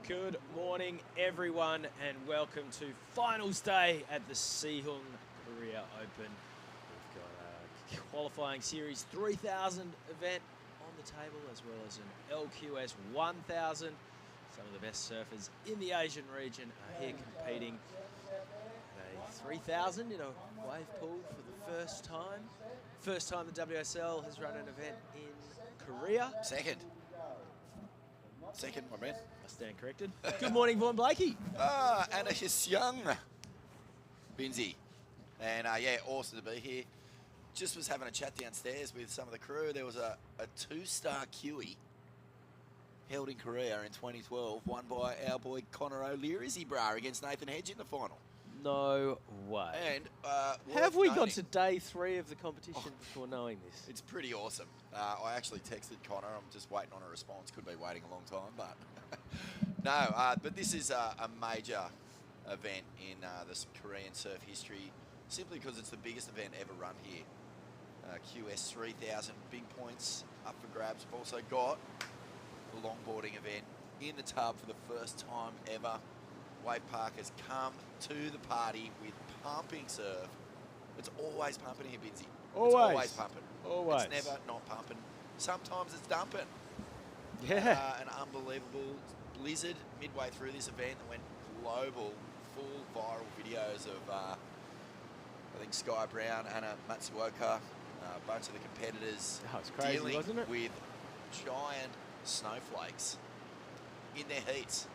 Good morning, everyone, and welcome to finals day at the Siheung Korea Open. We've got a qualifying series 3000 event on the table, as well as an LQS 1000. Some of the best surfers in the Asian region are here competing at a 3000 in a wave pool for the first time. First time the WSL has run an event in Korea. Second, my man. I stand corrected. Good morning, Vaughan Blakey. And a Siheung, Binzi. And yeah, awesome to be here. Just was having a chat downstairs with some of the crew. There was a two-star QE held in Korea in 2012, won by our boy Connor O'Leary bra against Nathan Hedge in the final. No way. And have we got to day 3 of the competition before knowing this? It's pretty awesome. I actually texted Connor. I'm just waiting on a response. Could be waiting a long time, but no. But this is a major event in this Korean surf history, simply because it's the biggest event ever run here. QS 3000, big points up for grabs. We've also got the longboarding event in the tub for the first time ever. Wave Park has come to the party with pumping surf. It's always pumping here, Binzi. Always. It's always pumping. Always. It's never not pumping. Sometimes it's dumping. Yeah. An unbelievable blizzard midway through this event that went global, full viral videos of, I think, Sky Brown, Anna Matsuoka, a bunch of the competitors It's crazy, dealing wasn't it? with giant snowflakes in their heats.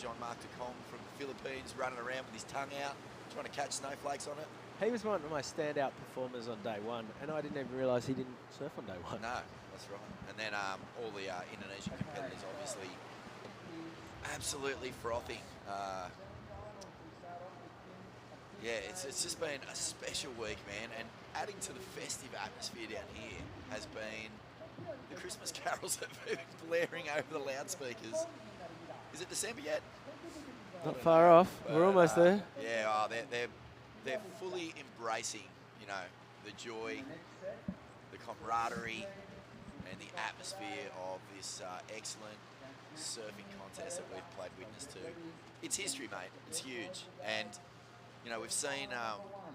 Jean-Marc Decombe from the Philippines running around with his tongue out, trying to catch snowflakes on it. He was one of my standout performers on day 1, and I didn't even realise he didn't surf on day 1. No, that's right. And then all the Indonesian competitors, obviously, absolutely frothing. Yeah, it's just been a special week, man. And adding to the festive atmosphere down here has been the Christmas carols that have been blaring over the loudspeakers. Is it December yet? Not far off. We're almost there. Yeah, they're fully embracing, you know, the joy, the camaraderie, and the atmosphere of this excellent surfing contest that we've played witness to. It's history, mate. It's huge, and you know, we've seen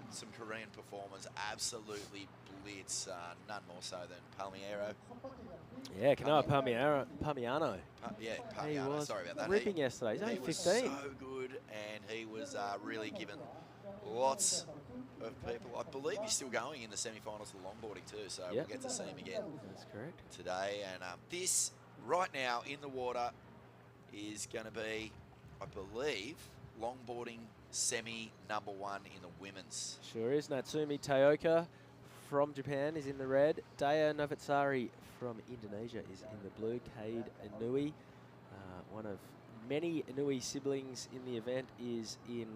some Korean performers absolutely blitz, none more so than Palmiero. Yeah, Kanoa Palmiano. Yeah, He Palmiano, was sorry about that. ripping yesterday. He's only 15. Was so good, and he was really given lots of people. I believe he's still going in the semi-finals of the longboarding too, so we'll get to see him again. That's correct. Today, and this right now in the water is going to be, I believe, longboarding semi number 1 in the women's. Sure is. Natsumi Taoka from Japan is in the red. Daya Novitsari from Indonesia is in the blue. Cade Inui, one of many Inui siblings in the event, is in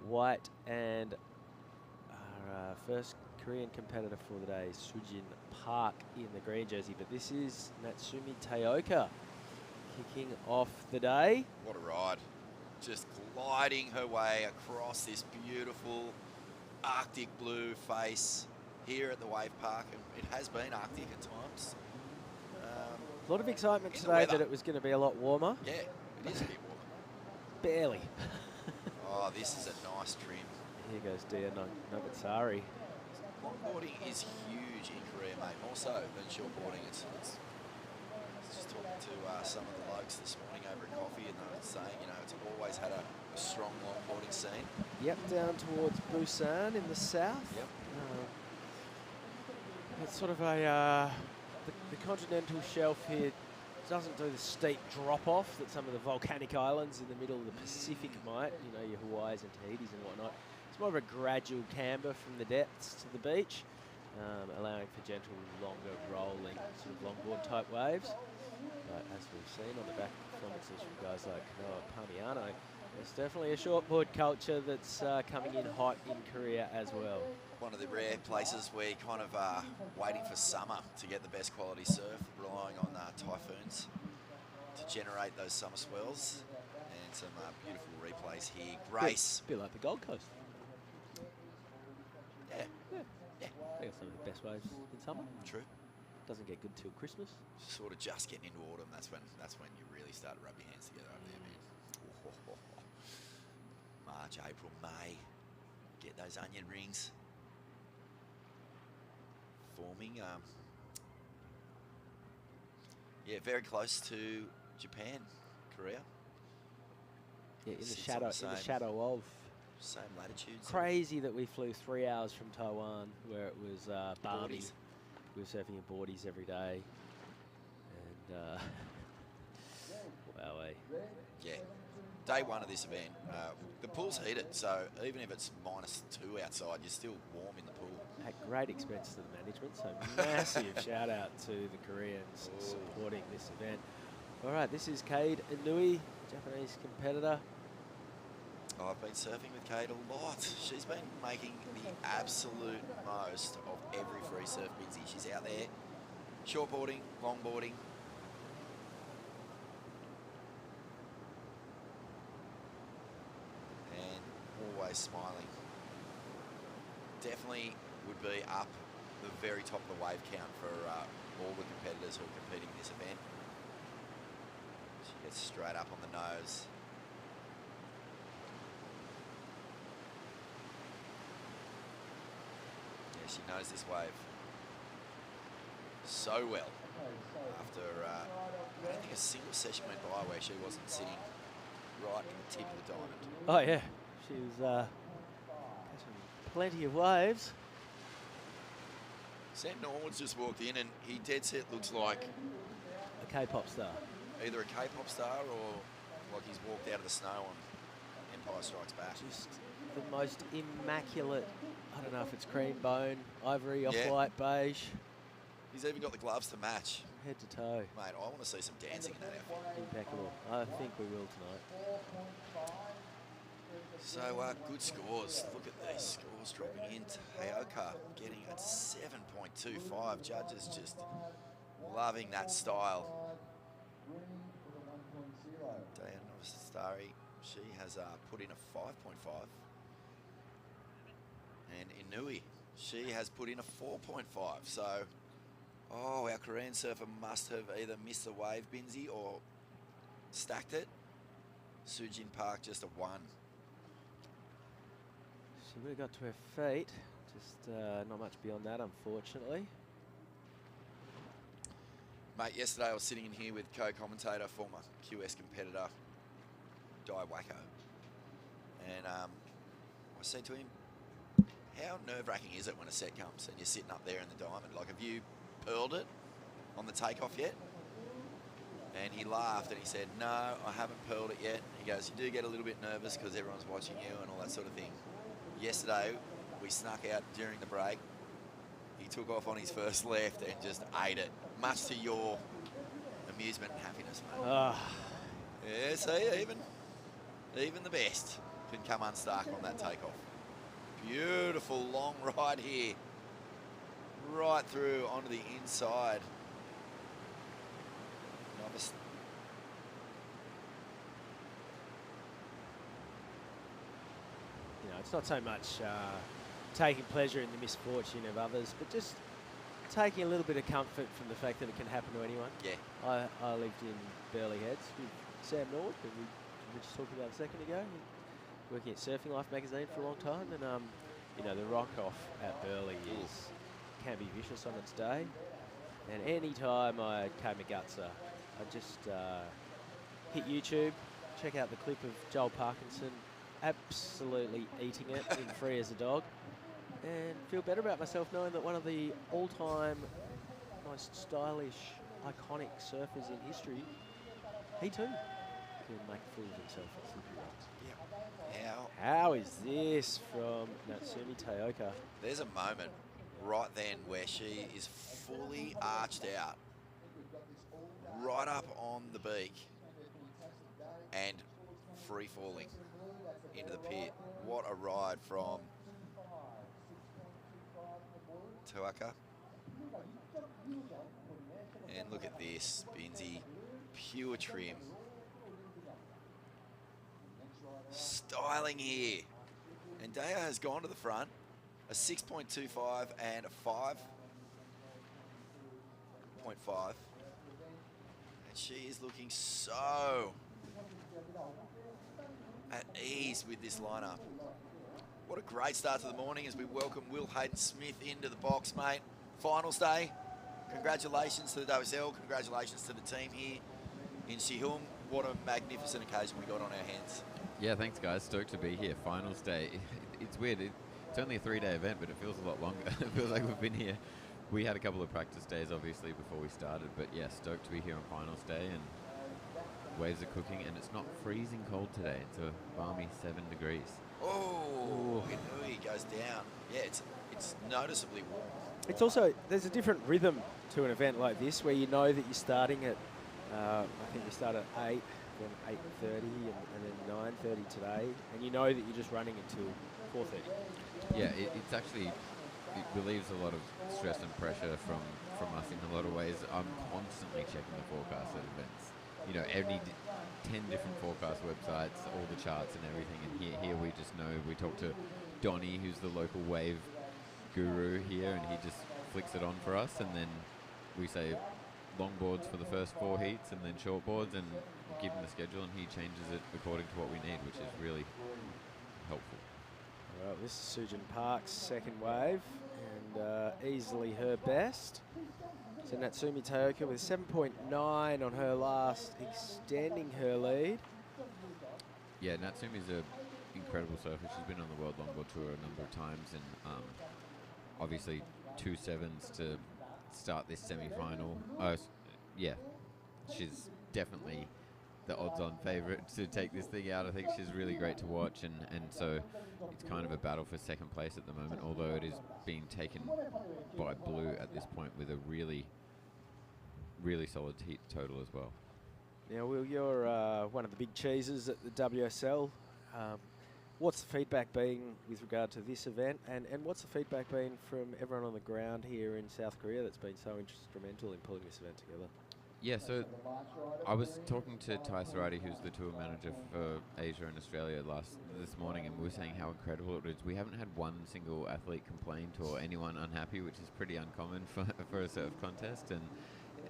white, and our first Korean competitor for the day is Sujin Park in the green jersey. But this is Natsumi Taoka kicking off the day. What a ride. Just gliding her way across this beautiful Arctic blue face here at the Wave Park. And it has been Arctic at times. A lot of excitement today that it was going to be a lot warmer. Yeah, it is a bit warmer. Barely. Oh, this is a nice trim. Here goes Dia Novitsari. Longboarding is huge in Korea, mate, more so than shortboarding. It's just talking to some of the blokes this morning over at coffee, and they were saying, you know, it's always had a strong longboarding scene. Yep, down towards Busan in the south. Yep. It's sort of a the continental shelf here doesn't do the steep drop-off that some of the volcanic islands in the middle of the Pacific might, you know, your Hawaiis and Tahiti's and whatnot. It's more of a gradual camber from the depths to the beach, allowing for gentle, longer rolling sort of longboard type waves. But as we've seen on the back performances from guys like Kanoa Palmiano, there's definitely a shortboard culture that's coming in hot in Korea as well. One of the rare places where you're kind of waiting for summer to get the best quality surf, relying on typhoons to generate those summer swells, and some beautiful replays here. Grace. A bit like the Gold Coast. Yeah. Yeah. They got some of the best waves in summer. True. Doesn't get good till Christmas. Sort of just getting into autumn. That's when you really start to rub your hands together over there, man. March, April, May. Get those onion rings forming. Yeah, very close to Japan, Korea. Yeah, in the Sits shadow, on the in the same- shadow of. Same latitudes. Crazy that we flew 3 hours from Taiwan, where it was balmy. Boardies. We were surfing in boardies every day, and wow, Yeah. Day one of this event, the pool's heated, so even if it's -2 outside, you're still warm in the pool. at great expense to the management. So massive shout out to the Koreans supporting this event. All right, this is Cade Inui, Japanese competitor. I've been surfing with Kate a lot. She's been making the absolute most of every free surf busy. She's out there shortboarding, longboarding. And always smiling. Definitely would be up the very top of the wave count for all the competitors who are competing in this event. She gets straight up on the nose. She knows this wave so well. After, I don't think a single session went by where she wasn't sitting right in the tip of the diamond. Oh yeah, she was catching plenty of waves. Sam Norwood's just walked in and he dead set looks like A K-pop star. either a K-pop star or like he's walked out of the snow on Empire Strikes Back. Just the most immaculate. I don't know if it's cream bone, ivory, off-white, beige, He's even got the gloves to match. head to toe. Mate, I want to see some dancing in that outfit. Impeccable. I think we will tonight. So, good scores. Look at these scores dropping in. Taoka getting at 7.25. Judges just loving that style. Diana Novastari, she has put in a 5.5. And Inui, she has put in a 4.5. So, our Korean surfer must have either missed the wave, Binzi, or stacked it. Sujin Park just a 1. She would have got to her feet. Just not much beyond that, unfortunately. Mate, yesterday I was sitting in here with co-commentator, former QS competitor, Dai Wacko. And I said to him, how nerve-wracking is it when a set comes and you're sitting up there in the diamond? Like, have you pearled it on the takeoff yet? And he laughed and he said, no, I haven't pearled it yet. He goes, you do get a little bit nervous because everyone's watching you and all that sort of thing. Yesterday, we snuck out during the break. He took off on his first left and just ate it, much to your amusement and happiness, mate. Yeah, see, even the best can come unstuck on that takeoff. Beautiful long ride here, right through onto the inside. You know, it's not so much taking pleasure in the misfortune of others, but just taking a little bit of comfort from the fact that it can happen to anyone. Yeah. I lived in Burleigh Heads with Sam Norwood, who we were just talking about a second ago, working at Surfing Life magazine for a long time, and you know, the rock off at Burleigh can be vicious on its day. And any time I came a gutser, I just hit YouTube, check out the clip of Joel Parkinson absolutely eating it in Free as a Dog, and feel better about myself knowing that one of the all-time most stylish, iconic surfers in history, he too can make a fool of himself at slippery rocks. Yeah. How is this from Natsumi Taoka? There's a moment right then where she is fully arched out, right up on the beak, and free falling into the pit. What a ride from Taoka. And look at this, Binzi, pure trim. Styling here. And Daya has gone to the front, a 6.25 and a 5. 8.5. And she is looking so at ease with this lineup. What a great start to the morning as we welcome Will Hayden-Smith into the box, mate. Finals day. Congratulations to the WSL. Congratulations to the team here in Siheung. What a magnificent occasion we got on our hands. Yeah, thanks, guys. Stoked to be here. Finals day. It's weird. It's only a 3-day event, but it feels a lot longer. It feels like we've been here. We had a couple of practice days, obviously, before we started. But yeah, stoked to be here on finals day. And waves are cooking, and it's not freezing cold today. It's a balmy 7 degrees. Oh, it goes down. Yeah, it's noticeably warm. It's also, there's a different rhythm to an event like this where you know that you're starting at, I think you start at 8, then 8:30 and then 9:30 today, and you know that you're just running until 4:30. Yeah, it's actually, it relieves a lot of stress and pressure from us in a lot of ways. I'm constantly checking the forecast at events. You know, 10 different forecast websites, all the charts and everything, and here we just know, we talk to Donnie, who's the local wave guru here, and he just flicks it on for us, and then we say longboards for the first 4 heats and then shortboards, and give him the schedule, and he changes it according to what we need, which is really helpful. Well, this is Sujin Park's second wave, and easily her best. So Natsumi Taoka with 7.9 on her last, extending her lead. Yeah, Natsumi's an incredible surfer. She's been on the World Longboard Tour a number of times, and obviously 2 7s to start this semi-final. Yeah, she's definitely the odds-on favourite to take this thing out. I think she's really great to watch, and so it's kind of a battle for second place at the moment, although it is being taken by Blue at this point with a really, really solid heat total as well. Now, Will, you're one of the big cheeses at the WSL. What's the feedback been with regard to this event, and what's the feedback been from everyone on the ground here in South Korea that's been so instrumental in pulling this event together? Yeah, so I was talking to Tai Sarati, who's the tour manager for Asia and Australia this morning, and we were saying how incredible it is. We haven't had one single athlete complaint or anyone unhappy, which is pretty uncommon for a surf contest, and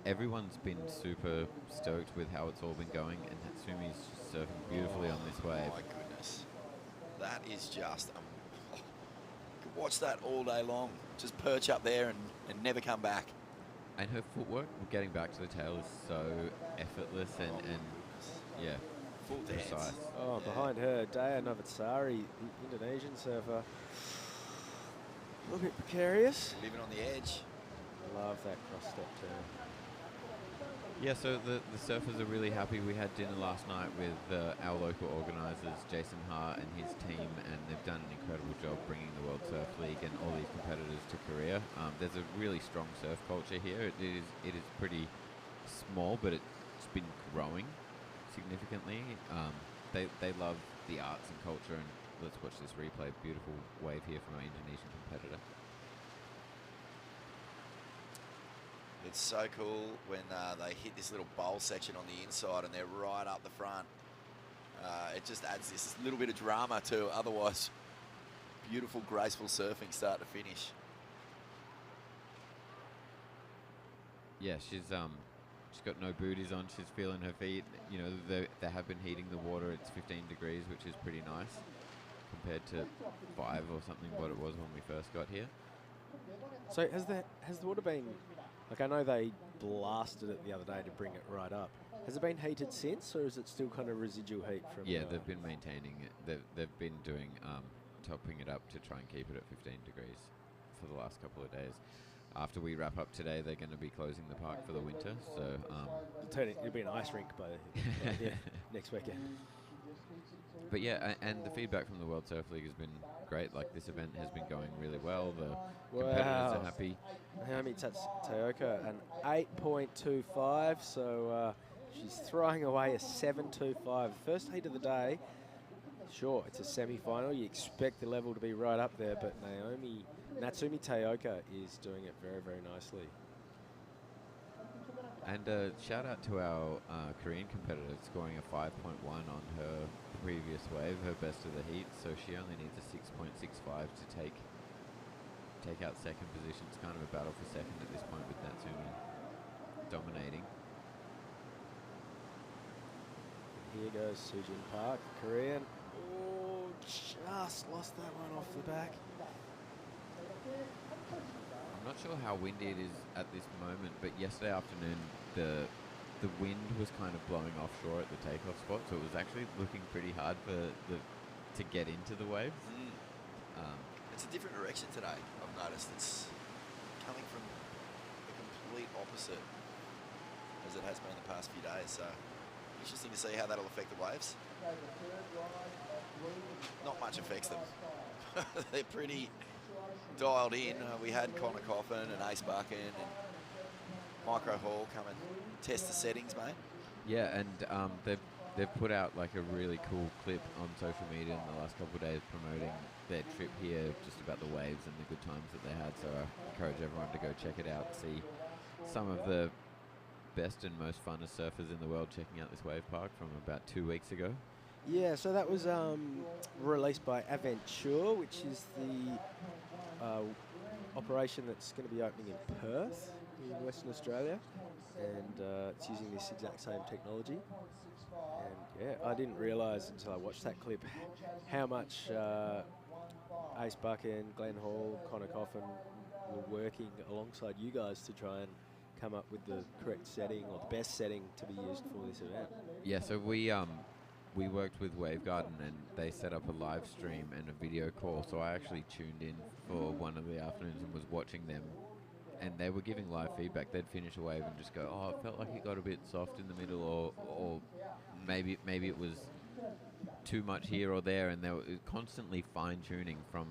everyone's been super stoked with how it's all been going, and Natsumi's surfing beautifully on this wave. Oh my goodness. That is just, you could watch that all day long. Just perch up there and never come back. And her footwork, getting back to the tail, is so effortless and yeah, full precise. dance. Oh, yeah. Behind her, Dea Novatsari, the Indonesian surfer. A little bit precarious. Living on the edge. Love that cross-step turn. Yeah, so the surfers are really happy. We had dinner last night with our local organisers, Jason Hart and his team, and they've done an incredible job bringing the World Surf League and all these competitors to Korea. There's a really strong surf culture here. It is pretty small, but it's been growing significantly. They love the arts and culture, and let's watch this replay. Beautiful wave here from our Indonesian competitor. It's so cool when they hit this little bowl section on the inside and they're right up the front. It just adds this little bit of drama to otherwise beautiful, graceful surfing start to finish. Yeah, she's got no booties on. She's feeling her feet. You know, they have been heating the water. It's 15 degrees, which is pretty nice compared to 5 or something what it was when we first got here. So has the water been, like, I know they blasted it the other day to bring it right up. Has it been heated since, or is it still kind of residual heat from? Yeah, they've been maintaining it. They've been doing topping it up to try and keep it at 15 degrees for the last couple of days. After we wrap up today, they're going to be closing the park for the winter. So it'll be an ice rink by next weekend. But yeah, and the feedback from the World Surf League has been great. Like, this event has been going really well. The competitors are happy. Naomi Taoka, an 8.25, so she's throwing away a 7.25. First heat of the day. Sure, it's a semi-final. You expect the level to be right up there, but Natsumi Taoka is doing it very, very nicely. And shout out to our Korean competitor scoring a 5.1 on her previous wave, her best of the heat. So she only needs a 6.65 to take out second position. It's kind of a battle for second at this point with Natsumi. dominating. Here goes Sujin Park, Korean. Oh, just lost that one off the back. I'm not sure how windy it is at this moment, but yesterday afternoon the wind was kind of blowing offshore at the takeoff spot, so it was actually looking pretty hard to get into the waves. It's a different direction today, I've noticed. It's coming from the complete opposite as it has been the past few days, so interesting to see how that'll affect the waves. Not much affects them. They're pretty dialed in. We had Connor Coffin and Ace Buchan and Micro Hall come and test the settings, mate. Yeah, and they've put out like a really cool clip on social media in the last couple of days promoting their trip here, just about the waves and the good times that they had. So I encourage everyone to go check it out, see some of the best and most funnest surfers in the world checking out this wave park from about 2 weeks ago. Yeah, so that was released by Aventure, which is the operation that's going to be opening in Perth, in Western Australia, and it's using this exact same technology. And yeah, I didn't realise until I watched that clip how much Ace Buchan, Glenn Hall, Connor Coffin were working alongside you guys to try and come up with the correct setting or the best setting to be used for this event. Yeah, so we worked with Wavegarden and they set up a live stream and a video call, so I actually tuned in for one of the afternoons and was watching them, and they were giving live feedback. They'd finish a wave and just go, oh, it felt like it got a bit soft in the middle, or maybe it was too much here or there, and they were constantly fine-tuning from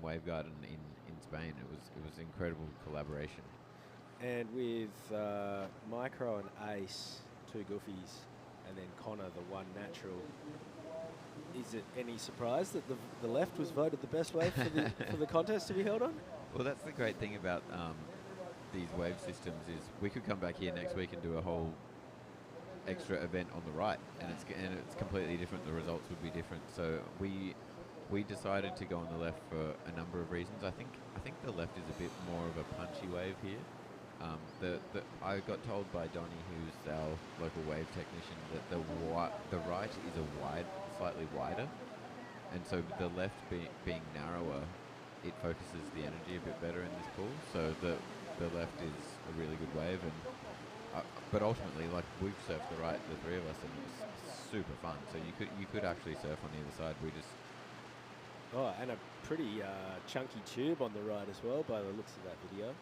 Wavegarden in Spain. It was incredible collaboration. And with Micro and Ace, two goofies, and then Connor, the one natural, is it any surprise that the left was voted the best wave for the contest to be held on? Well, that's the great thing about these wave systems is we could come back here next week and do a whole extra event on the right, and it's completely different. The results would be different. So we decided to go on the left for a number of reasons. I think the left is a bit more of a punchy wave here. I got told by Donnie, who's our local wave technician, that the right is slightly wider, and so the left being narrower, it focuses the energy a bit better in this pool. So the left is a really good wave, and but ultimately, like, we've surfed the right, the three of us, and it was super fun. So you could actually surf on either side. We just and a pretty chunky tube on the right as well, by the looks of that video.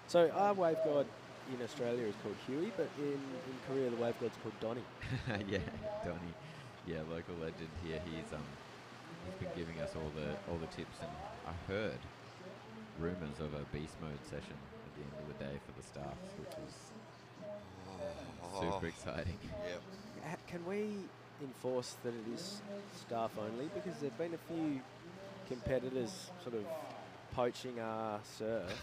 So our waveguard in Australia is called Huey, but in Korea the waveguard's called Donnie. Yeah, Donnie. Yeah, local legend here. He's been giving us all the tips, and I heard rumours of a beast mode session at the end of the day for the staffs, which is super exciting. Yep. Can we enforce that it is staff only? Because there've been a few competitors sort of poaching our surf.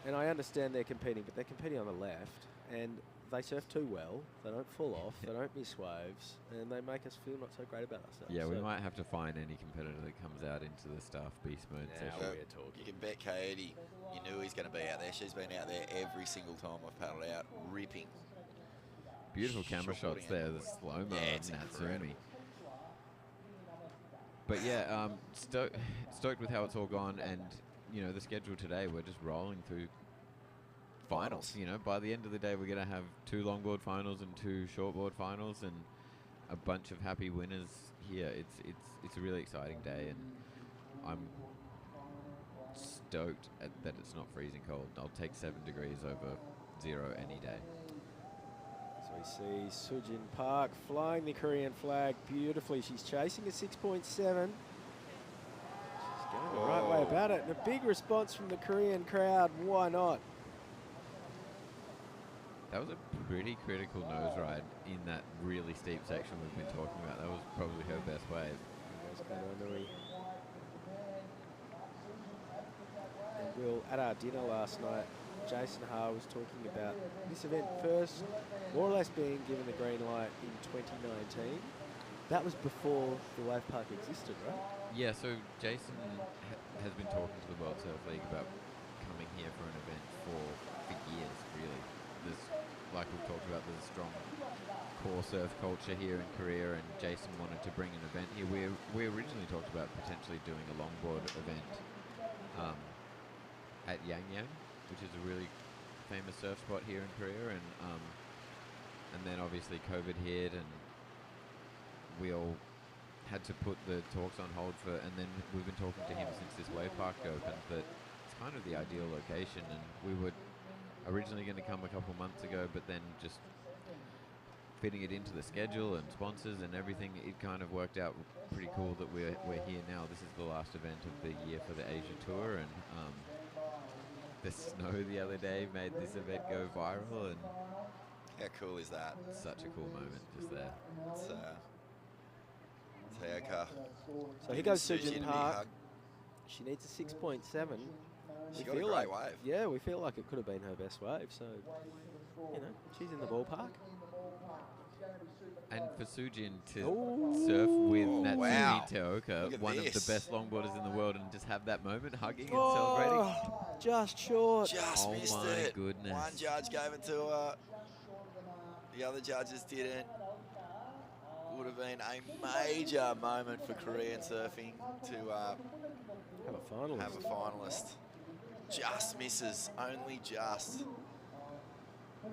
And I understand they're competing, but they're competing on the left, and they surf too well. They don't fall off. They don't miss waves, and they make us feel not so great about ourselves. Yeah, we might have to find any competitor that comes out into the staff beast mode session. We're talking. You can bet Coyote, you knew he's going to be out there. She's been out there every single time I've paddled out, ripping. Beautiful camera shots there, the slow-mo of Natsumi. But yeah, stoked with how it's all gone, and you know, the schedule today, we're just rolling through finals. You know, by the end of the day, we're going to have 2 longboard finals and 2 shortboard finals, and a bunch of happy winners here. It's a really exciting day, and I'm stoked that it's not freezing cold. I'll take 7 degrees over 0 any day. So we see Sujin Park flying the Korean flag beautifully. She's chasing a 6.7. Going the right way about it, and a big response from the Korean crowd. Why not? That was a pretty critical nose ride in that really steep section we've been talking about. That was probably her best wave. And Will, at our dinner last night, Jason Ha was talking about this event first, more or less being given the green light in 2019. That was before the wave park existed, right? Yeah, so Jason has been talking to the World Surf League about coming here for an event for years, really. there's, like we've talked about, there's a strong core surf culture here in Korea, and Jason wanted to bring an event here. We originally talked about potentially doing a longboard event at Yangyang, which is a really famous surf spot here in Korea, and then obviously COVID hit, and we all had to put the talks on hold and then we've been talking to him since this wave park opened, that it's kind of the ideal location, and we were originally going to come a couple months ago, but then just fitting it into the schedule and sponsors and everything, it kind of worked out pretty cool that we're here now. This is the last event of the year for the Asia Tour, and the snow the other day made this event go viral, and How cool is that? such a cool moment just there. It's, Siheung. So here goes Suji Sujin to be Park. hugged. She needs a 6.7. She got a great wave. Yeah, we feel like it could have been her best wave. So, you know, she's in the ballpark. And for Sujin to Ooh. surf with Oh, Natsumi wow. Teoka, Look at one of this. the best longboarders in the world, and just have that moment hugging and celebrating. Oh, just short. Just Oh missed my it. goodness. One judge gave it to her. The other judges didn't. Would have been a major moment for Korean surfing to Have a finalist. have a finalist. Just misses, only just.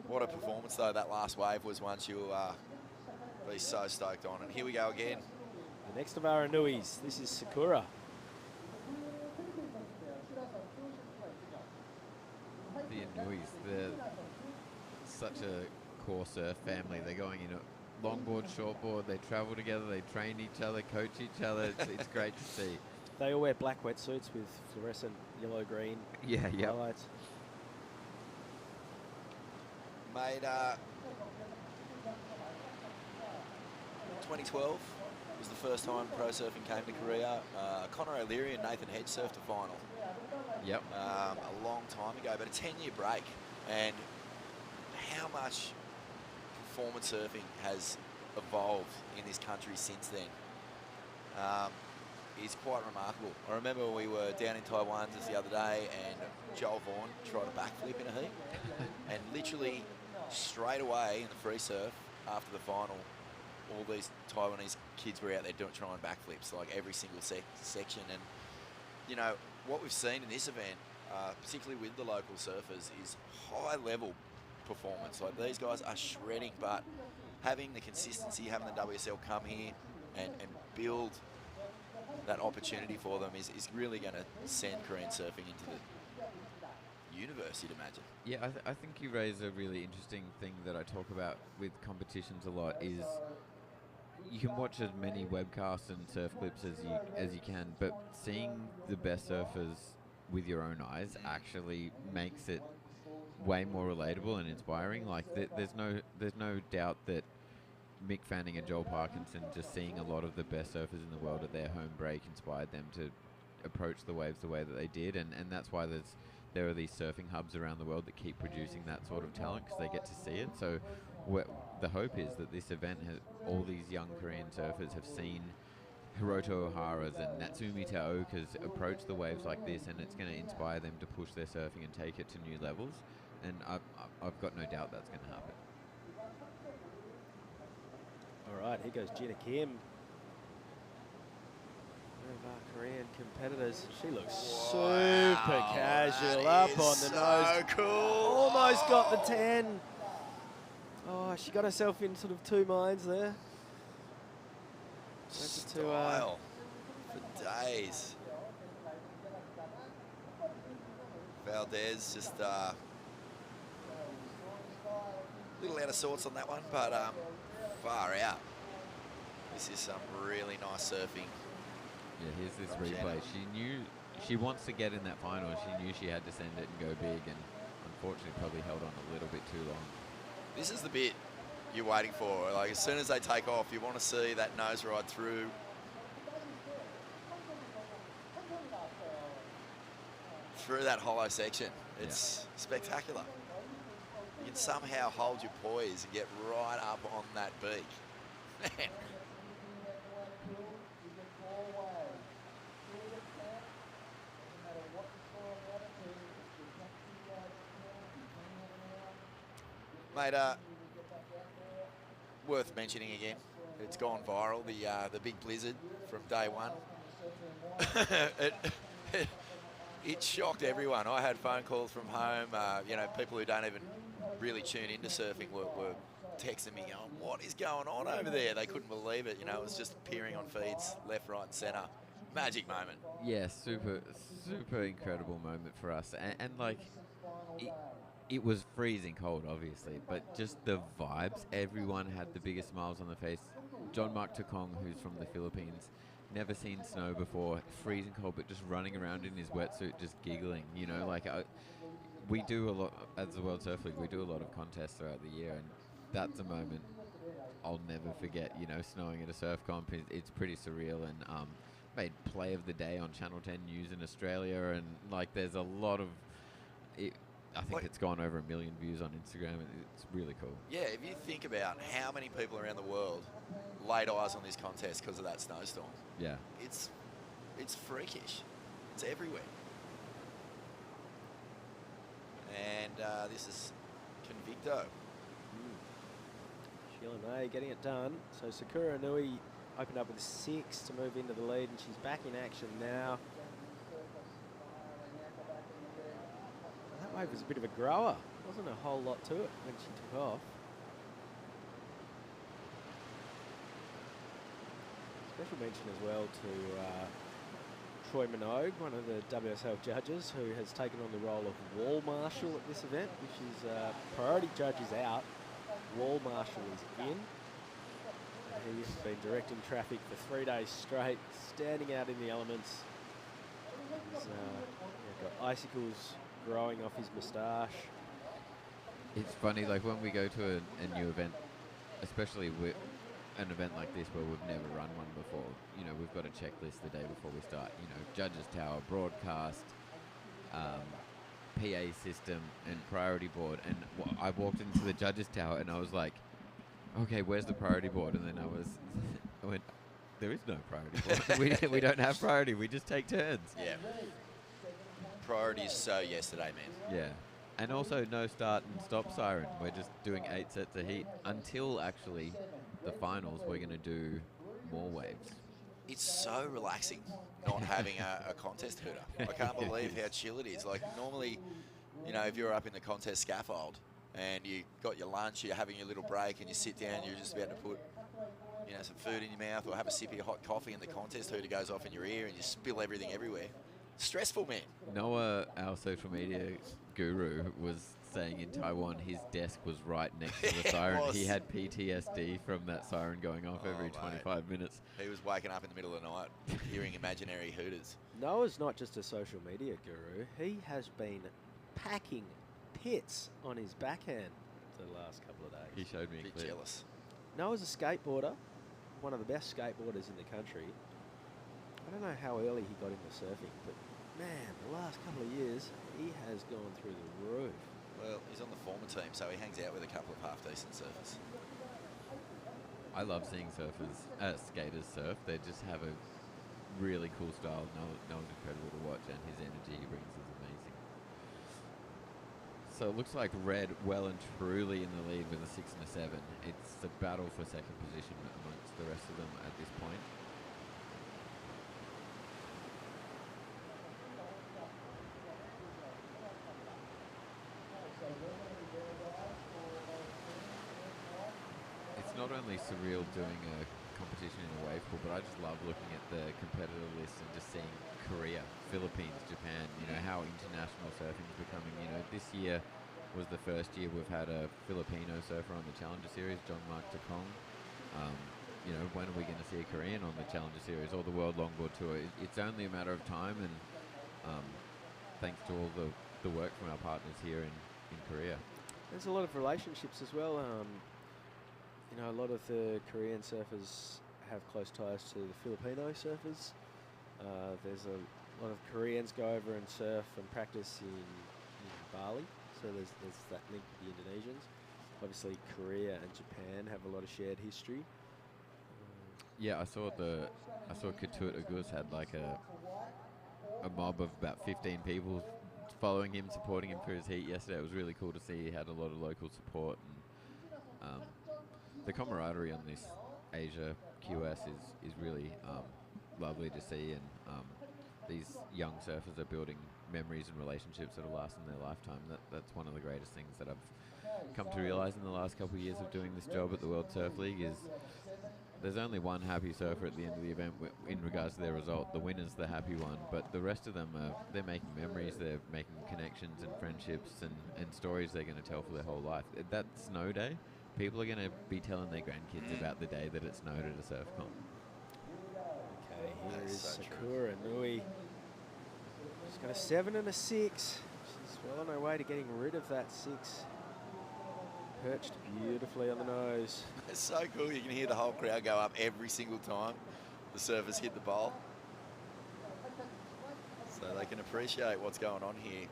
What a performance though, that last wave was one she'll be so stoked on. And here we go again. The next of our Anuis. This is Sakura. The Inuis, they're such a core surf family. They're going in a longboard, shortboard, they travel together, they train each other, coach each other. It's great to see. They all wear black wetsuits with fluorescent yellow-green Yeah, yeah. highlights. Made 2012 was the first time pro surfing came to Korea. Connor O'Leary and Nathan Hedge surfed a final Yep. a long time ago, but a 10-year break. And how much performance surfing has evolved in this country since then is quite remarkable. I remember we were down in Taiwan just the other day, and Joel Vaughan tried a backflip in a heat, and literally straight away in the free surf after the final, all these Taiwanese kids were out there trying backflips, like every single section. And you know what we've seen in this event, particularly with the local surfers, is high level performance. Like, these guys are shredding, but having the consistency, having the WSL come here and build that opportunity for them is really going to send Korean surfing into the universe, you'd imagine. Yeah, I think you raise a really interesting thing that I talk about with competitions a lot, is you can watch as many webcasts and surf clips as you can, but seeing the best surfers with your own eyes actually makes it way more relatable and inspiring. Like, there's no doubt that Mick Fanning and Joel Parkinson, just seeing a lot of the best surfers in the world at their home break, inspired them to approach the waves the way that they did, and that's why there are these surfing hubs around the world that keep producing that sort of talent, because they get to see it. So the hope is that this event has all these young Korean surfers have seen Hiroto Ohara's and Natsumi Teoka's approach the waves like this, and it's going to inspire them to push their surfing and take it to new levels. And I've got no doubt that's going to happen. All right, here goes Gina Kim. One of our Korean competitors. She looks super casual, up on the so nose. Cool. Almost got the 10. Oh, she got herself in sort of two minds there. Style for days. Valdez just little out of sorts on that one, but far out. This is some really nice surfing. Yeah, here's this From replay. Jenna. She knew she wants to get in that final. She knew she had to send it and go big, and unfortunately probably held on a little bit too long. This is the bit you're waiting for. Like, as soon as they take off, you want to see that nose ride through. Through that hollow section. It's spectacular. You can somehow hold your poise and get right up on that beak. Man. Mate, worth mentioning again. It's gone viral, the big blizzard from day one. it, it shocked everyone. I had phone calls from home. You know, people who don't even really tune into surfing were texting me going, what is going on over there? They couldn't believe it. You know, it was just appearing on feeds left, right and centre. Magic moment. Yeah, super incredible moment for us. And like, it was freezing cold, obviously, but just the vibes. Everyone had the biggest smiles on their face. John Mark Takong, who's from the Philippines, never seen snow before, freezing cold, but just running around in his wetsuit, just giggling. You know, like we do a lot as the World Surf League. We do a lot of contests throughout the year, and that's a moment I'll never forget. You know, snowing at a surf comp, it's pretty surreal, and made play of the day on Channel 10 News in Australia, and like there's a lot of it. I think it's gone over 1 million views on Instagram. It's really cool. Yeah, if you think about how many people around the world laid eyes on this contest because of that snowstorm. Yeah. It's freakish. It's everywhere. And this is Gyeonggi-Do. Sheila May getting it done. So Sakura Nui opened up with a 6 to move into the lead, and she's back in action now. That wave was a bit of a grower. Wasn't a whole lot to it when she took off. Special mention as well to Troy Minogue, one of the WSL judges, who has taken on the role of wall marshal at this event, which is priority judge is out, wall marshal is in. And he's been directing traffic for 3 days straight, standing out in the elements. He's got icicles growing off his moustache. It's funny, like when we go to a new event, especially with an event like this where we've never run one before, you know, we've got a checklist the day before we start, you know, judges tower, broadcast, PA system and priority board. And I walked into the judges tower and I was like, okay, where's the priority board? And then I went, there is no priority board. we don't have priority, we just take turns. Yeah. Priorities so yesterday, man. Yeah. And also no start and stop siren. We're just doing 8 sets of heat until actually the finals. We're going to do more waves. It's so relaxing not having a contest hooter. I can't believe how chill it is. Like normally, you know, if you're up in the contest scaffold and you got your lunch, you're having your little break and you sit down, you're just about to put, you know, some food in your mouth or have a sip of your hot coffee and the contest hooter goes off in your ear and you spill everything everywhere. Stressful, man. Noah, our social media guru, was saying in Taiwan his desk was right next to the siren. He had PTSD from that siren going off every 25 minutes. He was waking up in the middle of the night hearing imaginary hooters. Noah's not just a social media guru. He has been packing pits on his backhand for the last couple of days. He showed me a Bit clip. jealous. Noah's a skateboarder, one of the best skateboarders in the country. I don't know how early he got into surfing, but man, the last couple of years, he has gone through the roof. Well, he's on the former team, so he hangs out with a couple of half-decent surfers. I love seeing skaters surf. They just have a really cool style. Noah's incredible to watch, and his energy he brings is amazing. So it looks like Red well and truly in the lead with a 6 and a 7. It's a battle for second position amongst the rest of them at this point. It's not only surreal doing a competition in a wave pool, but I just love looking at the competitor list and just seeing Korea, Philippines, Japan, you know, how international surfing is becoming. You know, this year was the first year we've had a Filipino surfer on the Challenger Series, John Mark Takong. You know, when are we going to see a Korean on the Challenger Series or the World Longboard Tour? It's only a matter of time, and thanks to all the work from our partners here in Korea. There's a lot of relationships as well. You know, a lot of the Korean surfers have close ties to the Filipino surfers. There's a lot of Koreans go over and surf and practice in Bali, so there's that link with the Indonesians. Obviously, Korea and Japan have a lot of shared history. Yeah, I saw Katut Agus had like a mob of about 15 people following him, supporting him for his heat yesterday. It was really cool to see. He had a lot of local support, and the camaraderie on this Asia QS is really lovely to see, and these young surfers are building memories and relationships that will last in their lifetime. That's one of the greatest things that I've come to realise in the last couple of years of doing this job at the World Surf League is there's only one happy surfer at the end of the event in regards to their result. The winner's the happy one, but the rest of them they're making memories, they're making connections and friendships and stories they're going to tell for their whole life. That snow day, people are going to be telling their grandkids about the day that it snowed at a surf comp. Okay, here That is is so Sakura Nui. She's got a 7 and a 6. She's well on her way to getting rid of that 6. Perched beautifully on the nose. It's so cool. You can hear the whole crowd go up every single time the surfers hit the bowl. So they can appreciate what's going on here.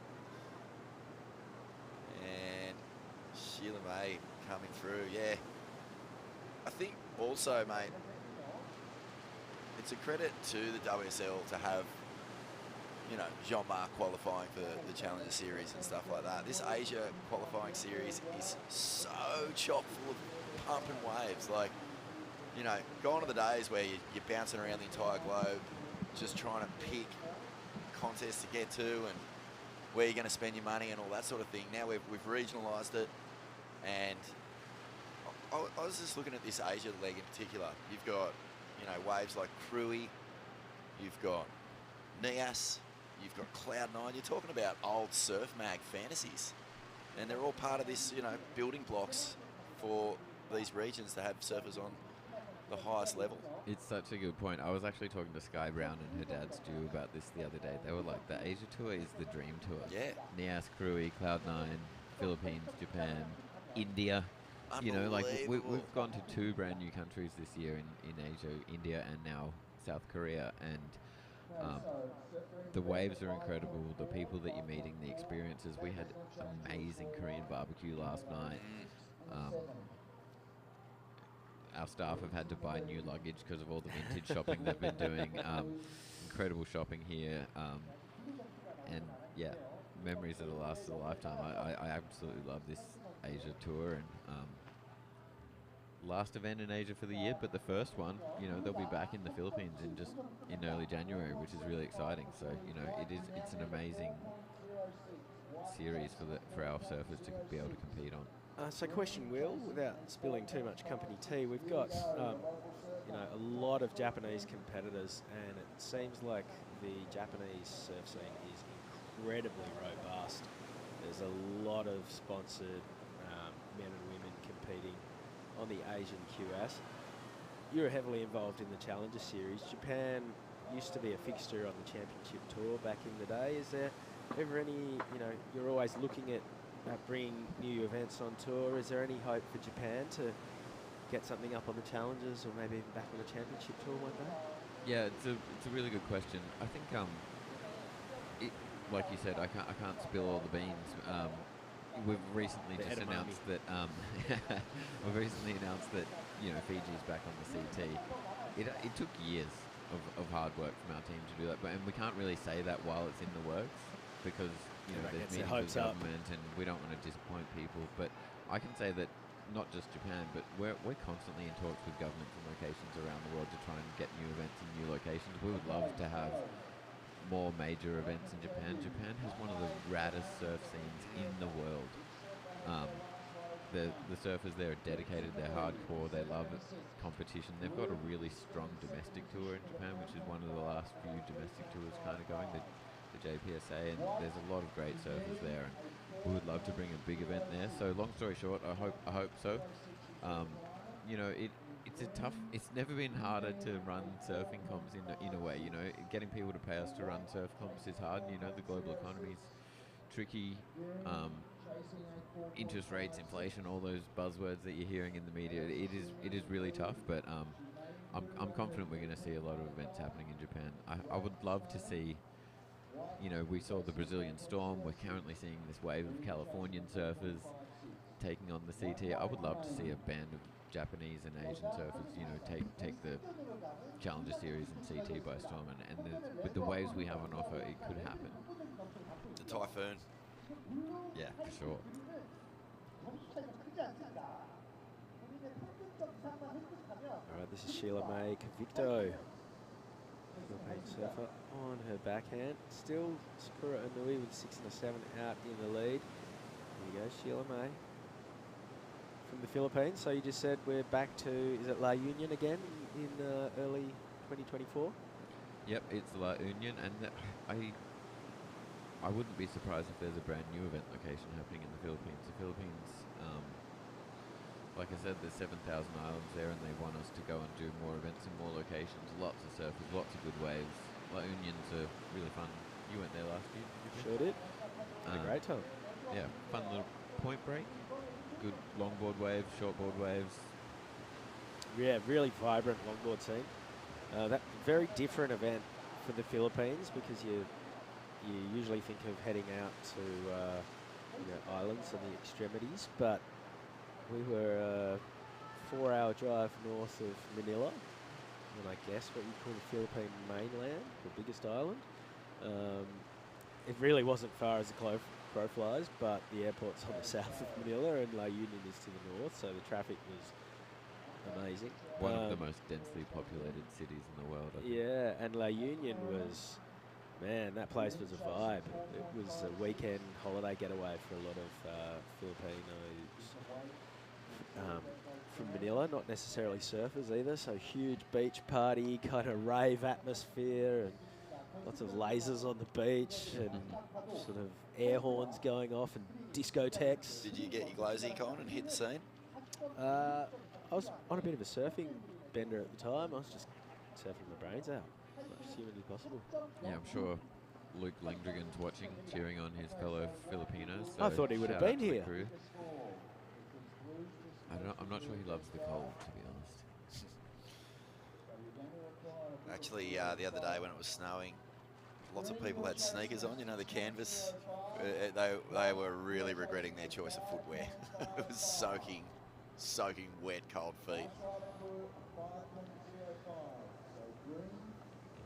And Sheila May coming through, yeah. I think also, mate, it's a credit to the WSL to have, you know, Jean-Marc qualifying for the Challenger Series and stuff like that. This Asia qualifying series is so chock full of pumping waves. Like, you know, gone are the days where you're bouncing around the entire globe just trying to pick contests to get to and where you're going to spend your money and all that sort of thing. Now we've regionalised it, and I was just looking at this Asia leg in particular. You've got, you know, waves like Cruy, you've got Nias, you've got Cloud9. You're talking about old surf mag fantasies, and they're all part of this, you know, building blocks for these regions to have surfers on the highest level. It's such a good point. I was actually talking to Sky Brown and her dad Stu about this the other day. They were like, the Asia tour is the dream tour. Yeah. Nias, Cruy, Cloud9, Philippines, Japan, India. You know, like we've gone to 2 brand new countries this year in Asia, India and now South Korea, and the waves are incredible. The people that you're meeting, the experiences. We had amazing Korean barbecue last night. Our staff have had to buy new luggage because of all the vintage shopping they've been doing. Incredible shopping here, and yeah, memories that'll last a lifetime. I absolutely love this Asia tour, and last event in Asia for the year, but the first one, you know, they'll be back in the Philippines in early January, which is really exciting. So, you know, it's an amazing series for our surfers to be able to compete on. So question, Will, without spilling too much company tea, we've got you know, a lot of Japanese competitors, and it seems like the Japanese surf scene is incredibly robust. There's a lot of sponsored men and women competing on the Asian QS. You're heavily involved in the Challenger Series. Japan used to be a fixture on the Championship Tour back in the day. Is there ever any, you know, you're always looking at bringing new events on tour. Is there any hope for Japan to get something up on the Challengers or maybe even back on the Championship Tour one day? Yeah, it's a really good question. I think, like you said, I can't spill all the beans. We've recently just announced that you know, Fiji's back on the CT. It took years of hard work from our team to do that, and we can't really say that while it's in the works because, you know, there's meetings with government and we don't want to disappoint people. But I can say that not just Japan, but we're constantly in talks with governments and locations around the world to try and get new events in new locations. We would love to have more major events in Japan. Japan has one of the raddest surf scenes in the world. The surfers there are dedicated, they're hardcore, they love competition. They've got a really strong domestic tour in Japan, which is one of the last few domestic tours kind of going, the JPSA, and there's a lot of great surfers there, and we would love to bring a big event there. So long story short, I hope so. You know, it's never been harder to run surfing comps in a way. You know, getting people to pay us to run surf comps is hard. You know, the global economy's tricky. Interest rates, inflation, all those buzzwords that you're hearing in the media, it is really tough. But I'm confident we're going to see a lot of events happening in Japan. I would love to see. You know, we saw the Brazilian Storm. We're currently seeing this wave of Californian surfers taking on the CT. I would love to see a band of Japanese and Asian surfers, you know, take the Challenger Series and CT by storm, and with the waves we have on offer, it could happen. The typhoon. Yeah, for sure. This is Sheila May Kavicto, Philippine surfer on her backhand. Still Sakura Inui with 6 and a 7 out in the lead. There you go, Sheila May from the Philippines. So you just said we're back to, is it La Union again in early 2024? Yep, it's La Union, and I wouldn't be surprised if there's a brand new event location happening in the Philippines. The Philippines, like I said, there's 7,000 islands there, and they want us to go and do more events in more locations. Lots of surfers, lots of good waves. La Union's really fun. You went there last year, did you? Sure did. Had a great time. Yeah, fun little point break. Good longboard waves, shortboard waves. Yeah, really vibrant longboard scene. That very different event for the Philippines, because you usually think of heading out to islands and the extremities, but we were a 4-hour drive north of Manila, and I guess what you call the Philippine mainland, the biggest island. It really wasn't far as the crow flies, but the airport's on the south of Manila and La Union is to the north, so the traffic was amazing. One of the most densely populated cities in the world, I think. Yeah, and La Union was, man, that place was a vibe. It was a weekend holiday getaway for a lot of Filipinos from Manila, not necessarily surfers either, so huge beach party, kind of rave atmosphere, and lots of lasers on the beach, and sort of air horns going off, and discotheques. Did you get your glow zinc on and hit the scene? I was on a bit of a surfing bender at the time. I was just surfing my brains out as much as humanly possible. Yeah, I'm sure Luke Langdragon's watching, cheering on his fellow Filipinos. So I thought he would have shout out been to the here. crew. I'm not sure he loves the cold, to be honest. Actually, the other day when it was snowing, lots of people had sneakers on, the canvas. They were really regretting their choice of footwear. It was soaking wet, cold feet.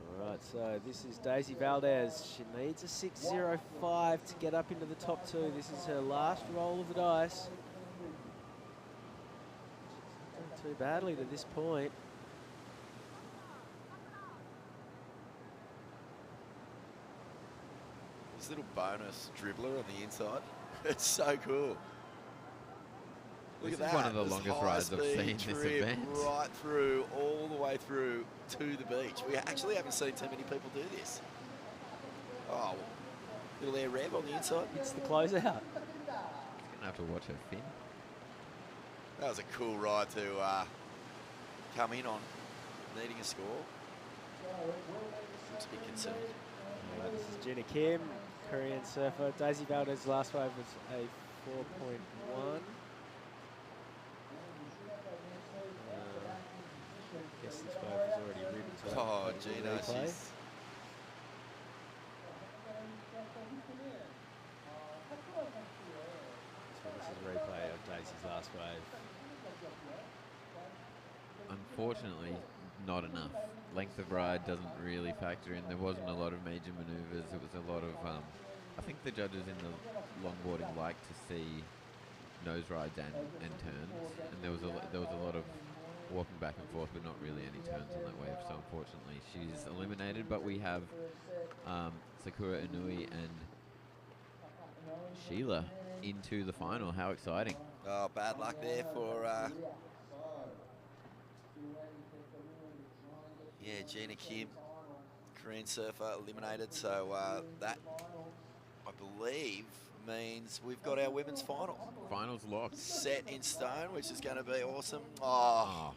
All right, so this is Daisy Valdez. She needs a 6.05 to get up into the top 2. This is her last roll of the dice. Not too badly to this point. This little bonus dribbler on the inside. It's so cool. Look This at is that. one of the longest rides I've high-speed seen this trip event. right through, all the way through to the beach. We actually haven't seen too many people do this. Oh, little air rev on the inside. It's the closeout. He's going to have to watch her fin. That was a cool ride to come in on, needing a score. Looks a bit concerned. This is Gina Kim, Korean surfer. Daisy Valdez's last wave was a 4.1. Guess this wave was already ridden. So Oh, that Gina, replay. she's... So this is a replay of Daisy's last wave. Unfortunately, not enough. Length of ride doesn't really factor in. There wasn't a lot of major maneuvers. It was a lot of... I think the judges in the longboarding like to see nose rides and turns, and there was a lot of walking back and forth, but not really any turns on that wave. So unfortunately, she's eliminated. But we have Sakura Inui and Sheila into the final. How exciting! Oh, bad luck there for... yeah, Gina Kim, Korean surfer, eliminated. So that, I believe, means we've got our women's final. Finals locked. Set in stone, which is going to be awesome. Oh,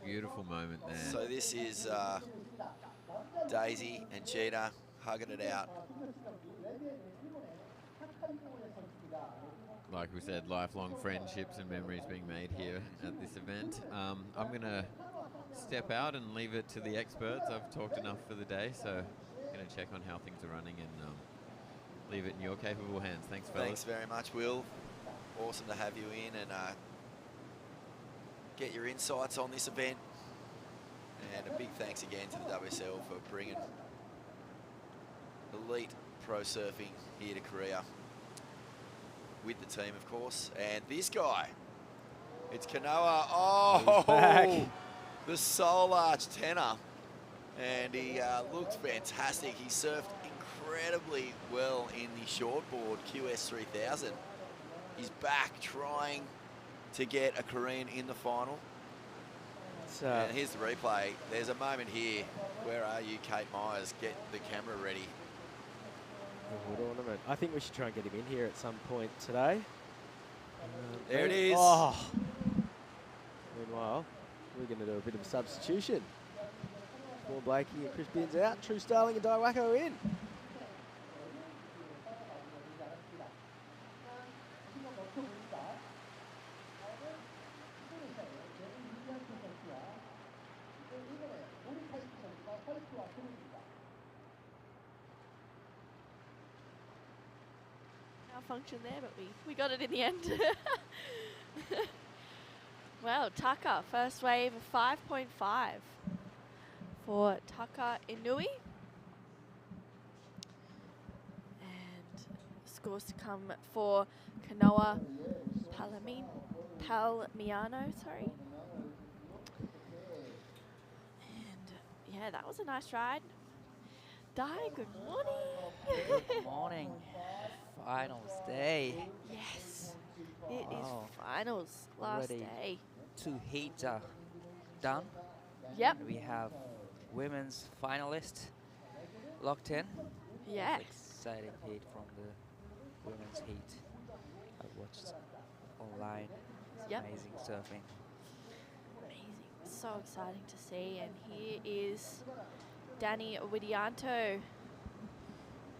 beautiful moment there. so this is Daisy and Gina hugging it out. Like we said, lifelong friendships and memories being made here at this event. I'm going to step out and leave it to the experts. I've talked enough for the day, so I'm going to check on how things are running and leave it in your capable hands. Thanks, fellas. Thanks very much, Will. Awesome to have you in and get your insights on this event. And a big thanks again to the WSL for bringing elite pro surfing here to Korea with the team, of course. And this guy, it's Kanoa. He's back. the Soul Arch tenor, and he looked fantastic. He surfed incredibly well in the shortboard QS 3000. He's back trying to get a Korean in the final. And here's the replay. There's a moment here. Where are you, Kate Myers? Get the camera ready. Wood ornament. I think we should try and get him in here at some point today. There it is. Oh. Meanwhile, we're going to do a bit of a substitution. Paul Blakey and Chris Binns out. True Starling and Daiwako in. Function there, but we got it in the end. Well, Tucker, first wave of 5.5 for Tucker Inui. And scores to come for Kanoa Palmiano, sorry. And yeah, that was a nice ride. Di, good morning. Good morning. Finals day. Yes, it is finals last Already day. 2 heats are done. Yep. We have women's finalists locked in. Yes. Exciting heat from the women's heat. I watched online. It's Yep. amazing surfing. Amazing. So exciting to see. And here is Danny Widianto.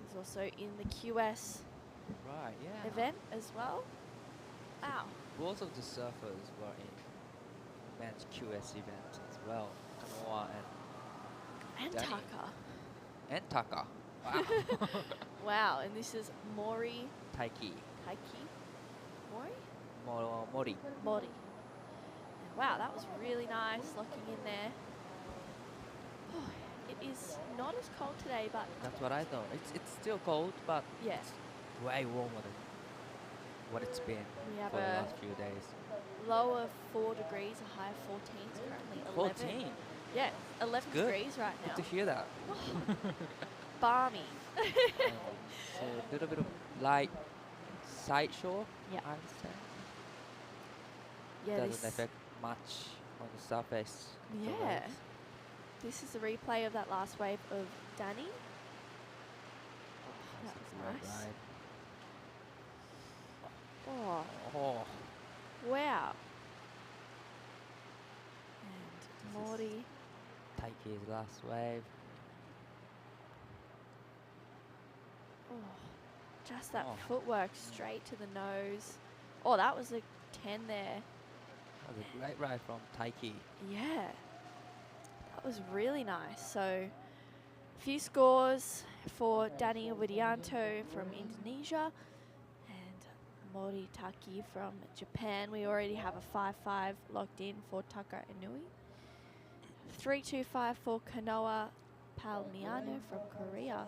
He's also in the QS Right, yeah. event as well. Wow. Both of the surfers were in men's QS event as well. Kanoa And Danny. Tucker. and Tucker. Wow. Wow. And this is Mori Taiki. Taiki. Mori? Mori. Mori. And wow, that was really nice locking in there. Oh, it is not as cold today, but That's what I thought. It's still cold, but yeah. it's way warmer than what it's been We have for the a last few days. low of 4 degrees, a high of 14. It's currently 11. 14. Yeah, 11 Good. degrees right now. Good to hear that. Balmy. So a little bit of light side shore, Yeah. I understand. Yeah, Doesn't this, affect much on the surface. of the yeah. waves. This is a replay of that last wave of Danny. That was nice. Right. Oh, Oh, wow. This And is- Morty. Taiki's last wave. Oh, just that Oh. footwork straight to the nose. Oh, that was a 10 there. That was a great ride from Taiki. Yeah. That was really nice. So, a few scores for Danny Widianto from Indonesia and Mori Taki from Japan. We already have a 5-5 locked in for Tucker Inui. 3-2-5 for Kanoa Palmiano from Korea.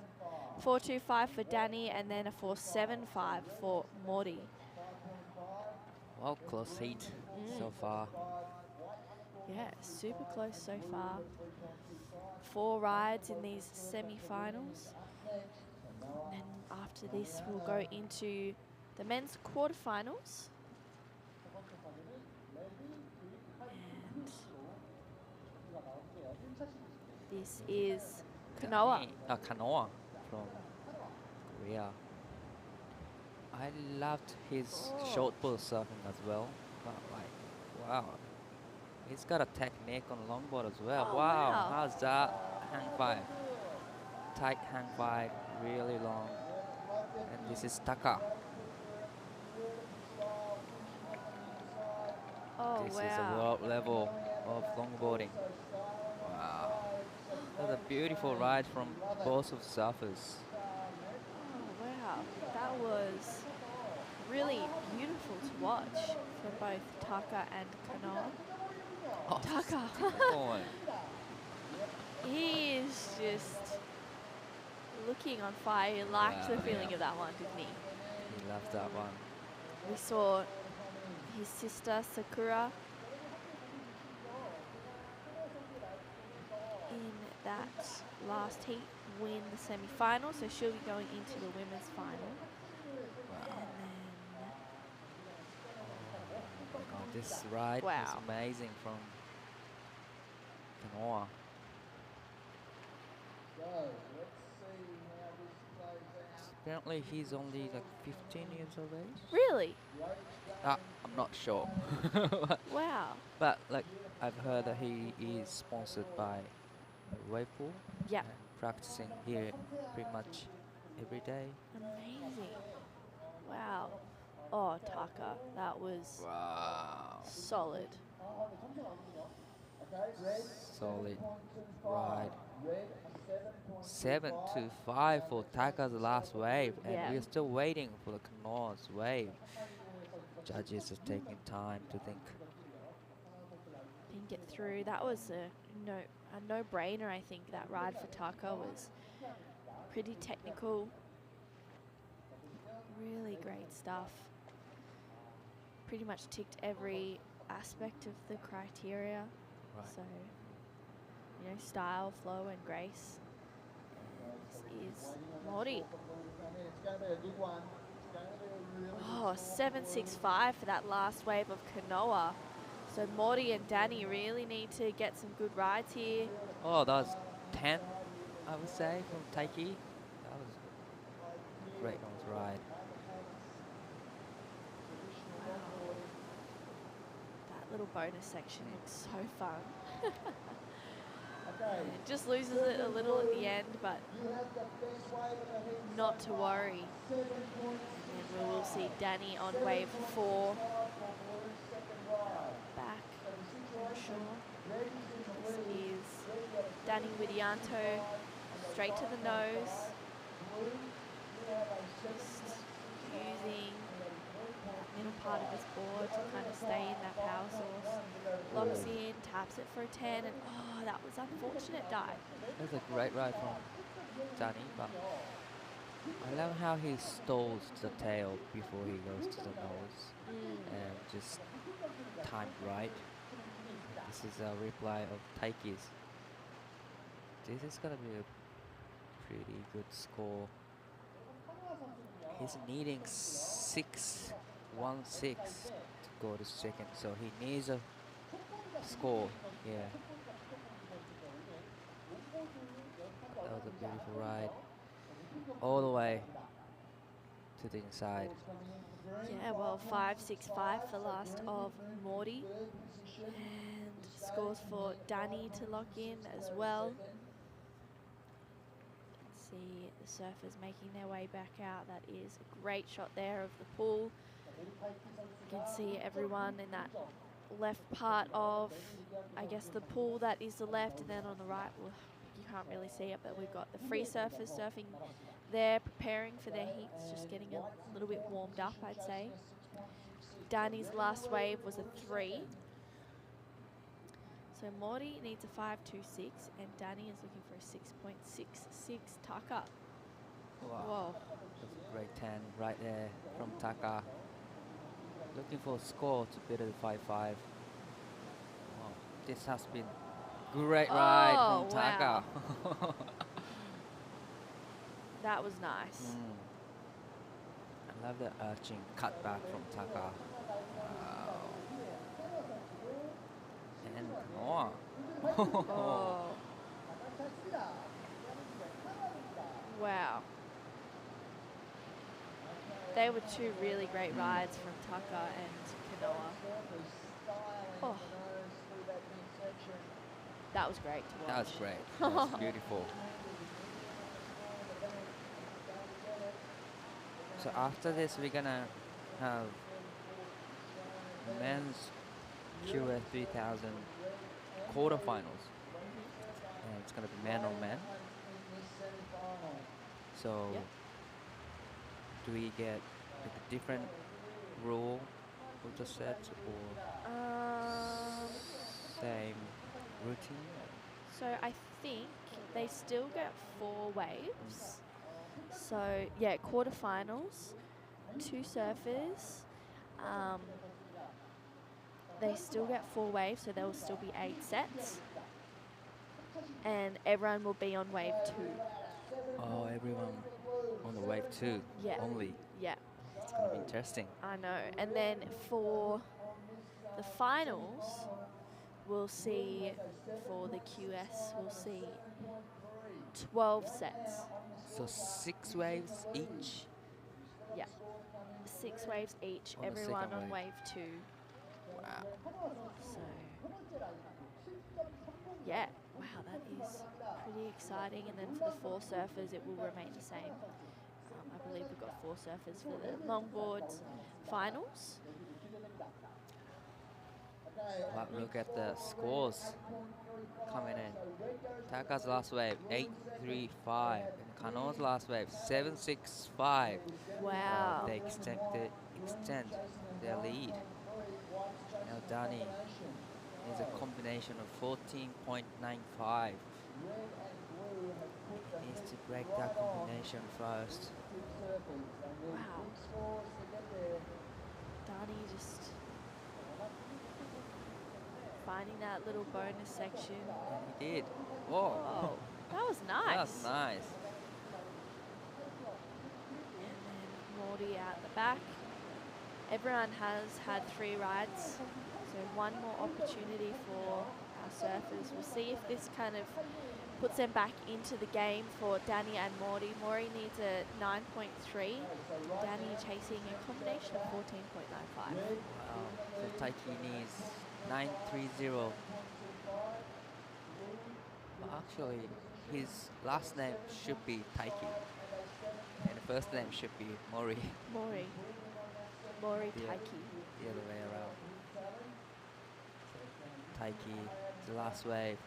4-2-5 for Danny, and then a 4-7-5 for Mori. Well, close heat so far. Yeah, super close so far. 4 rides in these semi-finals. And then after this, we'll go into the men's quarterfinals. And this is Kanoa. Kanoa from Korea. I loved his short pull surfing as well. But like, wow. He's got a technique on longboard as well. Oh, wow. wow. How's that? Hang five. Tight hang five, really long. And this is Taka. Oh, This is a wow. world level of longboarding. Wow. That's a beautiful ride from both of surfers. Oh, wow. That was really beautiful to watch from both Taka and Kanoa. Oh, Taka. oh, He is just looking on fire. He liked the Wow, feeling yeah. of that one, didn't he? he loved that one. We saw his sister Sakura that last heat win the semi-final, so she'll be going into the women's final. And then, Oh my God, this ride is Wow. amazing from Kanoa. Apparently he's only like 15 years of age. really? I'm not sure. Wow. But like I've heard that he is sponsored by a wave pool Yeah. and practicing here pretty much every day. Amazing. Wow. Oh, Taka, that was Wow. solid. Solid ride. 7-5 for Taka's last wave, and Yeah. we're still waiting for the Kanoa's wave. Judges are taking time to think. Didn't get through. That was a no-brainer. I think that ride for Taka was pretty technical. Really great stuff. Pretty much ticked every aspect of the criteria. Right. So, style, flow, and grace. And this is Mori. Oh, 7.65 for that last wave of Kanoa. So Mori and Danny really need to get some good rides here. Oh, that was 10, I would say, from Taiki. That was a great nose ride. That little bonus section looks so fun. And it just loses it a little at the end, but not to worry. And we will see Danny on wave 4. Back, I'm sure. This is Danny Widianto, straight to the nose. Just using that middle part of his board to kind of stay in that power source. Locks in, taps it for a 10, and oh, that was unfortunate dive. That's a great ride from Danny, but I love how he stalls the tail before he goes to the nose and just timed right. This is a reply of Taiki's. This is gonna be a pretty good score. He's needing 6-1-6 to go to second, so he needs a score. Yeah. That was a beautiful ride. All the way to the inside. Yeah, well, 5.65 for last of Morty. And scores for Danny to lock in as well. Let's see the surfers making their way back out. That is a great shot there of the pool. You can see everyone in that left part of, I guess, the pool that is the left, and then on the right, well, you can't really see it, but we've got the free surfers surfing there, preparing for their heats, just getting a little bit warmed up, I'd say. Danny's last wave was a 3. So Morty needs a 5.26, and Danny is looking for a 6.66 Taka. Wow. Whoa. That's a great 10 right there from Taka. Looking for a score to better the 5-5. Wow. This has been great ride from Taka. Wow. That was nice. I love the arching cutback from Taka. Wow. And more. Oh. Wow. They were two really great rides from Taka and Kanoa. Oh. That was great to watch. That was great. That was beautiful. So after this, we're gonna have men's QS 3000 quarterfinals, and it's gonna be man on man. So, Yep. do we get like a different rule with the sets or same routine? So I think they still get 4 waves. So yeah, quarterfinals, 2 surfers. They still get 4 waves, so there will still be 8 sets. and everyone will be on wave 2. Oh, everyone on the wave 2 Yeah. only. Yeah, It's gonna be interesting. I know. And then for the finals, we'll see, for the QS, we'll see 12 sets. So 6 waves each. Yeah. 6 waves each, On the everyone second on wave. wave 2. Wow. So, yeah, wow, that is pretty exciting. And then for the 4 surfers, it will remain the same. I believe we've got 4 surfers for the longboards finals. Wow, look at the scores coming in. Taka's last wave 8-3-5, and Kano's last wave 7-6-5. Wow. They extend their lead. Now Dani is a combination of 14.95. Needs to break that combination first. Wow. Dani just finding that little bonus section. And he did. Whoa. Oh, that was nice. That's nice. And then Morty out the back. Everyone has had 3 rides, so one more opportunity for our surfers. We'll see if this kind of puts them back into the game for Danny and Morty. Morty needs a 9.3. Danny chasing a combination of 14.95. Wow. So Taiki needs 930. But actually, his last name should be Taiki. And the first name should be Mori. Mori Yeah. Taiki. The other way around. Taiki, the last wave.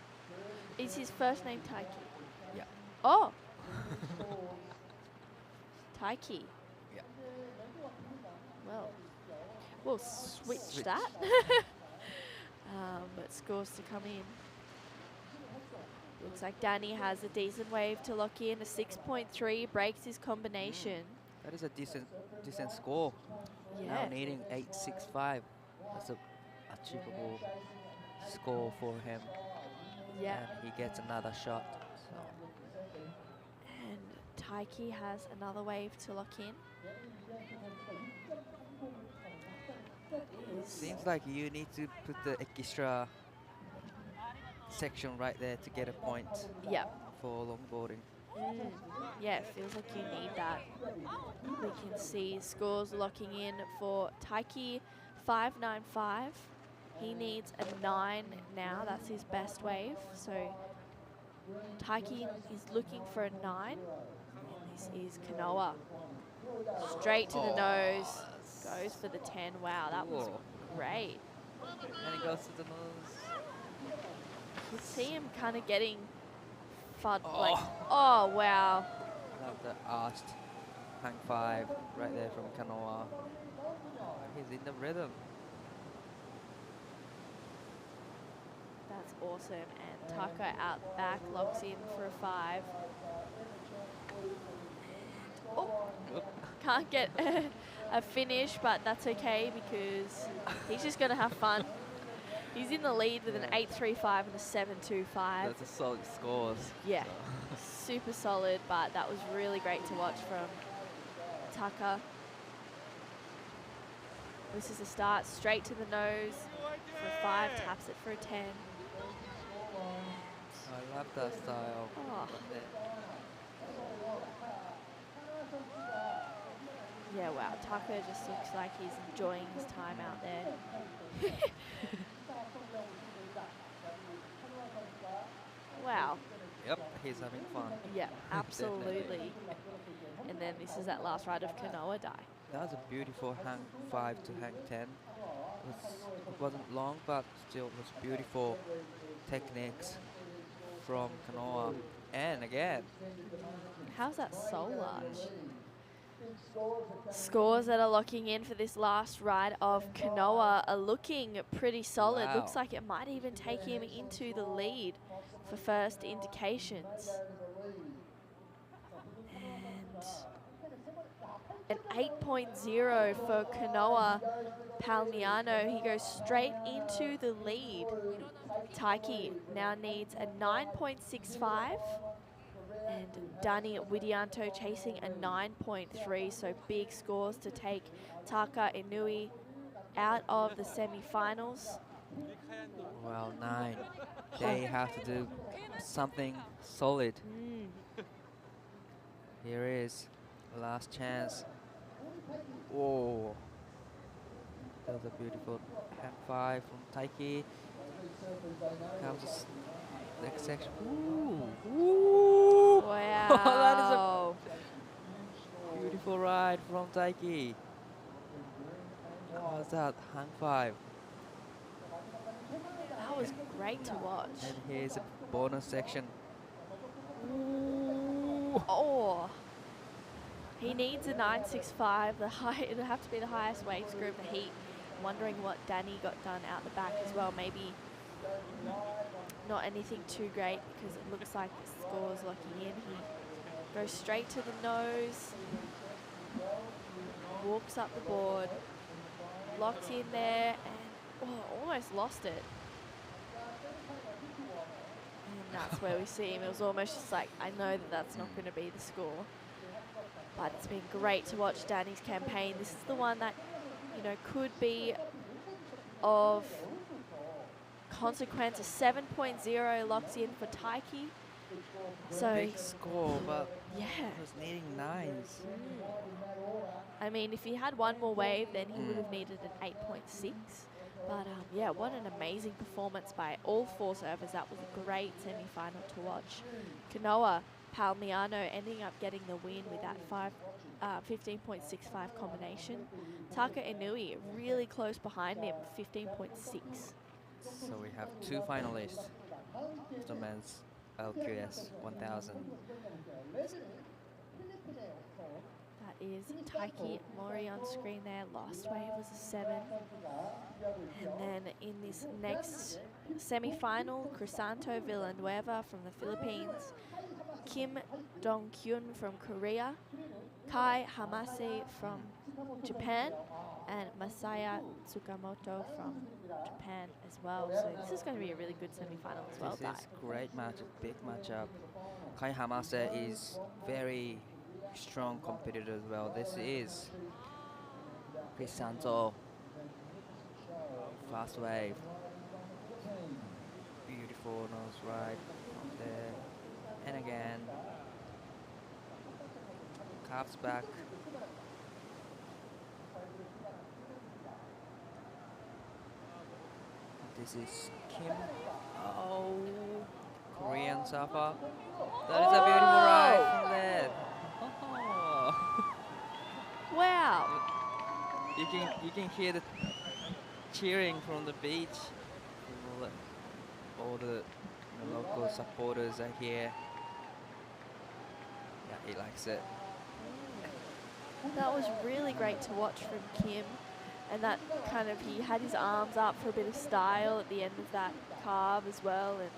Is his first name Taiki? Yeah. Oh! Taiki. Yeah. Well, we'll switch that. But scores to come in. Looks like Danny has a decent wave to lock in. A 6.3 breaks his combination. That is a decent score. Now Yeah. needing 865. That's a achievable score for him. Yeah. And he gets another shot. So And Taiki has another wave to lock in. seems like you need to put the extra section right there to get a point Yeah. for longboarding. Yeah, it feels like you need that. We can see scores locking in for Taiki, 595. He needs a 9 now. That's his best wave. So Taiki is looking for a 9. And this is Kanoa. Straight to the nose. Goes for the 10. Wow, that was Whoa. great. And he goes to the nose. You see him kind of getting fud like, oh wow. Love the arched hang 5 right there from Kanoa. He's in the rhythm. That's awesome. And Taka out the back locks in for a 5. Oh, can't get a finish, but that's okay because he's just going to have fun. He's in the lead with an 8.35 and a 7.25. That's a solid scores. Yeah, So. super solid, but that was really great to watch from Taka. This is the start, straight to the nose for a 5, taps it for a 10. I love that style. Oh. Yeah, wow, Taka just looks like he's enjoying his time out there. Wow. Yep, he's having fun. Yeah, absolutely. And then this is that last ride of Kanoa Die. That was a beautiful hang 5 to hang 10. It wasn't long, but still was beautiful techniques from Kanoa. And again, How's that soul arch? Scores that are locking in for this last ride of Kanoa are looking pretty solid. Wow. Looks like it might even take him into the lead for first indications. And an 8.0 for Kanoa Palmiano. He goes straight into the lead. Taiki now needs a 9.65, and Dani Widianto chasing a 9.3, so big scores to take Taka Inui out of the semi-finals. Well, 9. They have to do something solid. Here is last chance. Whoa. That was a beautiful half 5 from Taiki. Comes next section. Ooh. Ooh. Wow. That is a beautiful ride from Taiki. How's that? Hang 5. That was great to watch. And here's a bonus section. Oh. He needs a 9.65. It'll have to be the highest waves group in the heat. Wondering what Dani got done out the back as well. Maybe not anything too great because it looks like the score's locking in. He goes straight to the nose, walks up the board, locks in there, and almost lost it. And that's where we see him. It was almost just like, I know that that's not going to be the score. But it's been great to watch Dani's campaign. This is the one that, you know, could be of consequence. A 7.0 locks in for Taiki. So big score, but yeah, he was needing 9s. I mean, if he had one more wave, then he would have needed an 8.6. But yeah, what an amazing performance by all 4 servers. That was a great semi-final to watch. Kanoa Palmiano ending up getting the win with that 15.65 combination. Taka Inui really close behind him, 15.6. So we have 2 finalists. The men's LQS 1000. That is Taiki Mori on screen there. Last wave was a 7. And then in this next semi-final, Crisanto Villanueva from the Philippines, Kim Dong-kyun from Korea, Kai Hamase from Japan, and Masaya Tsukamoto from Japan as well. So this is going to be a really good semi-final as well. This is great matchup, big matchup. Kai Hamase is very strong competitor as well. This is Crisanto. Fast wave. Beautiful nose ride from there. And again. Calves back. This is Kim. Oh, Korean Safa. That is a beautiful ride from there. Oh. Wow. You can hear the cheering from the beach. All the local supporters are here. Yeah, he likes it. That was really great to watch from Kim. And that kind of, he had his arms up for a bit of style at the end of that carve as well. And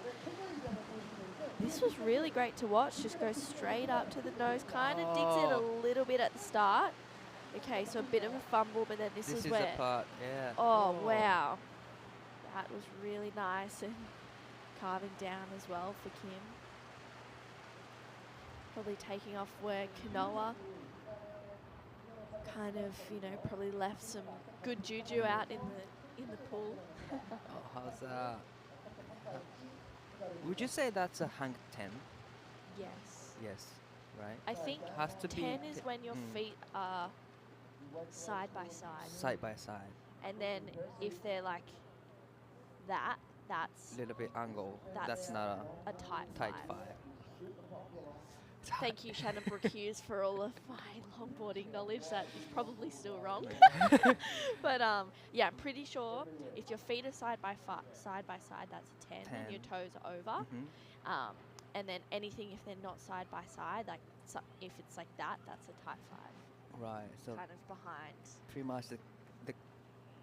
this was really great to watch. Just goes straight up to the nose, kind of digs in a little bit at the start. Okay, so a bit of a fumble, but then this is where... the part, yeah. Oh, wow. That was really nice and carving down as well for Kim. Probably taking off where Kanoa kind of, you know, probably left some good juju out in the pool. Oh, how's that? Would you say that's a hang 10? Yes. Yes, right? I think Has to be 10 is when your feet are side by side. side by side. And then if they're like that, that's Little bit angle. That's not a tight tight five. 5. Thank you, Shannon Brooke Hughes, for all of my longboarding knowledge. That is probably still wrong. But yeah, I'm pretty sure if your feet are side by side, that's a 10, and your toes are over. And then anything if they're not side by side, like if it's like that, that's a tight 5. Right. So kind of behind. pretty much the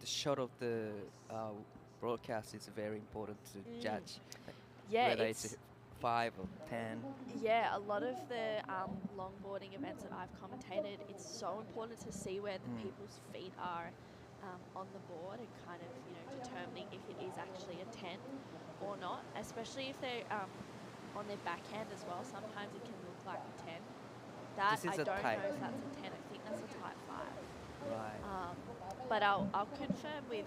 shot of the broadcast is very important to judge. Yeah, whether it's a 5 or 10. Yeah, a lot of the longboarding events that I've commentated, it's so important to see where the people's feet are on the board and kind of, you know, determining if it is actually a 10 or especially if they're on their backhand as well. Sometimes it can look like a 10. That This is I a don't type. know if that's a 10. I think that's a type 5. Right. But I'll confirm with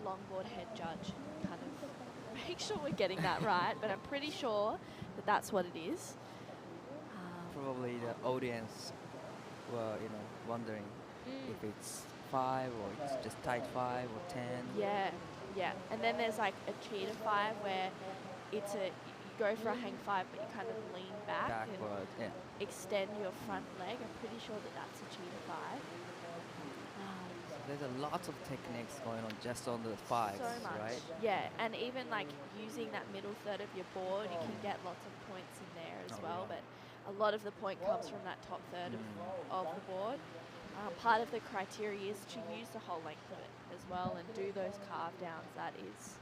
longboard head judge, kind of make sure we're getting that right. But I'm pretty sure that that's what it is. Probably the audience were, wondering if it's 5 or it's just tight 5 or 10. Yeah, yeah. And then there's like a cheetah 5 where it's you go for a hang 5, but you kind of lean back Backward, yeah. and extend your front leg. I'm pretty sure that that's a cheetah 5. There's a lot of techniques going on just on the 5s, So much, right? yeah. And even like using that middle third of your board, you can get lots of points in there as well. Yeah. But a lot of the point comes from that top third of the board. Part of the criteria is to use the whole length of it as well and do those carve downs. That is,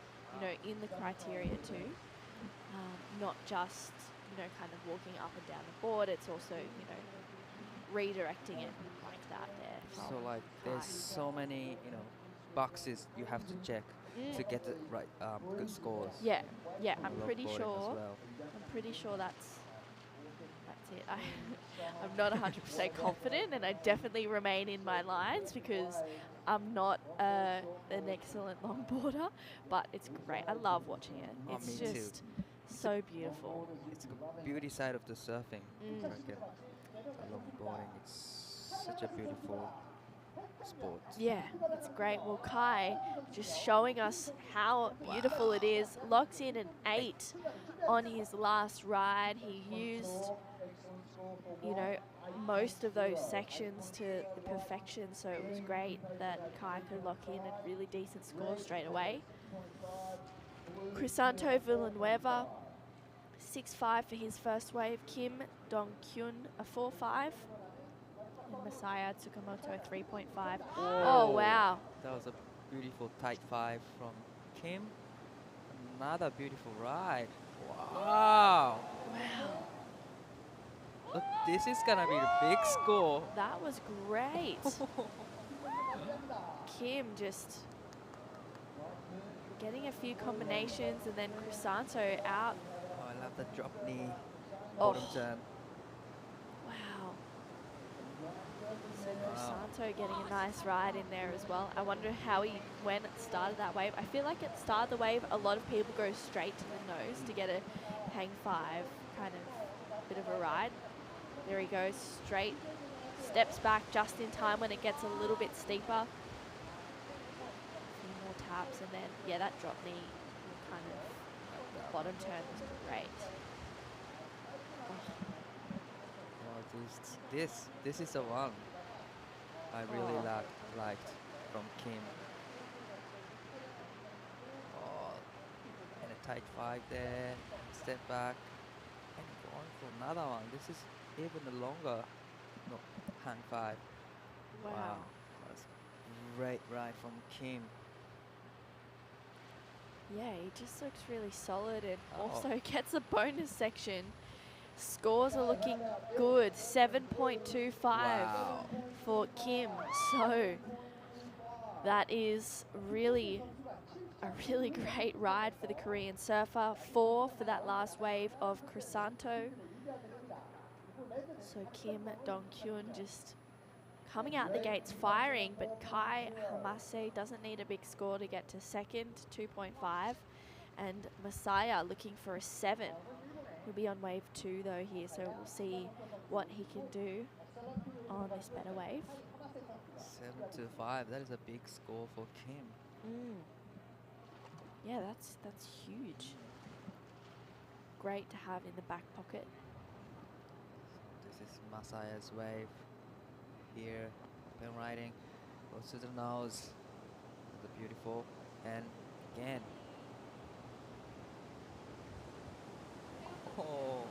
in the criteria too. Not just, kind of walking up and down the board. It's also, redirecting it like that there. So like there's so many, boxes you have to check to get the right good scores. Yeah, yeah. I'm on pretty longboarding as sure. well. I'm pretty sure that's it. I'm not 100% confident, and I definitely remain in my lines because I'm not an excellent longboarder, but it's great. I love watching it. Oh, It's me too. just so beautiful. It's the beauty side of the surfing, I reckon. The longboarding, it's such a beautiful sport. Yeah, it's great. Well, Kai just showing us how beautiful it is. Locks in an 8 on his last ride. He used, most of those sections to the perfection, so it was great that Kai could lock in a really decent score straight away. Crisanto Villanueva, 6.5 for his first wave. Kim Dong-kyun, a 4.5. And Masaya Tsukamoto, 3.5. Oh, wow. That was a beautiful tight 5 from Kim. Another beautiful ride. Wow. Wow. Look, this is gonna be a big score. That was great. Kim just getting a few combinations, and then Crisanto out. Oh, I love the drop knee Oh. bottom turn. Wow. So Crisanto getting a nice ride in there as well. I wonder how he went at the start of that wave. I feel like at the start of the wave, a lot of people go straight to the nose to get a hang 5 kind of bit of a ride. There he goes, straight, steps back just in time when it gets a little bit steeper. A few more taps, and then, yeah, that drop knee kind of bottom turn was great. Oh, this is the one I really liked from Kim. Oh, and a tight 5 there, step back, and going for another one. This is even a longer hang 5. Wow. That's great ride from Kim. Yeah, he just looks really solid, and Oh. also gets a bonus section. Scores are looking good, 7.25 Wow. for Kim. So that is really a really great ride for the Korean surfer. 4 for that last wave of Crisanto. So Kim Dong-kyun just coming out the gates firing, but Kai Hamase doesn't need a big score to get to second, 2.5. And Masaya looking for a 7. He'll be on wave 2 though here, so we'll see what he can do on this better wave. 7-5. That is a big score for Kim. Yeah, that's huge. Great to have in the back pocket. This is Masaya's wave. Here, pen riding, goes to the nose. The beautiful, and again. Oh, Wow.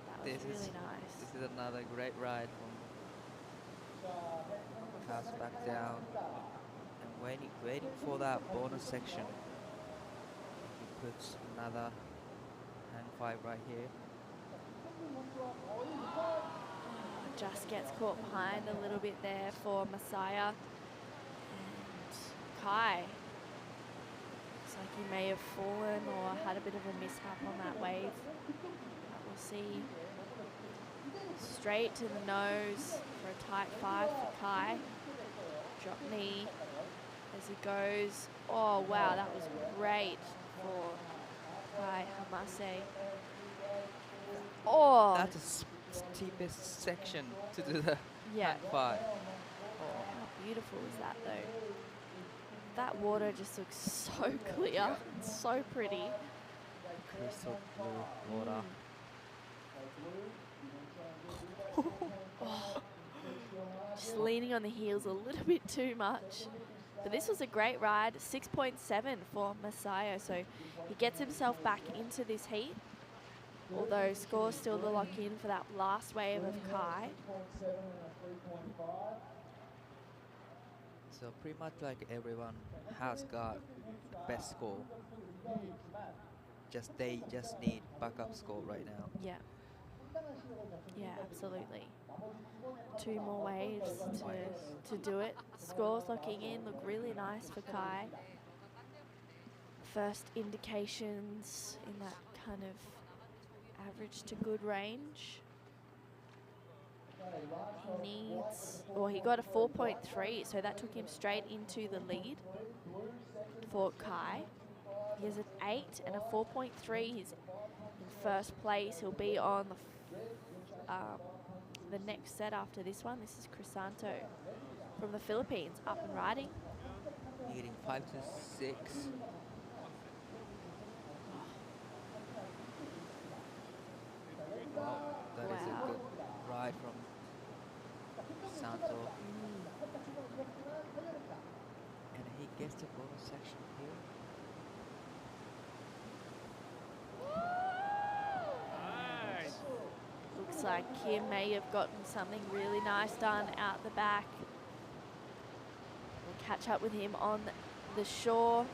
That was this really is nice. this is another great ride from cast back down and waiting for that bonus section. He puts another hand 5 right here. Just gets caught behind a little bit there for Masaya. And Kai he may have fallen or had a bit of a mishap on that wave. But we'll see. Straight to the nose for a tight 5 for Kai. Drop knee as he goes. Oh, wow, that was great for Kai Hamase. Oh, That's the steepest section to do the yeah. hang 5. How beautiful is that, though? That water just looks so clear. It's so pretty. Crystal blue water. Oh, just leaning on the heels a little bit too much. But this was a great ride. 6.7 for Masayo. So he gets himself back into this heat. Although scores still to lock in for that last wave of Kai. So pretty much like everyone has got best score. They just need backup score right now. Yeah. Yeah, absolutely. 2 more waves to do it. Scores locking in look really nice for Kai. First indications in that kind of average to good range. He got a 4.3, so that took him straight into the lead for Kai. He has an 8 and a 4.3. He's in first place. He'll be on the next set after this one. This is Crisanto from the Philippines, up and riding. Hitting 5 to 6. Wow, that is a good ride from Santo. And he gets the bonus section here. Looks like Kim may have gotten something really nice done out the back. We'll catch up with him on the shore.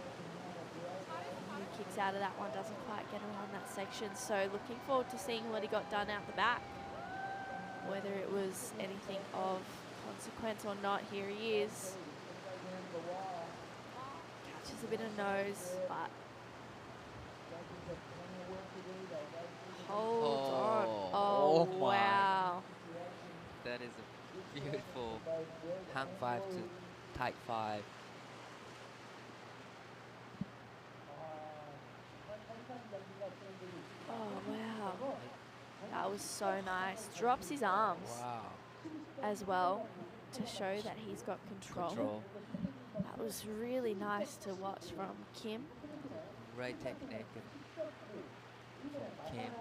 He kicks out of that one, doesn't quite get around that section. So looking forward to seeing what he got done out the back. Whether it was anything of consequence or not, here he is. Catches a bit of nose, but holds on. Oh, my. wow. That is a beautiful hang 5 to tight 5. Oh, wow. That was so nice. Drops his arms Wow. as well to show that he's got control. That was really nice to watch from Kim. Great technique from Kim.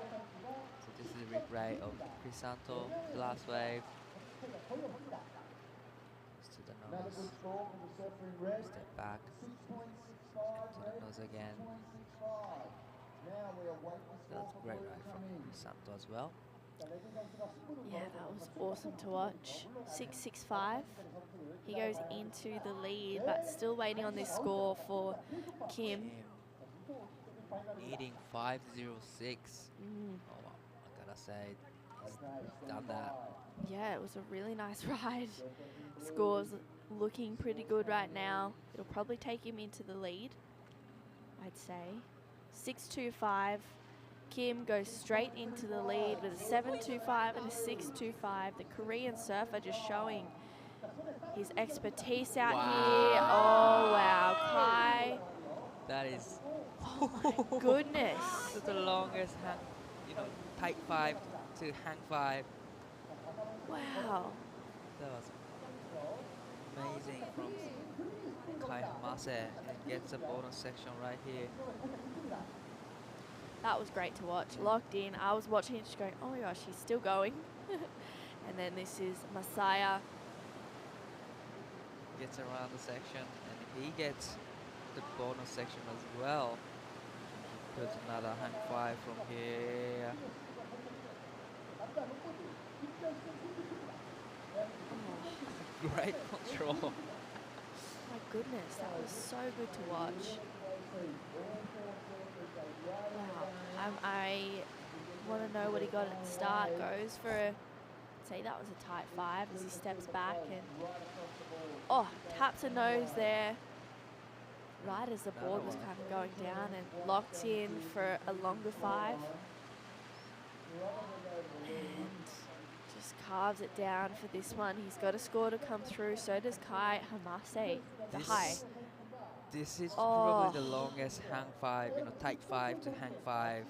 So this is a replay of Crisanto, the last wave. Goes to the nose. Step back. To the nose again. That's a great ride from Crisanto as well. Yeah, that was awesome to watch. 6.65. He goes into the lead, but still waiting on this score for Kim. Eating 506. Oh, I gotta say, he's done that. Yeah, it was a really nice ride. Scores looking pretty good right now. It'll probably take him into the lead, I'd say. 6.25. Kim goes straight into the lead with a 7.25 and a 6.25. The Korean surfer just showing his expertise out here. Oh, wow. Kai. That is, Oh, my goodness. this is the longest hang, tight 5 to hang 5. Wow. That was amazing from Kai Hamase, and gets a bonus section right here. That was great to watch. Locked in. I was watching it just going, oh my gosh, he's still going. And then this is Masaya. Gets around the section, and he gets the bonus section as well. Puts another hang 5 from here. Oh, Great control. my goodness, that was so good to watch. Wow. I want to know what he got at the start. Goes for, I'd say that was a tight 5 as he steps back and, oh, taps a nose there. right as the Another board was one. kind of going down, and locked in for a longer 5. And just carves it down for this one. He's got a score to come through. So does Kai Hamase, the high. This is Oh. probably the longest hang 5, take 5 to hang 5,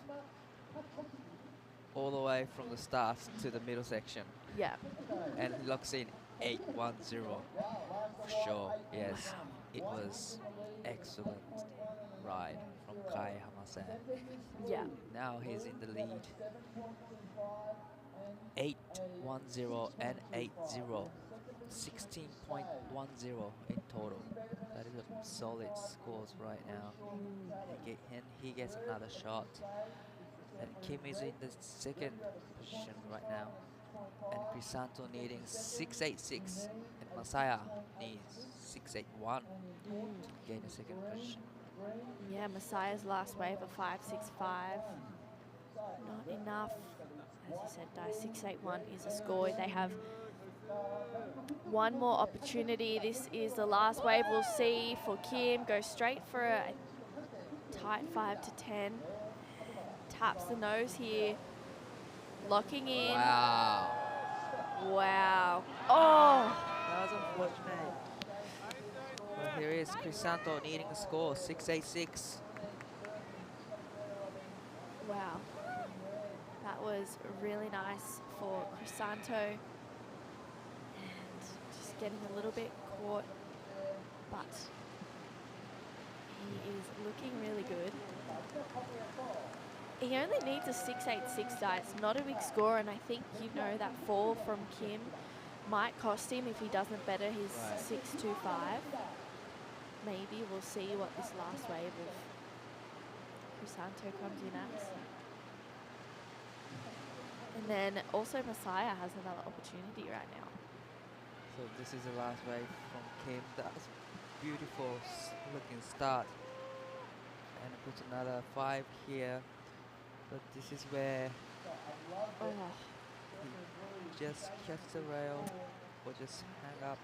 all the way from the start to the middle section. Yeah. And he locks in 8-1-0 for sure. Yes, it was excellent ride from Kai Hamase. Yeah. Now he's in the lead. 8-1-0 and 8-0. 16.10 in total. That is a solid scores right now. He gets another shot. And Kim is in the second position right now. And Crisanto needing 686. And Masaya needs 681 to gain a second position. Yeah, Messiah's last wave of 565. Not enough. As you said, Dai 681 is a score. They have one more opportunity. This is the last wave we'll see for Kim. Go straight for a tight 5 to 10. Taps the nose here. Locking in. Wow. Wow. Oh! That was unfortunate. Well, here is Crisanto needing a score, 686. Wow. That was really nice for Crisanto. And just getting a little bit caught. But he is looking really good. He only needs a 686 die. It's not a big score, and I think that fall from Kim might cost him if he doesn't better his Right. 625. Maybe we'll see what this last wave of Crisanto comes in as. And then also Messiah has another opportunity right now. So this is the last wave from Kim. That was beautiful looking start. And puts another 5 here. But this is where Oh, he just catch the rail or just hang up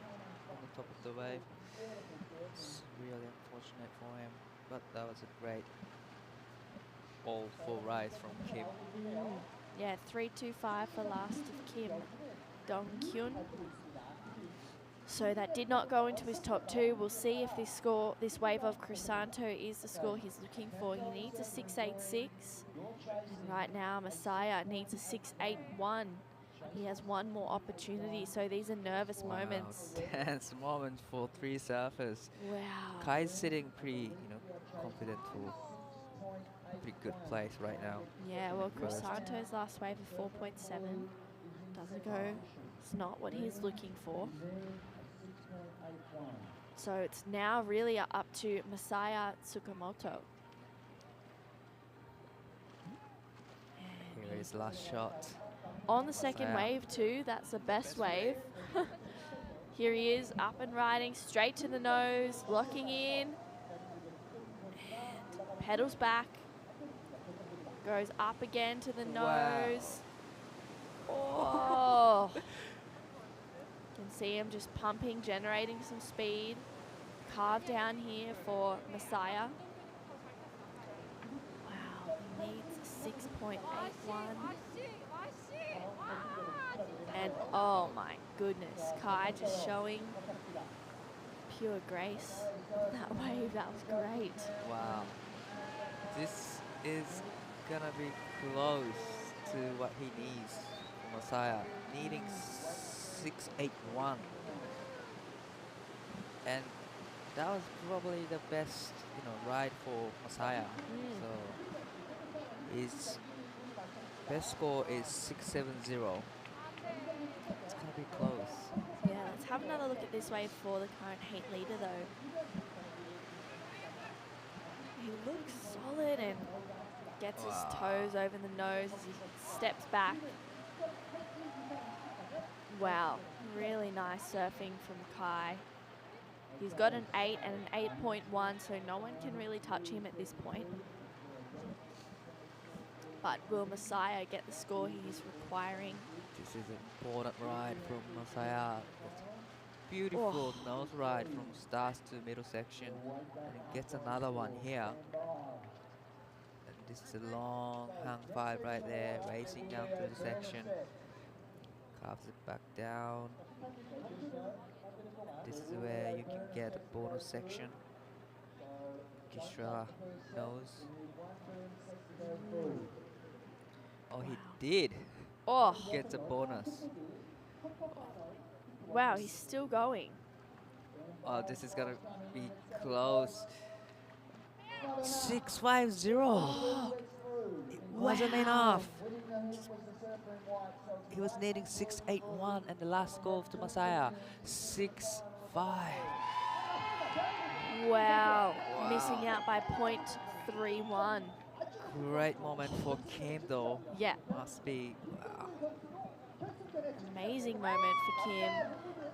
on the top of the wave. It's really unfortunate for him. But that was a great all full rise from Kim. yeah, 325 for last of Kim Dong-kyun. So that did not go into his top 2. We'll see if this wave of Crisanto is the score he's looking for. He needs a 686. And right now, Messiah needs a 681. He has one more opportunity, so these are nervous moments. Tense moments for 3 surfers. Wow. Kai's sitting pretty, confident for a pretty good place right now. Yeah, well, First. Crisanto's last wave of 4.7 doesn't go. It's not what he's looking for. So it's now really up to Masaya Tsukamoto. And Here is last shot. on the second Masaya. wave too, that's the best wave. Here he is, up and riding, straight to the nose, locking in. And pedals back. Goes up again to the Wow. nose. Oh! Can see him just pumping, generating some speed. Carved down here for Messiah. Wow, he needs 6.81. And oh my goodness, Kai just showing pure grace. That wave, that was great. Wow. This is gonna be close to what he needs for Messiah. Needing 681. And that was probably the best, ride for Messiah. So his best score is 670. It's gonna be close. Yeah, let's have another look at this wave for the current heat leader though. He looks solid and gets his toes over the nose as he steps back. Wow, really nice surfing from Kai. He's got an 8 and an 8.1, so no one can really touch him at this point. But will Messiah get the score he's requiring? This is an important ride from Masaya. beautiful nose ride from starts to middle section, and it gets another one here. And this is a long hang five right there, racing down through the section. Carves it back down. This is where you can get a bonus section. Kishra nose. Oh, he did. Oh, Gets a bonus. wow, he's still going. Oh, this is gonna be close. 650. It wasn't Wow. enough. He was needing 681, and the last score to Masaya 6-5. Wow. Missing out by 0.31. Great moment for Kim though. Yeah, Must be wow. amazing moment for Kim.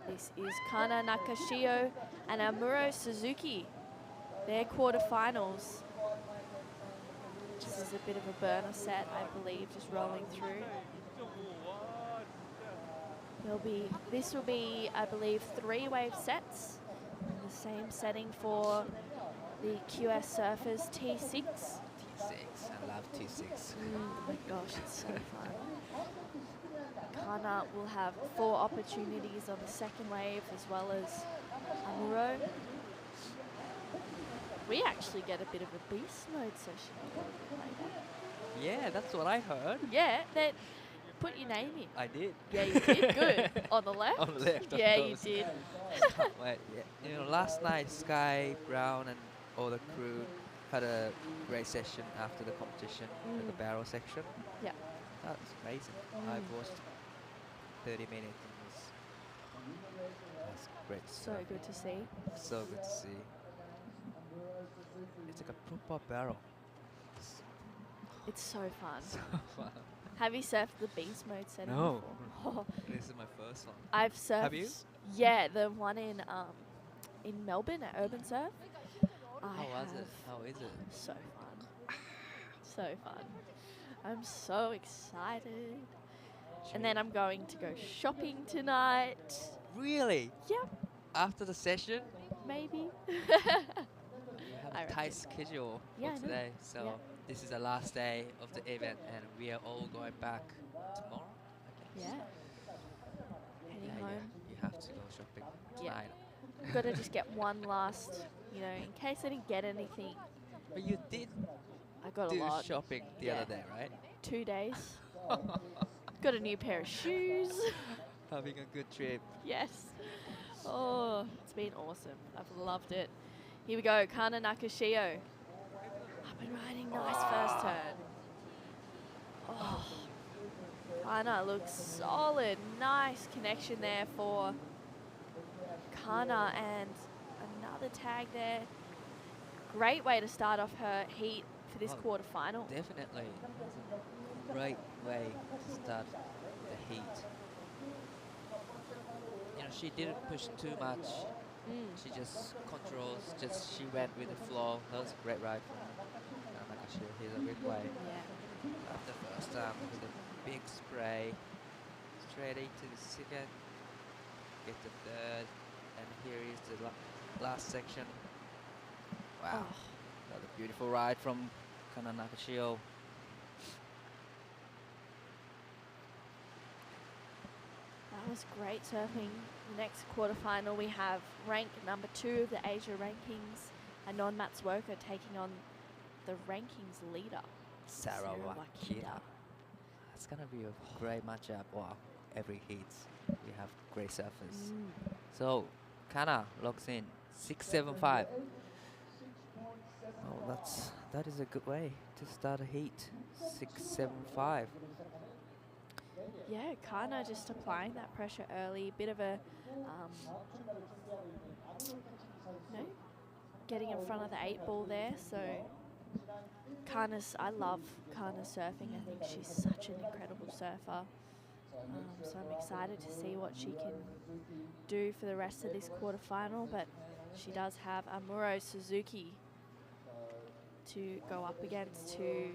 This is Kana Nakashio and Amuro Suzuki. Their quarterfinals. This is a bit of a burner set, I believe, just rolling through. This will be, I believe, 3 wave sets. The same setting for the QS Surfers T6. T6. I love T6. Oh my gosh, it's so fun. Kana will have 4 opportunities on the second wave, as well as Amuro. We actually get a bit of a beast mode session a little bit later. Yeah, that's what I heard. Yeah, that put your name in. I did. Yeah, you did. Good. On the left? On the left, of Yeah, you course. did. Can't wait. Yeah. You know, last night Sky, Brown, and all the crew had a great session after the competition at the barrel section. Yeah. That was amazing. I've watched 30 minutes and that's great. So good to see. So good to see. It's like a proper barrel. It's so fun. So fun. Have you surfed the beast mode setting No. before? This is my first one. I've surfed. Have you? Yeah, the one in Melbourne at Urban Surf. How was it? How is it? So fun. So fun. I'm so excited. And then I'm going to go shopping tonight. Really? Yep, After the session, maybe. you have I a tight reckon. schedule Yeah, I for know. today. So Yeah. this is the last day of the event, and we are all going back tomorrow. I Yeah. guess. Heading Yeah, home. you have to go shopping Yeah. tonight. Got to just get one last, in case I didn't get anything. But you did I got a do lot. shopping the Yeah. other day, right? 2 days. Got a new pair of shoes. Having a good trip. Yes. Oh, it's been awesome. I've loved it. Here we go, Kana Nakashio. Up and riding, nice first turn. Oh, Kana looks solid. Nice connection there for Kana, and another tag there. Great way to start off her heat for this Oh, quarterfinal. Definitely. It's a great way to start the heat. You know, she didn't push too much. She just controls, she went with the flow. That was a great ride from Nakashio. He's a good way. Yeah. After first time with a big spray, straight into the second, get the third, and here is the last section. Wow, Oh. another beautiful ride from Kana Nakashio. That was great surfing. The next quarterfinal, we have rank number 2 of the Asia rankings, Anon Matsuoka taking on the rankings leader, Sarah Wakita. Wakita. It's gonna be a great matchup. Wow, every heat we have great surfers. So Kana locks in 675. Oh, that is a good way to start a heat. 675. Yeah, Kana just applying that pressure early, bit of a, getting in front of the 8 ball there. So I love Kana surfing. I think she's such an incredible surfer. So I'm excited to see what she can do for the rest of this quarterfinal. But she does have Amuro Suzuki to go up against, who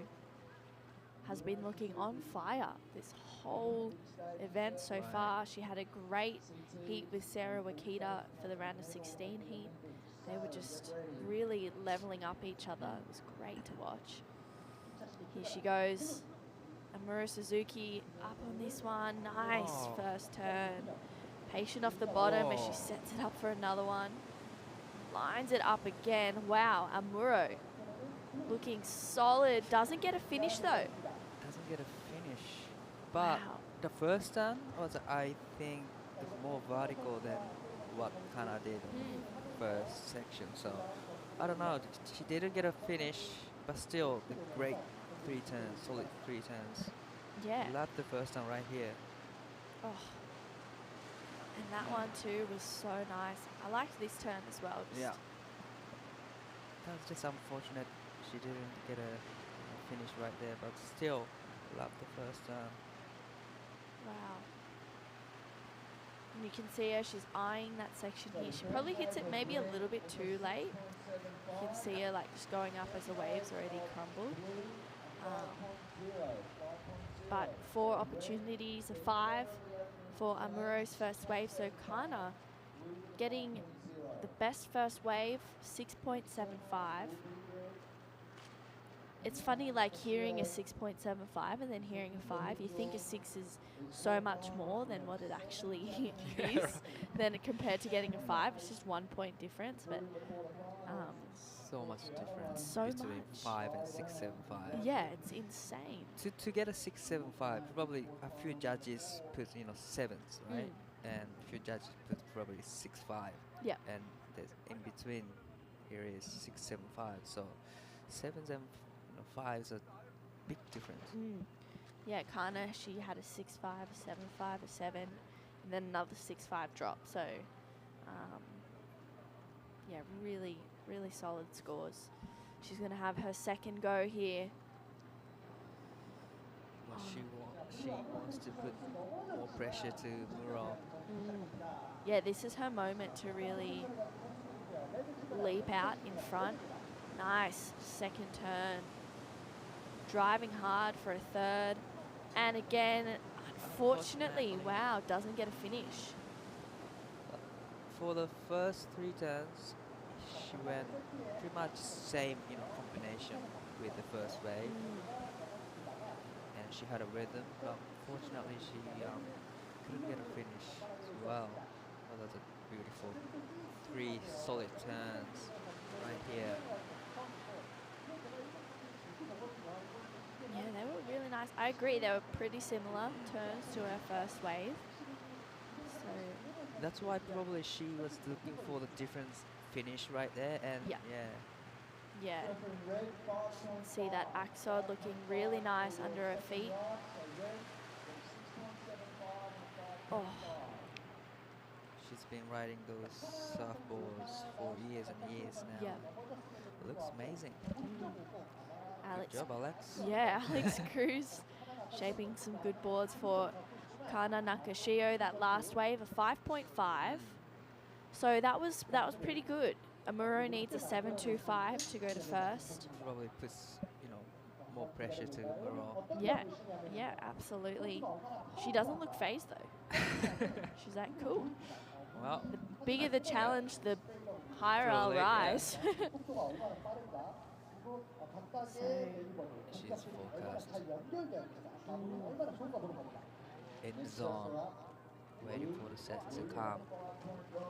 has been looking on fire this whole event so Right. far. She had a great heat with Sarah Wakita for the round of 16 heat. They were just really leveling up each other. It was great to watch. Here she goes. Amuro Suzuki up on this one. Nice Oh. first turn. Patient off the bottom as she Oh. sets it up for another one. Lines it up again. Wow, Amuro looking solid. Doesn't get a finish though. Doesn't get a finish. But Wow. the first turn was, I think, more vertical than what Kana did Mm. first section. So I don't know. She didn't get a finish, but still, the great 3 turns, solid 3 turns. Yeah. Love the first turn right here. Oh. And that one too was so nice. I liked this turn as well. Just Yeah. That was just unfortunate. She didn't get a finish right there, but still, love the first turn. Wow. And you can see her, she's eyeing that section here. She probably hits it maybe a little bit too late. You can see her like just going up as the waves already crumbled. But 4 opportunities, a 5 for Amuro's first wave. So Kana getting the best first wave, 6.75. It's funny like hearing a 6.75 and then hearing a 5. You think a 6 is so much more than what it actually is than compared to getting a 5. It's just 1 point difference, but So much difference So between much. 5 and 6.75. yeah, it's insane. To get a 6.75, probably a few judges put 7s, right? And a few judges put probably 6.5. Yeah. And there's in between here is 6.75. So 7s and 5s are big difference. Yeah, Kana, she had a 6.5, a 7.5, a 7, and then another 6.5 drop. So, yeah, really, really solid scores. She's going to have her second go here. But she wants to put more pressure to Muro. Yeah, this is her moment to really leap out in front. Nice second turn. Driving hard for a third. And again, unfortunately, wow, doesn't get a finish. For the first 3 turns, she went pretty much same combination with the first wave, and she had a rhythm. But unfortunately, she couldn't get a finish as well. Well, that's a beautiful 3 solid turns right here. Yeah, they were really nice. I agree, they were pretty similar turns to her first wave. So, That's why probably she was looking for the different finish right there, and Yeah. yeah. yeah. You can see that Axod looking really nice under her feet. Oh, She's been riding those surfboards for years and years now. yeah. It looks amazing. Alex. Good job, Alex. Yeah, Alex Cruz shaping some good boards for Kana Nakashio. That last wave, a 5.5. So that was pretty good. Amuro needs a 7.25 to go to first. Probably puts more pressure to Muro. Yeah, yeah, absolutely. She doesn't look phased though. She's that cool. Well, The bigger the challenge, the higher I'll Probably, yeah. rise. So, she's forecast in the zone, waiting for the set to come,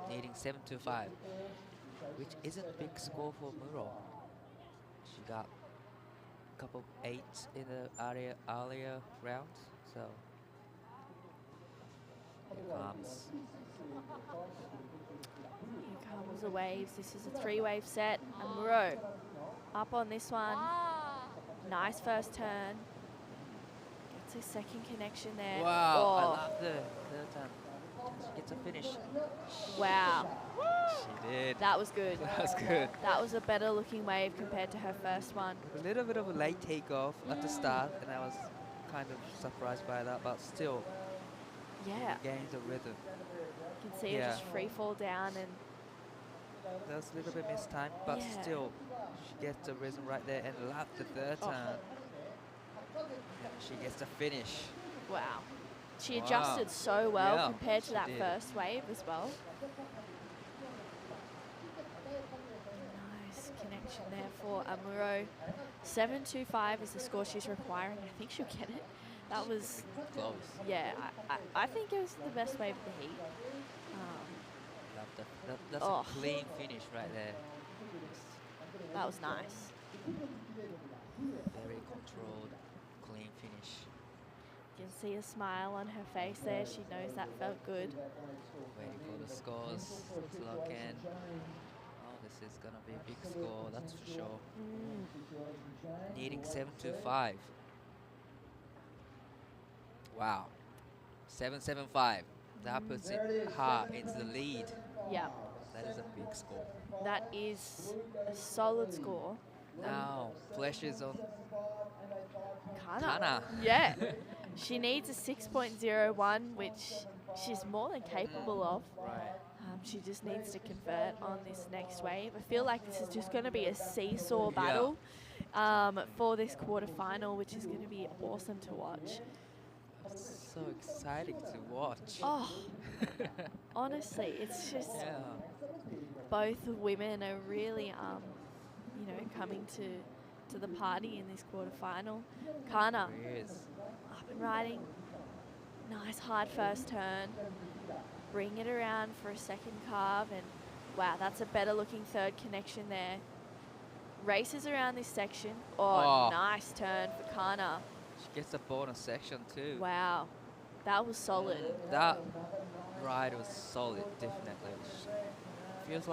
needing 7.25, which isn't a big score for Muro. She got a couple 8s in the earlier rounds, so here comes. here comes the waves. This is a 3-wave set. Amuro up on this one. Nice first turn. Gets a second connection there. Wow, I Oh, love the third time. She gets a finish. wow. She did. That was good. That was good. That was a better looking wave compared to her first one. A little bit of a late takeoff at the start, and I was kind of surprised by that, but still, Yeah. gains a rhythm. You can see her Yeah. just free fall down and That was a little bit missed time, but Yeah. still, she gets the rhythm right there and love the third Oh. time. She gets the finish. Wow. She Wow. adjusted so well Yeah, compared to she that did. first wave as well. Nice connection there for Amuro. 7.25 is the score she's requiring. I think she'll get it. That was, Close. yeah, I think it was the best wave of the heat. Love that's Oh. a clean finish right there. That was nice. Very controlled, clean finish. You can see a smile on her face there. She knows that felt good. Waiting for the scores to lock in. Oh, this is gonna be a big score, that's for sure. Needing 7.25. Wow. 7.75. That puts it hard into the lead. Yeah, That is a big score. that is a solid score. Now, pressure's on Kana. Kana. Yeah. She needs a 6.01, which she's more than capable of. Right. She just needs to convert on this next wave. I feel like this is just going to be a seesaw battle for this quarterfinal, which is going to be awesome to watch. So exciting to watch. Oh, honestly, it's just Yeah. both women are really, coming to the party in this quarterfinal. Kana, It is. up and riding. Nice hard first turn. Bring it around for a second carve, and wow, that's a better looking third connection there. Races around this section. Oh, Oh. nice turn for Kana. She gets a bonus section too. Wow, that was solid. That ride was solid, definitely. Seems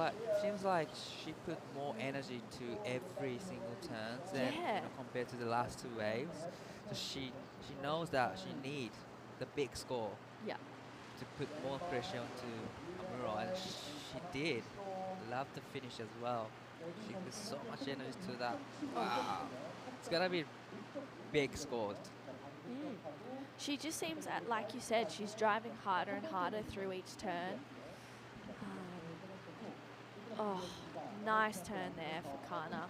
like she put more energy to every single turn than Yeah. compared to the last two waves. So she knows that she needs the big score Yeah. to put more pressure onto Amuro, and she did. Love the finish as well. She put so much energy to that. Wow, it's gonna be big scores. She just seems, like you said, she's driving harder and harder through each turn. Nice turn there for Kana.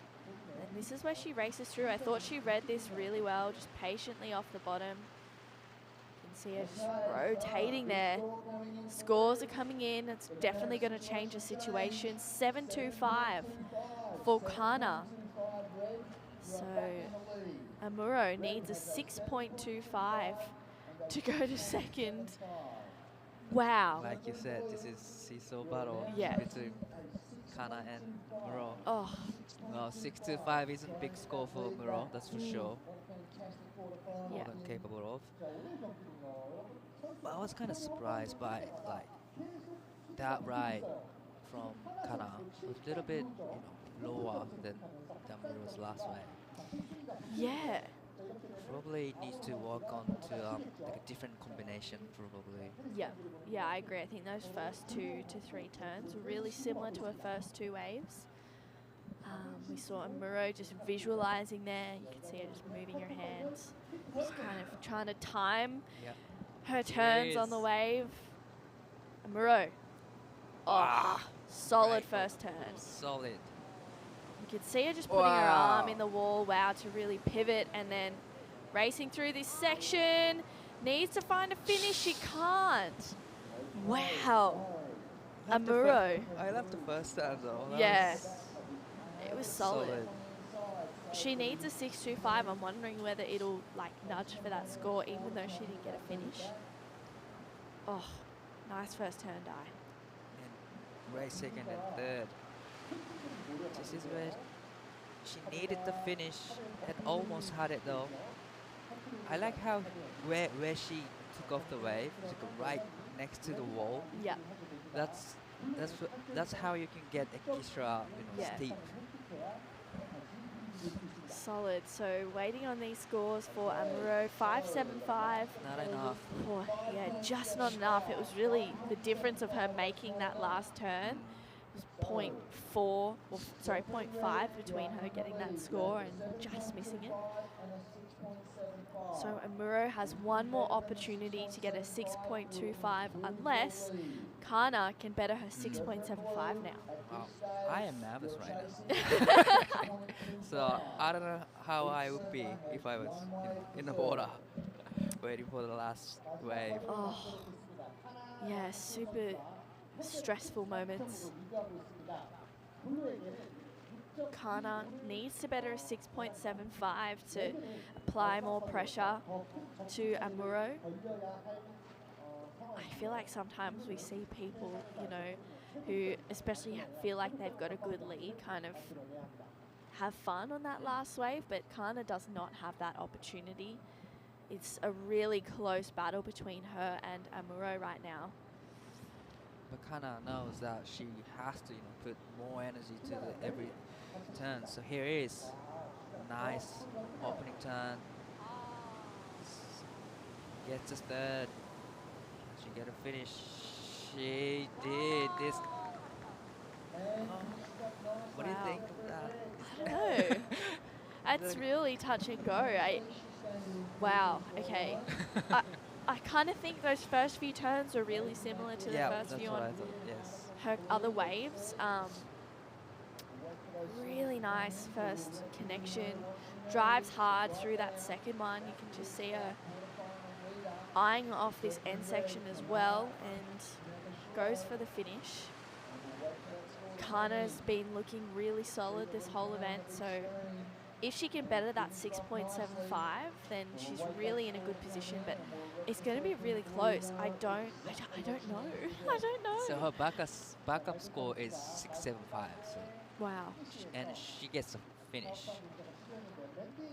And this is where she races through. I thought she read this really well, just patiently off the bottom. You can see her just rotating there. Scores are coming in. It's definitely going to change the situation. 7.25 for Kana. So Amuro needs a 6.25 to go to second. Wow. Like you said, this is seesaw battle Yeah. between Kana and Amuro. Oh, Well, 6.25 isn't a big score for Amuro, that's for sure. More yeah. than capable of. But I was kind of surprised by that ride from Kana. It was a little bit lower than Amuro's last wave. Yeah. Probably needs to work on to like a different combination probably. Yeah, I agree. I think those first 2 to 3 turns were really similar to her first 2 waves. We saw Amuro just visualizing there. You can see her just moving her hands, just kind of trying to time Yep. her turns on the wave. Amuro. Oh, solid Right. first turn. Solid. You can see her just putting her arm in the wall, to really pivot, and then racing through this section. Needs to find a finish, she can't. Wow. Amuro. I love the first turn though. That Yeah. was It was solid. She needs a 6.25. I'm wondering whether it'll nudge for that score, even though she didn't get a finish. Oh, nice first turn die. And race second and third. This is where she needed the finish and almost had it though. I like how where she took off the wave, she took right next to the wall. Yeah. That's how you can get extra Yeah. steep. Solid. So waiting on these scores for Amuro. 5.75. Not enough. Oh, yeah, just not enough. It was really the difference of her making that last turn. It was 0.4, or sorry, 0.5 between her getting that score and just missing it. So Amuro has one more opportunity to get a 6.25 unless Kana can better her 6.75 now. Wow. I am nervous right now. So I don't know how I would be if I was in the water waiting for the last wave. Oh, yeah, super stressful moments. Kana needs to better a 6.75 to apply more pressure to Amuro. I feel like sometimes we see people, you know, who especially feel like they've got a good lead, kind of have fun on that last wave, but Kana does not have that opportunity. It's a really close battle between her and Amuro right now. But Kana knows that she has to, put more energy to every turn. So here is nice opening turn. Gets a third. She get a finish. She did this. What do you Wow. think of that? I don't know. It's really touch and go. Wow, okay. I kind of think those first few turns were really similar to the Yeah, first that's few what on I thought. Yes. her other waves. Really nice first connection. Drives hard through that second one. You can just see her eyeing off this end section as well and goes for the finish. Kana's been looking really solid this whole event, so if she can better that 6.75, then she's really in a good position, but it's going to be really close. I don't know. I don't know. So her backup score is 675. So Wow. and she gets a finish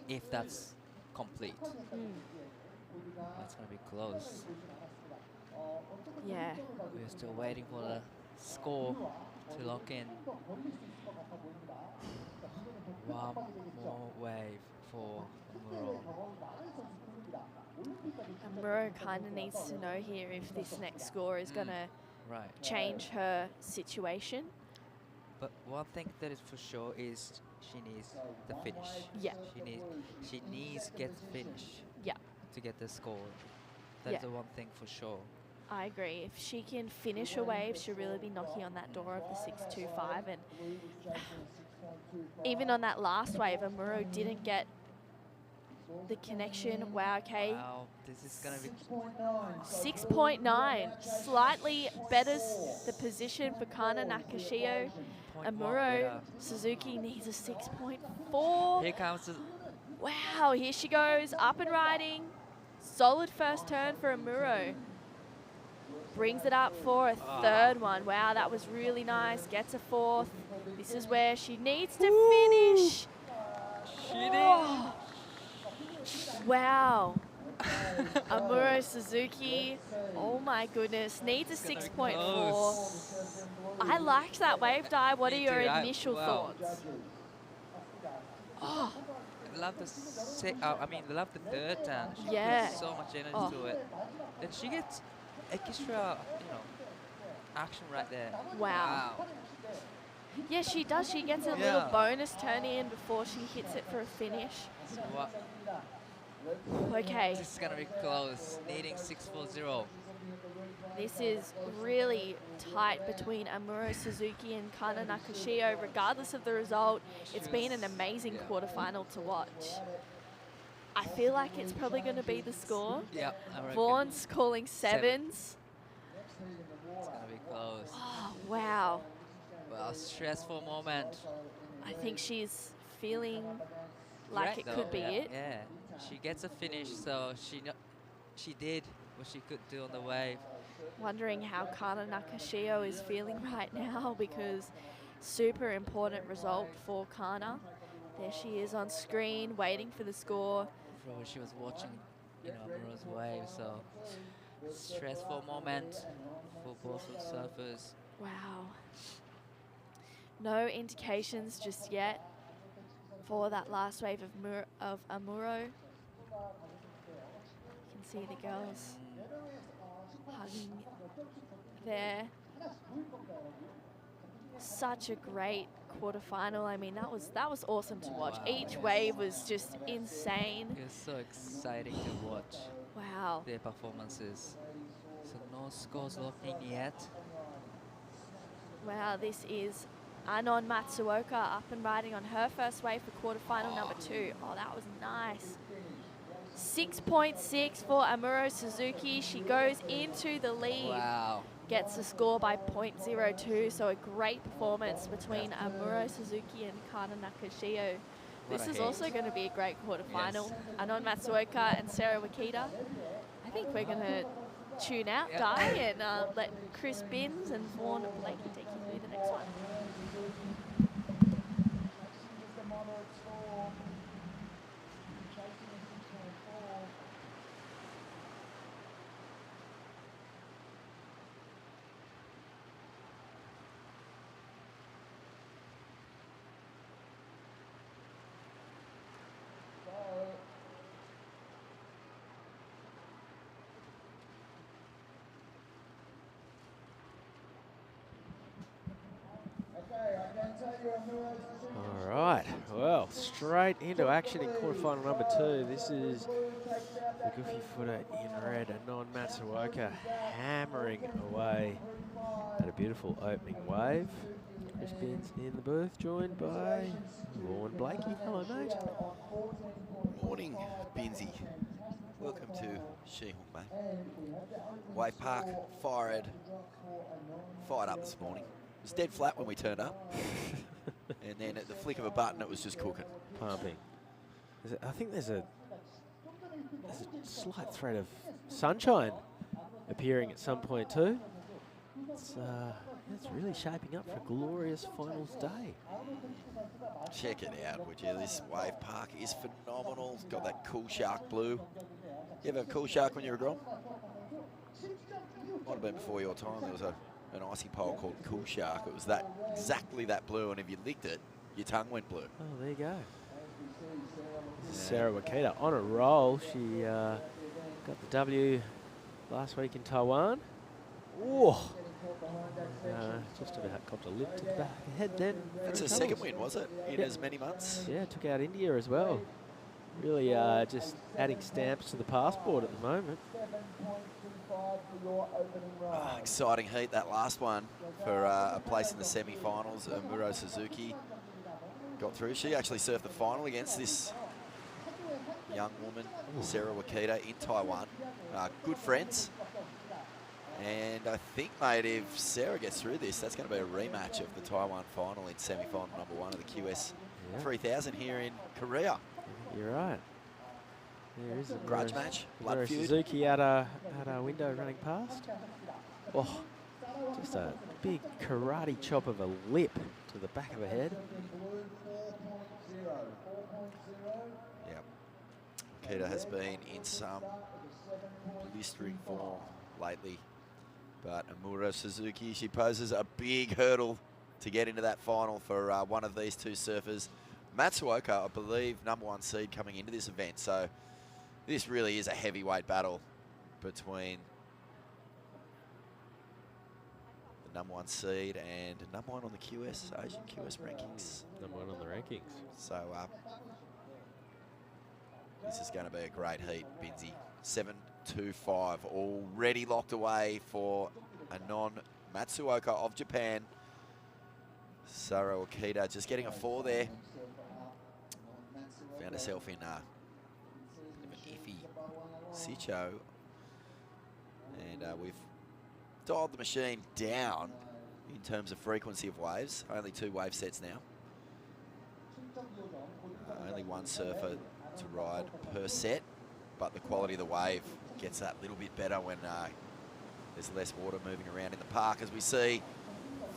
if that's complete. That's gonna be close. Yeah. We're still waiting for the score to lock in. One more wave for Amuro. Amuro kind of needs to know here if this next score is going to Right. change her situation. But one thing that is for sure is she needs the finish. Yeah. She needs to get the finish. Yeah. To get the score. That's Yeah. the one thing for sure. I agree. If she can finish a wave, she'll really be knocking on that door of the 6.25. And even on that last wave, Amuro didn't get the connection. Wow, okay. Wow, this is gonna be 6.9 slightly betters the position for Kana Nakashio. Amuro Suzuki needs a 6.4. Here comes the Wow, here she goes, up and riding. Solid first turn for Amuro. Brings it up for a third one. Wow, that was really nice. Gets a fourth. This is where she needs to finish. She did. Oh. Wow. Amuro Suzuki, oh my goodness, needs a 6.4. I liked that wave dive. What are Me your too. initial Wow. thoughts? Oh, I love the love the third turn. She Yeah. puts so much energy Oh. to it. Then she gets extra, action right there. Wow. Yeah, she does. She gets a little Yeah. bonus turn in before she hits it for a finish. So what? Okay, This is gonna be close. Needing 640. this is really tight between Amuro Suzuki and Kana Nakashio. Regardless of the result, it's been an amazing quarterfinal to watch. I feel like it's probably going to be the score. Yeah, I reckon. Vaughn's calling sevens. It's gonna be close. Oh, wow. Well, stressful moment. I think she's feeling like Right it though, could be yeah, it. Yeah, she gets a finish, so she did what she could do on the wave. Wondering how Kana Nakashio is feeling right now, because super important result for Kana. There she is on screen waiting for the score. Probably she was watching, Amuro's wave, so stressful moment for both of surfers. Wow. No indications just yet for that last wave of Amuro. You can see the girls hugging there. Such a great quarterfinal. I mean, that was awesome to watch. Wow. Each wave was just insane. It's so exciting to watch Wow. their performances. So no scores locked in yet. Wow, this is Anon Matsuoka up and riding on her first wave for quarterfinal number 2. Oh, that was nice. 6.6 for Amuro Suzuki. She goes into the lead. Wow. Gets the score by 0.02, so a great performance between Amuro Suzuki and Kana Nakashio. What This a is hit. also going to be a great quarterfinal. Yes. Anon Matsuoka and Sarah Wakita. I think we're going to tune out, Yeah. Guy, and let Chris Binns and Vaughan Blakey take you through the next one. All right, well, straight into action in quarterfinal number 2. This is the goofy footer in red, Anon Matsuoka hammering away at a beautiful opening wave. Chris Binns in the booth, joined by Vaughan Blakey. Hello, mate. Morning, Binsy. Welcome to Siheung, mate. Wave Park fired up this morning. It was dead flat when we turned up. And then at the flick of a button, it was just cooking. Pumping. I think there's a slight thread of sunshine appearing at some point too. It's really shaping up for a glorious finals day. Check it out, would you? This wave park is phenomenal. It's got that cool shark blue. You ever have cool shark when you were grown? Might have been before your time. There was an icy pole called Cool Shark. It was exactly that blue, and if you licked it, your tongue went blue. Oh, there you go. This is Sarah Wakita on a roll. She got the W last week in Taiwan. Oh, just about copped a lift to the back of the head then. That's her second win, was it? In as many months? Yeah, took out India as well. Really just adding stamps to the passport at the moment. Exciting heat, that last one, for a place in the semi-finals. Amuro Suzuki got through. She actually surfed the final against this young woman, Sarah Wakita, in Taiwan. Good friends. And I think, mate, if Sarah gets through this, that's going to be a rematch of the Taiwan final in semi-final number 1 of the QS 3000 here in Korea. You're right. There is a grudge match, blood Amuro feud. Suzuki at our window running past. Oh, just a big karate chop of a lip to the back of her head. Yep. Wakita has been in some blistering form lately. But Amuro Suzuki, she poses a big hurdle to get into that final for one of these two surfers. Matsuoka, I believe, number 1 seed coming into this event. So this really is a heavyweight battle between the number 1 seed and number 1 on the QS, Asian QS rankings. Number 1 on the rankings. So this is going to be a great heat, Binsy. 7-2-5, already locked away for Anon Matsuoka of Japan. Sarah Wakita just getting a 4 there. Found herself in an iffy Sicho. And we've dialed the machine down in terms of frequency of waves. Only 2 wave sets now. Only 1 surfer to ride per set, but the quality of the wave gets that little bit better when there's less water moving around in the park, as we see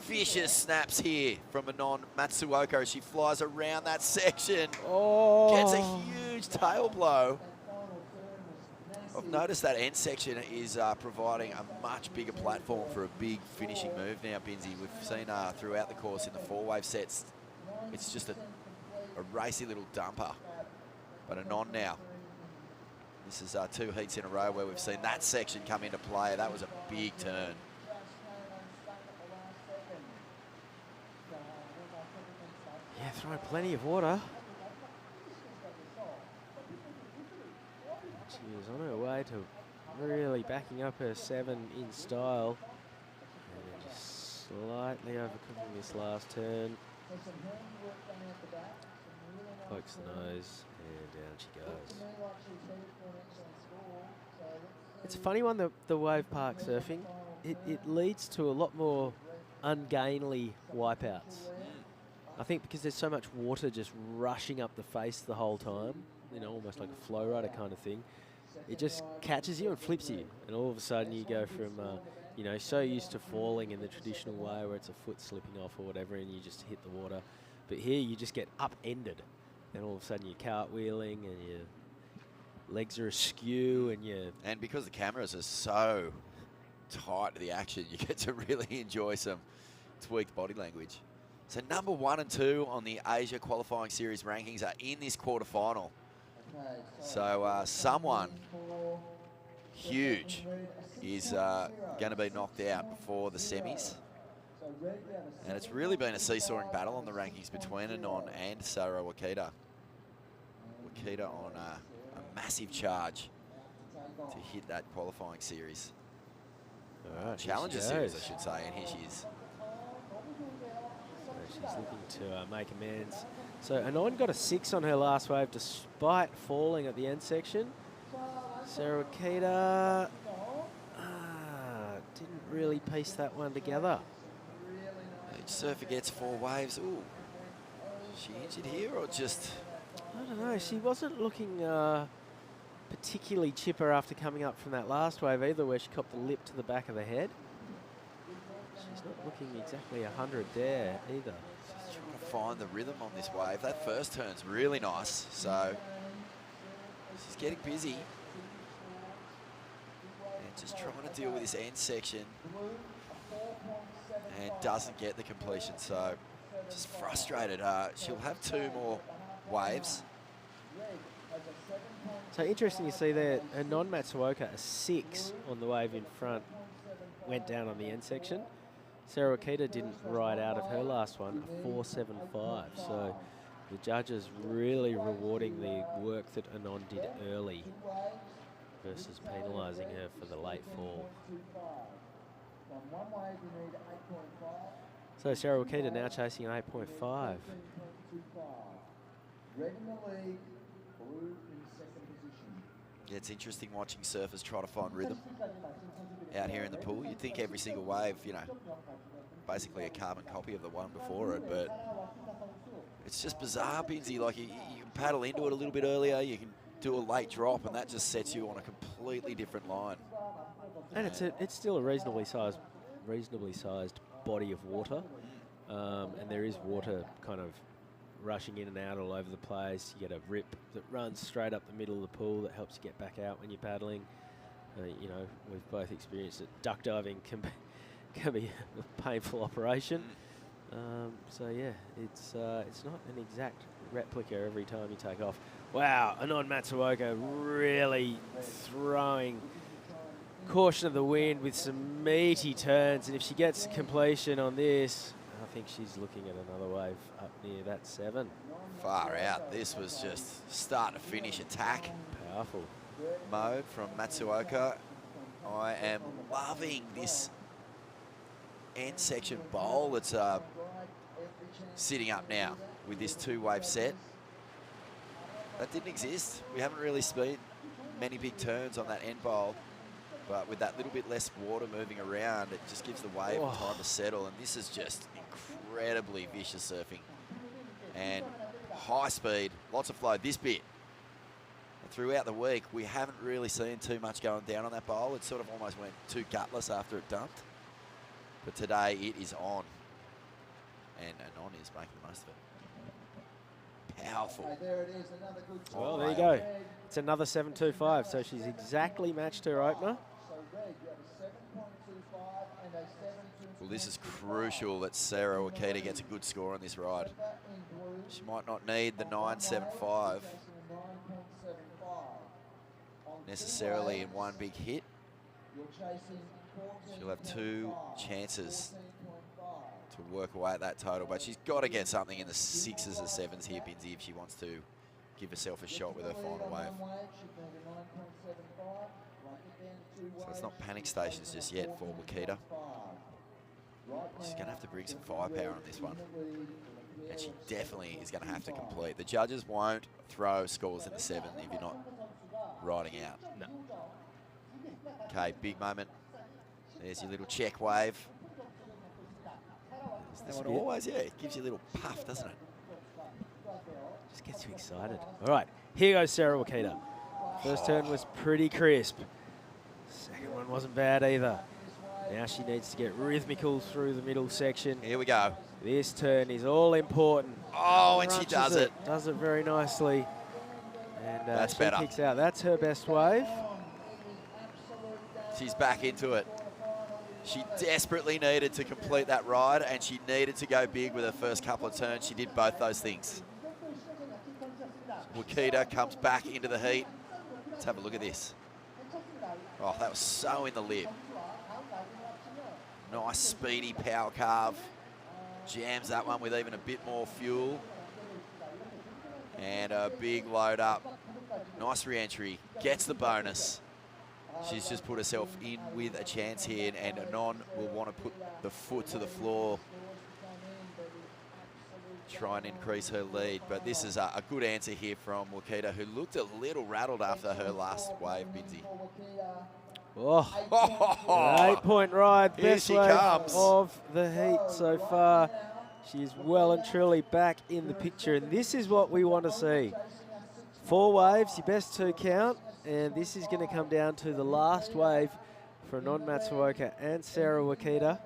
vicious snaps here from Anon Matsuoka as she flies around that section. Oh. Gets a huge tail blow. I've noticed that end section is providing a much bigger platform for a big finishing move now, Binsy. We've seen throughout the course in the 4-wave sets, it's just a racy little dumper. But Anon now, this is 2 heats in a row where we've seen that section come into play. That was a big turn. Yeah, throwing plenty of water. She is on her way to really backing up her 7 in style. And then just slightly overcooking this last turn. Pokes the nose and down she goes. It's a funny one, the wave park surfing. It leads to a lot more ungainly wipeouts. I think because there's so much water just rushing up the face the whole time, you know, almost like a flow rider kind of thing. It just catches you and flips you, and all of a sudden you go from, you know, so used to falling in the traditional way where it's a foot slipping off or whatever and you just hit the water. But here you just get upended, and all of a sudden you're cartwheeling and your legs are askew and you... And because the cameras are so tight to the action, you get to really enjoy some tweaked body language. So number 1 and 2 on the Asia Qualifying Series rankings are in this quarterfinal. So someone huge is going to be knocked out before the semis. And it's really been a seesawing battle on the rankings between Anon and Sarah Wakita. Wakita on a massive charge to hit that qualifying series. Challenger series, I should say, and here she is. So she's looking to make amends. So Anon got a 6 on her last wave despite falling at the end section. Sarah Wakita didn't really piece that one together. Each surfer gets 4 waves. Ooh, is she injured here or just... I don't know. She wasn't looking particularly chipper after coming up from that last wave either, where she copped the lip to the back of the head. She's not looking exactly 100 there either. She's trying to find the rhythm on this wave. That first turn's really nice, so she's getting busy. And just trying to deal with this end section. And doesn't get the completion, so just frustrated. She'll have 2 more waves. So interesting to see there, Anon Matsuoka, a 6 on the wave in front, went down on the end section. Sarah Wakita didn't ride out of her last one, a 4.75. So the judges really rewarding the work that Anon did early versus penalising her for the late fall. So Sarah Wakita now chasing an 8.5. Yeah, it's interesting watching surfers try to find rhythm out here in the pool. You'd think every single wave, you know, basically a carbon copy of the one before it, but it's just bizarre, Binsey. Like you can paddle into it a little bit earlier, you can do a late drop, and that just sets you on a completely different line. And it's still a reasonably sized body of water, and there is water kind of rushing in and out all over the place. You get a rip that runs straight up the middle of the pool that helps you get back out when you're paddling. You know, we've both experienced that duck diving can be a painful operation. So yeah, it's not an exact replica every time you take off. Wow, Anon Matsuoka really throwing caution of the wind with some meaty turns, and if she gets completion on this, I think she's looking at another wave up near that 7. Far out. This was just start to finish attack Powerful mode from Matsuoka. I am loving this end section bowl that's sitting up now with this 2-wave set. That didn't exist. We haven't really seen many big turns on that end bowl, but with that little bit less water moving around, it just gives the wave time to settle, and this is just incredibly vicious surfing and high speed, lots of flow. This bit, throughout the week, we haven't really seen too much going down on that bowl. It sort of almost went too gutless after it dumped, but today it is on, and Anon is making the most of it. Powerful. Well, there you go. It's another 7.25, so she's exactly matched her opener. Well, this is crucial that Sarah Wakita gets a good score on this ride. She might not need the 9.75 necessarily in one big hit. She'll have 2 chances to work away at that total. But she's got to get something in the 6s or 7s here, Binsey, if she wants to give herself a shot with her final wave. So it's not panic stations just yet for Wakita. She's going to have to bring some firepower on this one. And she definitely is going to have to complete. The judges won't throw scores in the 7 if you're not riding out. No. Okay, big moment. There's your little check wave. That one always, yeah, it gives you a little puff, doesn't it? Just gets you excited. All right, here goes Sarah Wakita. First turn was pretty crisp. Second one wasn't bad either. Now she needs to get rhythmical through the middle section. Here we go. This turn is all important. Oh, and she Crunches does it. Does it very nicely. And That's she better. kicks out. That's her best wave. She's back into it. She desperately needed to complete that ride, and she needed to go big with her first couple of turns. She did both those things. Wakita comes back into the heat. Let's have a look at this. Oh, that was so in the lip. Nice speedy power carve. Jams that one with even a bit more fuel. And a big load up. Nice re-entry. Gets the bonus. She's just put herself in with a chance here, and Anon will want to put the foot to the floor, try and increase her lead. But this is a good answer here from Wakita, who looked a little rattled after her last wave, Binsey. Oh, an 8-point ride. Here Best she wave comes. of the heat so far. She is well and truly back in the picture, and this is what we want to see. 4 waves, your best 2 count. And this is going to come down to the last wave for Anon Matsuoka and Sarah Wakita.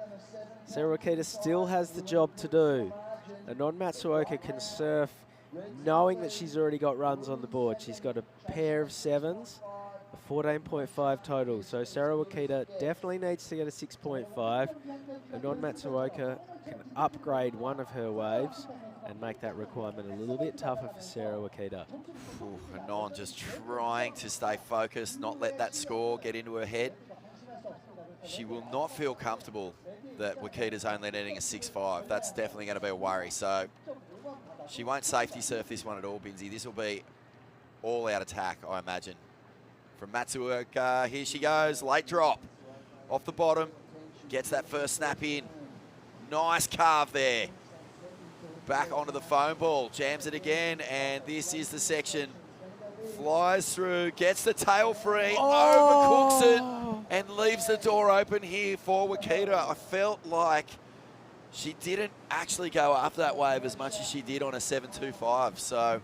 Sarah Wakita still has the job to do. Anon Matsuoka can surf knowing that she's already got runs on the board. She's got a pair of 7s, a 14.5 total. So Sarah Wakita definitely needs to get a 6.5. Anon Matsuoka can upgrade one of her waves and make that requirement a little bit tougher for Sarah Wakita. Anon just trying to stay focused, not let that score get into her head. She will not feel comfortable that Wakita's only needing a 6.5. That's definitely going to be a worry. So she won't safety surf this one at all, Binsey. This will be all-out attack, I imagine. From Matsuoka, here she goes, late drop. Off the bottom, gets that first snap in. Nice carve there. Back onto the foam ball, jams it again, and this is the section. Flies through, gets the tail free, overcooks it, and leaves the door open here for Wakita. I felt like she didn't actually go after that wave as much as she did on a 7.25, so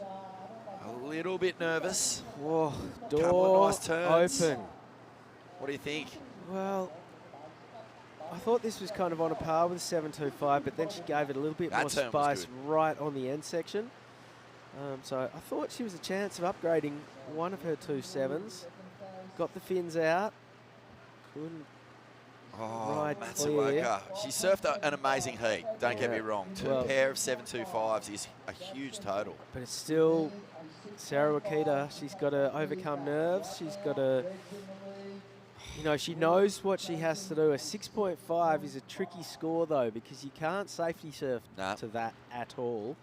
a little bit nervous. Whoa, door Couple of nice turns. open. What do you think? Well, I thought this was kind of on a par with 7.25, but then she gave it a little bit That more turn was spice good. right on the end section. So I thought she was a chance of upgrading one of her 2 7s. Got the fins out. Couldn't ride clear. Matsuoka. She surfed an amazing heat, don't get Yeah. me wrong. Well- Pair of 7.25s is a huge total. But it's still Sarah Wakita. She's got to overcome nerves. She's got to, you know, she knows what she has to do. A 6.5 is a tricky score, though, because you can't safety surf No. to that at all.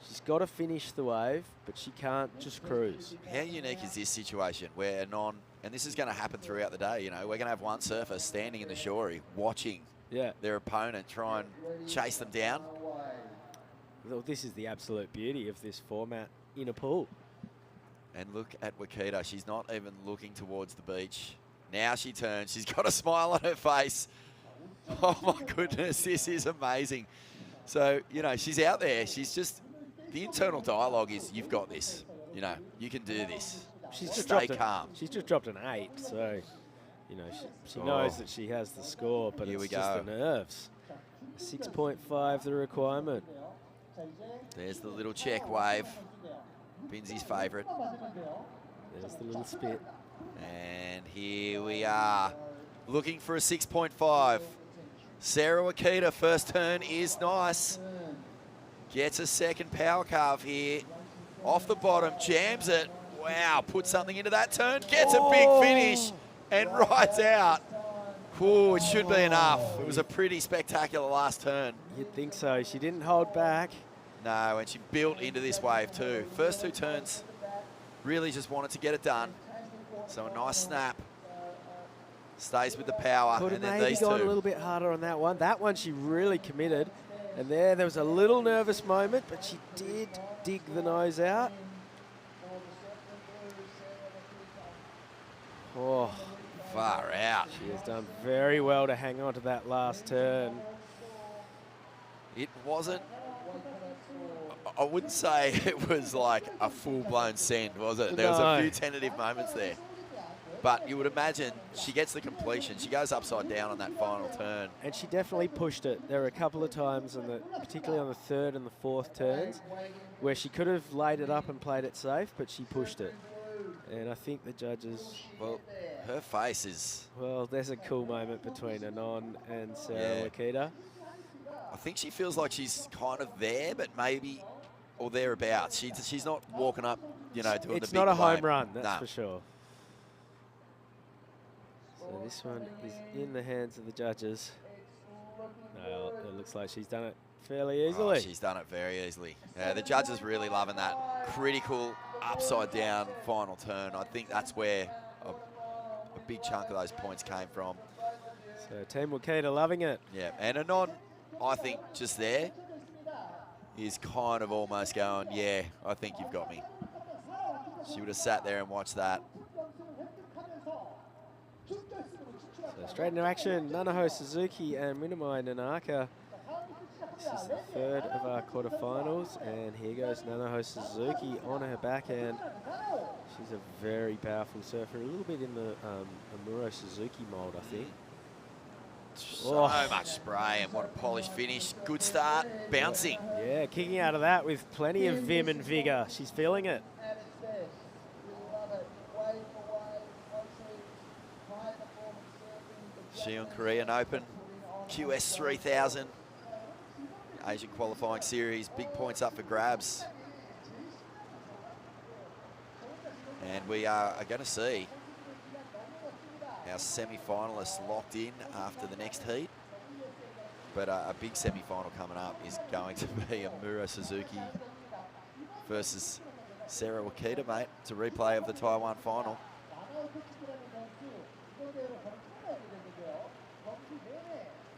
She's got to finish the wave, but she can't just cruise. How unique is this situation where Anon, and this is going to happen throughout the day, you know, we're going to have one surfer standing in the shorey watching Yeah. their opponent try and chase them down. Well, this is the absolute beauty of this format in a pool. And look at Wakita. She's not even looking towards the beach. Now she turns. She's got a smile on her face. Oh, my goodness. This is amazing. So, you know, she's out there. She's just, the internal dialogue is, you've got this. You know, you can do this. She's just Stay dropped calm. She's just dropped an 8, so you know she knows that she has the score, but Here it's we just go. the nerves. 6.5 the requirement. There's the little check wave. Binsey's favourite. There's the little spit. And here we are, looking for a 6.5. Sarah Wakita, first turn is nice. Gets a second power carve here. Off the bottom, jams it. Wow, put something into that turn. Gets a big finish and rides out. Ooh, it should be enough. It was a pretty spectacular last turn. You'd think so. She didn't hold back. No, and she built into this wave too. First 2 turns, really just wanted to get it done. So a nice snap. Stays with the power. Could have and then maybe these gone two. a little bit harder on that one. That one she really committed. And there was a little nervous moment, but she did dig the nose out. Oh, Far out. she has done very well to hang on to that last turn. It wasn't, I wouldn't say it was like a full-blown send, was it? There was a No. few tentative moments there. But you would imagine she gets the completion. She goes upside down on that final turn. And she definitely pushed it. There were a couple of times, particularly on the third and the fourth turns, where she could have laid it up and played it safe, but she pushed it. And I think the judges, Well, her face is, well, there's a cool moment between Anon and Sarah Yeah. Wakita. I think she feels like she's kind of there, but maybe, or thereabouts. She's not walking up, you know, doing It's the big not a home claim. run, that's Nah. for sure. So this one is in the hands of the judges. No, it looks like she's done it fairly Oh, easily. she's done it very easily. Yeah, the judges really loving that critical upside down final turn. I think that's where a big chunk of those points came from. So Team Wakita loving it. Yeah, and Anon, I think just there is kind of almost going, yeah, I think you've got me. She would have sat there and watched that. So straight into action, Nanaho Suzuki and Minamai Nanaka. This is the third of our quarterfinals, and here goes Nanaho Suzuki on her backhand. She's a very powerful surfer, a little bit in the Amuro Suzuki mold, I think. So much spray, and what a polished finish. Good start, bouncing. Yeah, kicking out of that with plenty of vim and vigour. She's feeling it. Siheung Korean Open, QS 3000, Asian qualifying series, big points up for grabs. And we are going to see our semi-finalists locked in after the next heat. But a big semi-final coming up is going to be Amuro Suzuki versus Sarah Wakita, mate. It's a replay of the Taiwan final.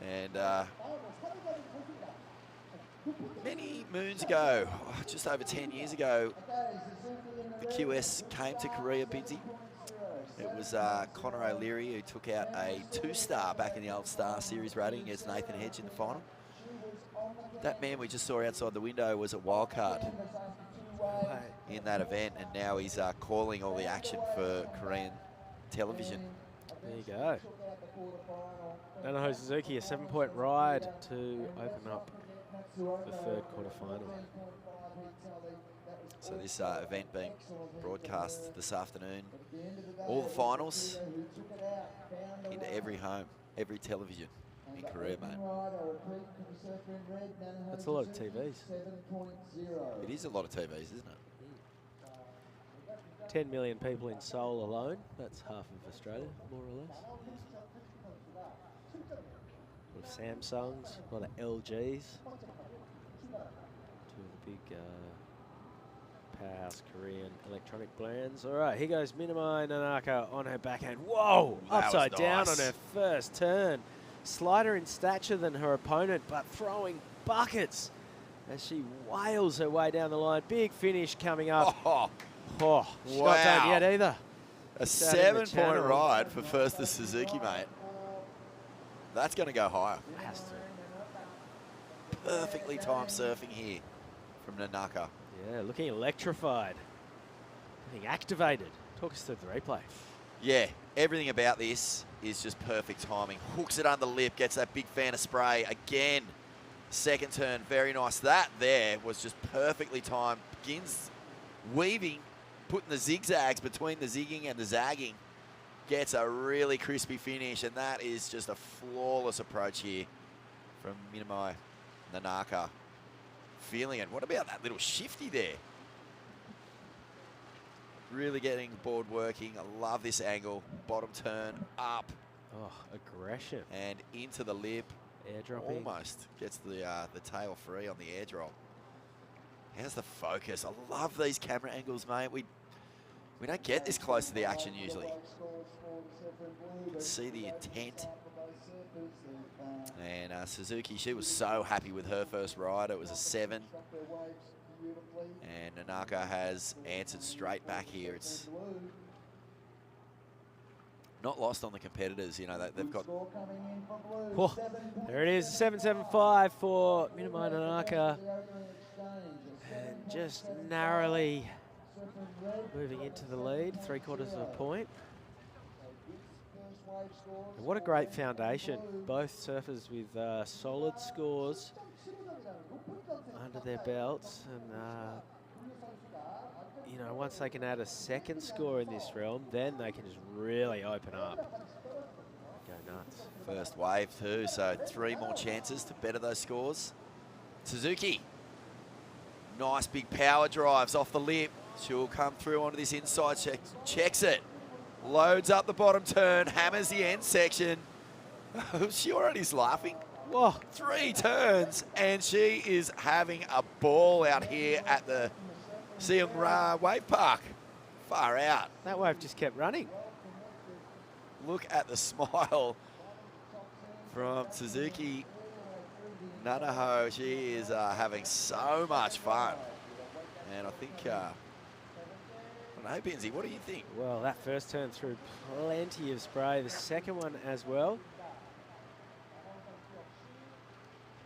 And many moons ago, just over 10 years ago, the QS came to Korea, Bidsy. It was Connor O'Leary who took out a 2-star back in the old Star Series rating against Nathan Hedge in the final. That man we just saw outside the window was a wildcard in that event, and now he's calling all the action for Korean television. There you go. Nanaho Suzuki, a 7-point ride to open up the third quarterfinal. So this event being broadcast this afternoon. All the finals into every home, every television in Korea, mate. That's a lot of TVs. It is a lot of TVs, isn't it? 10 million people in Seoul alone. That's half of Australia, more or less. A lot of Samsungs, a lot of LGs. Two of the big powerhouse Korean electronic brands. All right, here goes Minamai Nanaka on her backhand. Whoa! That was Upside down nice. on her first turn. Slighter in stature than her opponent, but throwing buckets as she wails her way down the line. Big finish coming up. Oh, Oh, she's not done Wow. yet either. a It's out in the 7-point channel. ride for first to Suzuki, mate. That's going to go higher. Has to. Perfectly timed surfing here from Nanaka. Yeah, looking electrified. Looking activated. Talk us through the replay. Yeah, everything about this is just perfect timing. Hooks it under lip, gets that big fan of spray. Again, second turn, very nice. That there was just perfectly timed. Begins weaving, putting the zigzags between the zigging and the zagging. Gets a really crispy finish, and that is just a flawless approach here from Minamai Nanaka. Feeling it. What about that little shifty there? Really getting the board working. I love this angle. Bottom turn, up. Oh, aggression. And into the lip. Airdropping. Almost gets the tail free on the airdrop. How's the focus? I love these camera angles, mate. We don't get this close to the action usually. You can see the intent. And Suzuki, she was so happy with her first ride. It was a 7. And Nanaka has answered straight back here. It's not lost on the competitors. You know, they've got... Whoa, there it is, 7.75 for Minamai Nanaka. And just narrowly moving into the lead, 3/4 of a point. And what a great foundation. Both surfers with solid scores under their belts. And, you know, once they can add a second score in this realm, then they can just really open up. Go nuts. First wave too, so 3 more chances to better those scores. Suzuki, nice big power drives off the lip. She'll come through onto this inside, checks it. Loads up the bottom turn, hammers the end section. She already's laughing. Whoa. 3 turns, and she is having a ball out here at the Siheung Wave Park. Far out. That wave just kept running. Look at the smile from Suzuki Nanaho. She is having so much fun. And I think, I don't know, Benzie, what do you think? Well, that first turn threw plenty of spray. The second one as well.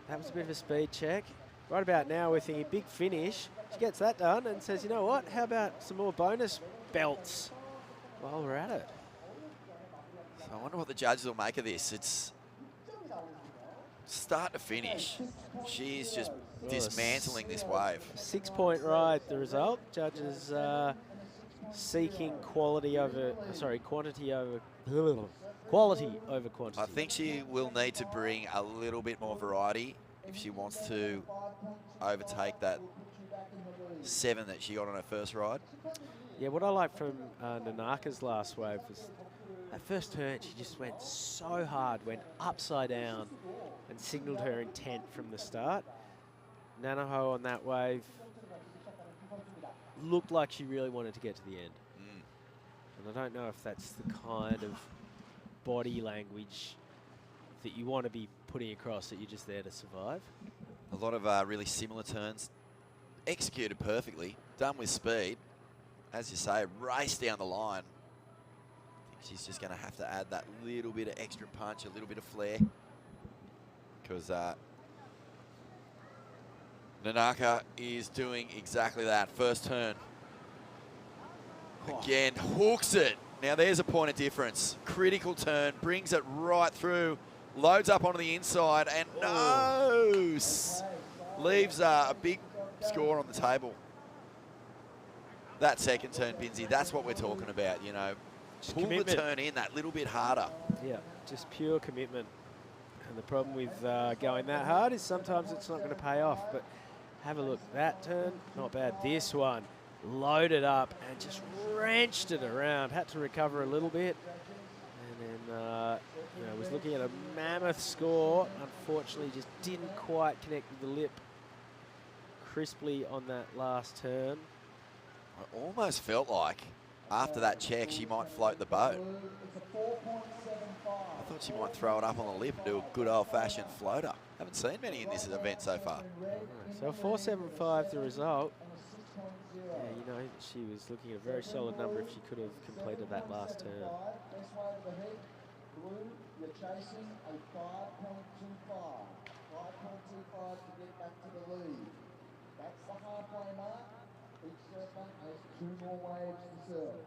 That was a bit of a speed check. Right about now, we're thinking big finish. She gets that done and says, you know what, how about some more bonus belts while we're at it? So I wonder what the judges will make of this. It's start to finish. She's just dismantling this wave. 6-point ride, the result. Judges seeking quantity over quantity. I think she will need to bring a little bit more variety if she wants to overtake that 7 that she got on her first ride. Yeah, what I like from Nanaka's last wave was that first turn, she just went so hard, went upside down and signalled her intent from the start. Nanaho on that wave looked like she really wanted to get to the end. And I don't know if that's the kind of body language that you want to be putting across, that you're just there to survive. A lot of really similar turns, executed perfectly, done with speed. As you say, race down the line. I think she's just going to have to add that little bit of extra punch, a little bit of flair. Because Nanaka is doing exactly that. First turn. Again, hooks it. Now there's a point of difference. Critical turn, brings it right through, loads up onto the inside, and knows. Leaves a big score on the table. That second turn, Binsey, that's what we're talking about, you know. Just pull commitment. The turn in that little bit harder. Yeah, just pure commitment. And the problem with going that hard is sometimes it's not going to pay off. But have a look. That turn, not bad. This one, loaded up and just wrenched it around. Had to recover a little bit. And then, you know, was looking at a mammoth score. Unfortunately, just didn't quite connect with the lip crisply on that last turn. I almost felt like after that check, she might float the boat. I thought she might throw it up on the lip and do a good old-fashioned floater. Haven't seen many in this event so far. So 4.75 the result. Yeah, you know, she was looking at a very solid number if she could have completed that last turn. You're chasing a 5.25. 5.25 to get back to the lead. That's the halfway mark. Each surfer has 2 more waves to serve.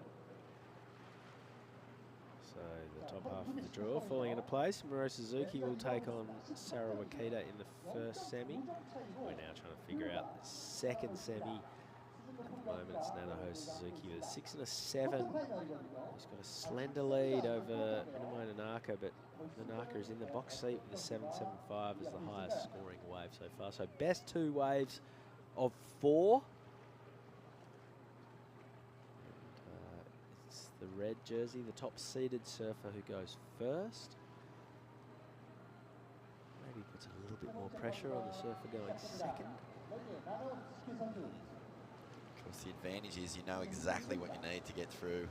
So the top half of the draw falling into place. Miro Suzuki will take on Sarah Wakita in the first semi. We're now trying to figure out the second semi. At the moment, it's Nanaho Suzuki with a 6 and a 7. He's got a slender lead over Minamai Nanaka, but Nanaka is in the box seat with a 7.75 as the highest scoring wave so far. So best 2 waves of 4. It's the red red jersey, the top-seeded surfer who goes first. Maybe puts a little bit more pressure on the surfer going second. Of course, the advantage is you know exactly what you need to get through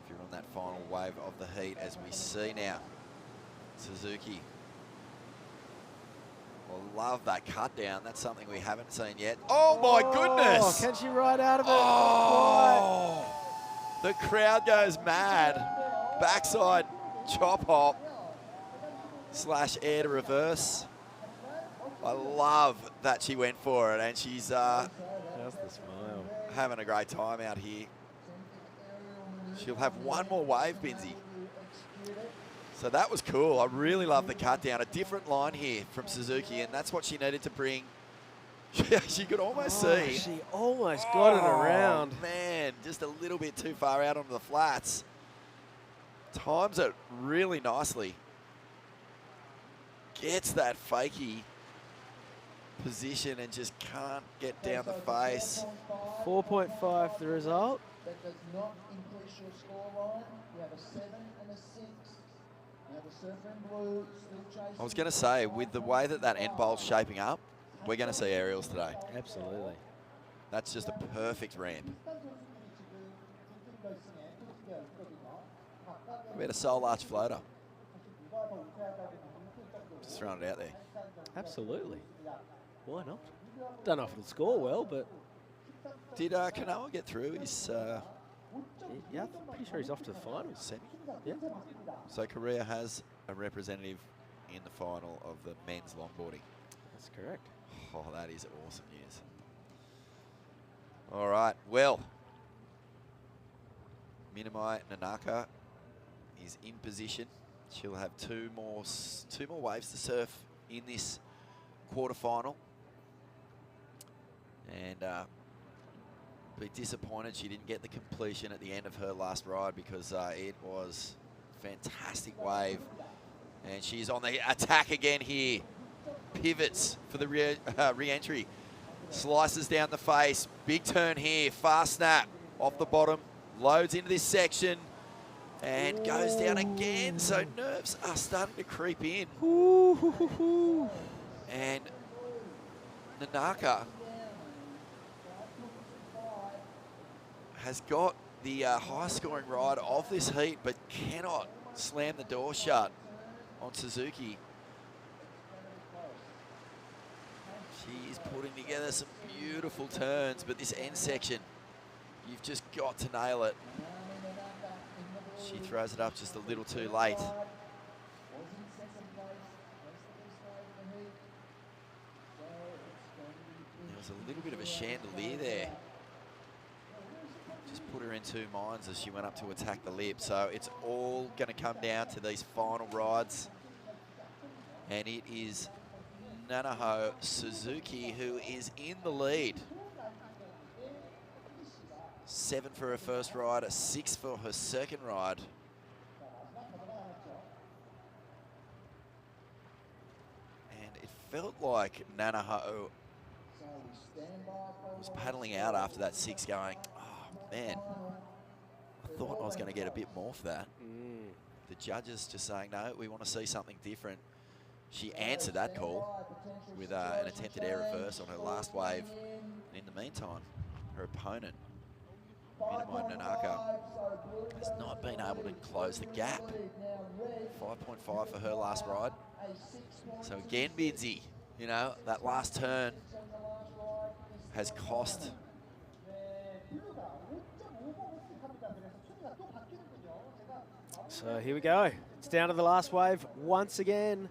if you're on that final wave of the heat, as we see now. Suzuki. I love that cut down. That's something we haven't seen yet. Oh my goodness! Can she ride out of it? Oh! The crowd goes mad. Backside chop hop / air to reverse. I love that she went for it, and she's How's the smile? having a great time out here. She'll have one more wave, Binsey. So that was cool. I really love the cut down. A different line here from Suzuki, and that's what she needed to bring. She could almost see. She almost got it around. Man, just a little bit too far out onto the flats. Times it really nicely. Gets that fakie position and just can't get down the face. 4.5 the result. That does not increase your score, Ryan. You have a 7 and a 6. You have a surfer in blue, still chasing. I was going to say, with the way that that end bowl's shaping up, we're going to see aerials today. Absolutely. That's just a perfect ramp. We had a soul arch floater. Just throwing it out there. Absolutely. Why not? Don't know if it'll score well, but Did Kanoa get through? He's yeah, I'm pretty sure he's off to the finals. semi. Yeah. So Korea has a representative in the final of the men's longboarding. That's correct. Oh, that is awesome news. All right, well, Minamai Nanaka is in position. She'll have two more waves to surf in this quarterfinal, and be disappointed she didn't get the completion at the end of her last ride, because it was a fantastic wave, and she's on the attack again here. Pivots for the re-entry. Slices down the face. Big turn here. Fast snap off the bottom. Loads into this section. And goes down again. So nerves are starting to creep in. And Nanaka has got the highest scoring ride of this heat, but cannot slam the door shut on Suzuki. She's putting together some beautiful turns, but this end section, you've just got to nail it. She throws it up just a little too late. There was a little bit of a chandelier there. Just put her in two minds as she went up to attack the lip. So it's all going to come down to these final rides. And it is Nanaho Suzuki who is in the lead. 7 for her first ride, a 6 for her second ride. And it felt like Nanaho was paddling out after that 6, going, oh man, I thought I was going to get a bit more for that. The judges just saying, no, we want to see something different. She answered that call with an attempted air reverse on her last wave. And in the meantime, her opponent, Minamai Nanaka, has not been able to close the gap. 5.5 for her last ride. So again, Binsey, you know, that last turn has cost. So here we go. It's down to the last wave once again.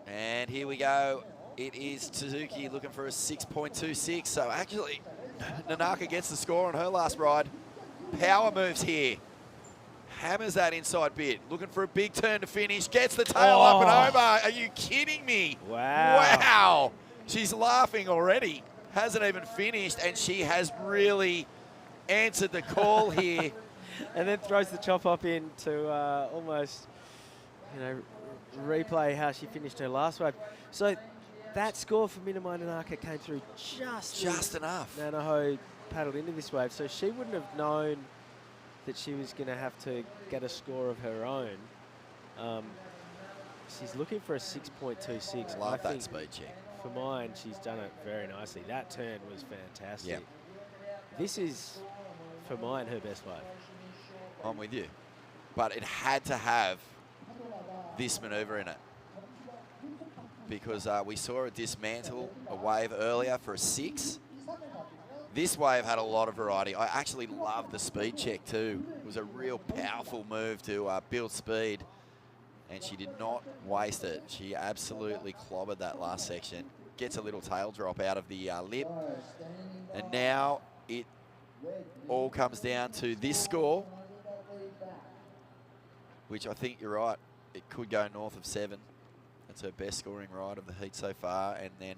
And here we go. It is Suzuki looking for a 6.26. So actually, Nanaka gets the score on her last ride. Power moves here. Hammers that inside bit. Looking for a big turn to finish. Gets the tail up and over. Are you kidding me? Wow. Wow. She's laughing already. Hasn't even finished, and she has really answered the call here. And then throws the chop up in to almost, you know, replay how she finished her last wave. So that score for Minamai Nanaka came through just enough. Nanaho paddled into this wave, so she wouldn't have known that she was going to have to get a score of her own. She's looking for a 6.26. Love I that think speed check. for mine, she's done it very nicely. That turn was fantastic. Yep. This is, for mine, her best wave. I'm with you. But it had to have this manoeuvre in it. Because we saw her dismantle a wave earlier for a 6. This wave had a lot of variety. I actually loved the speed check too. It was a real powerful move to build speed. And she did not waste it. She absolutely clobbered that last section. Gets a little tail drop out of the lip. And now it all comes down to this score, which I think you're right. It could go north of 7. That's her best scoring ride of the heat so far. And then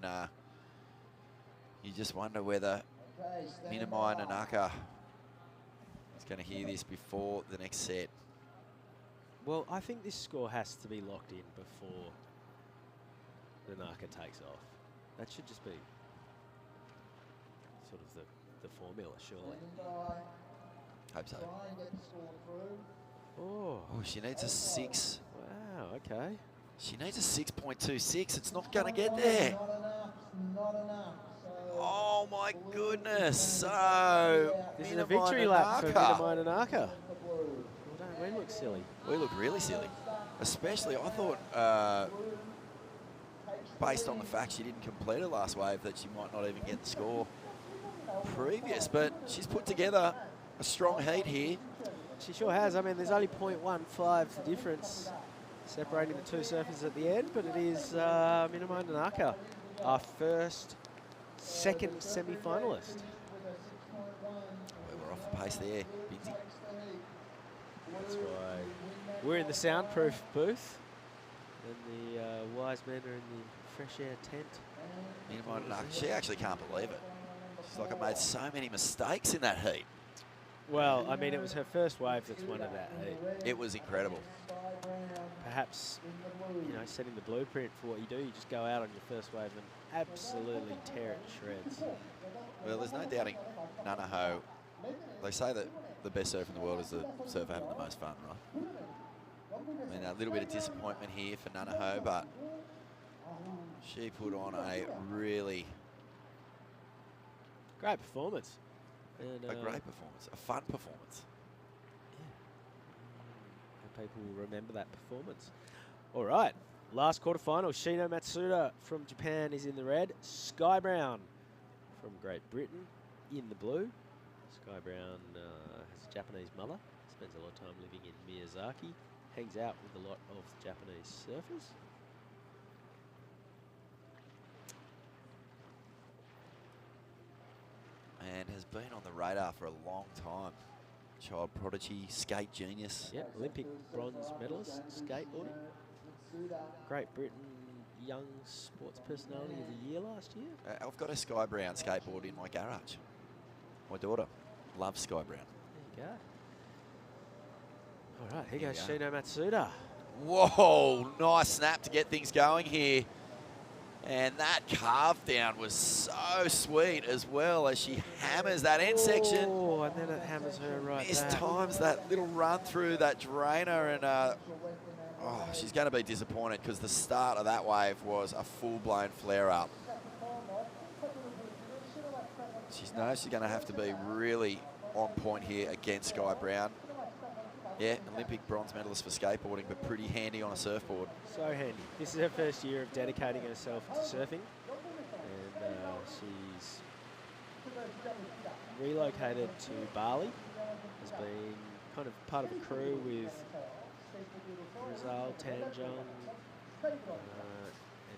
you just wonder whether Minamai Nanaka is going to hear this before the next set. Well, I think this score has to be locked in before the Naka takes off. That should just be sort of the formula, surely. Hope so. Oh, She needs a 6. wow, okay. She needs a 6.26. It's not going to get there. Oh, my goodness. So, This is a Minamai victory lap for Nanaka. Minamai Nanaka. Well, don't we look silly? We look really silly. Especially, I thought, based on the fact she didn't complete her last wave, that she might not even get the score previous. But she's put together a strong heat here. She sure has. I mean, there's only 0.15 difference separating the two surfers at the end, but it is Minamai Nanaka, our second semi-finalist. We're off the pace there, Bigsy. That's why we're in the soundproof booth, and the wise men are in the fresh air tent. Minamai Nanaka, she actually can't believe it. She's like, I made so many mistakes in that heat. Well, I mean, it was her first wave that's won of that heat. It was incredible. Perhaps, you know, setting the blueprint for what you do. You just go out on your first wave and absolutely tear it to shreds. Well, there's no doubting Nanaho. They say that the best surfer in the world is the surfer having the most fun, right? I mean, a little bit of disappointment here for Nanaho, but she put on a really Great performance. And, a great performance, a fun performance. And people will remember that performance. All right, last quarterfinal. Shino Matsuda from Japan is in the red. Sky Brown from Great Britain in the blue. Sky Brown has a Japanese mother, spends a lot of time living in Miyazaki, hangs out with a lot of Japanese surfers. And has been on the radar for a long time. Child prodigy, skate genius. Yeah, Olympic bronze medalist, skateboarding. Great Britain Young Sports Personality of the Year last year. I've got a Sky Brown skateboard in my garage. My daughter loves Sky Brown. There you go. All right, here Here goes we Shino Matsuda. Whoa, nice snap to get things going here. And that carve down was so sweet as well as she hammers that end section. Oh, and then it hammers her right back. Times that little run through that drainer, and oh, she's going to be disappointed because the start of that wave was a full-blown flare-up. She knows she's going to have to be really on point here against Sky Brown. Yeah, Olympic bronze medalist for skateboarding, but pretty handy on a surfboard. So handy. This is her first year of dedicating herself to surfing, and she's relocated to Bali. Has been kind of part of a crew with Rizal Tanjong and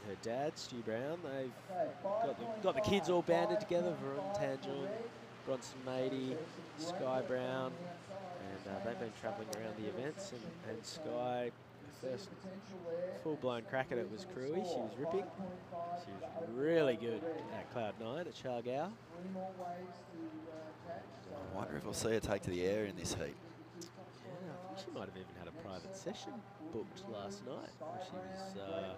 her dad, Stu Brown. They've got the kids all banded together. Varun Tanjong, Bronson Mady, Sky Brown. And they've been travelling around the events, and Sky, her first full-blown crack at it was crewy. She was ripping. She was really good at Cloud 9 at Chargao. I wonder if we'll see her take to the air in this heat. Yeah, I think she might have even had a private session booked last night where she was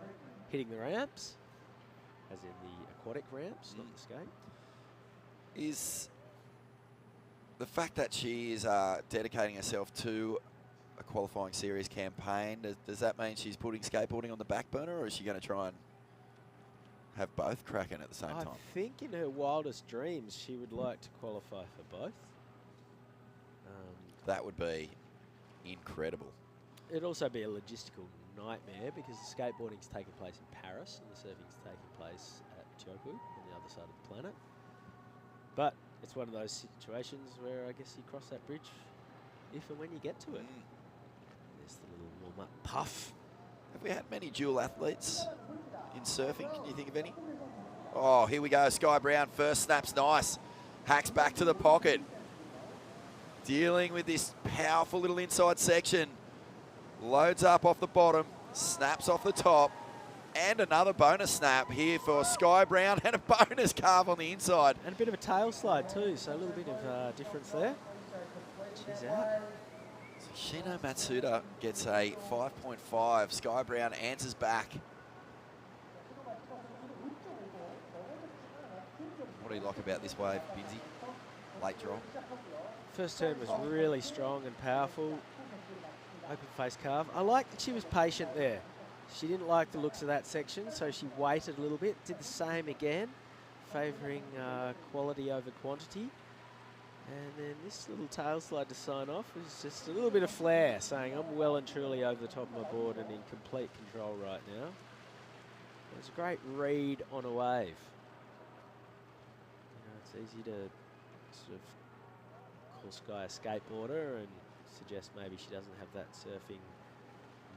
hitting the ramps, as in the aquatic ramps, not the skate. Is the fact that she is dedicating herself to a qualifying series campaign, does that mean she's putting skateboarding on the back burner, or is she going to try and have both cracking at the same I time? think in her wildest dreams she would like to qualify for both. That would be incredible. It'd also be a logistical nightmare because the skateboarding's taking place in Paris and the surfing's taking place at Gyeonggi-Do on the other side of the planet. But it's one of those situations where I guess you cross that bridge if and when you get to it. There's the little warm-up puff. Have we had many dual athletes in surfing? Can you think of any? Oh, here we go. Sky Brown, first snap's nice. Hacks back to the pocket. Dealing with this powerful little inside section. Loads up off the bottom, snaps off the top, and another bonus snap here for Sky Brown, and a bonus carve on the inside. And a bit of a tail slide too, so a little bit of difference there. She's out. So Shino Matsuda gets a 5.5. Sky Brown answers back. What do you like about this wave, Binsey? Late drop. First turn was really strong and powerful. Open face carve. I like that she was patient there. She didn't like the looks of that section, so she waited a little bit. Did the same again, favouring quality over quantity. And then this little tail slide to sign off was just a little bit of flair, saying I'm well and truly over the top of my board and in complete control right now. It was a great read on a wave. You know, it's easy to sort of call Sky a skateboarder and suggest maybe she doesn't have that surfing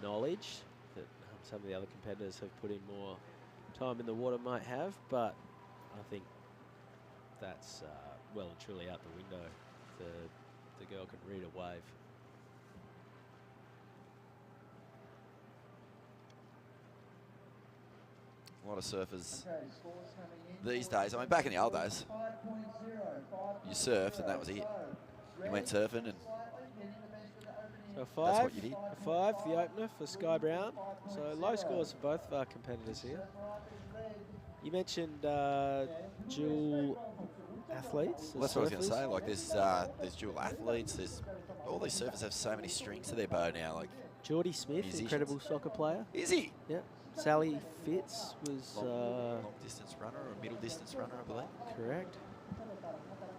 knowledge that some of the other competitors have put in more time in the water might have, but I think that's well and truly out the window. The girl can read a wave. A lot of surfers these days. I mean, back in the old days, you surfed and that was it. You went surfing and So that's five, what you did. a 5, the opener for Sky Brown. So low scores for both of our competitors here. You mentioned dual athletes. Well, that's what I was going to say. Like, there's dual athletes. There's all these surfers have so many strings to their bow now. Like, Geordie Smith, musicians. incredible soccer player. is he Yep. Sally Fitz was long distance runner or middle distance runner, I believe? correct.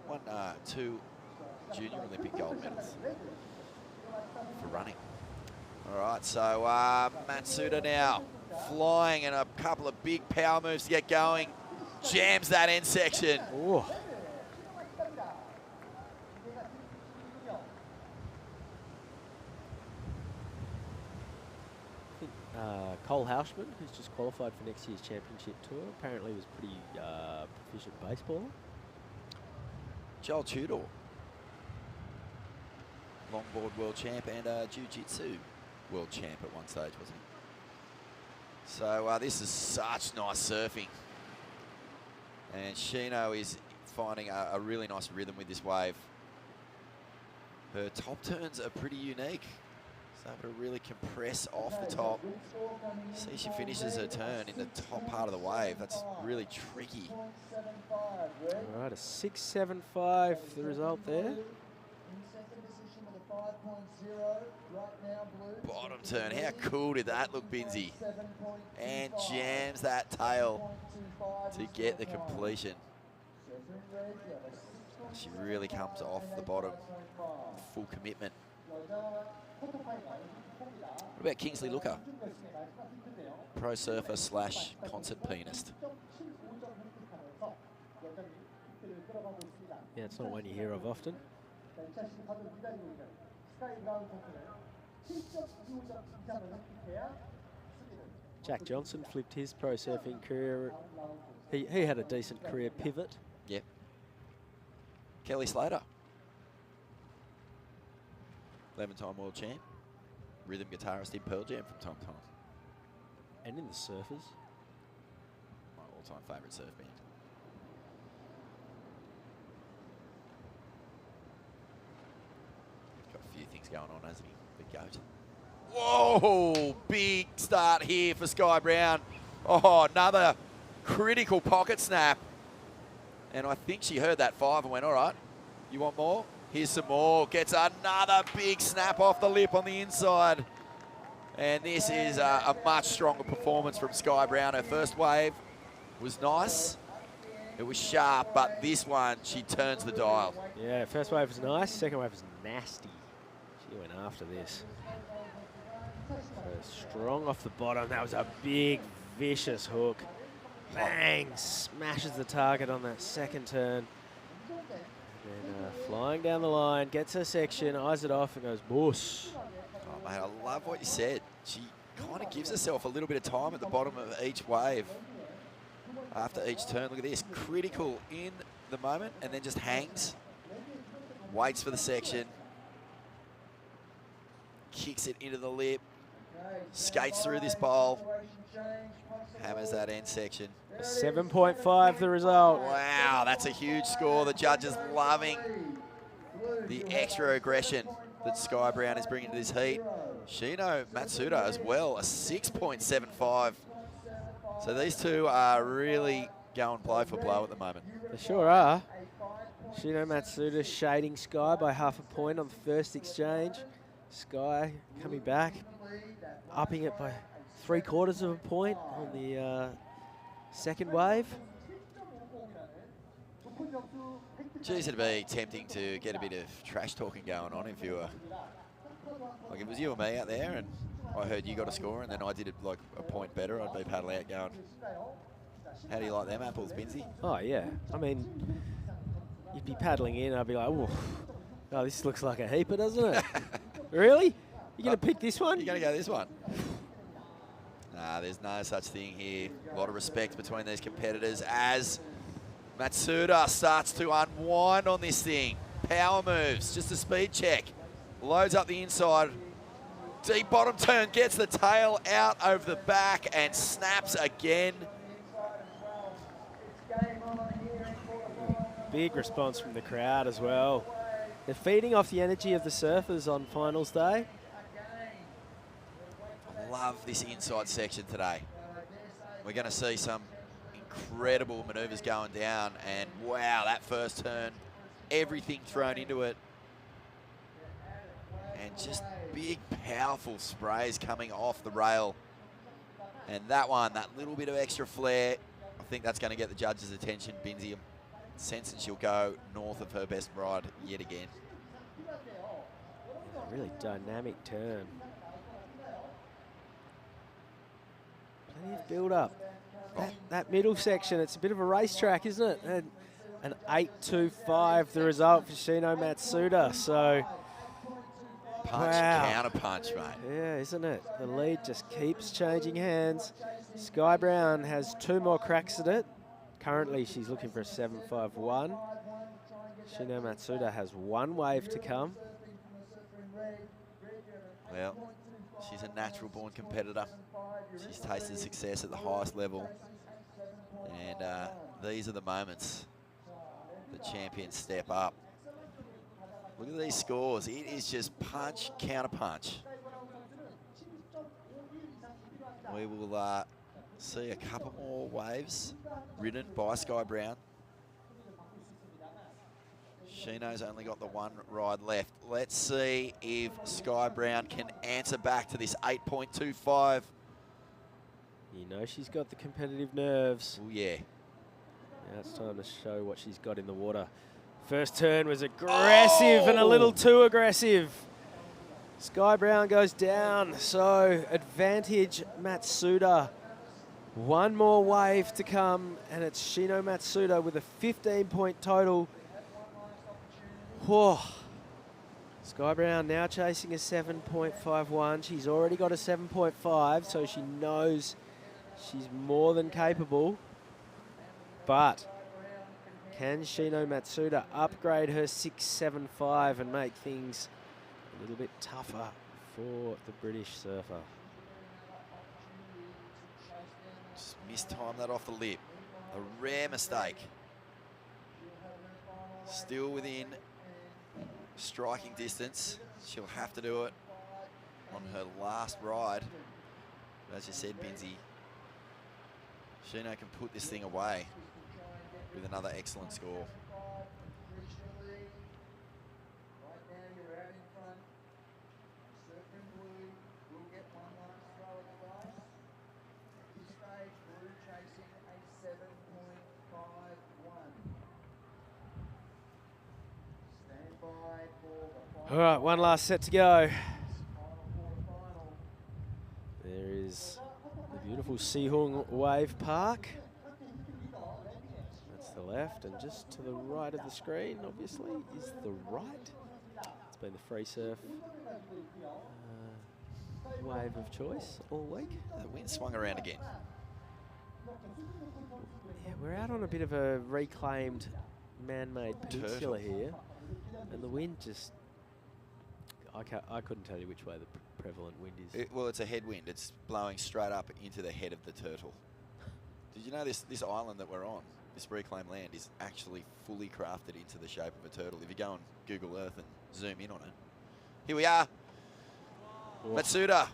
Won 2 junior Olympic gold medals for running. All right, so Matsuda now flying and a couple of big power moves to get going. Jams that end section. Oh, Cole Houshman, who's just qualified for next year's championship tour, apparently was pretty proficient baseballer. Joel Tudor, longboard world champ and jiu-jitsu world champ at one stage, wasn't he? So this is such nice surfing. And Shino is finding a really nice rhythm with this wave. Her top turns are pretty unique. She's able to really compress off the top. See, she finishes her turn in the top part of the wave. That's really tricky. All right, a 6.75, the result there. Bottom turn. How cool did that look, Binsey? And jams that tail to get the completion. She really comes off the bottom. Full commitment. What about Kingsley Looker? Pro surfer slash concert pianist. Yeah, it's not one you hear of often. Jack Johnson flipped his pro surfing career. He had a decent career pivot. Yep. Kelly Slater. 11-time world champ. Rhythm guitarist in Pearl Jam from time to time. And in the Surfers. My all-time favourite surf band. Got a few things going on, hasn't he? Big goat. Whoa! Big start here for Sky Brown. Oh, another critical pocket snap. And I think she heard that 5 and went, all right, you want more? Here's some more. Gets another big snap off the lip on the inside. And this is a much stronger performance from Sky Brown. Her first wave was nice. It was sharp, but this one, she turns the dial. Yeah, first wave was nice. Second wave was nasty. She went after this. So strong off the bottom. That was a big, vicious hook. Bang! Smashes the target on that second turn. And then flying down the line, gets her section, eyes it off, and goes, boosh. Oh, mate, I love what you said. She kind of gives herself a little bit of time at the bottom of each wave. After each turn, look at this. Critical in the moment, and then just hangs. Waits for the section. Kicks it into the lip. Skates through this bowl. Hammers that end section. 7.5 the result. Wow, that's a huge score. The judges loving the extra aggression that Sky Brown is bringing to this heat. Shino Matsuda as well, a 6.75. So these two are really going blow for blow at the moment. They sure are. Shino Matsuda shading Sky by half a point on the first exchange. Sky coming back, upping it by 3/4 of a point on the second wave. Geez, it'd be tempting to get a bit of trash talking going on if you were, like it was you and me out there and I heard you got a score and then I did it like a point better. I'd be paddling out going, how do you like them apples, Binsy? Oh, yeah. I mean, you'd be paddling in, I'd be like, oh, this looks like a heaper, doesn't it? Really? You're going to pick this one? You're going to go this one? Nah, there's no such thing here. A lot of respect between these competitors as Matsuda starts to unwind on this thing. Power moves, just a speed check. Loads up the inside. Deep bottom turn, gets the tail out over the back and snaps again. Big response from the crowd as well. They're feeding off the energy of the surfers on finals day. I love this inside section today. We're going to see some incredible maneuvers going down and wow, that first turn, everything thrown into it. And just big, powerful sprays coming off the rail. And that one, that little bit of extra flair, I think that's going to get the judges' attention. Binsey, I'm sensing she'll go north of her best ride yet again. A really dynamic turn. Plenty of build-up. That middle section, it's a bit of a racetrack, isn't it? And an 8.25 the result for Shino Matsuda. So, punch, counter punch, mate. Yeah, isn't it? The lead just keeps changing hands. Sky Brown has 2 more cracks at it. Currently, she's looking for a 7.51. Shino Matsuda has 1 wave to come. Well, she's a natural-born competitor. She's tasted success at the highest level. And these are the moments that champions step up. Look at these scores. It is just punch, counter punch. We will see a couple more waves ridden by Sky Brown. Shino's only got the 1 ride left. Let's see if Sky Brown can answer back to this 8.25. You know she's got the competitive nerves. Oh, yeah. Now it's time to show what she's got in the water. First turn was aggressive and a little too aggressive. Sky Brown goes down, so advantage Matsuda. 1 more wave to come, and it's Shino Matsuda with a 15-point total. Whoa. Sky Brown now chasing a 7.51. She's already got a 7.5, so she knows she's more than capable. But can Shino Matsuda upgrade her 6.75 and make things a little bit tougher for the British surfer? Just mistime that off the lip. A rare mistake. Still within striking distance. She'll have to do it on her last ride. But as you said, Binsey, Shino can put this thing away with another excellent score. All right, one last set to go. There is the beautiful Siheung Wave Park. That's the left, and just to the right of the screen, obviously, is the right. It's been the free surf wave of choice all week. The wind swung around again. Yeah, we're out on a bit of a reclaimed man-made peninsula here, and the wind just, I couldn't tell you which way the prevalent wind is. Well, it's a headwind. It's blowing straight up into the head of the turtle. Did you know this island that we're on, this reclaimed land, is actually fully crafted into the shape of a turtle? If you go on Google Earth and zoom in on it. Here we are. Oh. Matsuda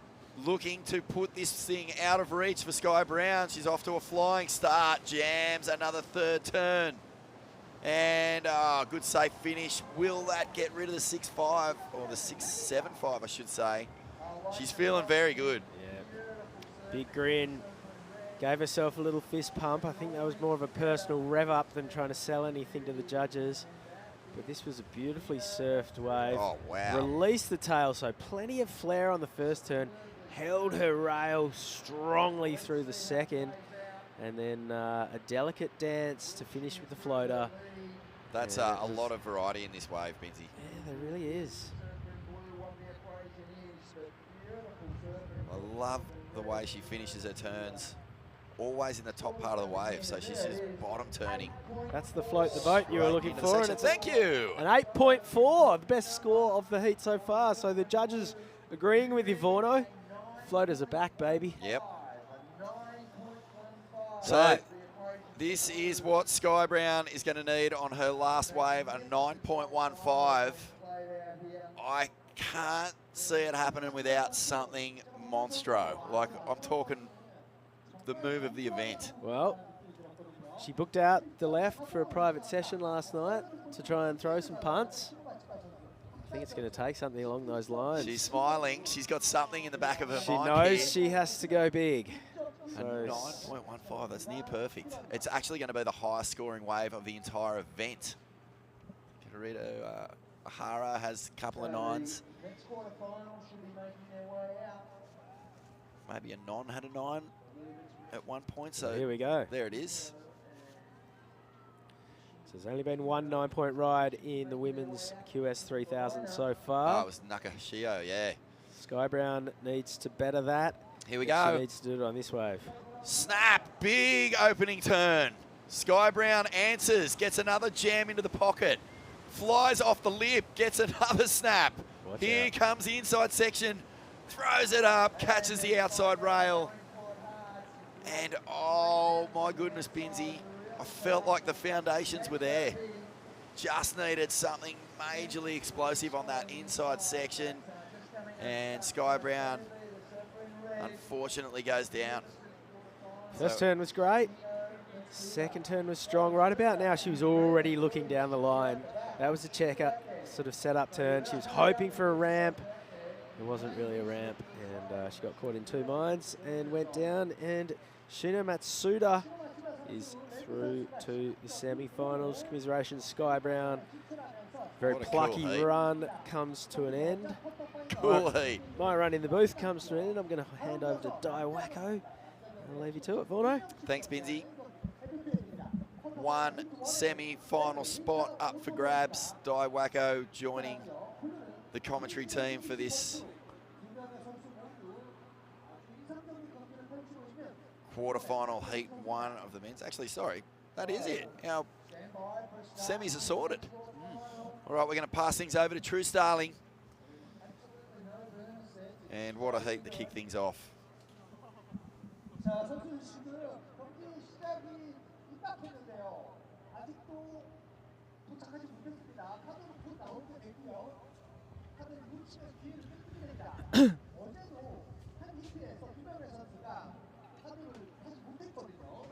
looking to put this thing out of reach for Sky Brown. She's off to a flying start. Jams another third turn. And good safe finish. Will that get rid of the 6.5 or the 6.75, I should say? She's feeling very good. Yeah. Big grin. Gave herself a little fist pump. I think that was more of a personal rev up than trying to sell anything to the judges. But this was a beautifully surfed wave. Oh, wow. Released the tail, so plenty of flare on the first turn. Held her rail strongly through the second. And then a delicate dance to finish with the floater. That's a lot of variety in this wave, Binzi. Yeah, there really is. I love the way she finishes her turns. Always in the top part of the wave, so she's just bottom turning. That's the float the boat you were looking for. And it's Thank you. An 8.4, the best score of the heat so far. So the judges agreeing with Ivorno. Floaters are back, baby. Yep. So this is what Sky Brown is going to need on her last wave, a 9.15. I can't see it happening without something monstro. Like, I'm talking the move of the event. Well, she booked out the left for a private session last night to try and throw some punts. I think it's going to take something along those lines. She's smiling. She's got something in the back of her She mind. knows here. she has to go big. A 9.15, that's near perfect. It's actually going to be the highest scoring wave of the entire event. Kirito Ahara has a couple of nines. Maybe a non had a 9 at one point. So here we go. There it is. So there's only been one 9-point ride in the women's QS 3000 so far. Oh, it was Nakashio, yeah. Sky Brown needs to better that. Here we go. She needs to do it on this wave. Snap, big opening turn. Sky Brown answers, gets another jam into the pocket. Flies off the lip, gets another snap. Watch Here out. comes the inside section, throws it up, catches the outside rail. And oh my goodness, Binzi, I felt like the foundations were there. Just needed something majorly explosive on that inside section. And Sky Brown unfortunately goes down. First turn was great. Second turn was strong. Right about now, she was already looking down the line. That was a checker, sort of set-up turn. She was hoping for a ramp. It wasn't really a ramp, and she got caught in two minds and went down. And Shino Matsuda is through to the semi-finals. Commiserations, Sky Brown. Very What a plucky cool heat. run comes to an end. Cool heat. My run in the booth comes to an end. I'm going to hand over to Dai Wacko. I'll leave you to it, Vorno. Thanks, Binzi. One semi-final spot up for grabs. Dai Wacko joining the commentary team for this quarterfinal heat one of the men's. Actually, sorry, that is it. Our semis are sorted. All right, we're going to pass things over to True Starling. And what a heat to kick things off. 자, 선수들 지금 경기 시작이 임박했는데요. 아직도 도착하지 못했습니다. 카드로 곧 나오게 되고요. 카드를 훔치면서 기회를 뺏기게 됩니다. 어제도 한 히트에서 김명래 선수가 카드를 하지 못했거든요.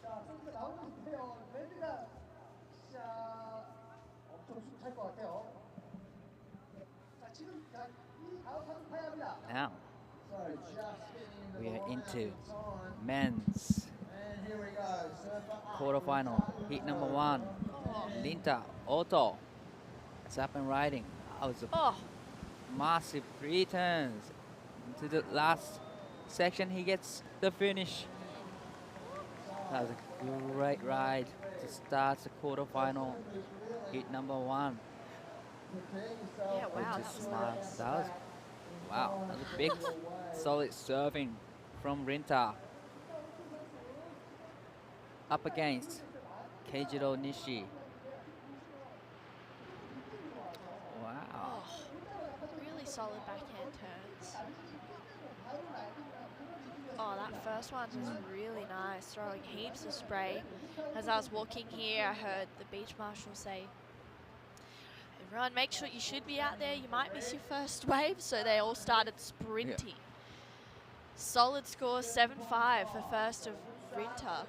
자, 선수가 나오고 있는데요. 레드가 자, 엄청 숨찰 것 같아요. 자, 지금 이 다음 카드 파야 합니다. Now we are into men's quarterfinal, heat number 1. Linta Otto, It's up and riding. That was a Oh, massive 3 turns. To the last section, he gets the finish. That was a great ride to start the quarterfinal. Heat number 1. yeah, wow. Just That smile. was That was wow. That was a big, solid serving from Rinta. Up against Keijiro Nishi. Wow. oh, really solid backhand turns. Oh, that first one was really nice, throwing heaps of spray. As I was walking here, I heard the beach marshal say, everyone, make sure you should be out there. You might miss your first wave. So they all started sprinting. Solid score, 7-5 for first of Rinta.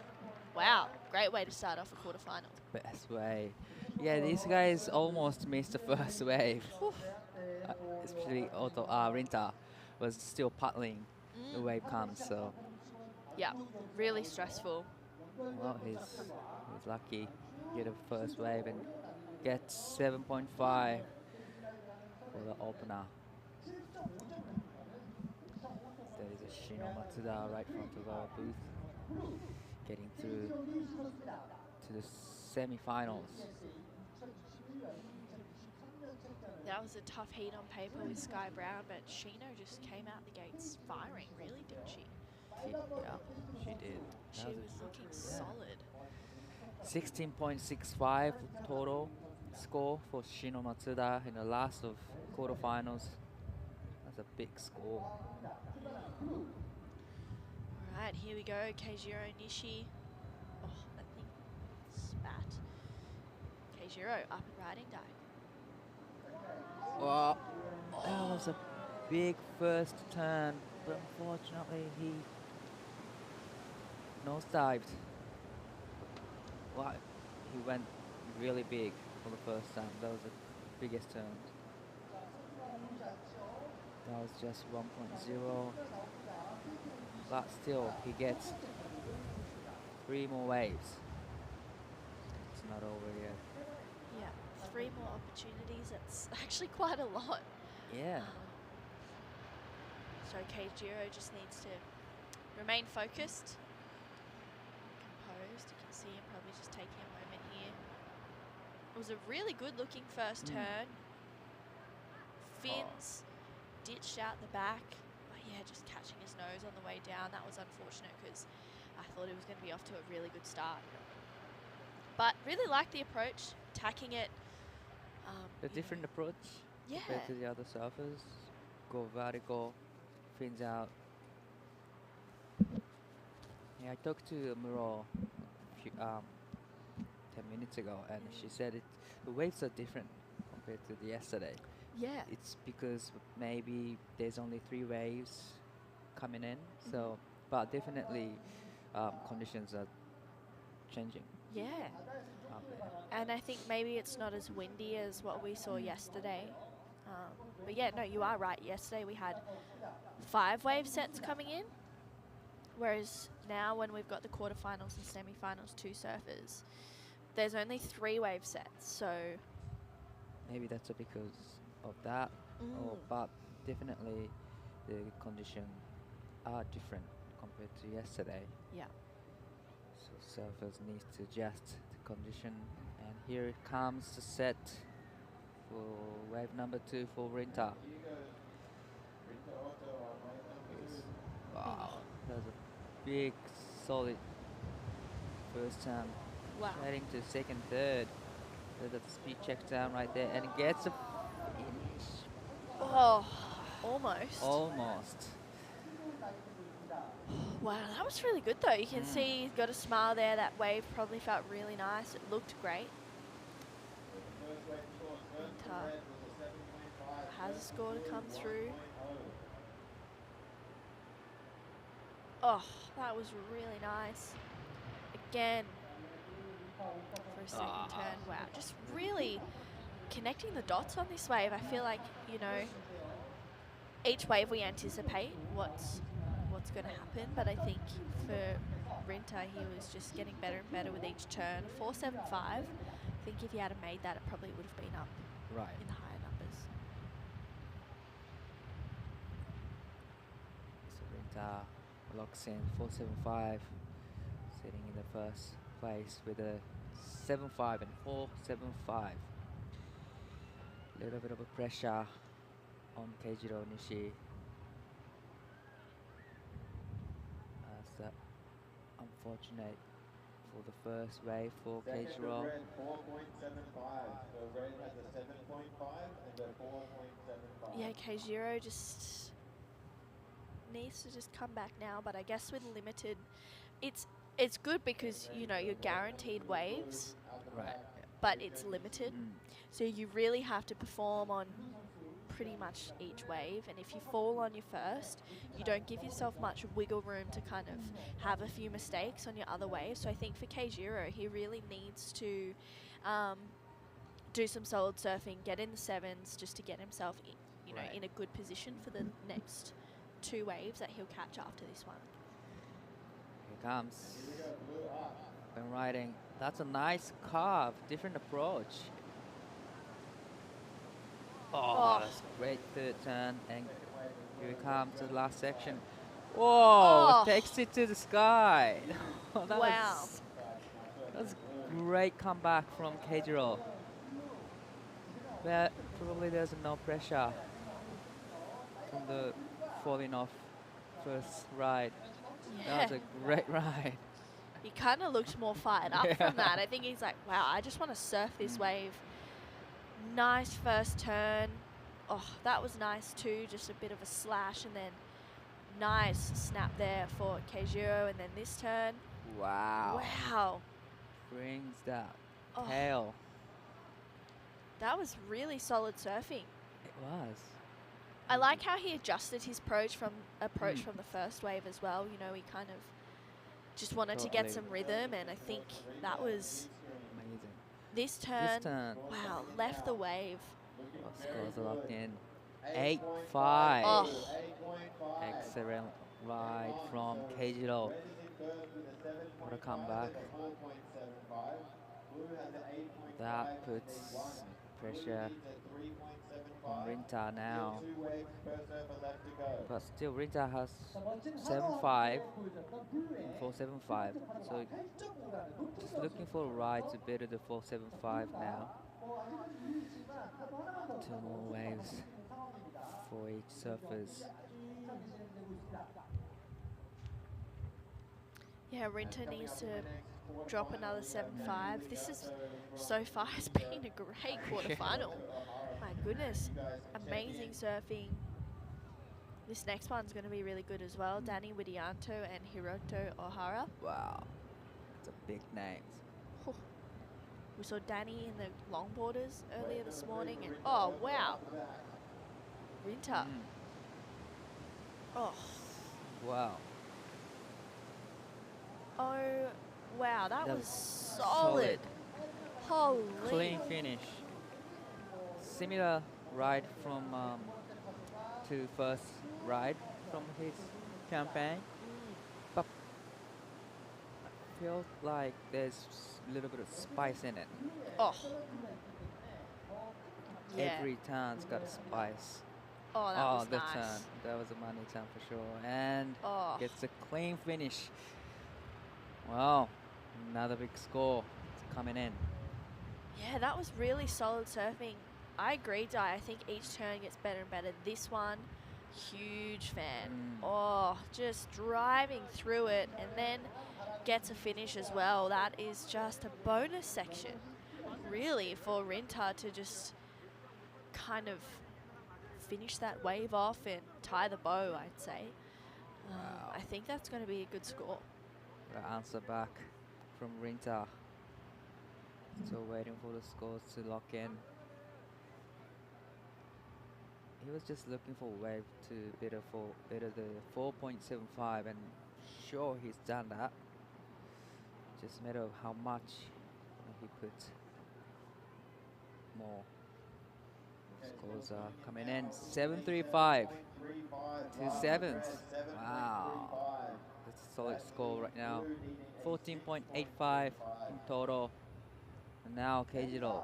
Wow, great way to start off a quarterfinal. Best way. Yeah, these guys almost missed the first wave. Especially Rinta was still paddling. The wave comes, so Yeah, really stressful. well, he's lucky. Get a first wave and get 7.5 for the opener. There is a Shino Matsuda right front of our booth, getting through to the semi-finals. That was a tough heat on paper with Sky Brown, but Shino just came out the gates firing, really, didn't she? Yeah, she did. She was looking solid. 16.65 total score for Shino Matsuda in the last of quarterfinals. That's a big score. All right, here we go. Keijiro Nishi. Oh, that thing spat. Keijiro up and riding die. Well, that was a big first turn, but unfortunately he nosedived. Wow, he went really big for the first time. That was the biggest turn. That was just 1.0, but still he gets 3 more waves. It's not over yet. Yeah, 3 more opportunities. That's actually quite a lot. Yeah. So Keijiro just needs to remain focused, composed. You can see him probably just taking a moment here. It was a really good looking first turn. Fins ditched out the back. But yeah, just catching his nose on the way down. That was unfortunate because I thought he was going to be off to a really good start. But really liked the approach, attacking it. A different approach Yeah. compared to the other surfers. Go vertical, fins out. Yeah, I talked to Muro 10 minutes ago, and she said the waves are different compared to the yesterday. Yeah. It's because maybe there's only 3 waves coming in, so but definitely conditions are changing Yeah. out there. And I think maybe it's not as windy as what we saw yesterday. But yeah, no, you are right. Yesterday we had 5 wave sets coming in, whereas now when we've got the quarterfinals and semi-finals 2 surfers, there's only 3 wave sets. So Maybe that's because of that, but definitely the conditions are different compared to yesterday. yeah. So surfers need to adjust the condition, and here it comes the set for wave number 2 for Rinta. Wow, that was a big, solid first time. Wow. Heading to second, third. The speed check down right there, and it gets a finish. Oh, almost. Almost. Wow, that was really good though. You can see he's got a smile there. That wave probably felt really nice. It looked great. Rinta has a score to come through. Oh, that was really nice. Again, for a second turn. Wow, just really connecting the dots on this wave. I feel like, you know, each wave we anticipate what's going to happen, but I think for Rinta, he was just getting better and better with each turn. 4.75. I think if he had made that, it probably would have been up Right. in the higher numbers. So Rinta locks in 475, sitting in the first place with a 7.5 and 4.75. Little bit of a pressure on Keijiro Nishi. As unfortunate for the first wave for Keijiro. 4.75. So red has a 7.5 and a 4.75. Yeah, Keijiro just needs to just come back now, but I guess with limited, it's good because you know you're guaranteed waves, Right. but it's limited, so you really have to perform on pretty much each wave. And if you fall on your first, you don't give yourself much wiggle room to kind of have a few mistakes on your other waves. So I think for Keijiro, he really needs to do some solid surfing, get in the sevens, just to get himself in a good position for the next 2 waves that he'll catch after this one. Here comes. Been riding. That's a nice carve, different approach. Oh, that's a great third turn, and here we come to the last section. Whoa, Oh. takes it to the sky. That Wow. that's great comeback from Keijiro. But probably there's no pressure from the falling off first ride. That was a great ride. He kind of looked more fired up from that. I think he's like, wow, I just want to surf this wave. Nice first turn. Oh, that was nice too. Just a bit of a slash, and then nice snap there for Keijiro, and then this turn. Wow. Wow. Brings that Oh. tail. That was really solid surfing. It was. I like how he adjusted his approach from the first wave as well. You know, he kind of just wanted to get Totally. some rhythm, and I think that was Amazing. this turn. This turn. Wow, left the wave. Scores are locked in. 8.5. Oh, Excellent ride from Keijiro. What a comeback. That puts pressure on Rinta now. But still, Rinta has 7.5, 4.75. So just looking for a ride to better the 4.75 now. 2 more waves for each surfers. yeah, Rinta needs to drop another 7.5. This is, so far, has been a great quarterfinal. My goodness, amazing surfing. This next one's going to be really good as well. Danny Widianto and Hiroto Ohara. Wow, that's a big names. Oh. We saw Danny in the longboarders earlier this morning, and oh wow, Rinta. Oh, Wow. oh wow, that That was was solid. Holy. Clean finish. Similar ride from to first ride from his campaign, but I feel like there's a little bit of spice in it. Oh. Yeah. Every turn's got a spice. Oh, that was the nice. turn. That was a money turn for sure. And Oh. gets a clean finish. Wow. Another big score. It's coming in. Yeah, that was really solid surfing. I agree, Di. I think each turn gets better and better. This one, huge fan. Oh, just driving through it and then gets a finish as well. That is just a bonus section, really, for Rinta to just kind of finish that wave off and tie the bow, I'd say. I think that's going to be a good score. Got an answer back from Rinta. Still waiting for the scores to lock in. He was just looking for a wave to better the 4.75, and sure he's done that. Just a matter of how much he puts more. Scores are coming in. 7.35. 2 sevens. Wow. That's a solid score right now. 14.85 in total. And now Keijiro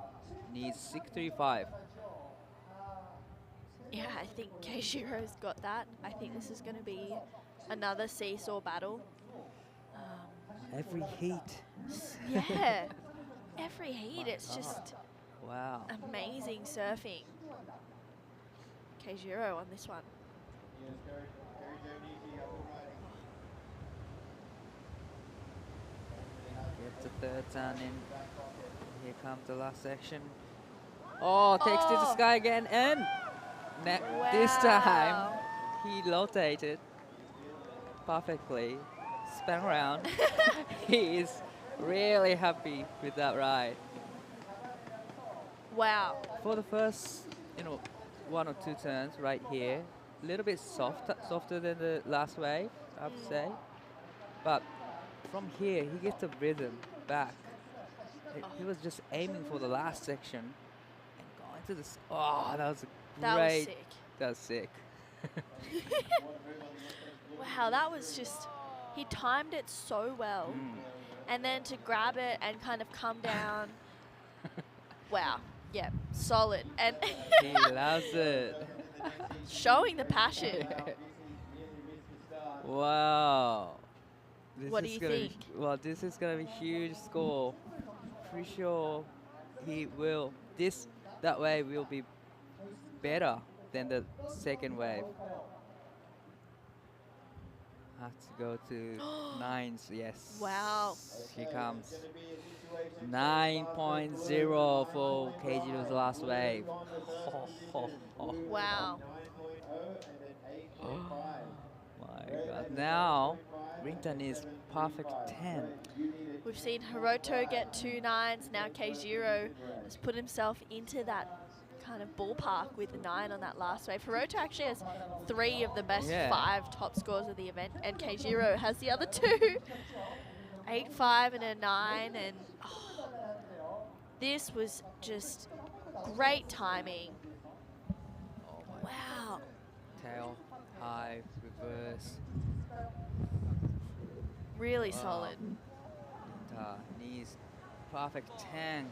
needs 6.35. Yeah, I think Keishiro's got that. I think this is going to be another seesaw battle. Every heat. Yeah, every heat, it's God. just Wow. amazing surfing. Keijiro on this one. Gets the third turn in. Here comes the last section. Oh, takes to the Oh. sky again, and this time Wow. he rotated perfectly, spun around. He is really happy with that ride. Wow. For the first, 1 or 2 turns right here, a little bit softer than the last wave, I would say. But from here, he gets the rhythm back. He was just aiming for the last section and going to the. Oh, that was a That was great. sick. That was sick. Wow, that was just, he timed it so well. And then to grab it and kind of come down. Wow. Yeah, solid. And He loves it. showing the passion. Wow. This What do is you gonna think? Well, this is gonna be huge score. Pretty sure he will. That wave will be better than the second wave. Have to go to nines. Yes. Wow. Here comes 9.0 for Keijiro's last wave. Wow. My God. Now, Rinta needs perfect 10. We've seen Hiroto get 2 9s. Now Keijiro has put himself into that kind of ballpark with the 9 on that last wave. Hiroto actually has 3 of the best Yeah. 5 top scores of the event, and Keijiro has the other 2. 8 5 and a 9, and this was just great timing. Oh my. Wow. Tail, high, reverse. Really solid. Knees, perfect 10.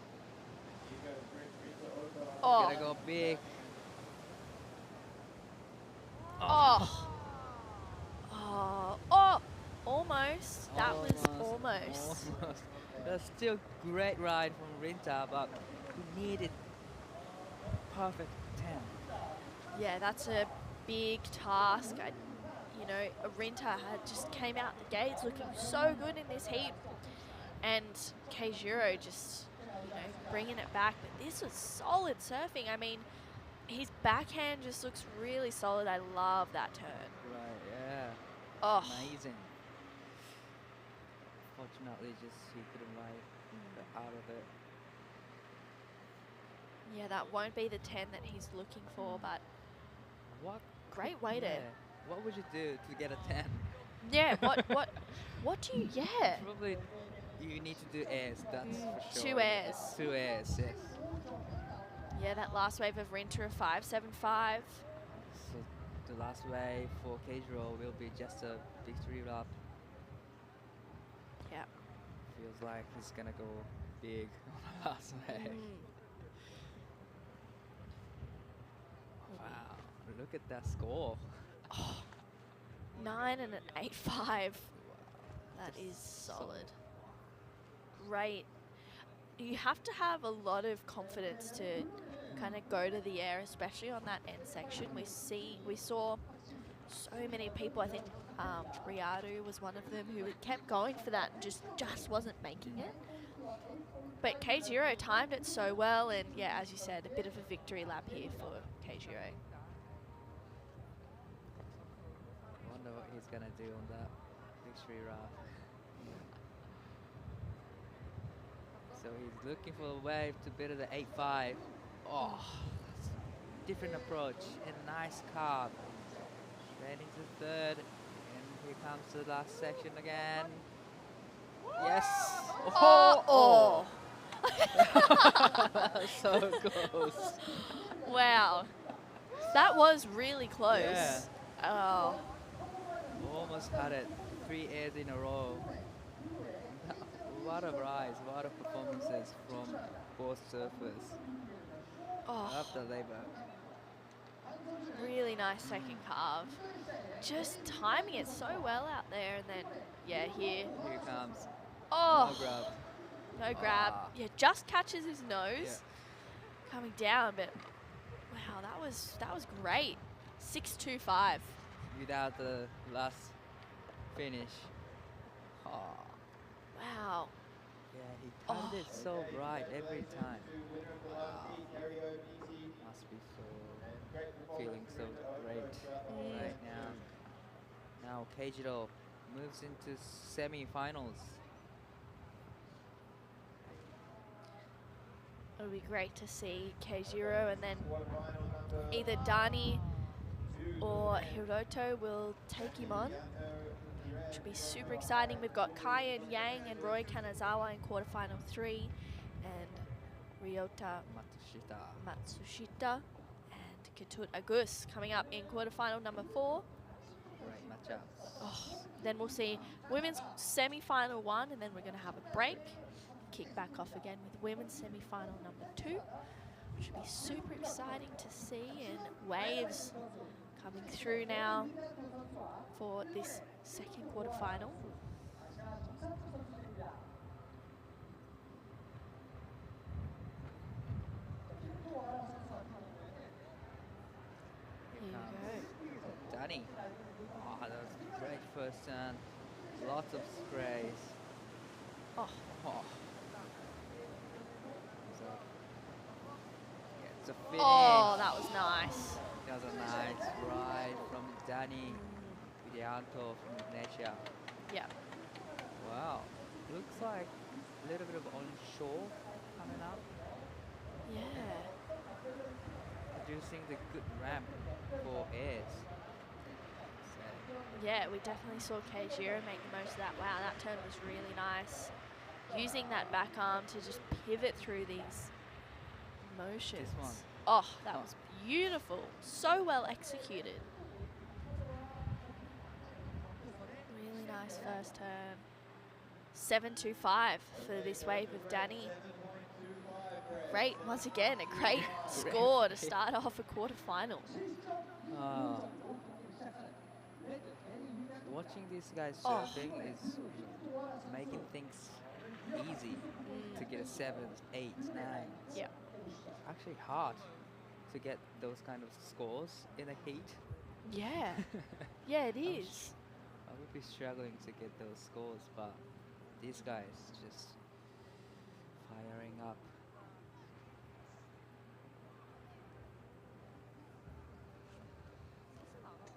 Oh. Gotta go big. Oh. Oh. Oh. Almost. That was almost. That's still great ride from Rinta, but we needed perfect 10. Yeah, that's a big task. Arinta had just came out the gates looking so good in this heat. And Keijiro just, bringing it back. But this was solid surfing. I mean, his backhand just looks really solid. I love that turn. Right, yeah. Oh. Amazing. Fortunately, just he couldn't ride out of it. Yeah, that won't be the 10 that he's looking for, but What? great weighted. Yeah. What would you do to get a 10? Yeah, what do you get? Probably you need to do airs, that's for sure. 2 airs. 2 airs, yes. Yeah, that last wave of Rinta of 5.75. So the last wave for Keijiro will be just a victory lap. Yeah. Feels like he's gonna go big on the last wave. Wow, look at that score. 9 and an 8.5. That is solid. Great. You have to have a lot of confidence to kind of go to the air, especially on that end section. We saw so many people. I think Riyadu was one of them who kept going for that and just wasn't making it. But Keijiro timed it so well, and yeah, as you said, a bit of a victory lap here for Keijiro. Wonder what he's gonna do on that victory lap. So he's looking for a wave to better the 8.5. Oh, different approach and nice carve. Straight into third, and here comes the last section again. Yes. Oh. That was so close. Wow. That was really close. Yeah. Oh. Almost had it. 3 airs in a row. What a rise, what a performances from both surfers. Oh. After labor. Really nice second carve. Just timing it so well out there, and then, yeah, here. Here it comes. Oh, No grab. no grab. Ah. Yeah, just catches his nose. Yeah. Coming down, but wow, that was great. 6-2-5. Without the last finish. Oh. Wow. Yeah, he timed it so right every time. Wow. Must be so feeling so great right now. Now Gyeonggi-Do moves into semi-finals. It'll be great to see Keijiro, and then either Dani or Hiroto will take him on, which will be super exciting. We've got Kai and Yang and Roy Kanazawa in quarterfinal 3, and Ryota Matsushita and Ketut Agus coming up in quarterfinal number 4. Great matchup. Oh, then we'll see women's semi-final 1, and then we're going to have a break. Kick back off again with women's semi-final number 2, which will be super exciting to see, and waves coming through now for this second quarterfinal. Here you go. Dani. Oh, that was a great first turn. Lots of sprays. Oh, Oh. So, it's a finish. oh, that was nice. That was a nice ride from Dani Widianto from Indonesia. Yeah. Wow. Looks like a little bit of onshore coming up. Yeah. Producing the good ramp for airs. So, Yeah, we definitely saw Keijiro make the most of that. Wow, that turn was really nice. Using that back arm to just pivot through these motions. one. Oh, that Oh. was beautiful. So well executed. Really nice first turn. 7-2-5 for this wave of Dani. Great, once again, a great score to start off a quarterfinal. watching these guys Oh. surfing is making things easy to get a 7s, 8s, 9s. Yeah. Actually hard to get those kind of scores in the heat. Yeah. Yeah, it is. I would be struggling to get those scores, but these guys just firing up.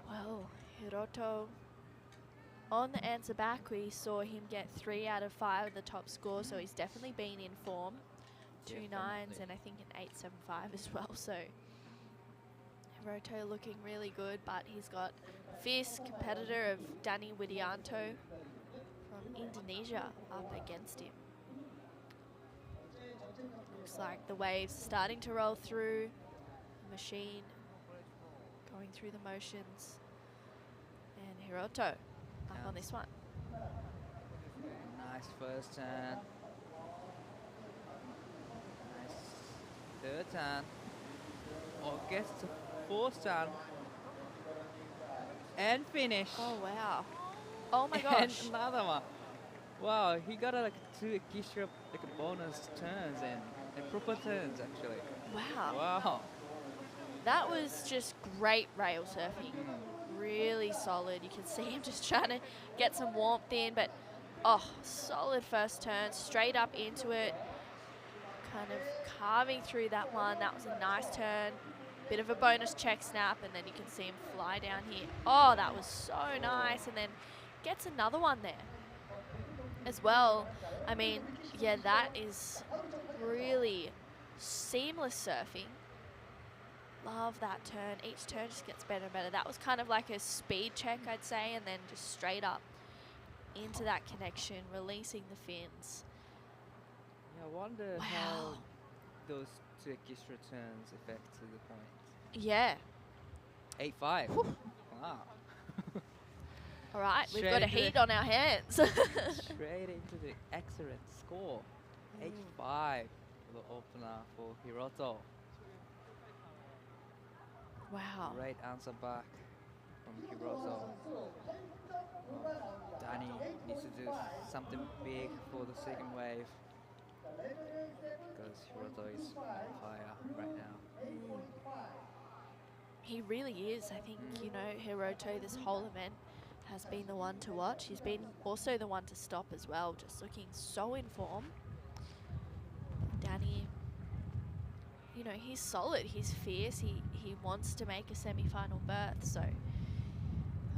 Well, Hiroto, on the answer back, we saw him get 3 out of 5 of the top score, so he's definitely been in form. 2 9s Definitely. and I think an 8.75 as well, so Hiroto looking really good, but he's got fierce competitor of Dani Widianto from Indonesia up against him. Looks like the waves are starting to roll through the machine, going through the motions. And Hiroto up on this one. Nice first turn. Nice third turn. Or gets to fourth turn. And finish. Oh, wow. Oh my And gosh. another one. Wow, he got like 2 extra like bonus turns and proper turns actually. Wow. Wow. That was just great rail surfing. Really solid. You can see him just trying to get some warmth in, but oh, solid first turn, straight up into it. Kind of carving through that one. That was a nice turn. Bit of a bonus check snap, and then you can see him fly down here. Oh, that was so nice. And then gets another one there as well. I mean, yeah, that is really seamless surfing. Love that turn. Each turn just gets better and better. That was kind of like a speed check, I'd say, and then just straight up into that connection, releasing the fins. Yeah, I wonder Wow. how those 2 extra turns affect to the points. Yeah. 8-5. Whew. Wow. All right, we've Straight got a into heat on our hands. Straight into the excellent score. 8-5 for the opener for Hiroto. Wow. Great answer back from Hiroto. Danny needs to do something big for the second wave because Hiroto is on fire right now. He really is. I think, you know, Hiroto this whole event has been the one to watch. He's been also the one to stop as well, just looking so in form. Danny, you know, he's solid, he's fierce, he wants to make a semi-final berth, so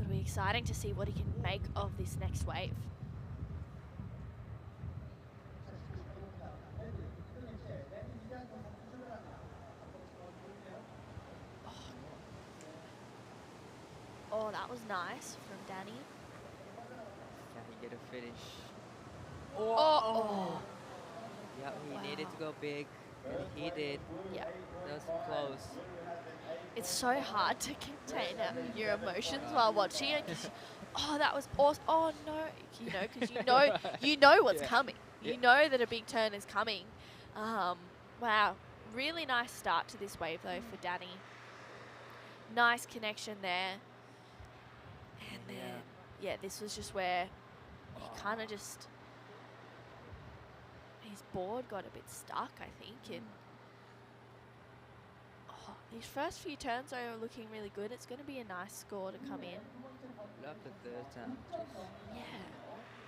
it'll be exciting to see what he can make of this next wave. Oh, that was nice from Danny. Can he get a finish? Oh. Yeah, he Wow. needed to go big, and he did. Yeah. That was close. It's so hard to contain your emotions while watching it. 'Cause oh, that was awesome. Oh no, you know, because you know what's Yeah. coming. You know that a big turn is coming. Wow, really nice start to this wave though for Danny. Nice connection there. And then, yeah, this was just where he kind of just, his board got a bit stuck, I think. And these first few turns are looking really good. It's going to be a nice score to come in. Love the third time. Just Yeah.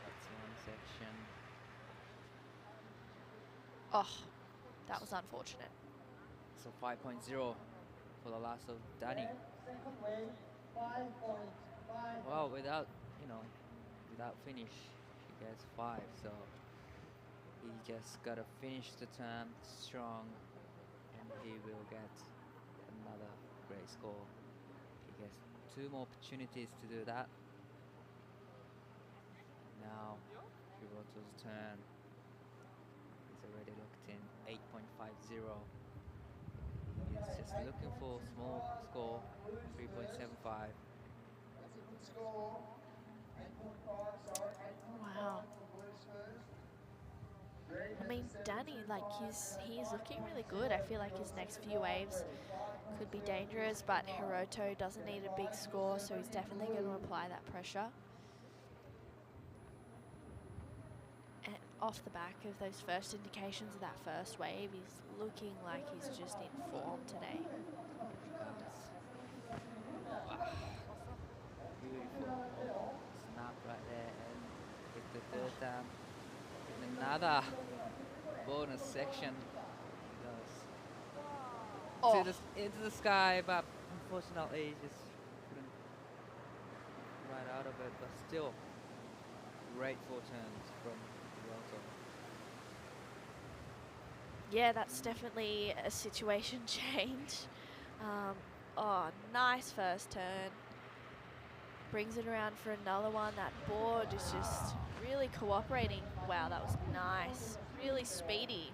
it's one section. Oh, that was unfortunate. So 5.0 for the last of Danny. Wow, without finish, he gets 5. So he just gotta finish the turn strong, and he will get another great score. He gets 2 more opportunities to do that. Now Hiroto's turn. He's already locked in 8.50. He's just looking for a small score, 3.75. Wow. I mean, Danny, like he's looking really good. I feel like his next few waves could be dangerous, but Hiroto doesn't need a big score, so he's definitely going to apply that pressure. And off the back of those first indications of that first wave, he's looking like he's just in form today. Beautiful snap right there, and with the third time, and another bonus section goes into the sky, but unfortunately he just couldn't ride out of it. But still, great 4 turns from Hiroto. Yeah, that's definitely a situation change. Oh, nice first turn. Brings it around for another one. That board is just really cooperating. Wow, that was nice. Really speedy.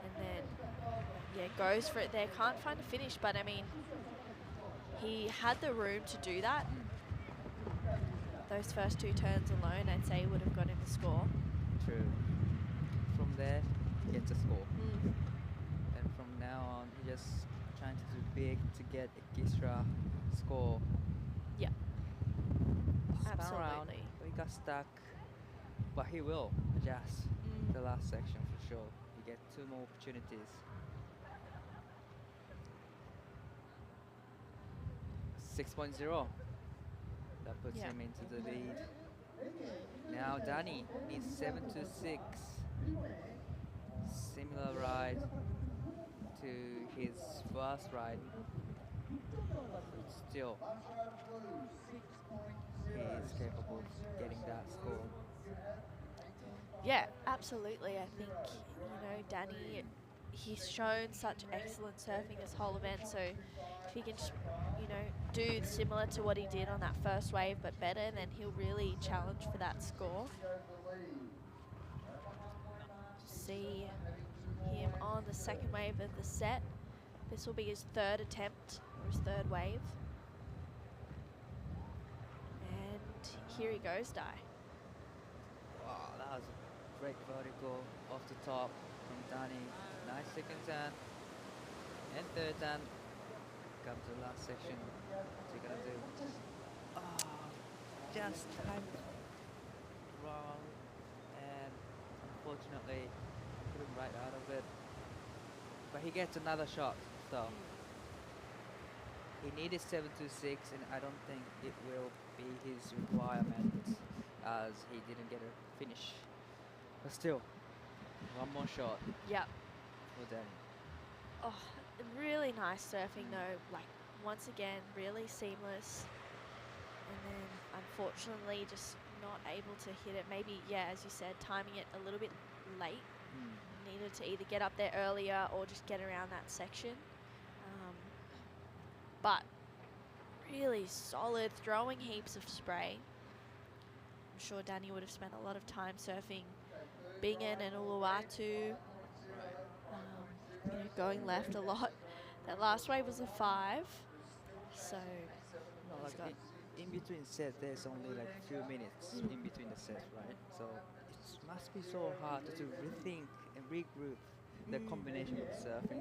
And then, yeah, goes for it there. Can't find a finish, but I mean, he had the room to do that. Those first 2 turns alone, I'd say, would have got him the score. True. From there, he gets a score. And from now on, he just trying to do big to get a Gistra score. Yeah. Spun around, but he got stuck. But he will adjust the last section for sure. He gets 2 more opportunities. 6.0. That puts him into the lead. Now Danny needs 7 to 6. Similar ride to his first ride. Still, he is capable of getting that score. Yeah, absolutely. I think, you know, Danny, he's shown such excellent surfing this whole event, so if he can, you know, do similar to what he did on that first wave but better, then he'll really challenge for that score. See him on the second wave of the set. This will be his 3rd attempt, or his 3rd wave. And here he goes, Dai. Wow, that was a great vertical off the top from Danny. Nice second turn and third turn. comes the last section. What's he gonna do? Oh, just time wrong, and unfortunately couldn't right out of it. But he gets another shot, so he needed 726, and I don't think it will be his requirement as he didn't get a finish. But still, one more shot Yep. for Danny. Oh, really nice surfing though. Like once again, really seamless. And then unfortunately, just not able to hit it. Maybe, yeah, as you said, timing it a little bit late. Needed to either get up there earlier or just get around that section. But really solid, throwing heaps of spray. I'm sure Danny would have spent a lot of time surfing Bingen and Uluwatu. You know, going left a lot. That last wave was a 5. So No, he's like got in between sets, there's only like few minutes in between the sets, right? So it must be so hard to rethink and regroup the combination with surfing.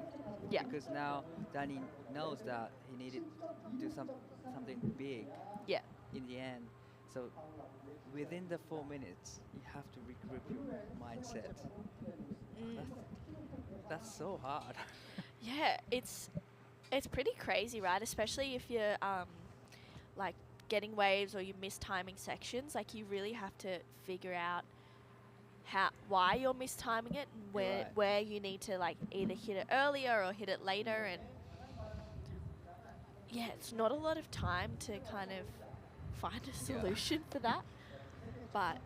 Yeah. Because now Danny knows that he needed to do something big Yeah. in the end. So within the 4 minutes, you have to regroup your mindset. That's so hard. Yeah, it's pretty crazy, right? Especially if you're like getting waves or you miss timing sections. Like you really have to figure out why you're mistiming it and where you need to like either hit it earlier or hit it later. And yeah, it's not a lot of time to kind of find a solution for that, but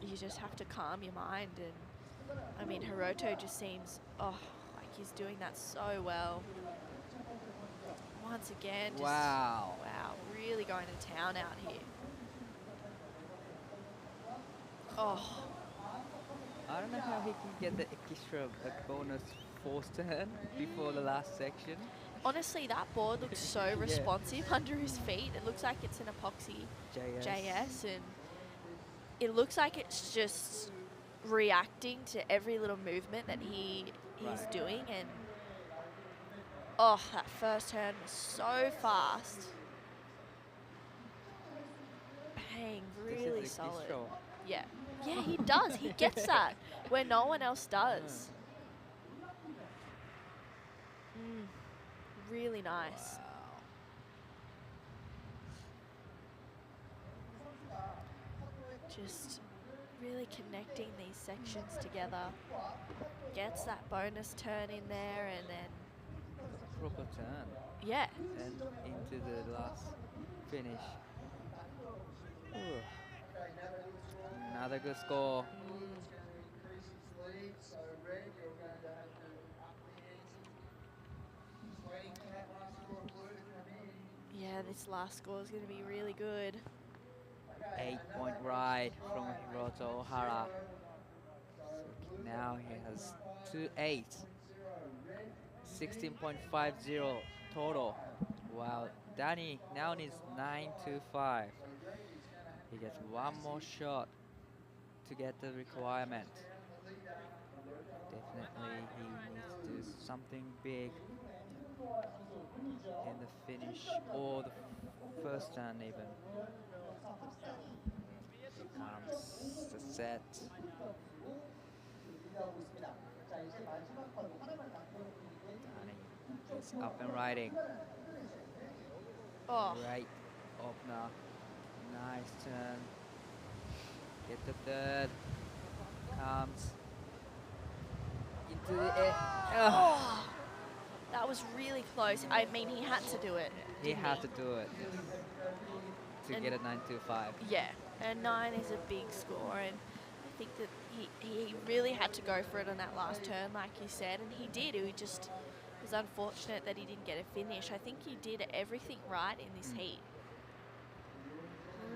you just have to calm your mind. And I mean, Hiroto just seems like he's doing that so well. Once again, just Wow. really going to town out here. Oh, I don't know how he can get the extra bonus force turn before the last section. honestly, that board looks so responsive under his feet. It looks like it's an epoxy JS, and it looks like it's just reacting to every little movement that he's doing. And oh, that first turn was so fast. Bang, really solid. Yeah. Yeah, he does. He gets that where no one else does. Really nice. Just really connecting these sections together. Gets that bonus turn in there, and then Proper turn. yeah. And into the last finish. Ooh. Another good score. Yeah, this last score is going to be really good. 8-point ride from Hiroto Ohara. So now he has 2-8. 16.50 total. Wow, Danny now needs 9.25. He gets one more shot to get the requirement. Definitely he needs to do something big in the finish or the first turn even. Here comes the set. Danny is up and riding. Oh, Right opener. Nice turn. Get the third. Comes into the air. oh, that was really close. I mean, he had to do it. He didn't had to do it to And get a 9.25. Yeah, and 9 is a big score, and I think that he really had to go for it on that last turn, like you said, and he did. He just was unfortunate that he didn't get a finish. I think he did everything right in this heat.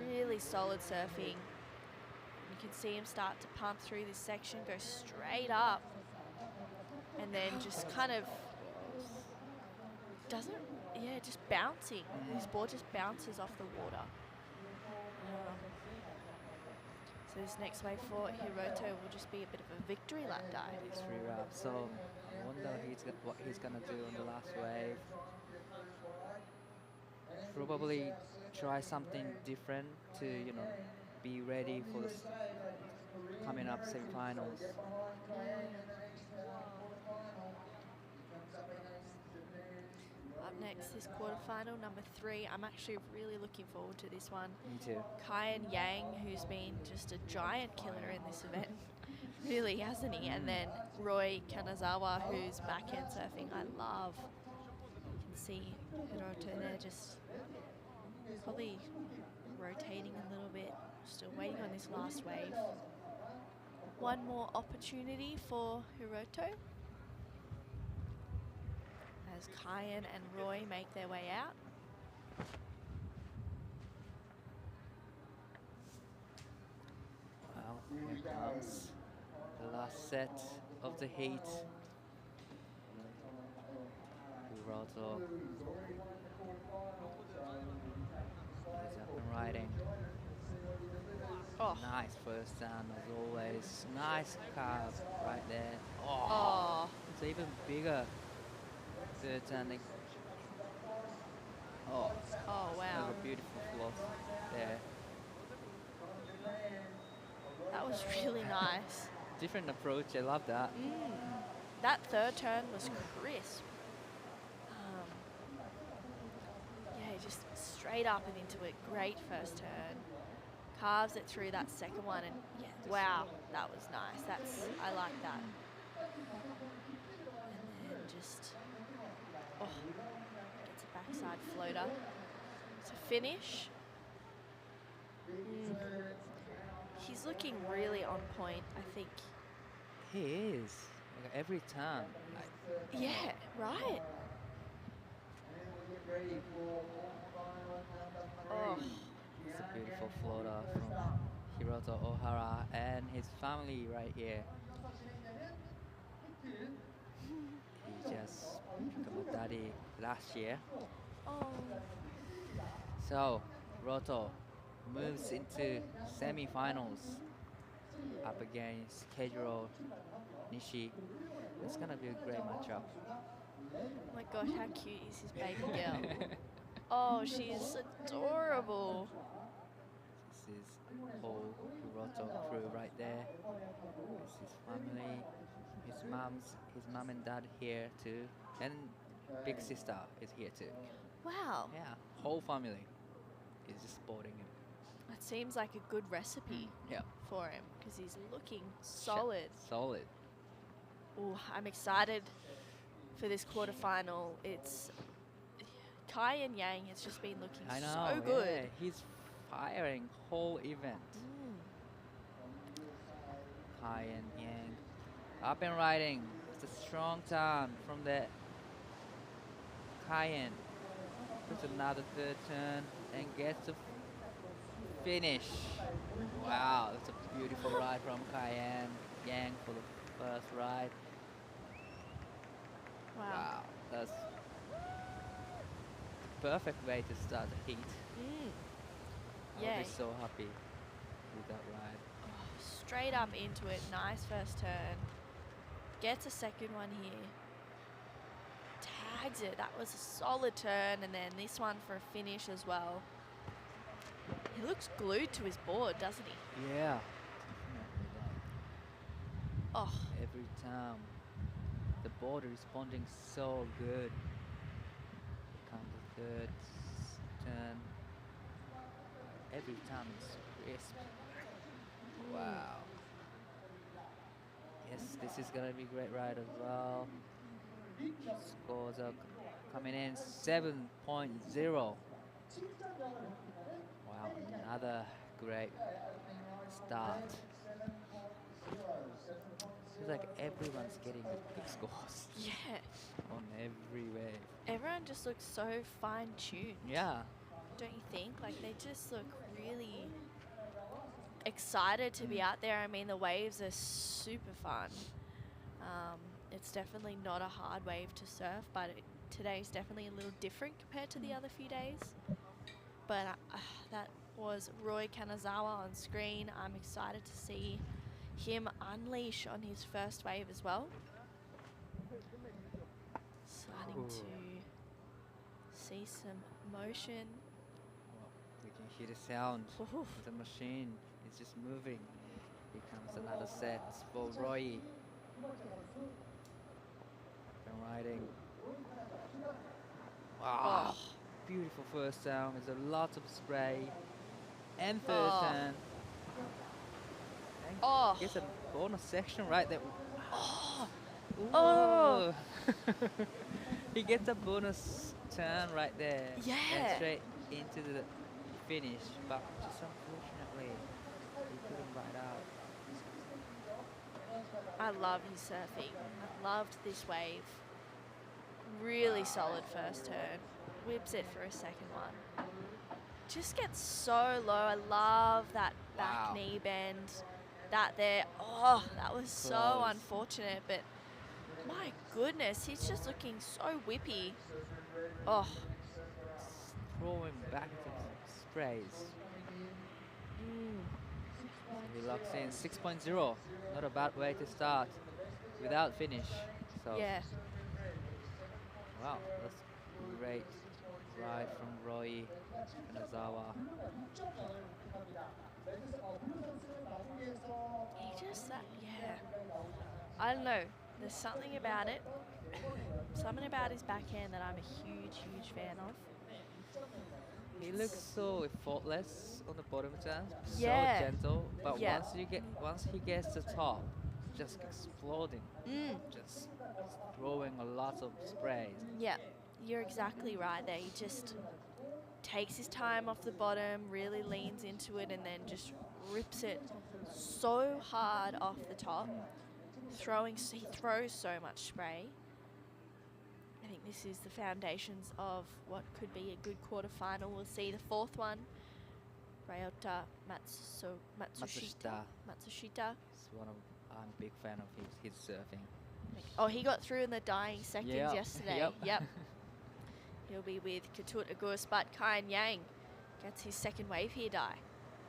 Really solid surfing. You can see him start to punt through this section, go straight up, and then just kind of just bouncing. His board just bounces off the water. So this next wave for Hiroto will just be a bit of a victory lap dive. Victory lap. So I wonder what he's gonna do on the last wave. probably try something different to, be ready for the coming up semifinals. Up next, this quarterfinal, number 3. I'm actually really looking forward to this one. Me too. Kyan Yang, who's been just a giant killer in this event. Really, hasn't he? And then Roy Kanazawa, who's backhand surfing. I love. You can see Hiroto there just probably rotating a little bit. Still waiting on this last wave. One more opportunity for Hiroto as Kyan and Roy make their way out. Well, here comes the last set of the heat. Hiroto is up and riding. Oh, Nice first down as always. Nice carve right there. oh, It's even bigger third turning. Oh, oh wow. another beautiful floss there. That was really nice. Different approach, I love that. That third turn was crisp. Yeah, just straight up and into it. Great first turn. Carves it through that second one, and yeah, wow, that was nice. I like that. And then just, gets a backside floater to finish. He's looking really on point, I think. He is. Like every time. Yeah, right? Oh, It's a beautiful floater from Hiroto Ohara and his family right here. He just became a daddy last year. oh. So, Hiroto moves into semi-finals up against Keijiro Nishi. It's gonna be a great matchup. Oh my gosh, how cute is his baby girl? Oh, she is adorable. This is whole Hiroto crew right there. This is his family, his mom and dad here too, and big sister is here too. Wow, Yeah, whole family is just supporting him. that seems like a good recipe Yeah, for him because he's looking solid. solid. Oh, I'm excited for this quarterfinal. It's Kai and Yang has just been looking I know. so good. Yeah, he's firing whole event. Kai and Yang up and riding. It's a strong turn from the Cayenne. Puts another third turn and gets to finish. Wow, that's a beautiful ride from Cayenne. Yang for the first ride. Wow, that's perfect way to start the heat. I'll Yeah, be so happy with that ride. straight up into it. Nice first turn. Gets a second one here. Tags it. That was a solid turn, and then this one for a finish as well. He looks glued to his board, doesn't he? Yeah. Oh, Every time. The board responding so good. Comes the third turn. Every time it's crisp. Wow. Yes, this is gonna be a great ride as well. Scores are coming in 7.0. Wow, another great start. Seems like everyone's getting good scores yeah. on every wave. Everyone just looks so fine-tuned. Yeah. Don't you think? Like, they just look really excited to be out there. I mean, the waves are super fun. It's definitely not a hard wave to surf, but today's definitely a little different compared to the other few days. But that was Roy Kanazawa on screen. I'm excited to see him unleash on his first wave as well. Starting to see some motion. Well, we can hear the sound Oof. of the machine. It's just moving. Here comes another set for Roy. And riding. Wow. Beautiful first down. There's a lot of spray. And third Oh. turn. And Oh. gets a bonus section right there. Oh. Ooh. Oh. He gets a bonus turn right there. Yeah. And straight into the finish. But just unfortunately, he couldn't ride out. I love his surfing. I loved this wave. Really solid first turn. Whips it for a second one. Just gets so low. I love that back Wow. knee bend. That there. Oh, that was so Close. unfortunate. But my goodness, he's just looking so whippy. Oh. Throwing back to sprays. He locks in 6.0. Not a bad way to start without finish. So Yeah. wow, that's great ride from Roy Kanazawa. He just that. Yeah. I don't know. There's something about it. Something about his backhand that I'm a huge, huge fan of. He looks so effortless on the bottom turn, Yeah. so gentle. But Yeah. once he gets to top, just exploding, just throwing a lot of sprays. Yeah, you're exactly right there. He just takes his time off the bottom, really leans into it, and then just rips it so hard off the top. He throws so much spray. I think this is the foundations of what could be a good quarterfinal. We'll see the fourth one. Ryota Matsushita. I'm a big fan of his surfing. Oh, he got through in the dying seconds Yep, yesterday. yep. He'll be with Katut Agus, but Kyan Yang gets his second wave here, Dai.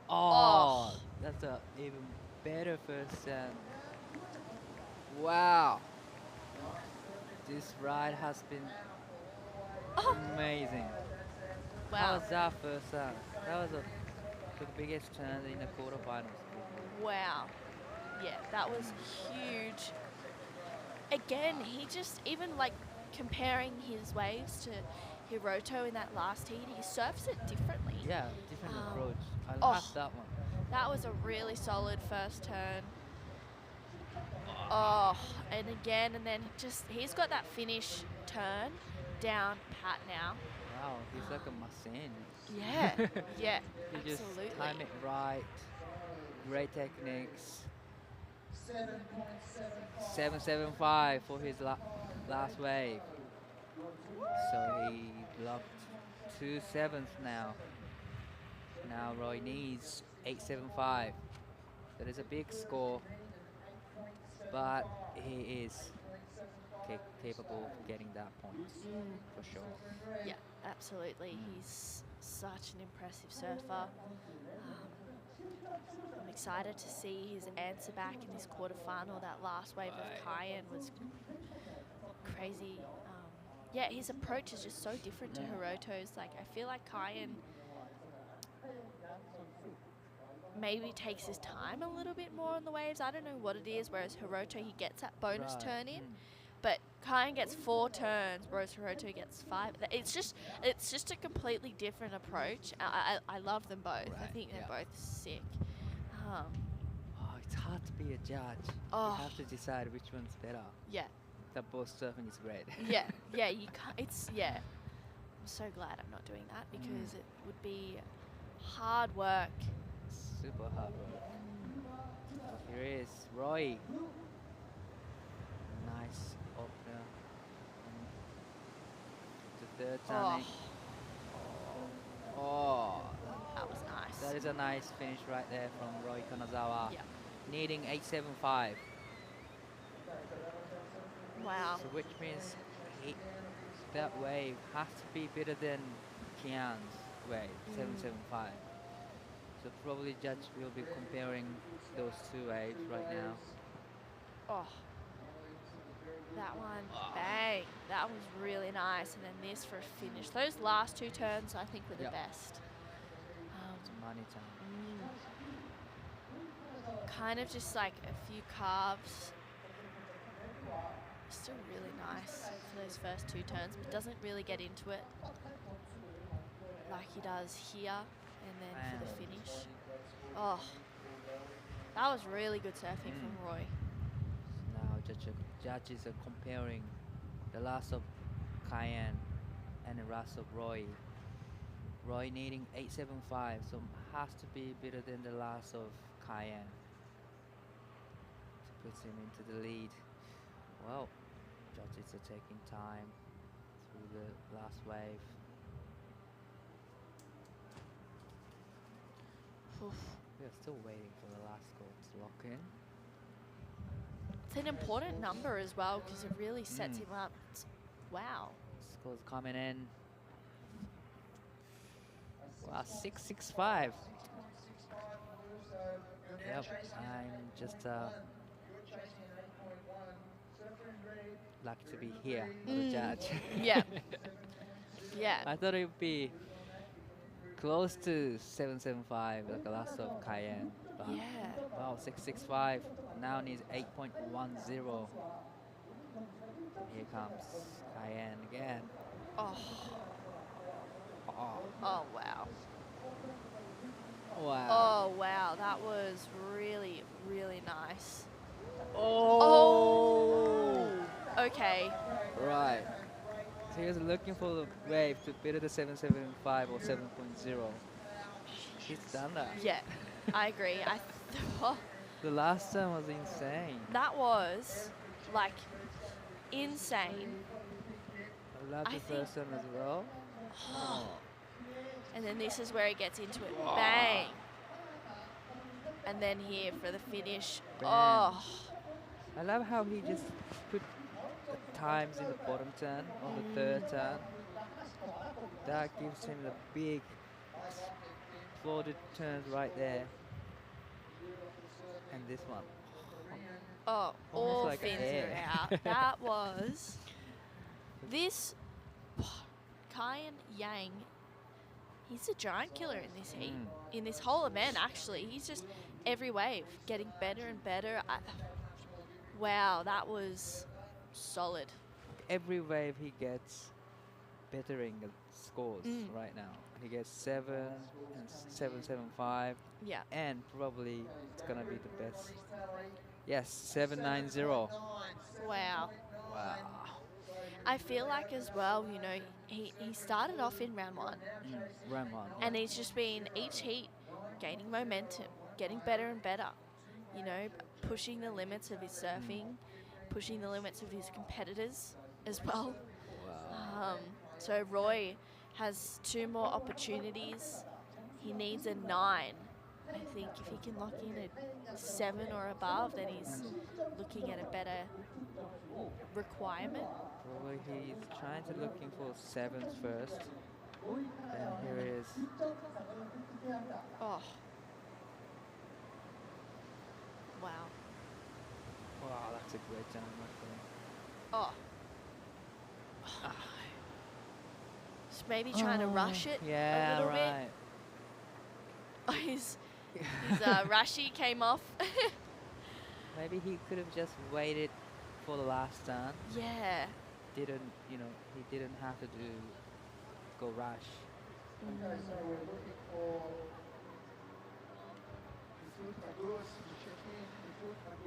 Oh, that's a even better first turn. Wow. This ride has been amazing. How Wow. was that first turn? That was the biggest turn in the quarterfinals. Wow. Yeah, that was huge. Again, he just, even like comparing his waves to Hiroto in that last heat, he surfs it differently. Yeah, different approach. I oh. love that one. That was a really solid first turn. Oh, and again, and then just, he's got that finish turn down pat now. Wow, he's like a machine. Yeah, yeah, He just absolutely. time it right. Great techniques. 7.75 for his last wave. So he blocked 2 7s now. Now Roy needs 8.75. That is a big score, but he is capable of getting that point for sure. Yeah, absolutely. He's such an impressive surfer. I'm excited to see his answer back in this quarterfinal. That last wave of Kyan was crazy. Yeah, his approach is just so different to Hiroto's. Like, I feel like Kyan maybe takes his time a little bit more on the waves. I don't know what it is, whereas Hiroto, he gets that bonus turn in. But Kyan gets 4 turns, whereas Hiroto gets 5. It's just a completely different approach. I love them both. I think they're both sick. Oh, it's hard to be a judge. Oh. You have to decide which one's better. Yeah. That both surfing is great. Yeah, you can't. I'm so glad I'm not doing that because it would be hard work. Super hard work. Here is Roy. Nice opener. The third turning. Oh, That was nice. that is a nice finish right there from Roy Kanazawa. Yeah. Needing 8.75. Wow. So which means that wave has to be better than Kian's wave, 7.75. So probably judge will be comparing those two waves right now. Oh. That one, bang. That was really nice. And then this for a finish. Those last two turns, I think, were the Yep. best. It's money time. Kind of just like a few carves. Still really nice for those first two turns, but doesn't really get into it like he does here. And then for the finish. Oh, that was really good surfing from Roy. Now judges are comparing the last of Cayenne and the last of Roy. Roy needing 875, so has to be better than the last of Cayenne. To put him into the lead. Well, judges are taking time through the last wave. Oof. We are still waiting for the last score to lock in. It's an important number as well because it really sets him up. Wow. Scores coming in. Wow, 665. Yep, I'm just lucky to be here as a judge. Yeah. Yeah. I thought it would be close to 775, like the last of Cayenne. But Yeah. wow, 665. Now needs 8.10. Here comes Cayenne again. Oh. Oh, Oh, wow. wow. Oh, wow. That was really, really nice. Oh. Okay. Right. So he was looking for the wave to beat the 775 or 7.0. He's done that. Yeah. I agree. The last time was insane. That was like insane. I love I the think- first one as well. And then this is where he gets into it. Bang. And then here for the finish. Bam. Oh. I love how he just put the times in the bottom turn, on the third turn. That gives him the big exploded turns right there. And this one. Oh, Almost all like fins air. are out. That was this Kyan Yang. He's a giant killer in this heat, in this whole event. Actually, he's just every wave getting better and better. Wow, that was solid. Every wave he gets bettering the scores right now. He gets 7 and 775, Yeah. and probably it's gonna be the best. Yes, 790. Wow. Wow. I feel like as well, you know, he started off in round one, Round one. and he's just been each heat gaining momentum, getting better and better. You know, pushing the limits of his surfing, pushing the limits of his competitors as well. Wow. So Roy has 2 more opportunities. He needs a 9. I think if he can lock in a 7 or above, then he's looking at a better requirement. Probably he's trying to looking for 7s first. And here it is. Oh. Wow. Wow, that's a great jump actually. Oh. Just maybe trying to rush it Yeah, a little right. bit. Oh, his rushy came off. Maybe he could have just waited for the last turn. Yeah. Didn't, you know, he didn't have to go rush.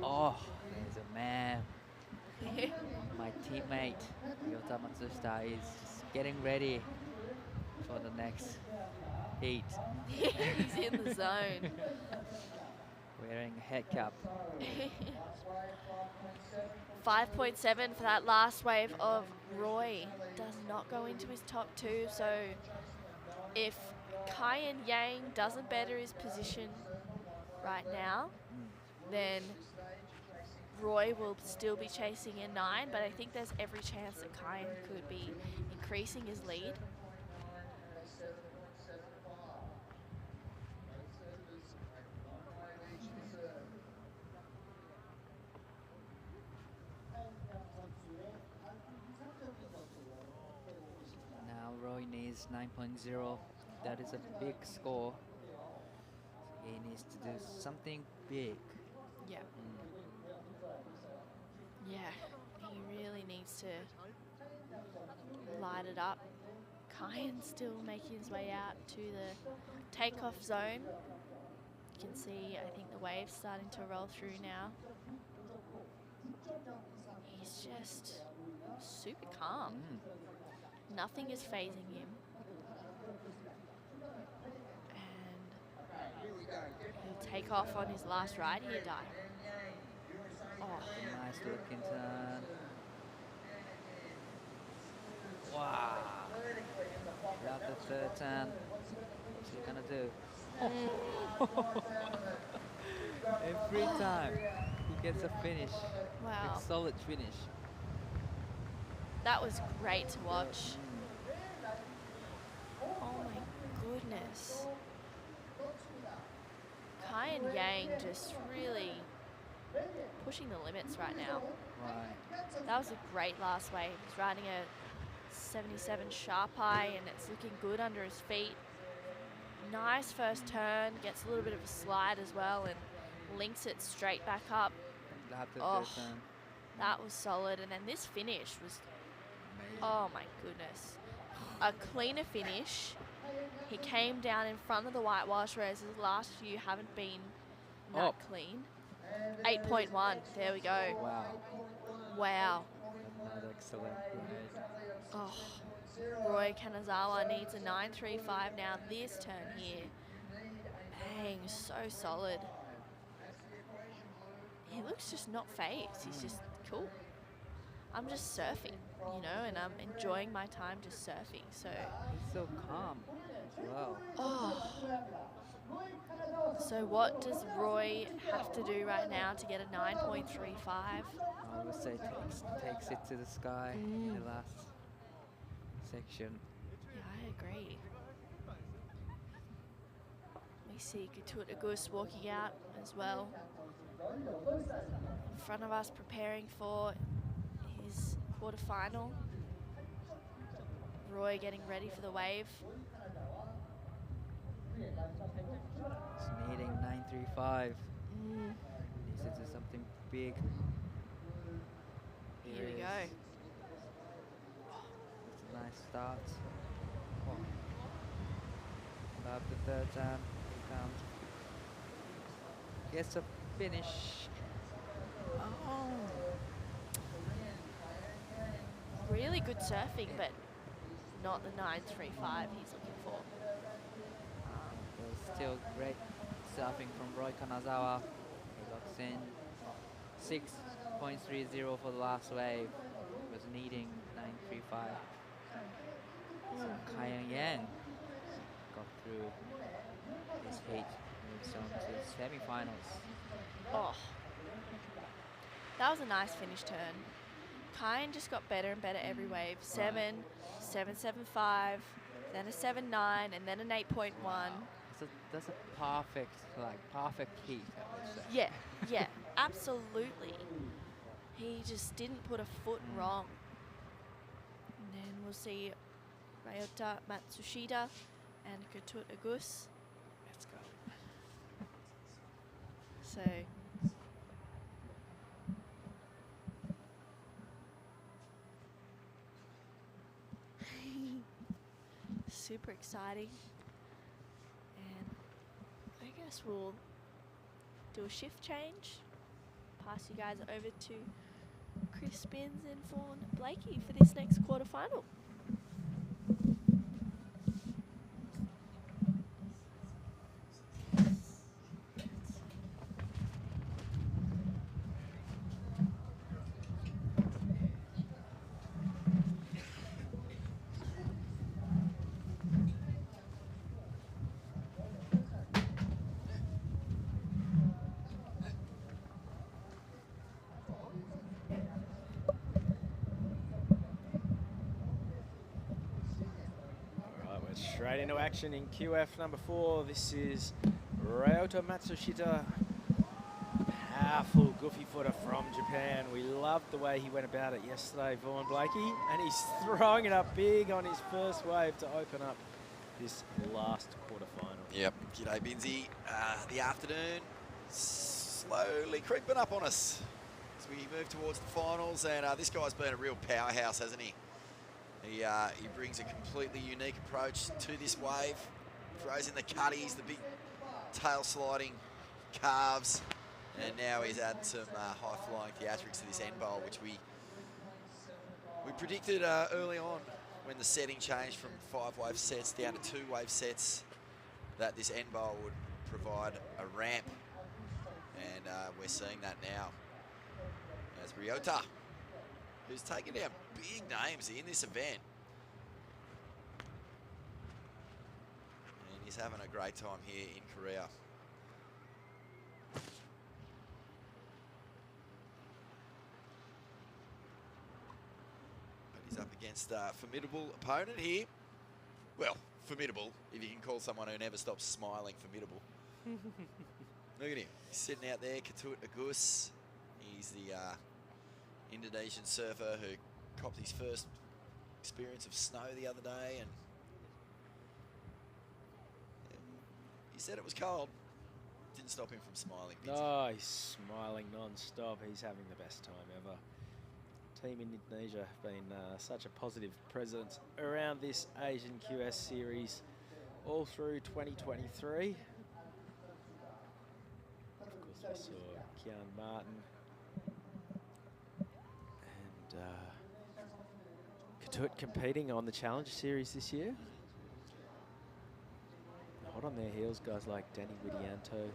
Oh, there's a man. My teammate, Yota Matsushita, is just getting ready for the next heat. He's in the zone. Wearing a head cap. 5.7 for that last wave of Roy. Does not go into his top 2. So if Kyan Yang doesn't better his position right now, then Roy will still be chasing a 9. But I think there's every chance that Kyan could be increasing his lead. is 9.0. That is a big score. So he needs to do something big. Yeah. Yeah, he really needs to light it up. Kyan's still making his way out to the takeoff zone. You can see, I think the wave's starting to roll through now. He's just super calm. Nothing is phasing him. And he'll take off on his last ride here, Dai. Oh, Nice looking turn. Wow. Love the third turn. What's he gonna do? Every time he gets a finish. wow. A solid finish. That was great to watch. Oh my goodness. Kyan Yang just really pushing the limits right now. Right. That was a great last wave. He's riding a 77 sharp eye and it's looking good under his feet. Nice first turn, gets a little bit of a slide as well and links it straight back up. Love the Oh. third turn. That was solid. And then this finish was, oh my goodness. A cleaner finish. He came down in front of the whitewash, whereas his last few haven't been that clean. 8.1, there we go. Wow. Wow. Another excellent ride. Oh, Roy Kanazawa needs a 9.35 now this turn here. Bang, so solid. He looks just not phased. He's just cool. I'm just surfing, you know, and I'm enjoying my time just surfing. So, He's so calm as well. oh. So what does Roy have to do right now to get a 9.35? I would say takes it to the sky in the last section. Yeah, I agree. We see Gatut Agus walking out as well. In front of us, preparing for his quarterfinal. Roy getting ready for the wave. He's needing 9.35. Needs to do something big. Here we it go. is. It's a nice start. Oh. Love the third turn. Here comes. Gets a finish. Oh. Really good surfing, but not the 9.35 he's looking for. There's still great surfing from Roy Kanazawa. He locks in 6.30 for the last wave. Was needing 9.35. So Kyan Yang got through his heat, moves on to semi-finals. Oh, that was a nice finish turn. Kyan just got better and better every wave. 7, 7.75, then a 7.9, and then an 8.1. That's a perfect heat, I would say. Yeah, yeah, absolutely. He just didn't put a foot wrong. And then we'll see Ryota Matsushita and Gatut Agus. Let's go. So super exciting. And I guess we'll do a shift change. Pass you guys over to Chris Spins and Fawn Blakey for this next quarterfinal. Straight into action in QF number 4. This is Ryota Matsushita powerful goofy footer from Japan. We loved the way he went about it yesterday, Vaughan Blakey, and he's throwing it up big on his first wave to open up this last quarterfinal. Yep. G'day, Binzi. The afternoon slowly creeping up on us as we move towards the finals, and this guy's been a real powerhouse, hasn't he? He brings a completely unique approach to this wave. Throws in the cutties, the big tail sliding calves, and now he's added some high-flying theatrics to this end bowl, which we predicted early on when the setting changed from 5-wave sets down to 2-wave sets, that this end bowl would provide a ramp, and we're seeing that now. As Ryota, who's taken down big names in this event, and he's having a great time here in Korea. But he's up against a formidable opponent here. Well, formidable, if you can call someone who never stops smiling formidable. Look at him. He's sitting out there, Ketut Agus. He's the Indonesian surfer who copped his first experience of snow the other day, and he said it was cold. Didn't stop him from smiling. Oh, he's smiling non-stop. He's having the best time ever. Team in Indonesia have been such a positive presence around this Asian QS series all through 2023. Of course, we saw Kian Martin and Ketut competing on the Challenge Series this year. Hot on their heels, guys like Danny Widianto.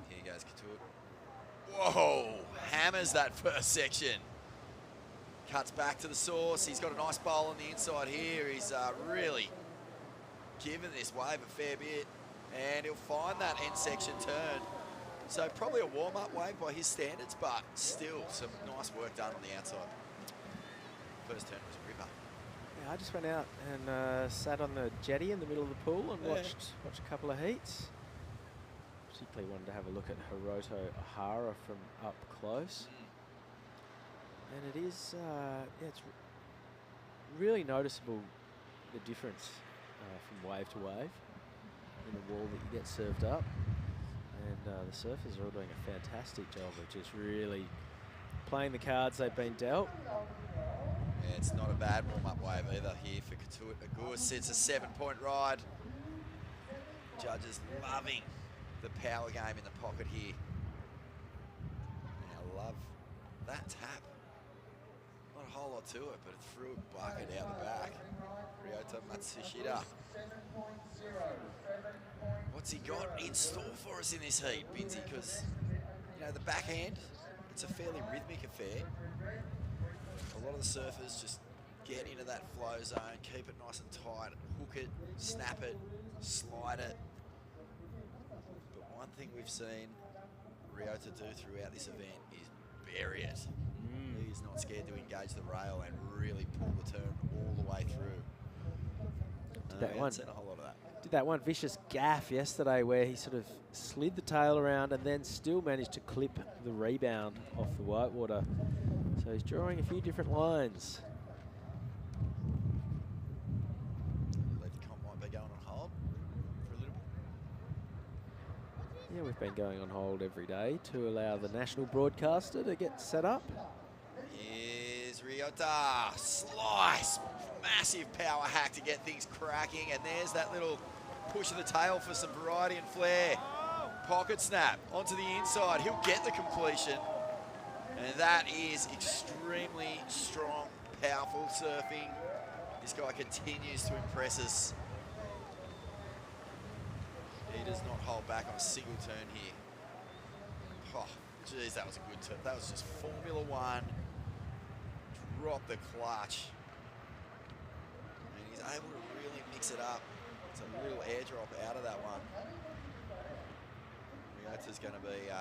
Here goes Ketut. Whoa! Hammers that first section. Cuts back to the source. He's got a nice bowl on the inside here. He's really given this wave a fair bit, and he'll find that end section turn. So probably a warm-up wave by his standards, but still some nice work done on the outside. First turn was a ripper. Yeah, I just went out and sat on the jetty in the middle of the pool and watched a couple of heats. Particularly wanted to have a look at Hiroto Ohara from up close. And it is, it's really noticeable, the difference from wave to wave in the wall that you get served up. And the surfers are all doing a fantastic job of just really playing the cards they've been dealt. Yeah, it's not a bad warm-up wave either here for Ketut Agus. It's a 7-point ride. Judges loving the power game in the pocket here. And I love that tap. Not a whole lot to it, but it threw a bucket out the back. Ryota Matsushita. What's he got in store for us in this heat, Binzi? Because, you know, the backhand, it's a fairly rhythmic affair. A lot of the surfers just get into that flow zone, keep it nice and tight, hook it, snap it, slide it. But one thing we've seen Ryota do throughout this event is bury it. He's not scared to engage the rail and really pull the turn all the way through. That one. Seen a whole lot of that. Did that one vicious gaff yesterday where he sort of slid the tail around and then still managed to clip the rebound off the whitewater. So he's drawing a few different lines. I believe the comp might be going on hold for a little bit. Yeah, we've been going on hold every day to allow the national broadcaster to get set up. Here's Ryota. Slice. Massive power hack to get things cracking. And there's that little push of the tail for some variety and flair. Pocket snap onto the inside. He'll get the completion. And that is extremely strong, powerful surfing. This guy continues to impress us. He does not hold back on a single turn here. Oh, geez, that was a good turn. That was just Formula One. Drop the clutch. And he's able to really mix it up. It's a little airdrop out of that one. Ryota's going to be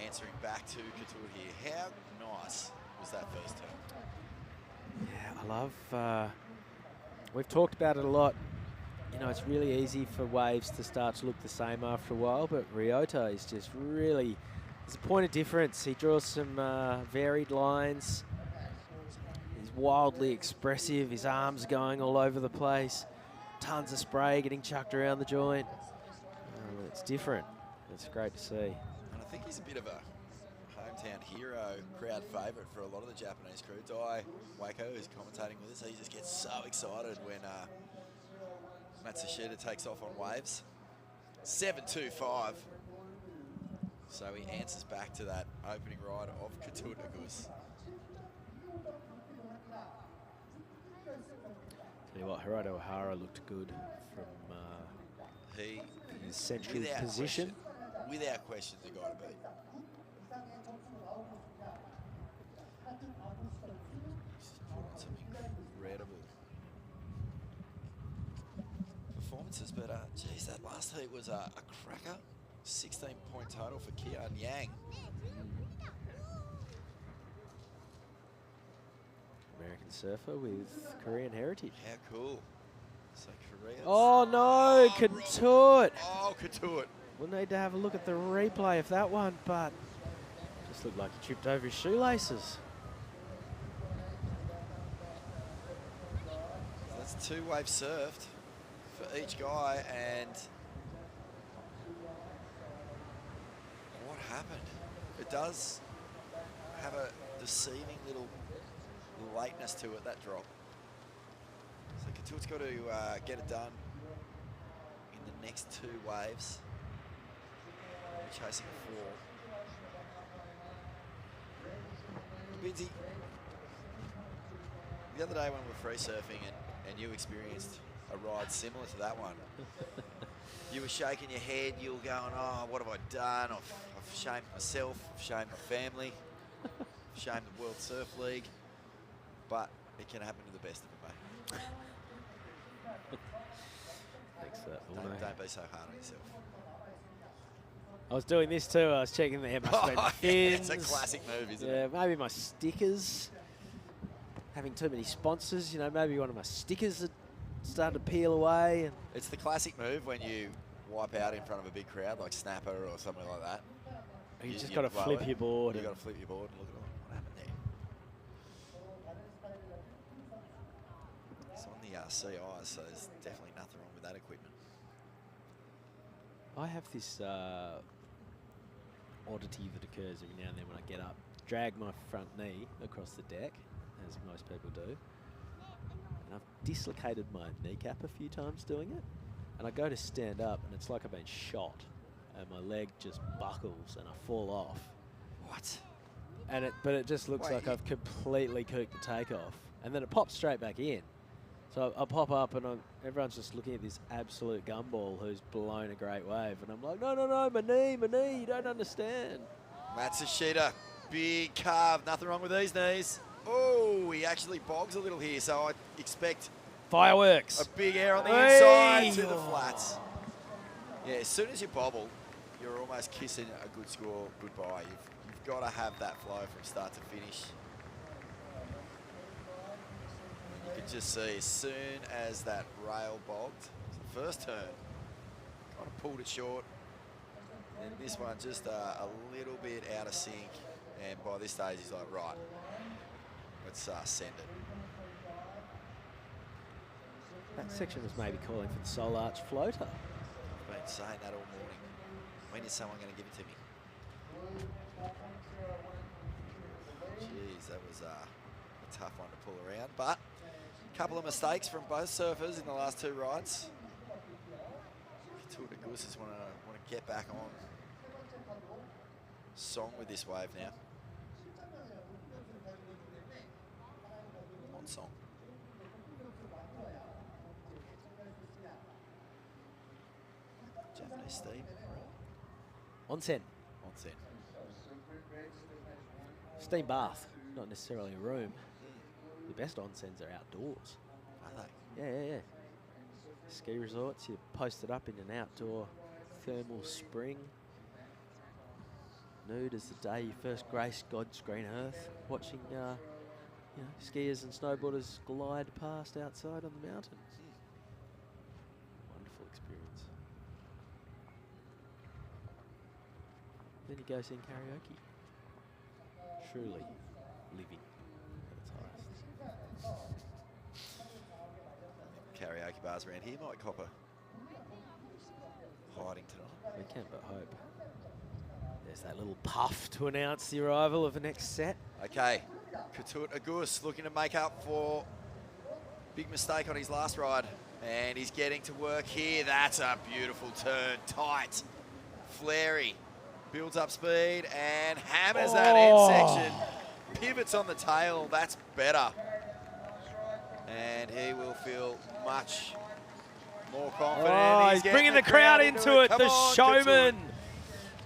answering back to Ketut here. How nice was that first turn? Yeah, I love, we've talked about it a lot. You know, it's really easy for waves to start to look the same after a while, but Ryota is just really There's a point of difference. He draws some varied lines. He's wildly expressive. His arms are going all over the place. Tons of spray getting chucked around the joint. It's different. It's great to see. And I think he's a bit of a hometown hero, crowd favourite for a lot of the Japanese crew. Dai Waco, who's commentating with us, he just gets so excited when Matsushita takes off on waves. 7.25. So he answers back to that opening ride of Katoutagus. Tell you what, Hiroto Ohara looked good from He his central without position. Without question, the guy to beat. He's put on some incredible performances, but geez, that last heat was a cracker. 16-point total for Kian Yang. American surfer with Korean heritage. How cool. So Korea. Oh no, Katoot. Oh, Katoot. We'll need to have a look at the replay of that one, but just looked like he tripped over his shoelaces. So that's 2 waves surfed for each guy, and what happened? It does have a deceiving little lateness to it, that drop. So Katoot's got to get it done in the next 2 waves. We're chasing 4. Binsey, the other day when we were free surfing and you experienced a ride similar to that one, you were shaking your head, you were going, oh, what have I done? I've shamed myself, I've shamed my family, I've shamed the World Surf League. But it can happen to the best of them, mate. Thanks for that, Bruno. Don't be so hard on yourself. I was doing this too. I was checking the fins. It's a classic move, isn't Yeah, it? maybe my stickers. Having too many sponsors, you know, maybe one of my stickers had started to peel away. And It's the classic move when you wipe out in front of a big crowd, like Snapper or something like that. you just got to blow flip it. your board. You got to flip your board and look at what happened there. It's on the CI, so there's definitely nothing wrong with that equipment. I have this oddity that occurs every now and then when I get up, drag my front knee across the deck, as most people do. And I've dislocated my kneecap a few times doing it. And I go to stand up and it's like I've been shot. And my leg just buckles and I fall off. What? And but it just looks Wait, like I've completely cooked the takeoff. And then it pops straight back in. So I pop up and everyone's just looking at this absolute gumball who's blown a great wave. And I'm like, no, my knee, you don't understand. Matsushita, big carve, nothing wrong with these knees. Oh, he actually bogs a little here, so I expect Fireworks. a big air on the Hey! inside to the flats. Yeah, as soon as you bobble, you're almost kissing a good score goodbye. You've got to have that flow from start to finish. And you can just see as soon as that rail bogged, the first turn, kind of pulled it short. And then this one just a little bit out of sync. And by this stage, he's like, right, let's send it. That section was maybe calling for the Soul Arch floater. I've been saying that all morning. When is someone going to give it to me? Jeez, that was a tough one to pull around. But a couple of mistakes from both surfers in the last 2 rides. Katoutagus want to get back on song with this wave now. On song. Japanese steam. Onsen. Onsen. Steam bath, not necessarily a room. The best onsens are outdoors. Are they? Yeah. Ski resorts, you post it up in an outdoor thermal spring. Nude as the day you first graced God's green earth, watching skiers and snowboarders glide past outside on the mountain. Wonderful experience. Then he goes in karaoke. Truly living at its highest. Karaoke bars around here might cop a hiding tonight. We can but hope. There's that little puff to announce the arrival of the next set. Okay, Katut Agus looking to make up for big mistake on his last ride. And he's getting to work here. That's a beautiful turn, tight, flary. Builds up speed and hammers that end section. Pivots on the tail, that's better. And he will feel much more confident. Oh, he's bringing the crowd into it, the showman.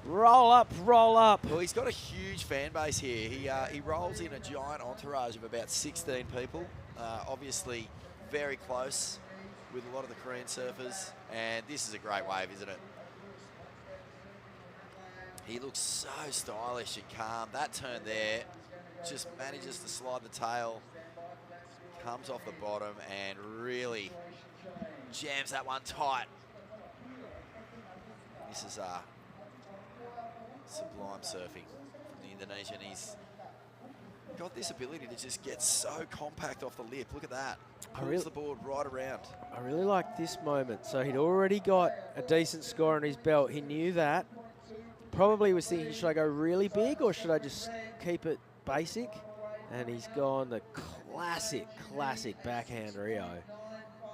Roll up, roll up. Well, he's got a huge fan base here. He rolls in a giant entourage of about 16 people. Obviously very close with a lot of the Korean surfers. And this is a great wave, isn't it? He looks so stylish and calm. That turn there just manages to slide the tail, comes off the bottom and really jams that one tight. This is sublime surfing from the Indonesian. He's got this ability to just get so compact off the lip. Look at that. Pulls the board right around. I really like this moment. So he'd already got a decent score on his belt. He knew that. Probably was thinking, should I go really big or should I just keep it basic? And he's gone the classic backhand Rio.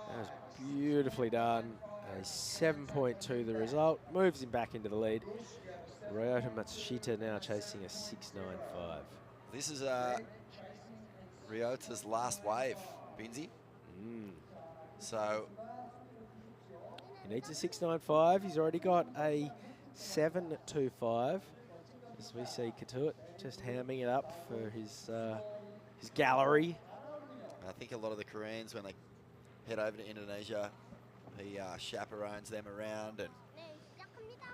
That was beautifully done. A 7.2 the result. Moves him back into the lead. Ryota Matsushita now chasing a 6.95. This is Ryota's last wave, Binzi. So he needs a 6.95. He's already got a 7.25. As we see Katut just hamming it up for his gallery. I think a lot of the Koreans, when they head over to Indonesia, he chaperones them around and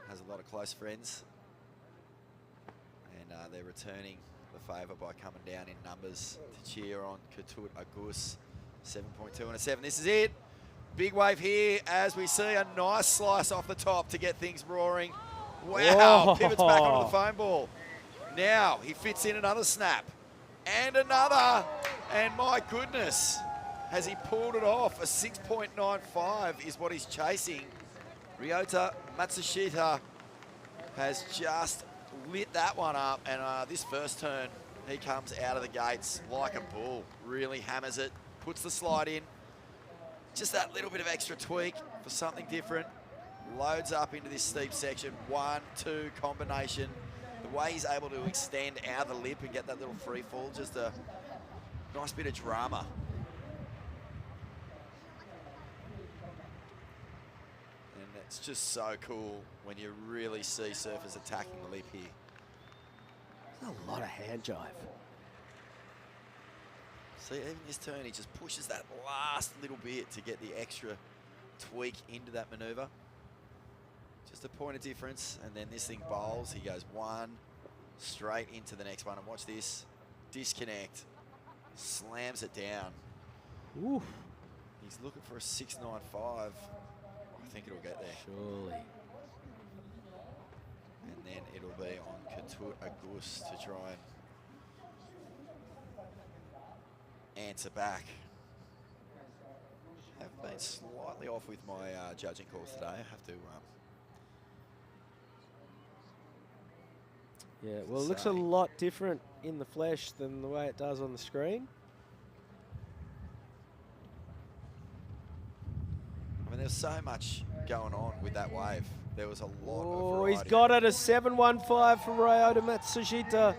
has a lot of close friends. And they're returning the favour by coming down in numbers to cheer on Katut Agus. 7.2 and a 7. This is it. Big wave here as we see a nice slice off the top to get things roaring. Wow, Whoa. Pivots back onto the foam ball. Now he fits in another snap and another. And my goodness, has he pulled it off? A 6.95 is what he's chasing. Ryota Matsushita has just lit that one up. And this first turn, he comes out of the gates like a bull. Really hammers it, puts the slide in. Just that little bit of extra tweak for something different. Loads up into this steep section. 1-2 combination. The way he's able to extend out of the lip and get that little free fall, just a nice bit of drama. And it's just so cool when you really see surfers attacking the lip here. There's a lot of hand jive. See, even this turn, he just pushes that last little bit to get the extra tweak into that maneuver. Just a point of difference, and then this thing bowls. He goes one straight into the next one, and watch this. Disconnect, slams it down. Ooh. He's looking for a 6.95. I think it'll get there. Surely. And then it'll be on Katut Agus to try and answer back. I've been slightly off with my judging calls today. I have to Yeah, well, it looks a lot different in the flesh than the way it does on the screen. I mean, there's so much going on with that wave. There was a lot of Oh, variety. he's got it, a 7.15 for Ryota Matsushita.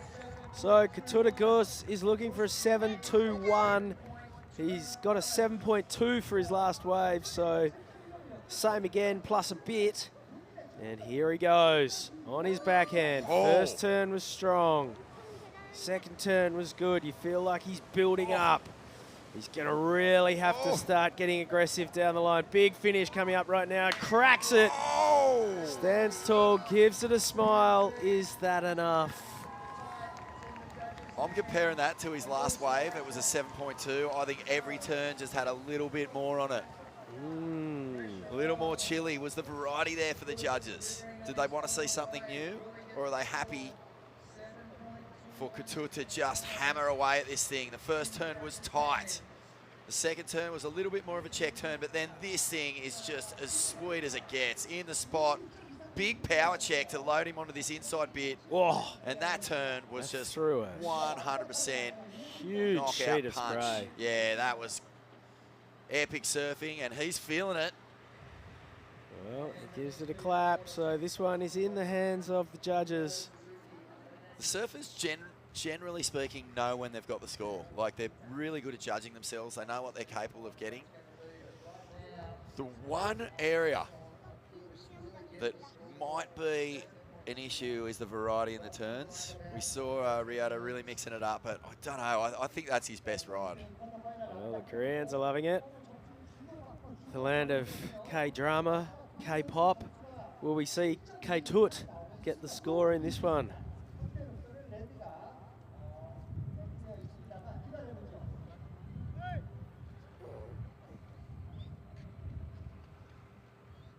So Katut Agus is looking for a 7.21. He's got a 7.2 for his last wave, so same again, plus a bit. And here he goes on his backhand. Oh. First turn was strong. Second turn was good. You feel like he's building up. He's going to really have to start getting aggressive down the line. Big finish coming up right now. Cracks it. Oh. Stands tall, gives it a smile. Is that enough? I'm comparing that to his last wave. It was a 7.2. I think every turn just had a little bit more on it. A little more chilly. Was the variety there for the judges? Did they want to see something new? Or are they happy for Couture to just hammer away at this thing? The first turn was tight. The second turn was a little bit more of a check turn, but then this thing is just as sweet as it gets. In the spot, big power check to load him onto this inside bit. Oh, And that turn was that's just through a 100% huge knockout sheet of punch. spray. Yeah, that was epic surfing, and he's feeling it. Well, it gives it a clap. So this one is in the hands of the judges. The surfers, generally speaking, know when they've got the score. Like, they're really good at judging themselves. They know what they're capable of getting. The one area that might be an issue is the variety in the turns. We saw Ryota really mixing it up, but I don't know. I think that's his best ride. Well, the Koreans are loving it. The land of K-drama, K-pop. Will we see K-Tut get the score in this one?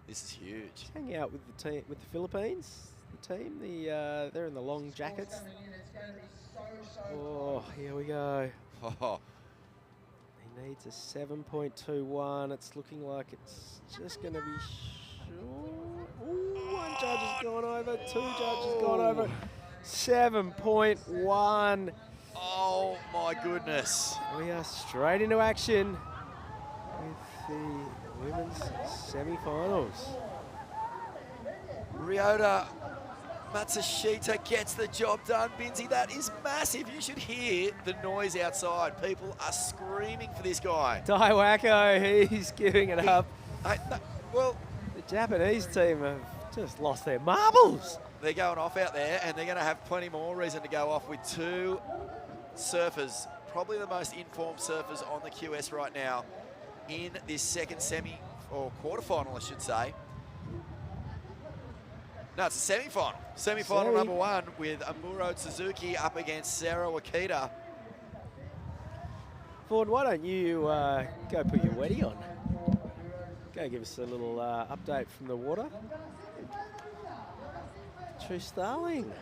This is huge. Hang out with the team, with the Philippines. The team, they're in the long jackets. Oh, here we go. Oh, He needs a 7.21. It's looking like it's just going to be short. Ooh, one judge has gone over. Two judges gone over. 7.1. oh my goodness. We are straight into action with the women's semi-finals. Ryota Matsushita gets the job done. Binzi, that is massive. You should hear the noise outside. People are screaming for this guy. Daiwako, he's giving it up. Well, The Japanese team have just lost their marbles. they're going off out there, and they're going to have plenty more reason to go off with two surfers, probably the most informed surfers on the QS right now in this second semi, or quarterfinal, I should say. No, it's a semi-final. Semi-final Semi. number one with Amuro Suzuki up against Sarah Wakita. Ford, why don't you go put your weddy on? Go give us a little update from the water. True Starling,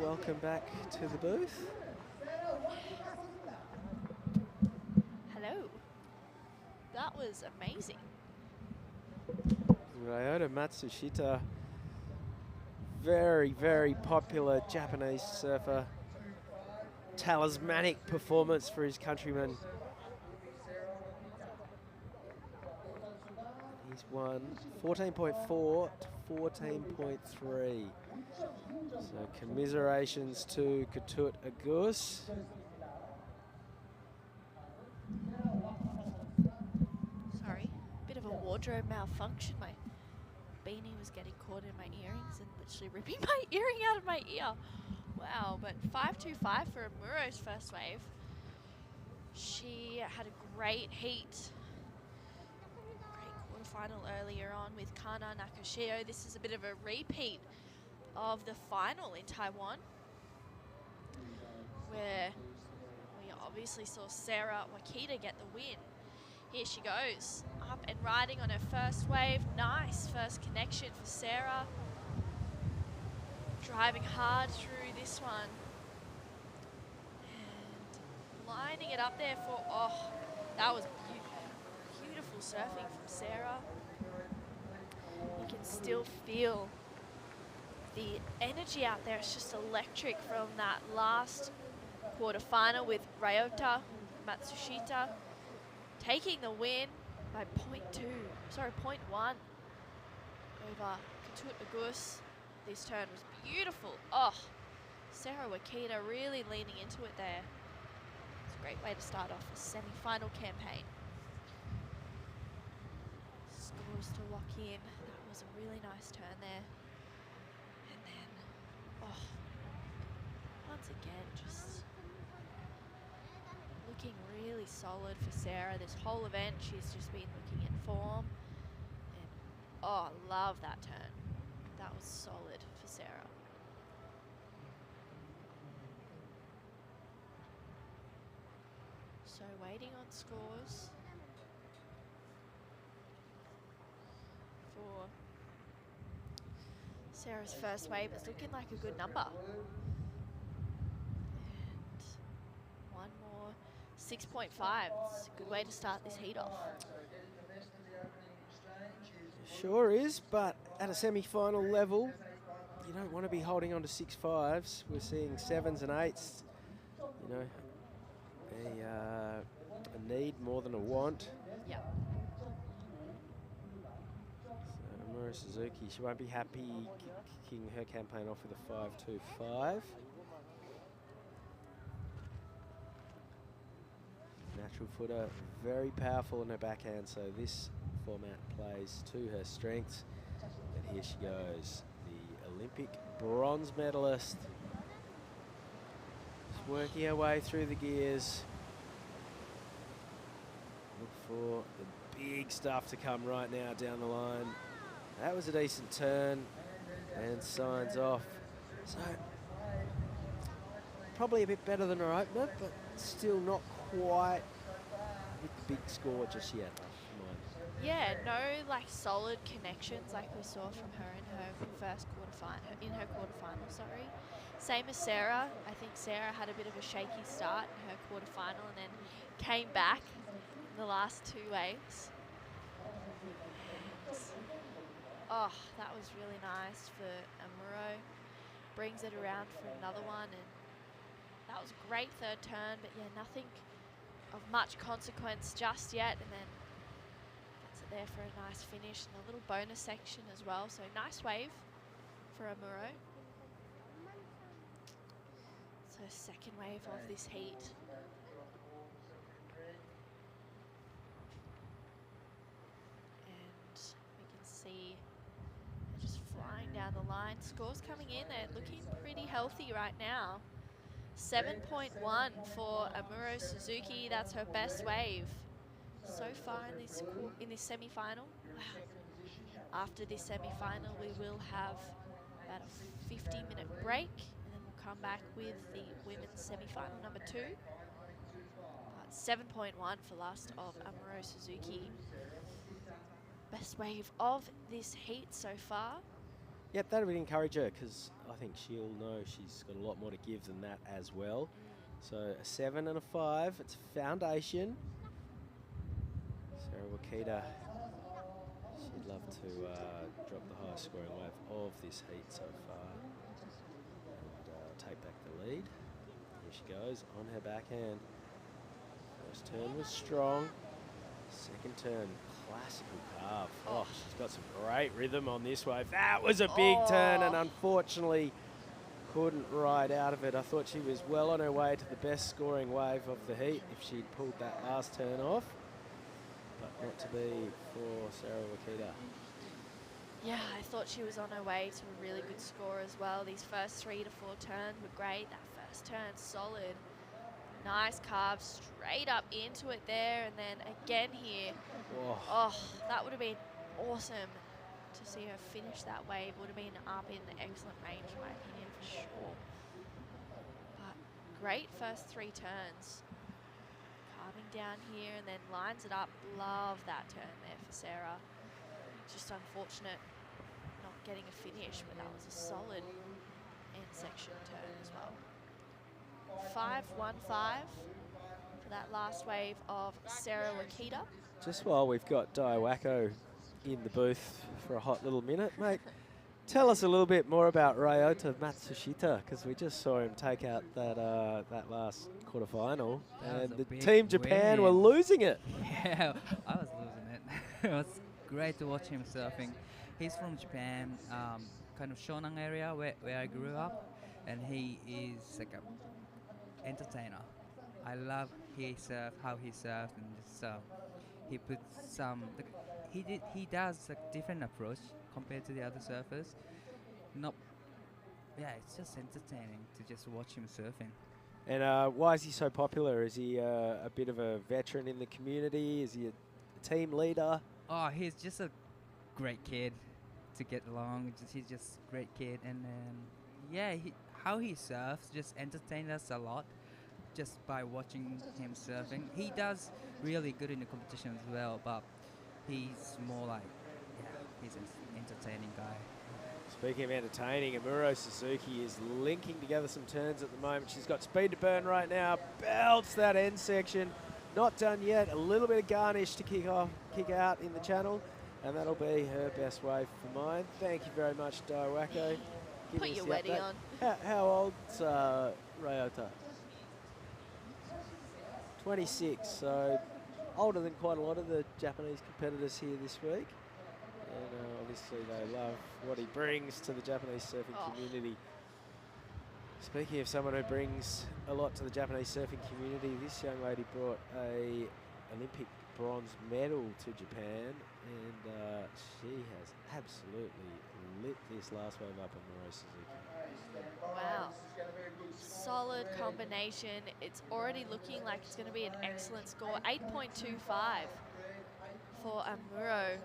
welcome back to the booth. Hello. That was amazing. Ryota Matsushita, very, very popular Japanese surfer. Talismanic performance for his countrymen. He's won 14.4 to 14.3. So commiserations to Katut Agus. Sorry, bit of a wardrobe malfunction. My beanie was getting caught in my earrings and literally ripping my earring out of my ear. Wow, but 5.25 for Amuro's first wave. She had a great heat. Great quarterfinal earlier on with Kana Nakashio. This is a bit of a repeat of the final in Taiwan, where we obviously saw Sarah Wakita get the win. Here she goes, up and riding on her first wave. Nice first connection for Sarah. Driving hard through this one. And lining it up there for, oh, that was beautiful surfing from Sarah. You can still feel the energy out there. It's just electric from that last quarterfinal with Ryota Matsushita taking the win by 0.1 over Katut Agus. This turn was beautiful. Oh, Sarah Wakita really leaning into it there. It's a great way to start off a semi-final campaign. Scores to lock in. That was a really nice turn there. And then, oh, once again, just looking really solid for Sarah. This whole event, she's just been looking in form. And, oh, I love that turn. That was solid for Sarah. So waiting on scores for Sarah's first wave is looking like a good number. And one more 6.5. It's a good way to start this heat off. Sure is, but at a semi-final level, you don't want to be holding on to 6.5s. We're seeing 7s and 8s. You know, a need more than a want. Yeah. So Amuro Suzuki, she won't be happy kicking her campaign off with a 5.25. Natural footer, very powerful in her backhand, so this format plays to her strengths. And here she goes, the Olympic bronze medalist. Just working her way through the gears. Look for the big stuff to come right now down the line. That was a decent turn and signs off. So probably a bit better than her opener, but still not quite hit the big score just yet. Yeah, no like solid connections like we saw from her in her quarterfinal, sorry. Same as Sarah. I think Sarah had a bit of a shaky start in her quarterfinal and then came back in the last 2 waves. Oh, that was really nice for Amuro. Brings it around for another one, and that was a great third turn, but yeah, nothing of much consequence just yet, and then gets it there for a nice finish and a little bonus section as well. So nice wave for Amuro. So second wave of this heat. And we can see they're just flying down the line. Scores coming in, they're looking pretty healthy right now. 7.1 for Amuro Suzuki, that's her best wave so far in this semi-final. Wow. After this semi-final, we will have about a 50-minute break, and then we'll come back with the women's semi-final number 2. 7.1 for last of Amuro Suzuki. Best wave of this heat so far. Yep, that would encourage her because I think she'll know she's got a lot more to give than that as well. So a 7 and a 5, it's foundation. Sarah Wakita, she'd love to drop the highest scoring wave of this heat so far and take back the lead. Here she goes on her backhand. First turn was strong. Second turn, classical carve. Oh, she's got some great rhythm on this wave. That was a big turn and unfortunately couldn't ride out of it. I thought she was well on her way to the best scoring wave of the heat if she'd pulled that last turn off. But not to be for Sarah Wakita. Yeah, I thought she was on her way to a really good score as well. These first 3 to 4 turns were great. That first turn, solid. Nice carve straight up into it there, and then again here. Oh, that would have been awesome to see her finish that wave. Would have been up in the excellent range, in my opinion, for sure. But great first 3 turns. Carving down here and then lines it up. Love that turn there for Sarah. Just unfortunate not getting a finish, but that was a solid end section turn as well. 5.15 for that last wave of Sarah Wakita. Just while we've got Daiwako in the booth for a hot little minute, mate, tell us a little bit more about Ryota Matsushita, because we just saw him take out that last quarterfinal, and the Team Japan were losing it. Yeah, I was losing it. It was great to watch him surfing. He's from Japan, kind of Shonan area where I grew up, and he is like a entertainer. I love how he surfed, and just he puts some. He does a different approach compared to the other surfers. It's just entertaining to just watch him surfing. And why is he so popular? Is he a bit of a veteran in the community? Is he a team leader? Oh, he's just a great kid to get along. He's just a great kid, and how he surfs just entertains us a lot. Just by watching him surfing, he does really good in the competition as well. But he's more like, he's an entertaining guy. Speaking of entertaining, Amuro Suzuki is linking together some turns at the moment. She's got speed to burn right now. Belts that end section. Not done yet. A little bit of garnish to kick out in the channel. And that'll be her best wave for mine. Thank you very much, Daiwako. Put your weddy on. How old's Ryota? 26, so older than quite a lot of the Japanese competitors here this week. And obviously they love what he brings to the Japanese surfing community. Speaking of someone who brings a lot to the Japanese surfing community, this young lady brought a Olympic bronze medal to Japan, and she has absolutely lit this last wave up on Amuro Suzuki. Wow. Solid combination. It's already looking like it's going to be an excellent score. 8.25 for Amuro.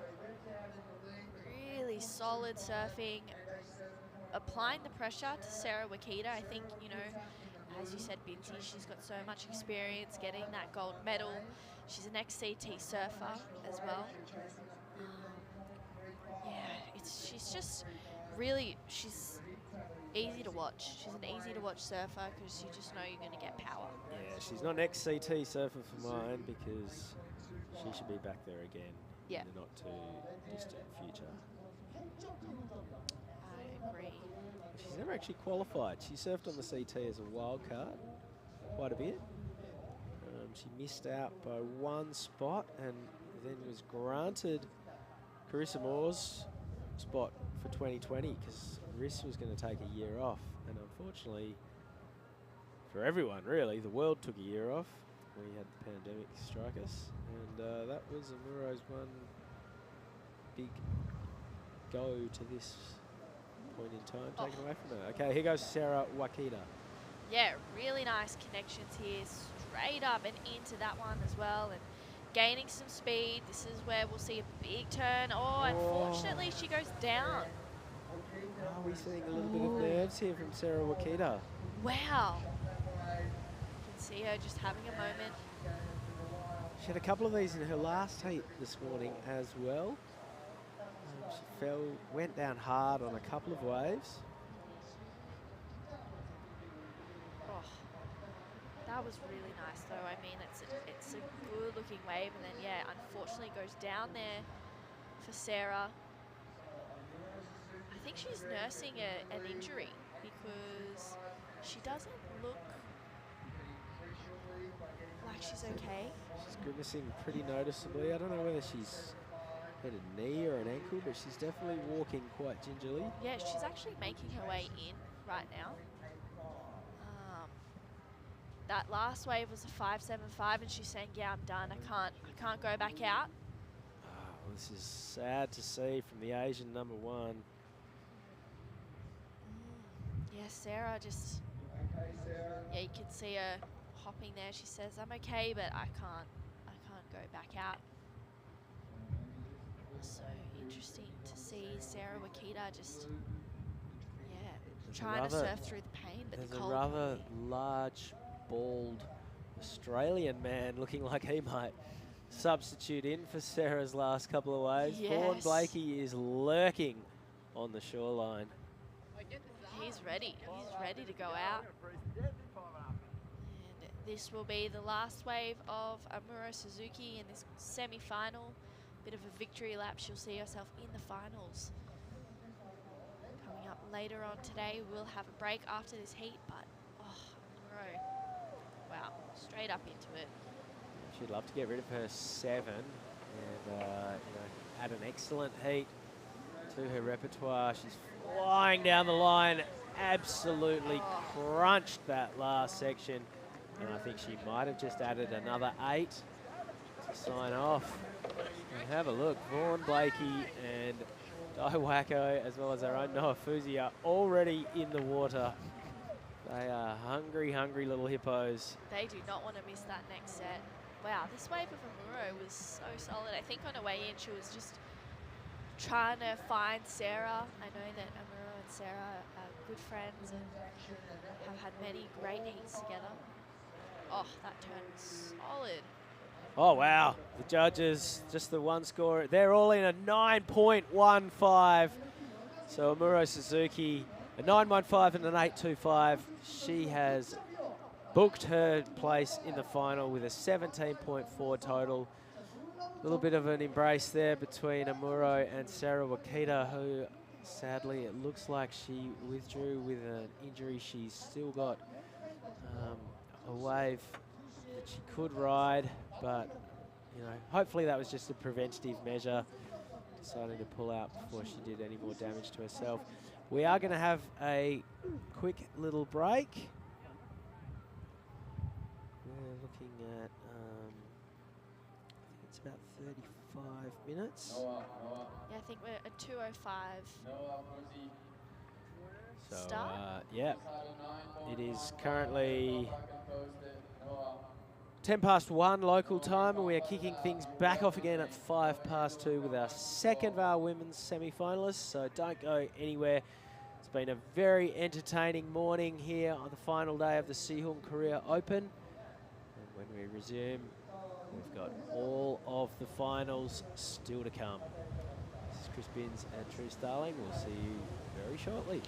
Really solid surfing. Applying the pressure to Sarah Wakita. I think, you know, as you said, Binti, she's got so much experience getting that gold medal. She's an ex-CT surfer as well. Yeah, she's just really, she's easy to watch. She's an easy to watch surfer because you just know you're going to get power. Yeah, she's not an ex-CT surfer for mine because she should be back there again in the not too distant future. I agree. She's never actually qualified. She surfed on the CT as a wild card quite a bit. She missed out by one spot and then was granted Carissa Moore's spot for 2020 because Riss was going to take a year off. And unfortunately, for everyone really, the world took a year off. We had the pandemic strike us. And that was Amuro's one big go to this point in time, taken away from her. Okay, here goes Sarah Wakita. Yeah, really nice connections here, straight up and into that one as well, and gaining some speed. This is where we'll see a big turn. Oh, unfortunately, she goes down. Are we seeing a little bit of nerves here from Sarah Wakita? Wow. You can see her just having a moment. She had a couple of these in her last heat this morning as well. She went down hard on a couple of waves. That was really nice though. I mean, it's a good looking wave, and then yeah, unfortunately goes down there for Sarah. I think she's nursing an injury because she doesn't look like she's okay. She's grimacing pretty noticeably. I don't know whether she's hit a knee or an ankle, but she's definitely walking quite gingerly. Yeah, she's actually making her way in right now. That last wave was a 5.75, and she's saying, "Yeah, I'm done. I can't go back out." Oh, this is sad to see from the Asian number one. Yeah, Sarah just. Yeah, you can see her hopping there. She says, "I'm okay, but I can't go back out." So interesting to see Sarah Wakita just. Trying to surf through the pain, but the cold. There's a rather large, bald Australian man looking like he might substitute in for Sarah's last couple of waves. Yes. Vaughan Blakey is lurking on the shoreline. He's ready. He's ready to go out. And this will be the last wave of Amuro Suzuki in this semi-final. Bit of a victory lap. She'll see herself in the finals. Coming up later on today, we'll have a break after this heat, but Amuro, wow, straight up into it. She'd love to get rid of her 7 and add an excellent heat to her repertoire. She's flying down the line, absolutely crunched that last section, and I think she might have just added another 8 to sign off. And have a look, Vaughan Blakey and Daiwako, as well as our own Noah Fuzi, are already in the water. They are hungry, hungry little hippos. They do not want to miss that next set. Wow, this wave of Amuro was so solid. I think on her way in, she was just trying to find Sarah. I know that Amuro and Sarah are good friends and have had many great heats together. Oh, that turn was solid. Oh, wow. The judges, just the one score. They're all in a 9.15. So Amuro Suzuki, a 9.15 and an 8.25. She has booked her place in the final with a 17.4 total. A little bit of an embrace there between Amuro and Sarah Wakita, who sadly it looks like she withdrew with an injury. She's still got a wave that she could ride, but you know, hopefully that was just a preventative measure, deciding to pull out before she did any more damage to herself. We are going to have a quick little break. We're looking at, I think it's about 35 minutes. Yeah, I think we're at 2:05. So, Start? yeah, it is currently 1:10 local time, and we are kicking things back off again at 2:05 with our second of our women's semi-finalists. So don't go anywhere. It's been a very entertaining morning here on the final day of the Siheung Korea Open. And when we resume, we've got all of the finals still to come. This is Chris Binns and True Starling. We'll see you very shortly.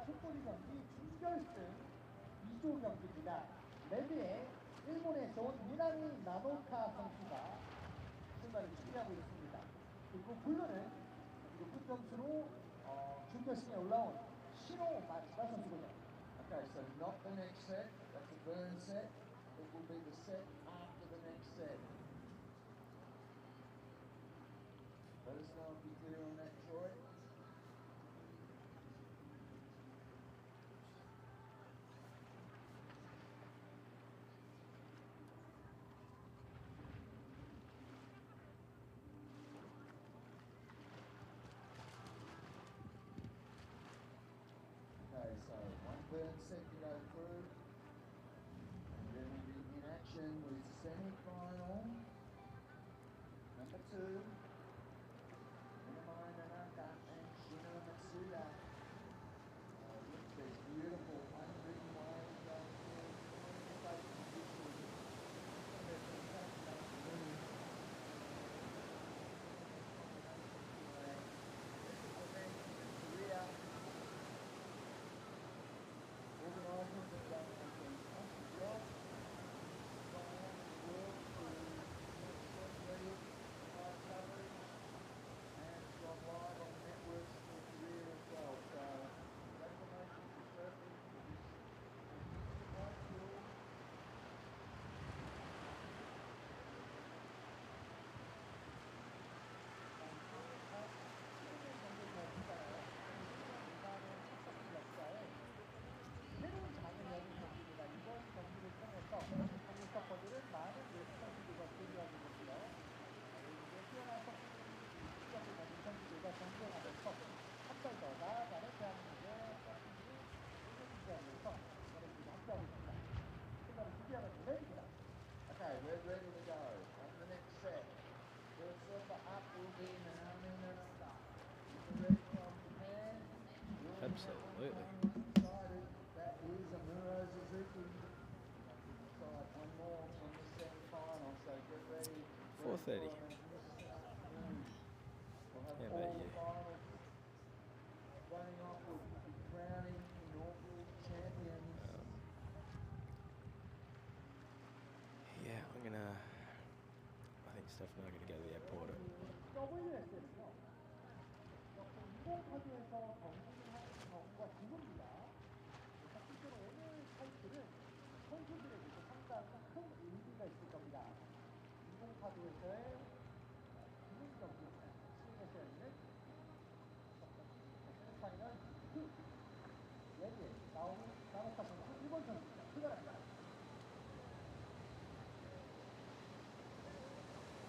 풋볼이 경기 준결승 2조 경기입니다. 레드에 일본에서 온 미나미 나노카 선수가 출마를 준비하고 있습니다. 그리고 블루는 높은 점수로 준결승에 올라온 시노 마츠다 선수군요. Okay, so not the next set, that's a burn set. It will be the set after the next set. Let us know if you're clear on that, Troy. Okay, so one burn set to go through. And then we'll be in action with semi-final. Number 2. Minamai Nanaka and Shino Matsuda. Look at this beautiful unwritten waves going through. Safe position. There's some fascinating moves. This is the event in Korea. Organisers have done a fantastic job. Trying to work to make ready, high coverage, and it's gone live on networks for Korea as well. So, congratulations to surfing for this great tool. 새로운 장을 여는 경기입니다. 이번 경기를 통해서 한국 서퍼들은 많은 외국 선수들과 교류하게 됐고요. 이제 뛰어난 실력을 가진 선수들과 경쟁하면서 한 발 더 나아가는 대한민국의 서핑이 운동기자를 위해서 여러분들과 함께하고 있습니다. 출발을 준비하는 레디입니다. Okay, we're ready to go. On the next set, first server up will be Nanami Nanaka. Ready from Japan. Absolutely. Decided that is Amuro Suzuki. Decide one more from the semi-final, so get ready. 4:30. We'll have How all about the you? finals running off with the crowning inaugural champions. Yeah, I think Steph and I are gonna go to the airport at WSL은요, 역시 인공파도에서 경기를 하는 경우가 드뭅니다. 실제로 오늘 타이틀은 선수들에게도 상당히 큰 의미가 있을 겁니다. 인공파도에서의 드문 경기, 스윙에서 열리는 세미파이널 2. 레디에 나노카 선수 일본 선수입니다. 출발합니다.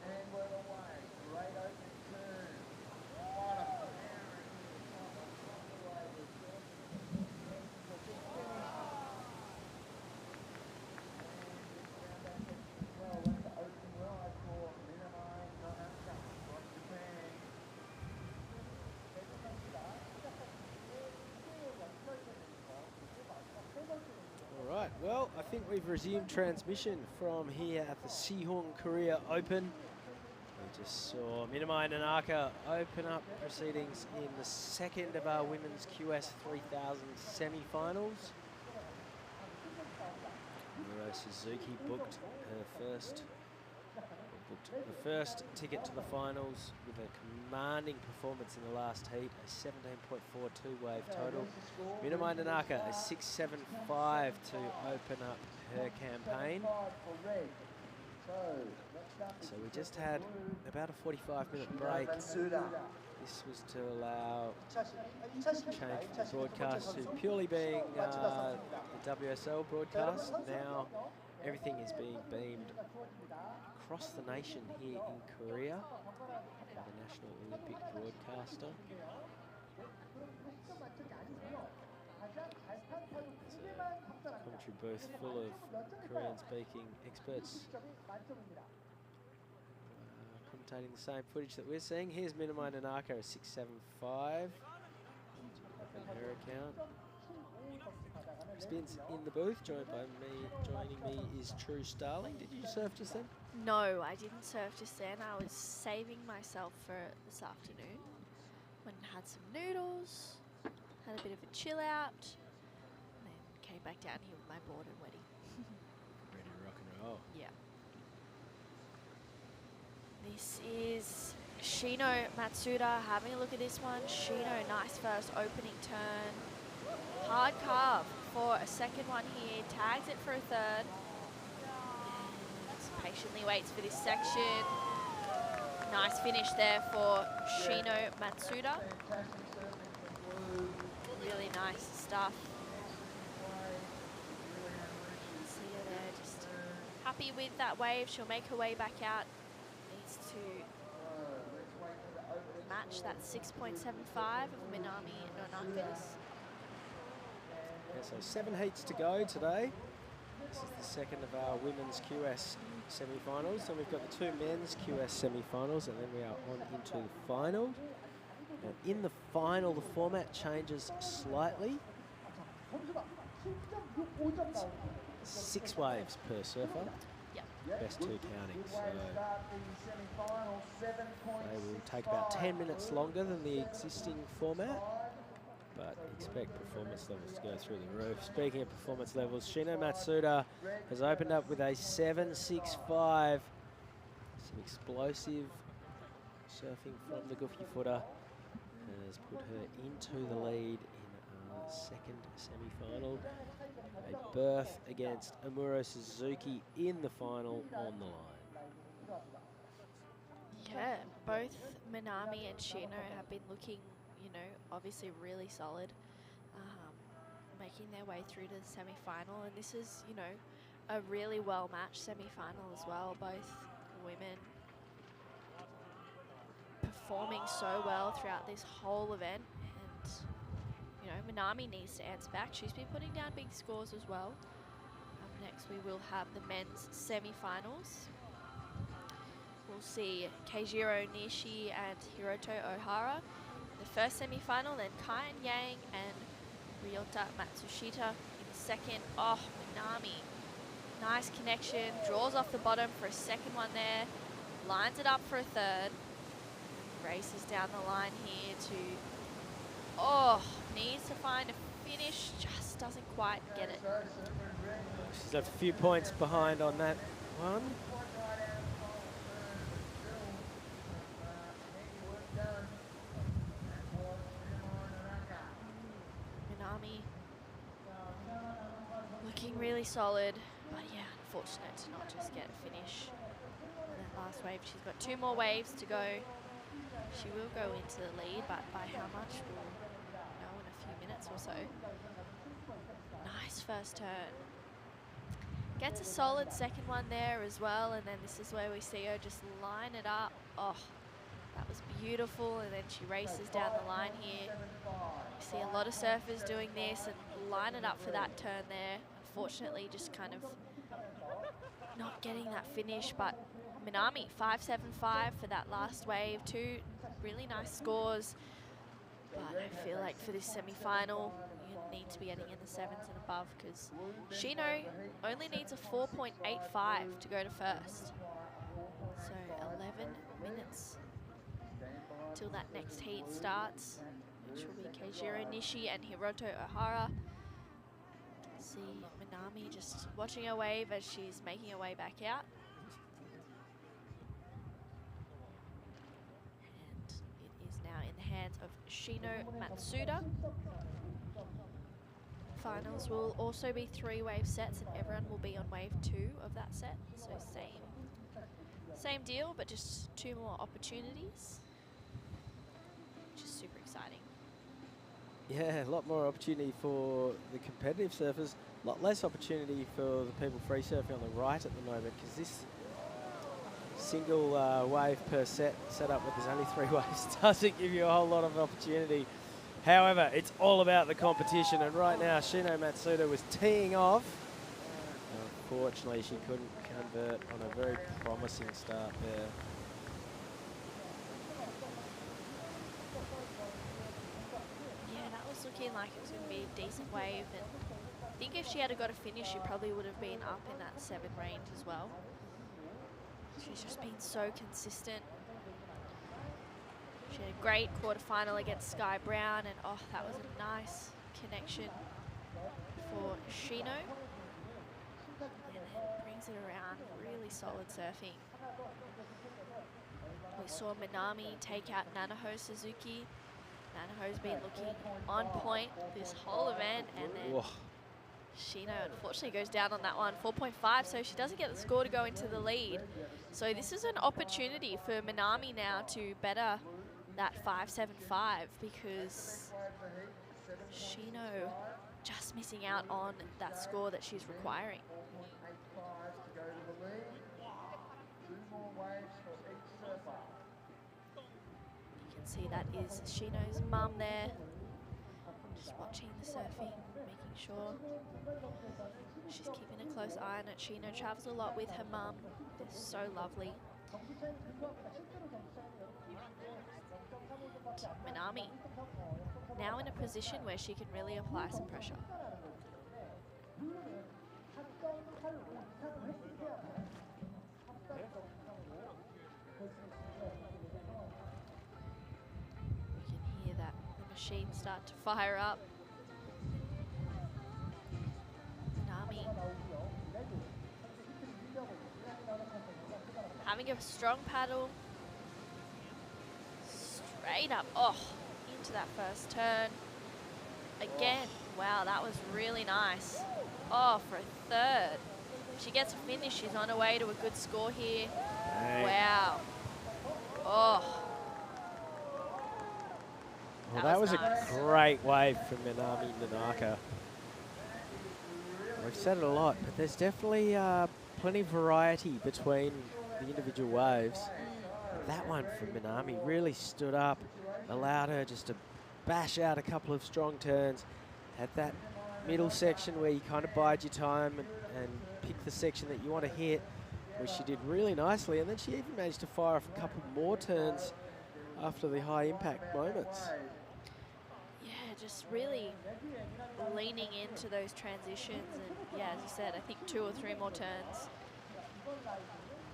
And we're away. Great opening turn. What a firing from the way we're surfing. It's a big finish. And it's round that section as well. That's the opening ride for Minamai Nanaka from Japan. 대구 선수가 시작한 뒤에 2개월 연결되면서 그게 마지막 세 번째 연습. All right, well, I think we've resumed transmission from here at the Siheung Korea Open. We just saw Minamai Nanaka open up proceedings in the second of our women's QS 3000 semi-finals. Muro Suzuki booked the first ticket to the finals with a commanding performance in the last heat, a 17.42 wave total. Minamai Nanaka a 6.75 to open up her campaign. So we just had about a 45-minute break. This was to allow change from the broadcast to purely being the WSL broadcast. Now everything is being beamed across the nation here in Korea by the National Olympic Broadcaster. There's a commentary booth full of Korean-speaking experts commentating the same footage that we're seeing. Here's Minamai Nanaka, a 6.75. Open her account. Spins in the booth. Joining me is True Starling. Did you surf just then? No, I didn't surf just then. I was saving myself for this afternoon. Went and had some noodles, had a bit of a chill out, and then came back down here with my board and wedding. Ready to rock and roll. Yeah. This is Shino Matsuda having a look at this one. Shino, nice first opening turn. Hard carve for a second one here. Tags it for a third. And patiently waits for this section. Nice finish there for Shino Matsuda. Really nice stuff. See her there, just happy with that wave. She'll make her way back out. Needs to match that 6.75 of Minami Nonaka's. Yeah, so 7 heats to go today. This is the second of our women's QS semi-finals. Then we've got the 2 men's QS semi-finals, and then we are on into the final. Now in the final, the format changes slightly. It's 6 waves per surfer. Yep. Best 2 counting. So they will take about 10 minutes longer than the existing format, but expect performance levels to go through the roof. Speaking of performance levels, Shino Matsuda has opened up with a 7.65. Some explosive surfing from the goofy footer has put her into the lead in our second semi-final. A berth against Amuro Suzuki in the final on the line. Yeah, both Minami and Shino have been looking, you know, obviously really solid, making their way through to the semi-final. And this is, you know, a really well-matched semi-final as well. Both women performing so well throughout this whole event. And, you know, Minami needs to answer back. She's been putting down big scores as well. Up next, we will have the men's semi-finals. We'll see Keijiro Nishi and Hiroto Ohara in the first semi-final, then Kaien Yang and Ryota Matsushita in the second. Oh, Minami. Nice connection, draws off the bottom for a second one there, lines it up for a third, races down the line here to, needs to find a finish, just doesn't quite get it. She's a few points behind on that one. Minami looking really solid, but yeah, unfortunate to not just get a finish. And then last wave, she's got 2 more waves to go. She will go into the lead, but by how much we'll know in a few minutes or so. Nice first turn. Gets a solid second one there as well, and then this is where we see her just line it up. Oh, that was beautiful, and then she races down the line here. You see a lot of surfers doing this and line it up for that turn there. Unfortunately, just kind of not getting that finish, but Minami, 5.75 for that last wave. 2 really nice scores, but I feel like for this semi-final, you need to be getting in the 7s and above, because Shino only needs a 4.85 to go to first. So 11 minutes till that next heat starts, which will be Keijiro Nishi and Hiroto Ohara. See Minami just watching her wave as she's making her way back out. And it is now in the hands of Shino Matsuda. Finals will also be 3 wave sets, and everyone will be on wave 2 of that set. So same deal, but just 2 more opportunities, which is super exciting. Yeah, a lot more opportunity for the competitive surfers, a lot less opportunity for the people free surfing on the right at the moment, because this single wave per set up with there's only 3 waves doesn't give you a whole lot of opportunity. However, it's all about the competition, and right now Shino Matsuda was teeing off. Unfortunately, she couldn't convert on a very promising start there. Yeah, that was looking like it was going to be a decent wave, and I think if she had got a finish, she probably would have been up in that 7 range as well. She's just been so consistent. She had a great quarterfinal against Sky Brown, and oh, that was a nice connection for Shino. And then brings it around, really solid surfing. We saw Minami take out Nanaho Suzuki. Nanaho's been looking on point this whole event, and then Whoa. Shino unfortunately goes down on that one, 4.5, so she doesn't get the score to go into the lead. So this is an opportunity for Minami now to better that 5.75, because Shino just missing out on that score that she's requiring. You can see that is Shino's mum there, just watching the surfing, making sure she's keeping a close eye on it. Shino travels a lot with her mum. They're so lovely. And Minami now in a position where she can really apply some pressure. You can hear that the machine start to fire up. Minami having a strong paddle. Straight up, oh, into that first turn. Again, wow, that was really nice. Oh, for a third. If she gets a finish, she's on her way to a good score here. Dang. Wow. Oh. Well, that was nice. a great wave from Minami Nanaka. We've said it a lot, but there's definitely plenty of variety between the individual waves. That one from Minami really stood up, allowed her just to bash out a couple of strong turns. Had that middle section where you kind of bide your time and pick the section that you want to hit, which she did really nicely. And then she even managed to fire off a couple more turns after the high impact moments. Yeah, just really leaning into those transitions. And yeah, as you said, I think 2 or 3 more turns.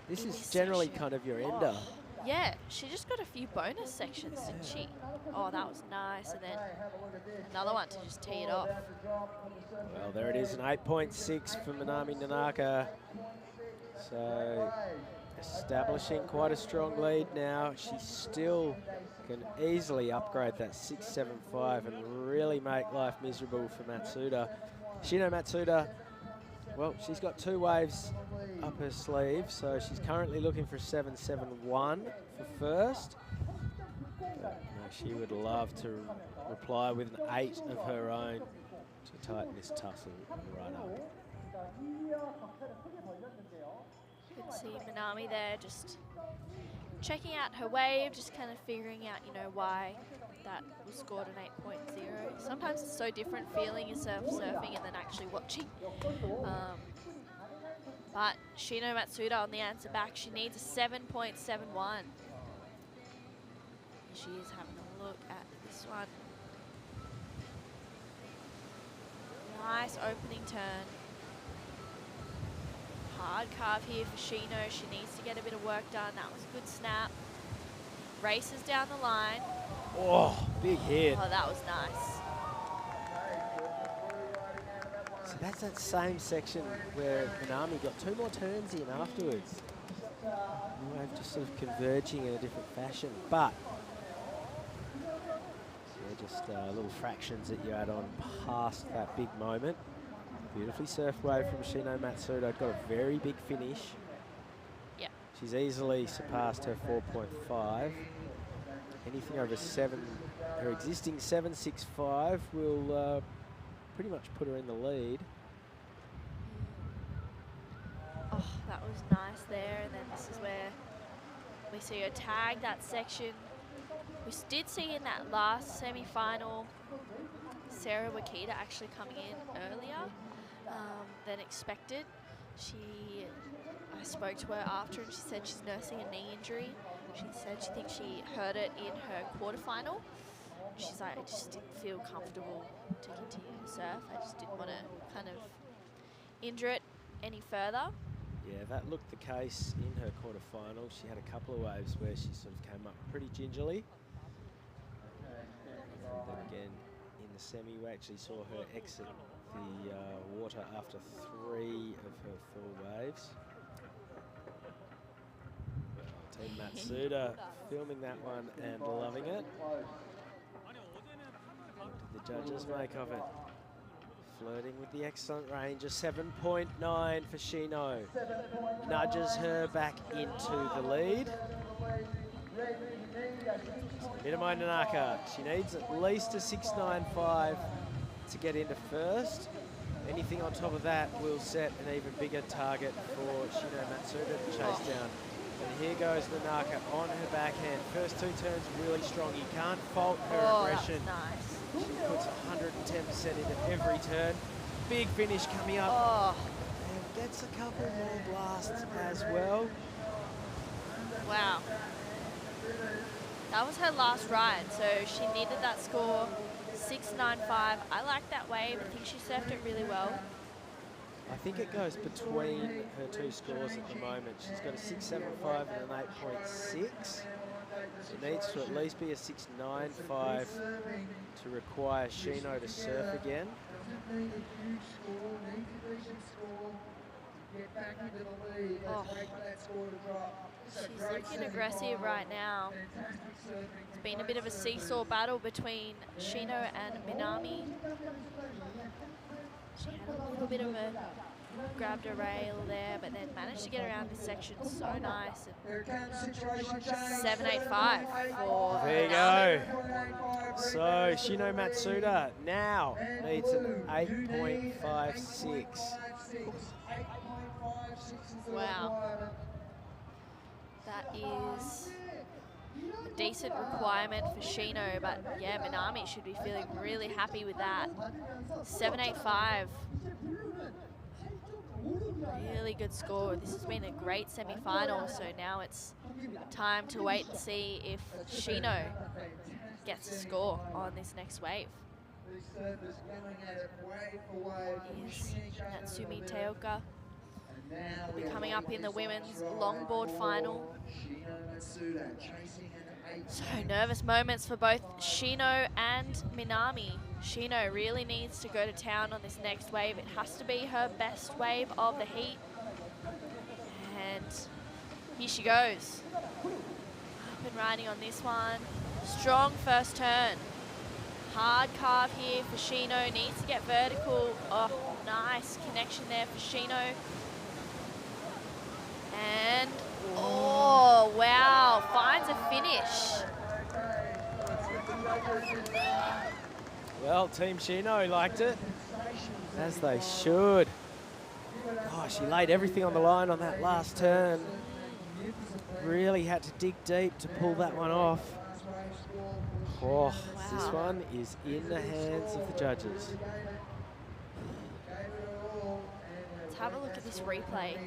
This in is this generally section. kind of your ender. Yeah, she just got a few bonus sections, didn't she? Oh, that was nice. And then another one to just tee it off. Well, there it is, an 8.6 for Minami Nanaka. So establishing quite a strong lead now. She still can easily upgrade that 6.75 and really make life miserable for Matsuda. Shino Matsuda, well, she's got 2 waves up her sleeve, so she's currently looking for 7.71 for first. But, no, she would love to reply with an 8 of her own to tighten this tussle right up. You can see Minami there just checking out her wave, just kind of figuring out, you know, why that was scored an 8.0. Sometimes it's so different feeling yourself surfing and then actually watching. But Shino Matsuda on the answer back, she needs a 7.71. She is having a look at this one. Nice opening turn. Hard carve here for Shino. She needs to get a bit of work done. That was a good snap. Races down the line. Oh, big hit. Oh, that was nice. So that's that same section where Minami got 2 more turns in afterwards. The wave just sort of converging in a different fashion, but yeah, just little fractions that you add on past that big moment. Beautifully surfed wave from Shino Matsuda. Got a very big finish. Yep. She's easily surpassed her 4.5. Anything over 7, her existing 7.65 will pretty much put her in the lead. Oh, that was nice there. And then this is where we see her tag that section. We did see in that last semi-final Sarah Wakita actually coming in earlier than expected. I spoke to her after and she said she's nursing a knee injury. She said she thinks she hurt it in her quarterfinal. She's like, I just didn't feel comfortable to continue to surf. I just didn't want to kind of injure it any further. Yeah, that looked the case in her quarterfinal. She had a couple of waves where she sort of came up pretty gingerly. And then again in the semi, we actually saw her exit the water after 3 of her 4 waves. Well, Team Matsuda filming that one and loving it. What did the judges make of it? Flirting with the excellent range, a 7.9 for Shino. Nudges her back into the lead. Minamai Nanaka, she needs at least a 6.95 to get into first. Anything on top of that will set an even bigger target for Shino Matsuda to chase down. And here goes Nanaka on her backhand. First 2 turns really strong. You can't fault her aggression. Nice. She puts 110% into every turn. Big finish coming up. And gets a couple more blasts as well. Wow. That was her last ride, so she needed that score, 6.95. I like that wave. I think she surfed it really well. I think it goes between her 2 scores at the moment. She's got a 6.75 and an 8.6. It needs to at least be a 6.95 to require Shino to surf again. She's looking aggressive right now. It's been a bit of a seesaw battle between Shino and Minami. She had a little bit of a grabbed a rail there, but then managed to get around this section so nice. 7.85 for There you go. So Shino Matsuda now needs an 8.56. Wow. That is a decent requirement for Shino, but yeah, Minami should be feeling really happy with that. 7.85. Really good score. This has been a great semi-final, so now it's time to wait and see if Shino gets a score on this next wave. Here's Natsumi Teoka. Will be coming up in the women's longboard final. So nervous moments for both Shino and Minami. Shino really needs to go to town on this next wave. It has to be her best wave of the heat. And here she goes. Up and riding on this one. Strong first turn. Hard carve here for Shino. Needs to get vertical. Oh, nice connection there for Shino. And, oh, wow, finds a finish. Well, Team Shino liked it, as they should. Oh, she laid everything on the line on that last turn. Really had to dig deep to pull that one off. Oh, Wow. This one is in the hands of the judges. Let's have a look at this replay.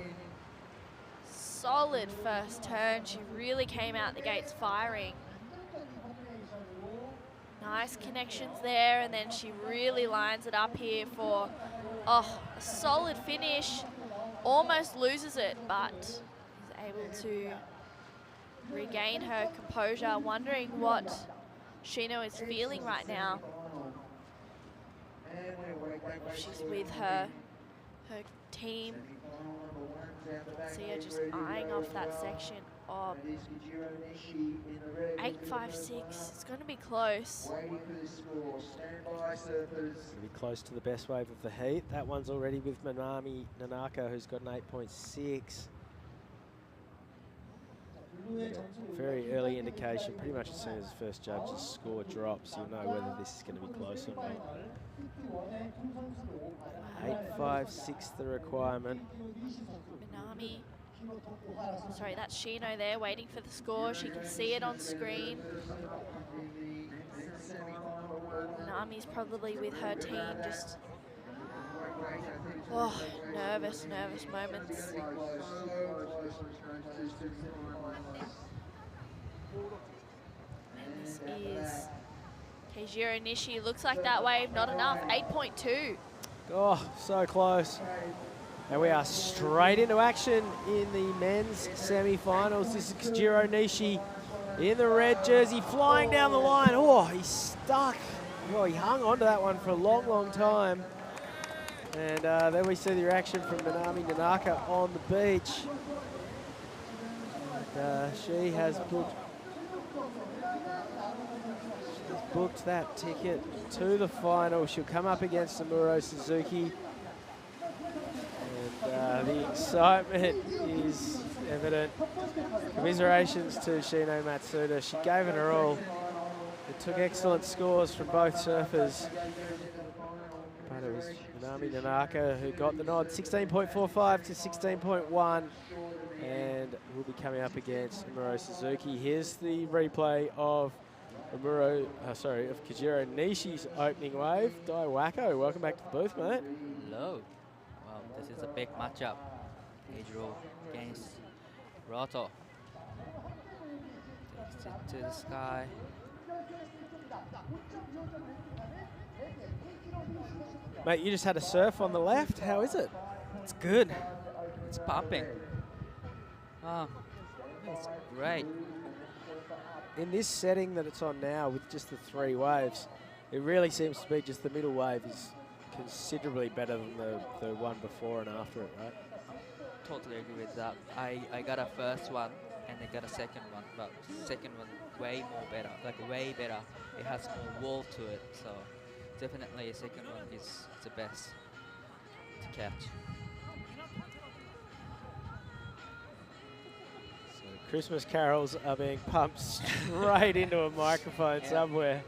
Solid first turn. She really came out the gates firing. Nice connections there, and then she really lines it up here for a solid finish. Almost loses it, but is able to regain her composure. Wondering what Shino is feeling right now. She's with her team. See her just eyeing off that section. Oh, 8.56. It's going to be close. Going to be close to the best wave of the heat. That one's already with Minami Nanaka, who's got an 8.6. Very early indication. Pretty much as soon as the first judge's score drops, you'll know whether this is going to be close or not. 8.56 the requirement. Minami. Sorry, that's Shino there waiting for the score. She can see it on screen. Minami's probably with her team, just nervous moments. And this is Keijiro Nishi. Looks like that wave, not enough. 8.2. Oh, so close. And we are straight into action in the men's semi-finals. This is Keijiro Nishi in the red jersey, flying down the line. Oh, he's stuck Well, he hung on to that one for a long, long time. And then we see the reaction from Minami Nanaka on the beach. And, she has booked that ticket to the final. She'll come up against Amuro Suzuki. And the excitement is evident. Commiserations to Shino Matsuda. She gave it her all. It took excellent scores from both surfers. But it was Minami Nanaka who got the nod, 16.45 to 16.1. And we'll be coming up against Amuro Suzuki. Here's the replay of Kojiro Nishi's opening wave. Dai Wacko, welcome back to the booth, mate. Hello. Well, this is a big matchup. Kojiro against Roto. Takes it to the sky. Mate, you just had a surf on the left. How is it? It's good. It's popping. Oh, it's great. In this setting that it's on now with just the 3 waves, it really seems to be just the middle wave is considerably better than the one before and after it, right? Totally agree with that. I got a first one and I got a second one, but second one way more better, like way better. It has more wall to it, so definitely the second one is the best to catch. So Christmas carols are being pumped straight into a microphone somewhere.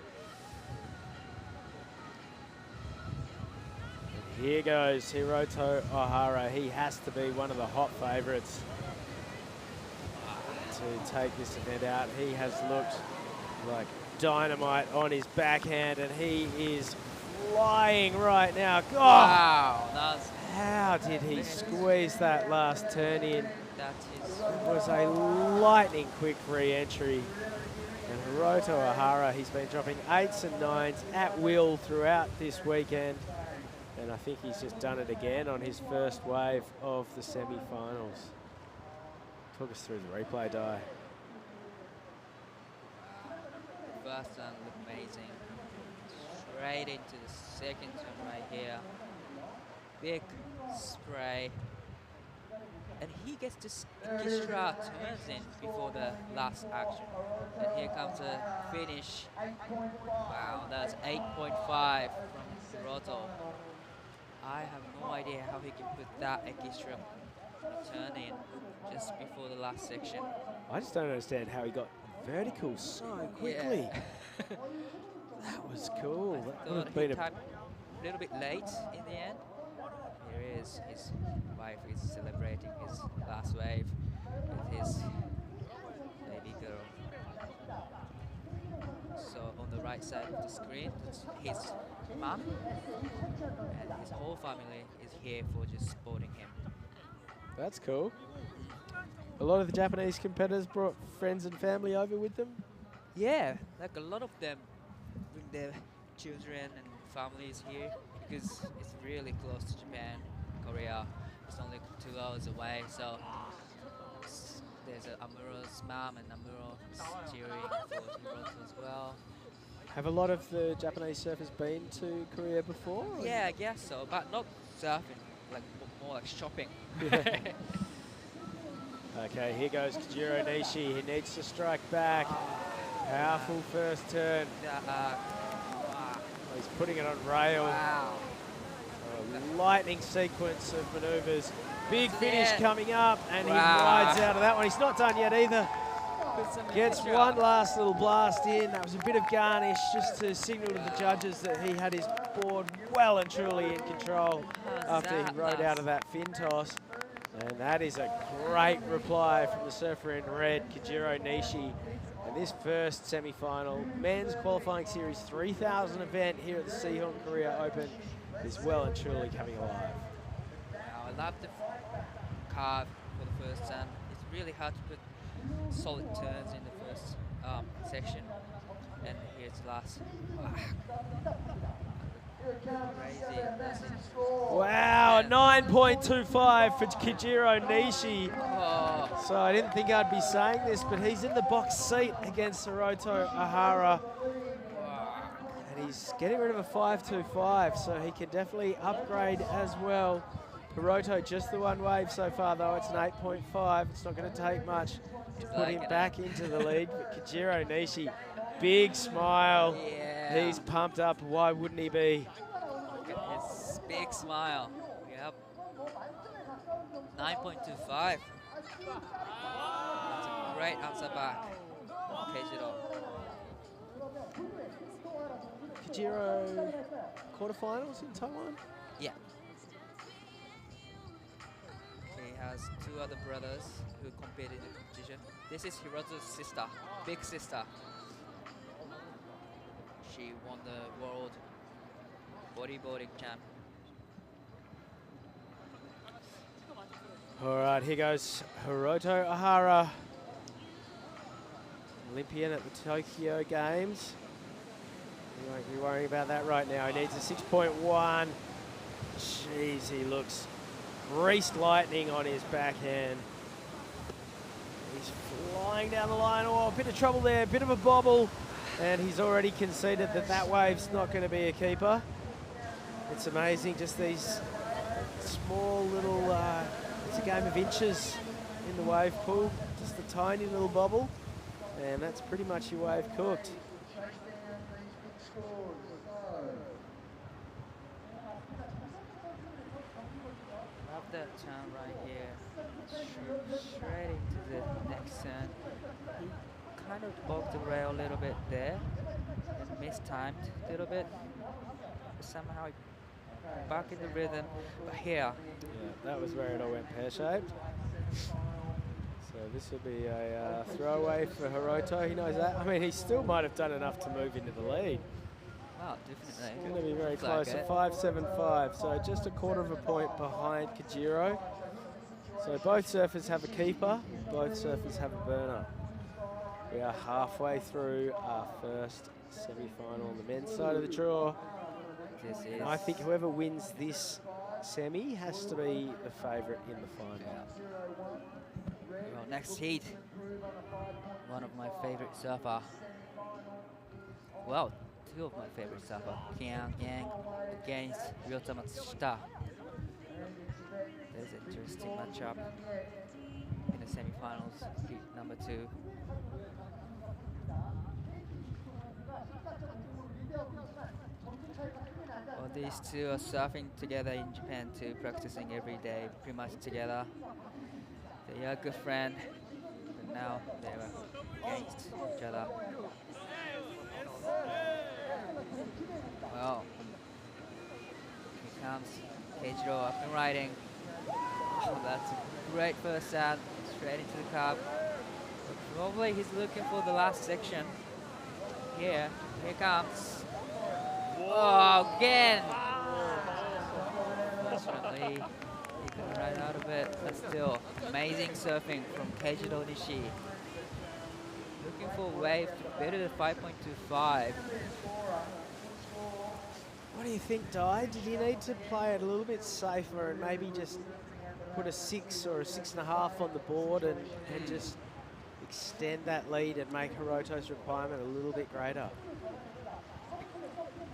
And here goes Hiroto Ohara. He has to be one of the hot favourites to take this event out. He has looked like dynamite on his backhand, and he is flying right now. God, Wow, how did he squeeze that last turn in? that is It was a lightning quick re-entry. And Hiroto Ohara, he's been dropping 8s and 9s at will throughout this weekend. And I think he's just done it again on his first wave of the semi-finals. Talk us through the replay, Dai. first one looked amazing. Straight into the second turn right here. Big spray. And he gets this extra turns in before the last action. And here comes a finish. Wow, that's 8.5 from Hiroto. I have no idea how he can put that extra turn in just before the last section. I just don't understand how he got vertical so quickly. Yeah. That was cool. That would Thought have he been a timed a little bit late in the end. Here is his wife is celebrating his last wave with his baby girl. So on the right side of the screen, it's his mom, and his whole family is here for just supporting him. That's cool. A lot of the Japanese competitors brought friends and family over with them. Yeah, like a lot of them bring their children and families here because it's really close to Japan, Korea. It's only 2 hours away, so there's Amuro's mom and Amuro is cheering for Hiroto as well. Have a lot of the Japanese surfers been to Korea before? Yeah, I guess so, but not surfing, like more like shopping. Okay, here goes Kojiro Nishi. He needs to strike back. Powerful first turn. He's putting it on rail. Wow. A lightning sequence of manoeuvres. Big finish Yeah. coming up, and he Wow. rides out of that one. He's not done yet either. Put some Gets extra. one last little blast in. That was a bit of garnish just to signal to the judges that he had his board well and truly in control after he rode out of that fin toss. And that is a great reply from the surfer in red, Kojiro Nishi. And this first semi-final men's qualifying series 3000 event here at the Siheung Korea Open is well and truly coming alive. Wow, I love the carve for the first time. It's really hard to put solid turns in the first section. And here's the last. Crazy. That's it. Wow, 9.25 for Kojiro Nishi. Oh, So I didn't think I'd be saying this, but he's in the box seat against Hiroto Ohara. wow. And he's getting rid of a 5.25, so he can definitely upgrade as well. Hiroto just the one wave so far, though. It's an 8.5. It's not going to take much to put him back into the lead. But Kajiro Nishi, big smile. Yeah. He's pumped up. Why wouldn't he be? Look at his big smile. Yep. 9.25. That's a great answer back. Gyeonggi-Do. Kajiro quarterfinals in Taiwan? Yeah. He has two other brothers who competed in the competition. This is Hiroto's sister, big sister. She won the world bodyboarding champ. All right, here goes Hiroto Ohara, Olympian at the Tokyo Games. You won't be worrying about that right now. He needs a 6.1. Jeez, he looks greased lightning on his backhand. He's flying down the line. Oh, a bit of trouble there, a bit of a bobble. And he's already conceded that that wave's not going to be a keeper. It's amazing, just these small little, it's a game of inches in the wave pool. Just a tiny little bobble. And that's pretty much your wave cooked. Love that turn right here. Straight into the next turn. He kind of broke the rail a little bit there. And mistimed a little bit. Somehow back in the rhythm. But here. Yeah, that was where it all went pear-shaped. So this will be a throwaway for Hiroto. He knows that. I mean, he still might have done enough to move into the lead. Wow, definitely. It's going to be very Looks close like at it. 5.75. So just a quarter of a point behind Kajiro. So both surfers have a keeper. Both surfers have a burner. We are halfway through our first semi-final on the men's side of the draw. This is And I think whoever wins this semi has to be the favourite in the final. Well, next heat. One of my favorite surfer. Well, two of my favorite surfer. Yang against Ryota Matsushita. There's an interesting matchup in the semi-finals, heat number 2. Well, these two are surfing together in Japan too, practicing every day, pretty much together. They are good friends, but now they are against each other. Well, here comes Gyeonggi-Do up and riding. Oh, that's a great first out, straight into the cup. Probably he's looking for the last section. Here comes. Oh, again! Unfortunately, he couldn't ride out of it, but still, amazing surfing from Gyeonggi-Do Nishi. Looking for a wave to better than 5.25. What do you think, Di? Did you need to play it a little bit safer and maybe just put a 6 or a 6.5 on the board and just extend that lead and make Hiroto's requirement a little bit greater?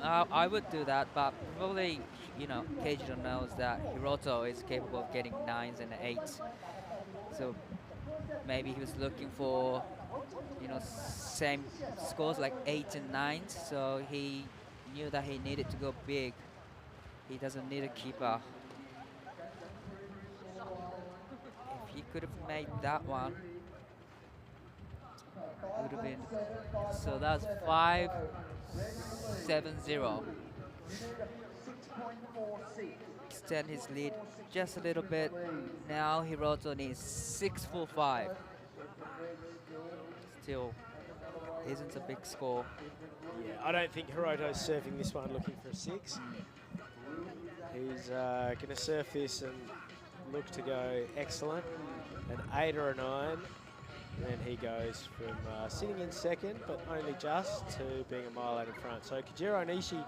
I would do that, but probably, you know, Gyeonggi-Do knows that Hiroto is capable of getting 9s and 8s. So maybe he was looking for, you know, same scores like 8s and 9s. So he knew that he needed to go big. He doesn't need a keeper. If he could have made that one, it would have been. So that's 5.70. Extend his lead just a little bit. Now Hiroto needs 6.45. Still isn't a big score. Yeah, I don't think Hiroto's surfing this one looking for a 6. He's going to surf this and look to go excellent, an 8 or a 9. And then he goes from sitting in second, but only just, to being a mile out in front. So Kajiro Nishi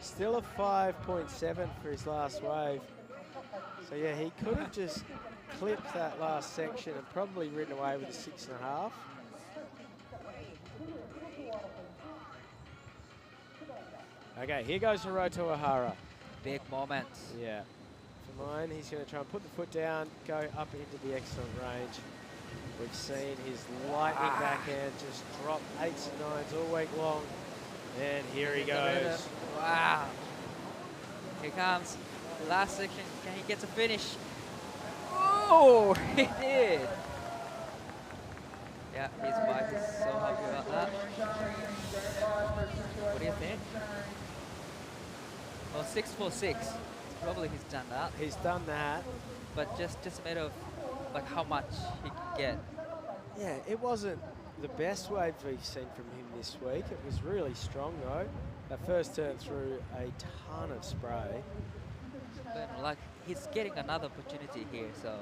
still a 5.7 for his last wave. So yeah, he could have just clipped that last section and probably ridden away with a 6.5. Okay, here goes Hiroto Ohara. Big moments. Yeah. For mine, he's going to try and put the foot down, go up into the excellent range. We've seen his lightning backhand just drop 8s and 9s all week long. And here he goes. Wow. Here comes the last section. Can he get to finish? Oh, he did. Yeah, his wife is so happy about that. What do you think? Well, 646. Probably he's done that. He's done that. But just a matter of like how much he can get. Yeah, it wasn't the best wave we've seen from him this week. It was really strong though. That first turn through a ton of spray. But like he's getting another opportunity here, so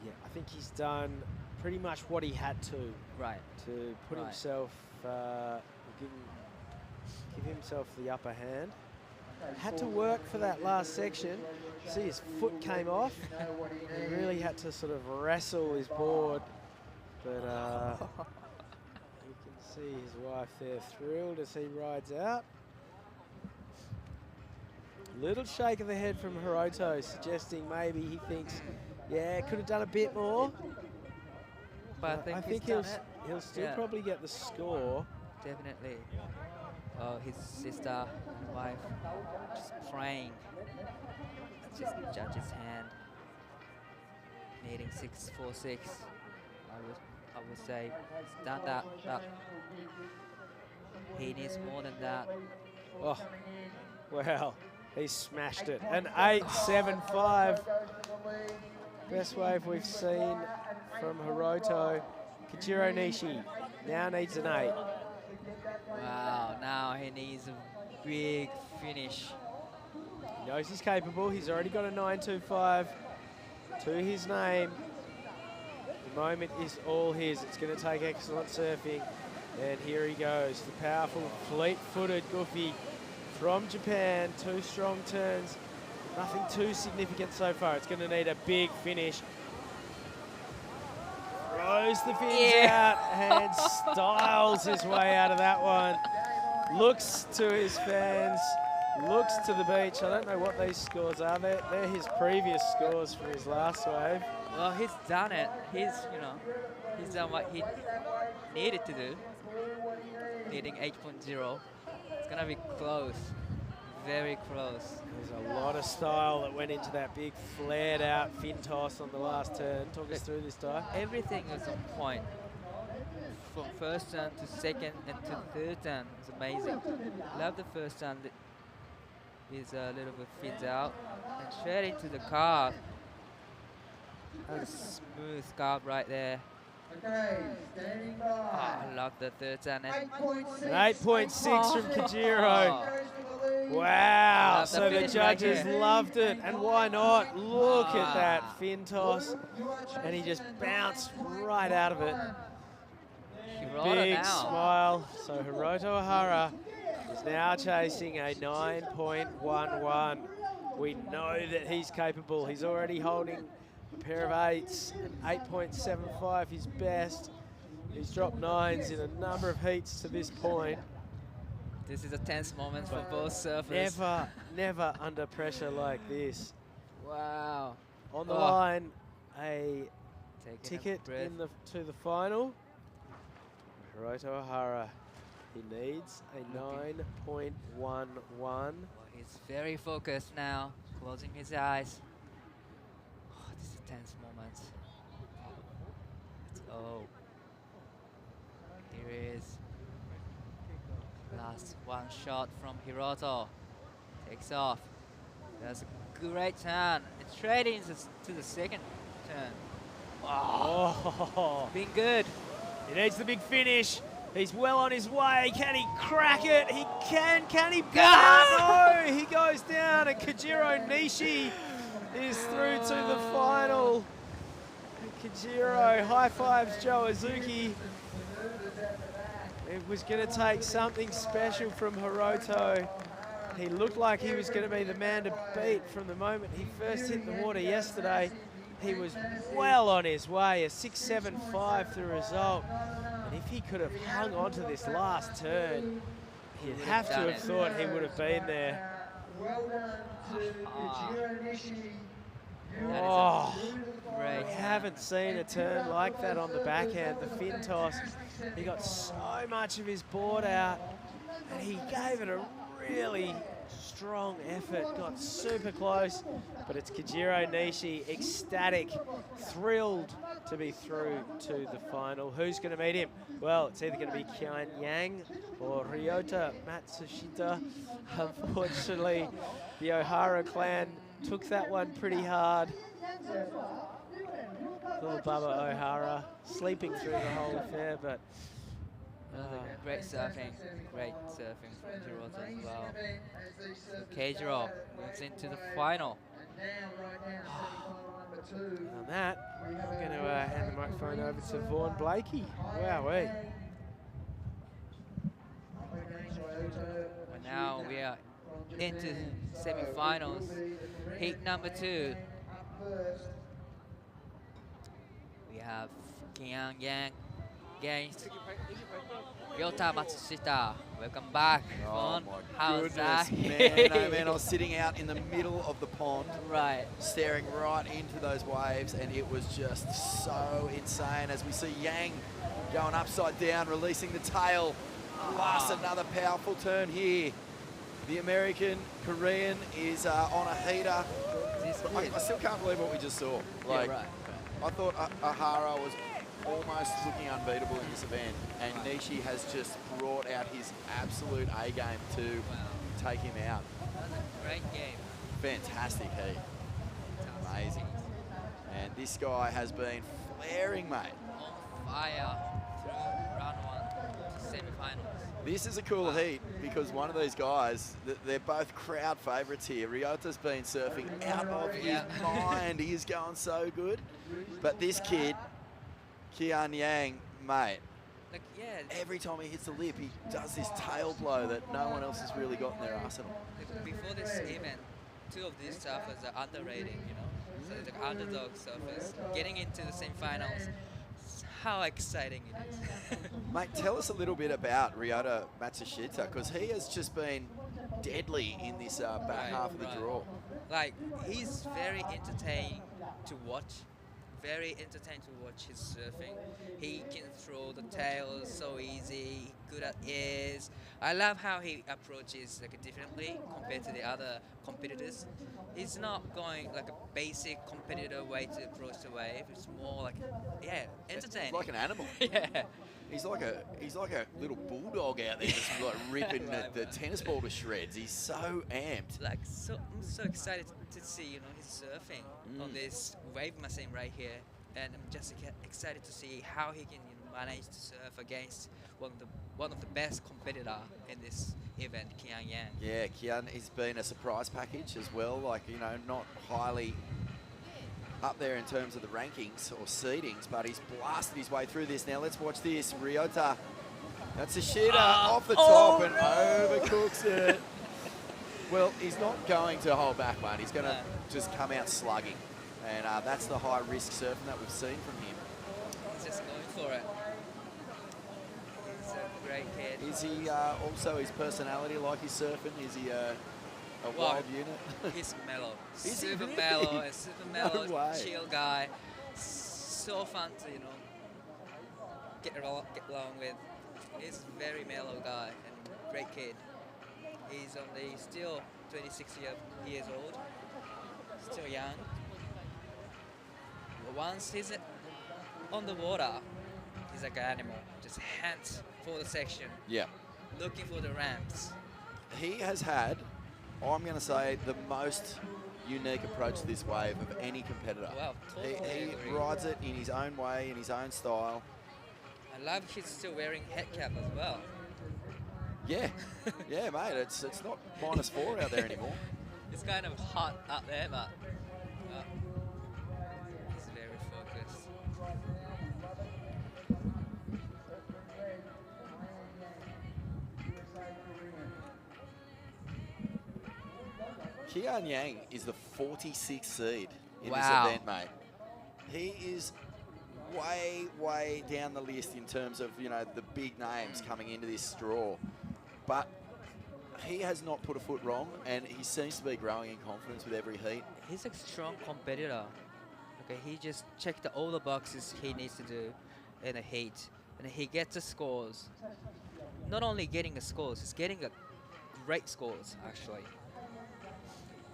Yeah, I think he's done pretty much what he had to right. to put Right. himself, give himself the upper hand. Had to work for that last section. See, his foot came off. He really had to sort of wrestle his board. But you can see his wife there thrilled as he rides out. Little shake of the head from Hiroto, suggesting maybe he thinks, yeah, could have done a bit more. But I think he's done it. He'll still Yeah. probably get the score. Definitely. Oh, his sister and wife just praying. It's just judge's hand. Needing 646. I would say he's done that. But he needs more than that. Oh, well, he smashed it. An 8.75. Best wave we've seen from Hiroto. Kajiro Nishi now needs an 8. Wow, now he needs a big finish. He knows he's capable. He's already got a 9.25 to his name. The moment is all his. It's going to take excellent surfing. And here he goes, the powerful, fleet-footed Goofy from Japan. 2 strong turns. Nothing too significant so far. It's going to need a big finish. Throws the fins out and styles his way out of that one. Looks to his fans, looks to the beach. I don't know what these scores are. They're his previous scores for his last wave. Well, he's done it. He's done what he needed to do. Needing 8.0. It's gonna be close, very close. There's a lot of style that went into that big flared out fin toss on the last turn. Talk us through this, Ty. Everything is on point. From first turn to second and to third turn, it's amazing. Love the first turn. Is a little bit fins out and straight into the carve. That's a smooth carve right there. Okay, standing by. Oh, I love the third turn. And 8.6 from Kajiro. Wow, Love the so the finish right judges here. loved it, and why not? Look at that fin toss, and he just bounced right out of it. Hirota Big now. smile. So Hiroto Ohara is now chasing a 9.11. We know that he's capable. He's already holding a pair of 8s, and 8.75 his best. He's dropped 9s in a number of heats to this point. This is a tense moment for both surfers. Never under pressure like this. Wow. On the Oh. line, a Taking a ticket breath. to the final. Hiroto Ohara, he needs a 9.11. He's very focused now, closing his eyes. Oh, this is a tense moment. Oh. Here is last one shot from Hiroto. Takes off. That's a great turn. And straight into to the second turn. Oh, Been good. he needs the big finish. He's well on his way. Can he crack it? He can. Can he beat it? No, he goes down, and Kajiro Nishi is through to the final. Kajiro high fives Joe Azuki. It was going to take something special from Hiroto. He looked like he was going to be the man to beat from the moment he first hit the water yesterday. He was well on his way, a 6.75 the result. And if he could have hung on to this last turn, You'd would have to done have it. thought he would have been there. Well done to Ah. Kajiro Nishi. That is Oh, a great we haven't seen a turn like that on the backhand. The fin toss, he got so much of his board out, and he gave it a really strong effort, got super close, but it's Kajiro Nishi, ecstatic, thrilled to be through to the final. Who's going to meet him? Well, it's either going to be Kian Yang or Ryota Matsushita. Unfortunately, the O'Hara clan took that one pretty hard. Little Bubba O'Hara sleeping through the whole affair, but Great surfing from Hirota as well. So Keijiro moves into the final. on that, I'm going to hand the microphone over to Vaughan Blakey. Wowee. But now we are into semi-finals. Heat number 2. We have Kian Yang against Ryota Matsushita. Welcome back, Oh Vaughn. my How's goodness, that? man. Oh man, I was sitting out in the middle of the pond, Right. staring right into those waves, and it was just so insane as we see Yang going upside down, releasing the tail. Plus another powerful turn here. The American Korean is on a heater. I still can't believe what we just saw. Like, yeah, right. I thought O'Hara was almost looking unbeatable in this event, and Nishi has just brought out his absolute A game to take him out. That was a great game. Fantastic heat. Amazing. And this guy has been flaring, mate. On fire through round 1 to semi-finals. This is a cool heat because one of these guys, they're both crowd favourites here. Ryota's been surfing out of his mind. He is going so good. But this kid, Kian Yang, mate, Like, yeah, every time he hits the lip, he does this tail blow that no one else has really got in their arsenal. like before this event, 2 of these surfers are underrated, you know? So the underdog surfers getting into the semi-finals. How exciting it is. Mate, tell us a little bit about Ryota Matsushita, because he has just been deadly in this back half of the draw. Like, he's very entertaining to watch. Very entertaining to watch his surfing. He can throw the tails so easy, good at airs. I love how he approaches like differently compared to the other competitors. He's not going like a basic competitor way to approach the wave. It's more like, yeah, entertaining. He's like an animal. Yeah. He's like a little bulldog out there just like ripping Right, the right. tennis ball to shreds. He's so amped. Like, so I'm so excited to see, you know, his surfing on this wave machine right here, and I'm just excited to see how he can, you know, manage to surf against one of the best competitor in this event, Kian Yang. Yeah, Kian has been a surprise package as well. Like, you know, not highly up there in terms of the rankings or seedings, but he's blasted his way through this. Now let's watch this. Ryota, that's a shitter off the top and overcooks it. Well, he's not going to hold back, mate. He's going to just come out slugging. And that's the high risk surfing that we've seen from him. He's just going for it. He's a great kid. Is he also his personality like he's surfing? Is he a wild unit? He's mellow. Is he super really? mellow, a super mellow, way. chill guy. So fun to, you know, get along with. He's a very mellow guy and great kid. He's only still 26 years old, still young. But once he's on the water, he's like an animal, just hands for the section, Yeah. looking for the ramps. He has had, I'm going to say, the most unique approach to this wave of any competitor. Wow, totally He agree. rides it in his own way, in his own style. I love he's still wearing head cap as well. Yeah, yeah, mate. It's not -4 out there anymore. It's kind of hot out there, but he's very focused. Kian Yang is the 46th seed in Wow. this event, mate. He is way down the list in terms of, you know, the big names coming into this draw. But he has not put a foot wrong, and he seems to be growing in confidence with every heat. He's a strong competitor. Okay, he just checked all the boxes he needs to do in a heat, and he gets the scores. Not only getting the scores, he's getting a great scores actually.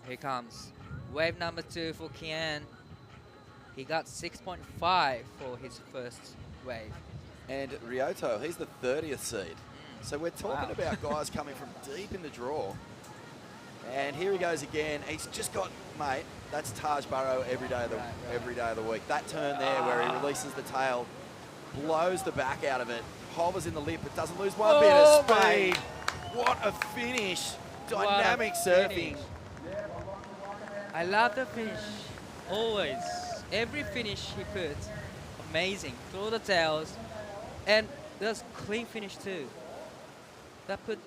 Here comes wave number 2 for Kian. He got 6.5 for his first wave. And Ryoto, he's the 30th seed. So we're talking Wow. about guys coming from deep in the draw. And here he goes again. He's just got, mate, that's Taj Burrow every day of the every day of the week. That turn there where he releases the tail, blows the back out of it, hovers in the lip, but doesn't lose one bit of speed. What a finish. Dynamic surfing. I love the finish. Always. Every finish he puts, amazing. Through the tails. And there's clean finish too. That put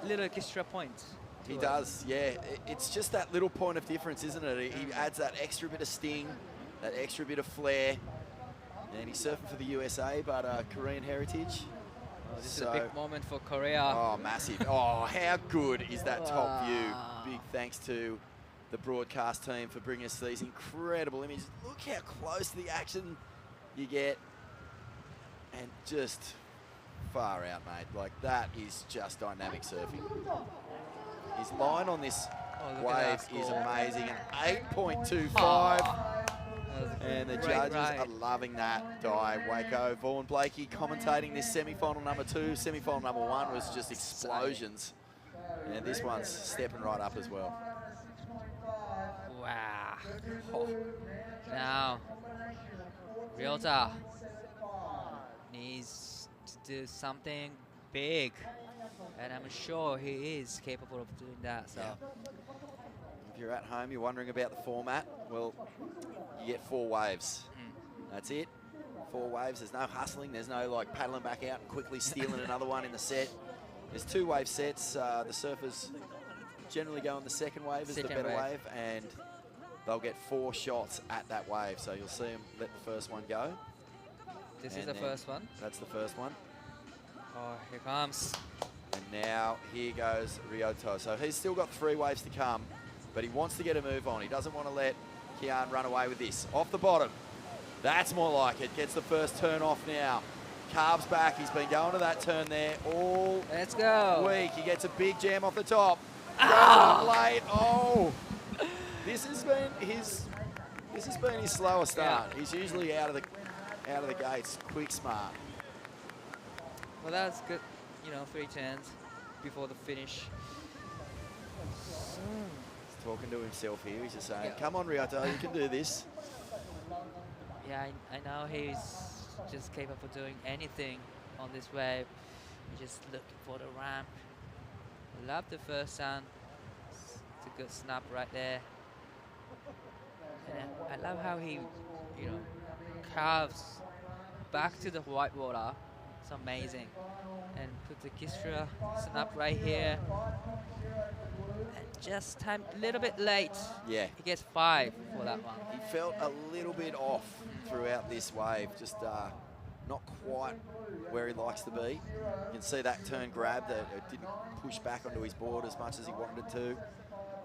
little extra points. He does, yeah. It's just that little point of difference, isn't it? He adds that extra bit of sting, that extra bit of flair. And he's surfing for the USA, but Korean heritage. Oh, this is a big moment for Korea. Oh, massive. Oh, how good is that top view? Big thanks to the broadcast team for bringing us these incredible images. Look how close to the action you get. And just far out, mate. Like, that is just dynamic surfing. His line on this wave is amazing. An 8.25. And the judges are loving that dive. Waco, Vaughan Blakey commentating this semi-final number 2. Semi-final number 1 was just explosions. And this one's stepping right up as well. Wow. Oh. Now, Ryota needs to do something big. And I'm sure he is capable of doing that. So. If you're at home, you're wondering about the format, well, you get 4 waves. That's it. 4 waves. There's no hustling. There's no like paddling back out and quickly stealing another one in the set. There's 2 wave sets. The surfers generally go on the second wave as the better wave, and they'll get 4 shots at that wave. So you'll see them let the first one go. This is the first one. That's the first one. Oh, here comes. And now here goes Ryoto. So he's still got 3 waves to come, but he wants to get a move on. He doesn't want to let Kian run away with this. Off the bottom. That's more like it. Gets the first turn off now. Carves back. He's been going to that turn there all Let's go. week. He gets a big jam off the top. Goes late. Oh, this has been his slower start. He's usually out of the gates, quick, smart. Well, that's good. You know, 3 turns before the finish. He's talking to himself here. He's just saying, "Come on, Ryoto, you can do this." Yeah, I know he's just capable of doing anything on this wave. He's just looking for the ramp. Love the first sound. It's a good snap right there. And I love how he, you know, carves back to the white water. It's amazing. And put the Kistra snap right here. And just time a little bit late. Yeah. He gets 5 for that one. He felt a little bit off throughout this wave, just not quite where he likes to be. You can see that turn grab, that it didn't push back onto his board as much as he wanted it to.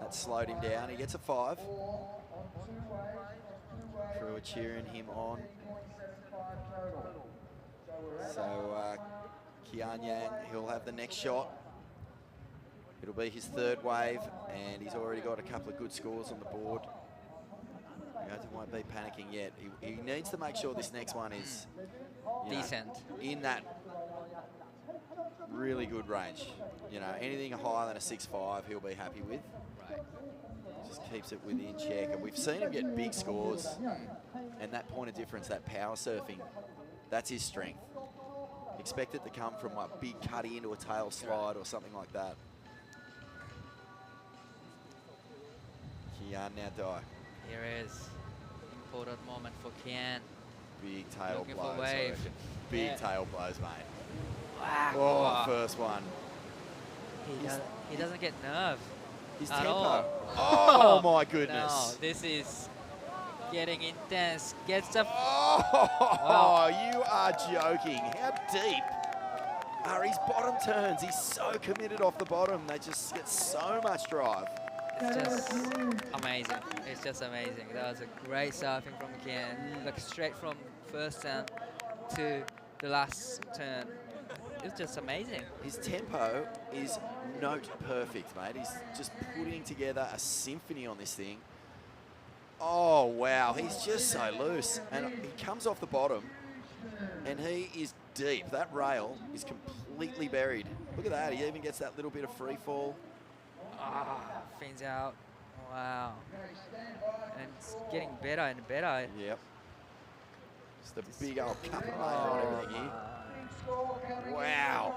That slowed him down. He gets a 5. Crew are cheering him on. So Kian Yang, he'll have the next shot. It'll be his 3rd wave, and he's already got a couple of good scores on the board. He won't be panicking yet. He needs to make sure this next one is decent, in that really good range. You know, anything higher than a 6.5, he'll be happy with. Right. Just keeps it within check, and we've seen him get big scores. And that point of difference, that power surfing, that's his strength. Expect it to come from a big cutty into a tail slide or something like that. Kian now dive. Here is important moment for Kian. Big tail Looking blows. for I wave. reckon. Big tail blows, mate. Wow. Oh, first one. He doesn't get nerve. His at tempo. all. Oh, my No, goodness. this is getting intense. Gets the Oh, you are joking. How deep are his bottom turns. He's so committed off the bottom. They just get so much drive. It's just amazing. It's just amazing. That was a great surfing from Kian. Like straight from first turn to the last turn. It's just amazing. His tempo is note perfect, mate. He's just putting together a symphony on this thing. Oh, wow. He's just so loose. And he comes off the bottom, and he is deep. That rail is completely buried. Look at that. He even gets that little bit of free fall. Fins out. Wow. And it's getting better and better. Yep. Just a big old cup of mayo and everything here. Wow.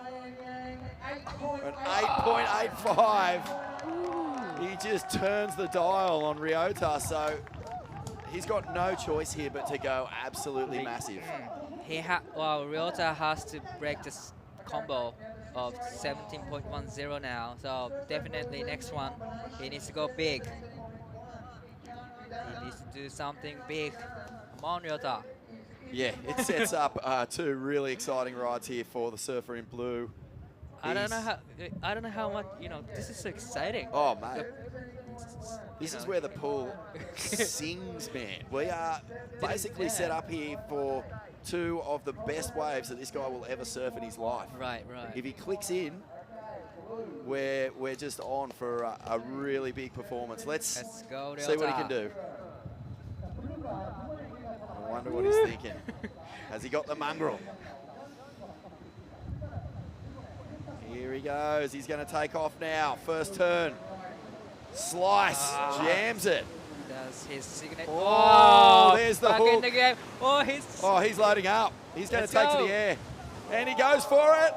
An 8.85. He just turns the dial on Ryota, so he's got no choice here but to go absolutely massive. Ryota has to break this combo of 17.10 now, so definitely next one he needs to go big. He needs to do something big. Come on, Ryota. Yeah, it sets up two really exciting rides here for the surfer in blue. I don't know how much, this is so exciting. Oh, mate. This is where the pool sings, man. We are basically set up here for two of the best waves that this guy will ever surf in his life. Right. If he clicks in, we're just on for a really big performance. Let's go, see what he can do. I wonder what he's thinking. Has he got the mongrel? Here he goes. He's going to take off now. First turn. Slice. Jams it. Does his signature. Oh, there's the back hook. in the game. He's loading up. He's going to take to the air. And he goes for it.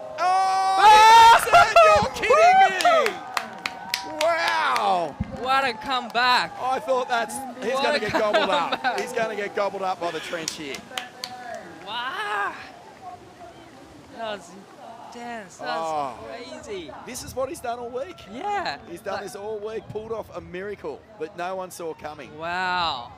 You're kidding me. Wow. What a comeback. I thought he's going to get gobbled up. He's going to get gobbled up by the trench here. Wow. That was intense. That's crazy. This is what he's done all week. Yeah. He's done this all week, pulled off a miracle that no one saw coming. Wow.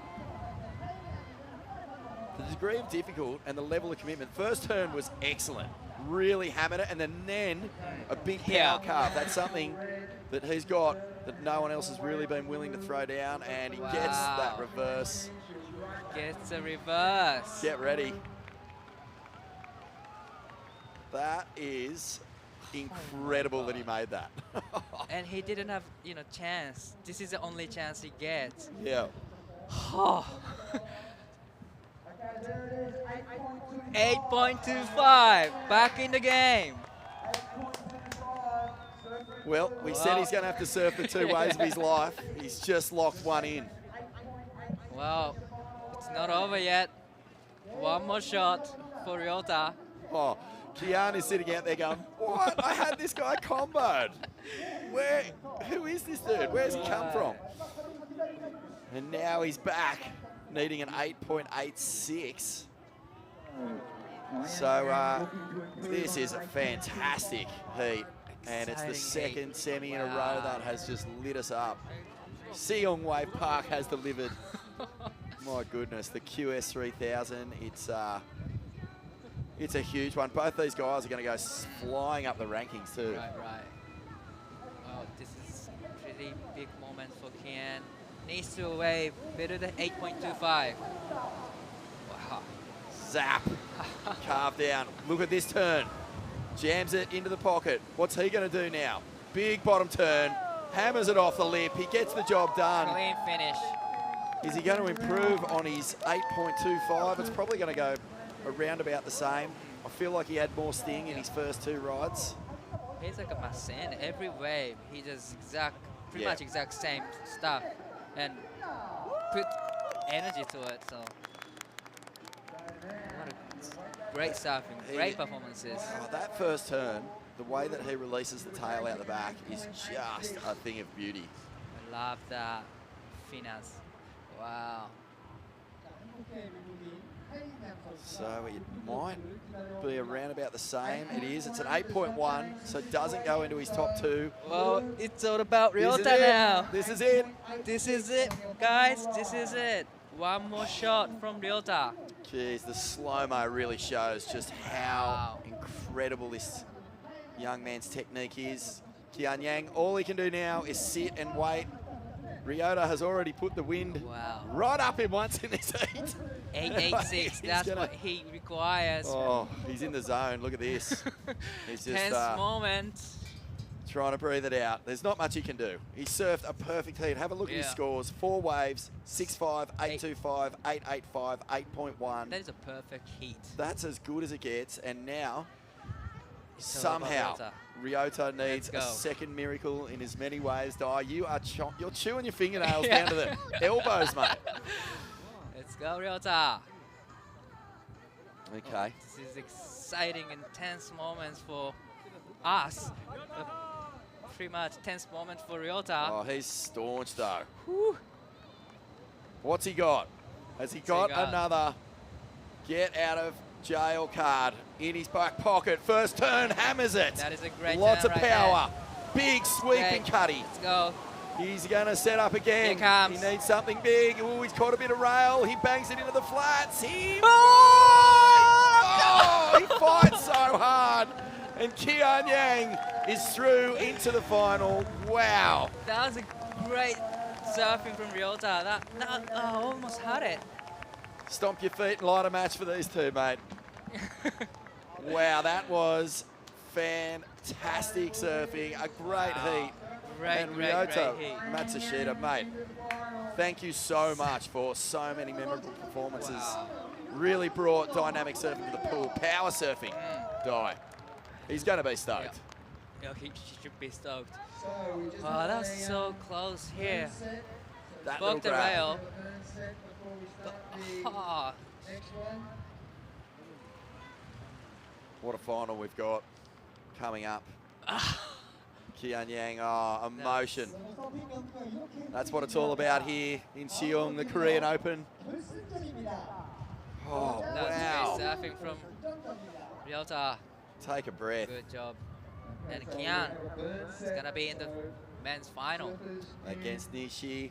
The degree of difficult and the level of commitment. First turn was excellent. Really hammered it, and then a big power carve. That's something that he's got that no one else has really been willing to throw down, and he gets that reverse. Gets a reverse. Get ready. That is incredible that he made that. And he didn't have, chance. This is the only chance he gets. Yeah. 8.25, back in the game. Well, we said he's going to have to surf the two waves of his life. He's just locked one in. Well, it's not over yet. One more shot for Ryota. Oh, Kian is sitting out there going, what? I had this guy comboed. Who is this dude? Where's he come from? And now he's back, needing an 8.86. So this is a fantastic heat. And it's the second semi in a row that has just lit us up. Siheung Wave Park has delivered. My goodness, the QS 3000, it's a huge one. Both these guys are going to go flying up the rankings too. Right. Oh, this is pretty big moment for Kian. Needs to wave better than 8.25. Wow. Zap. Carved down. Look at this turn. Jams it into the pocket. What's he going to do now? Big bottom turn. Hammers it off the lip. He gets the job done. Clean finish. Is he going to improve on his 8.25? It's probably going to go around about the same. I feel like he had more sting in his first two rides. He's like a machine. Every wave, he does pretty much exact same stuff and put energy to it. So great surfing, great performances. Oh, that first turn, the way that he releases the tail out the back is just a thing of beauty. I love that finesse. Wow. So it might be around about the same. It is. It's an 8.1, so it doesn't go into his top two. Well, it's all about Ryota now. This is it. This is it, guys. This is it. One more shot from Ryota. Jeez, the slow-mo really shows just how incredible this young man's technique is. Kian Yang, all he can do now is sit and wait. Ryota has already put the wind Wow. right up him once in this heat. 886. He's That's gonna- what he requires. Oh, he's in the zone. Look at this. He's just Tense moment. trying to breathe it out. There's not much he can do. He surfed a perfect heat. Have a look at his Yeah. scores. 4 waves, 6.5, 8.25, 8.85, 8.1. That is a perfect heat. That's as good as it gets. And now, It's all about somehow, Ryota. Ryota needs a go. second miracle in as many ways. You're chewing your fingernails Yeah. down to the elbows, mate. Let's go, Ryota. Okay. This is exciting, intense moments for us. Pretty much tense moment for Ryota. Oh, he's staunch, though. Whew. What's he got? Has he he got got? another get out of jail card in his back pocket? First turn, hammers it. That is a great Lots turn of right power. Big sweeping Okay. cutty. Let's go. He's going to set up again. Here comes. He needs something big. Oh, he's caught a bit of rail. He bangs it into the flats. He fights so hard. And Kian Yang is through into the final. Wow. That was a great surfing from Ryota. That almost had it. Stomp your feet and light a match for these two, mate. Wow, that was fantastic surfing. A great heat. Great, And great Ryota heat. Matsushita, mate, thank you so much for so many memorable performances. Wow. Really brought dynamic surfing to the pool. Power surfing, Di. He's going to be stoked. Yeah, he should be stoked. Oh, that was so close here. That little Broke the grab. rail. Oh, What a final we've got coming up. Kian Yang, emotion. That's what it's all about here in Siheung, the Korean Open. Oh, that was wow. great surfing from Ryota. Take a breath. Good job. And Kian is gonna be in the men's final. Against Nishi.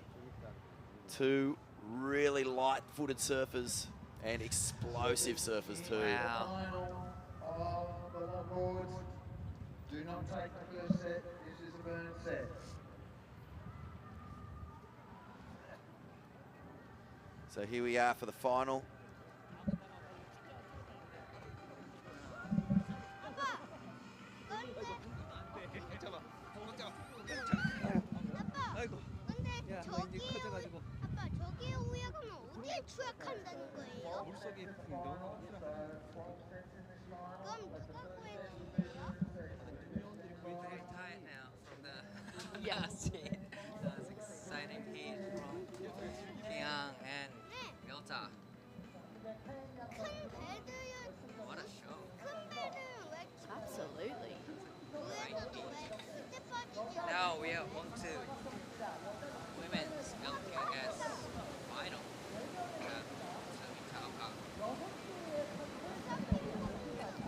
Two really light-footed surfers and explosive surfers too. Wow. The longboards, do not take the first set. This is a burn set. So here we are for the final. 근데 아빠 저기에 우약하면 어디에 추락한다는 거예요? 그럼 누가 구해주는 거예요? Very tired now from the Yeah. scene. That was exciting heat from Kian and Ryota. 큰 배들은 What a show. 큰 배들은 왜 Absolutely. 구해서도 왜 그때 빠지지 않아요? Now we are on to women's LKS final.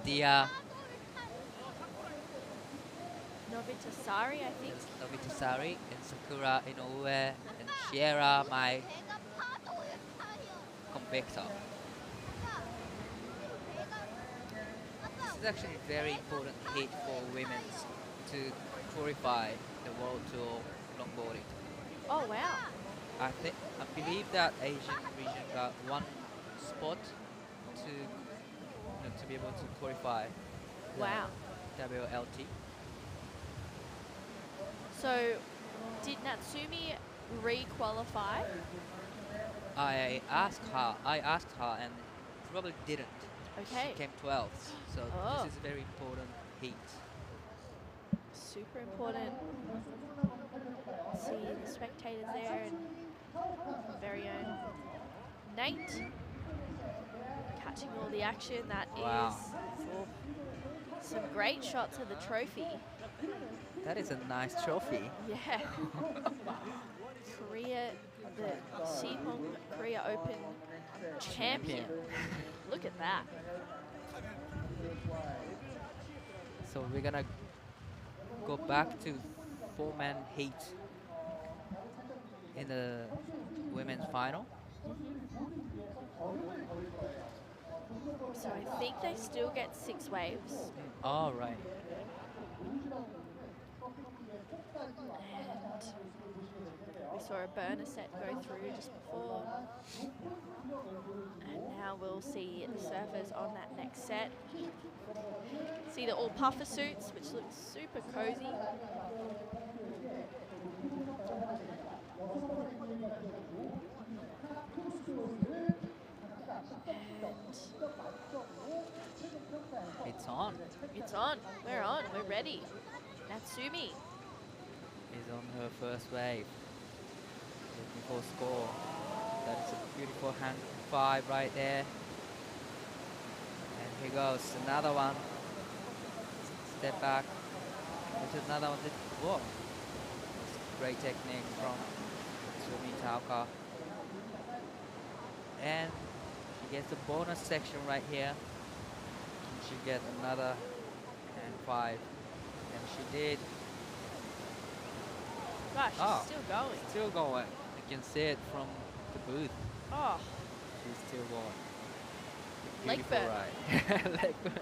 The Nobita Sari, I think. Nobita Sari and Sakura Inoue and Shiera, my 배가 파도에 타요. convictor. This is actually a very important hit for women to qualify the World Tour longboarding. Oh, wow. I believe that Asian region got one spot to to be able to qualify the Wow. WLT. So, did Natsumi re-qualify? I asked her and probably didn't. Okay. She came 12th, so Oh. this is a very important heat. Super important. See the spectators there and very own Nate catching all the action. That Wow. is oh, some great shots of the trophy. That is a nice trophy. Yeah. Korea, the Siheung Korea Open champion. Look at that. So we're gonna go back to four-man heat in the women's final. So I think they still get 6 waves. All right. And we saw a burner set go through just before. And now we'll see the surfers on that next set. See the all puffer suits, which look super cozy. It's on. It's on. We're on. We're ready. Natsumi. Is on her first wave. Looking for a score. That is a beautiful hand 5 right there. And here goes another one. Step back. Which is another one. Whoa. Great technique from Sumi Taoka. And she gets the bonus section right here. And she gets another hand 5. And she did. Gosh, she's still going. Still going. You can see it from the booth. Oh, She's still going. Leg Beautiful burn. ride. Leg burn.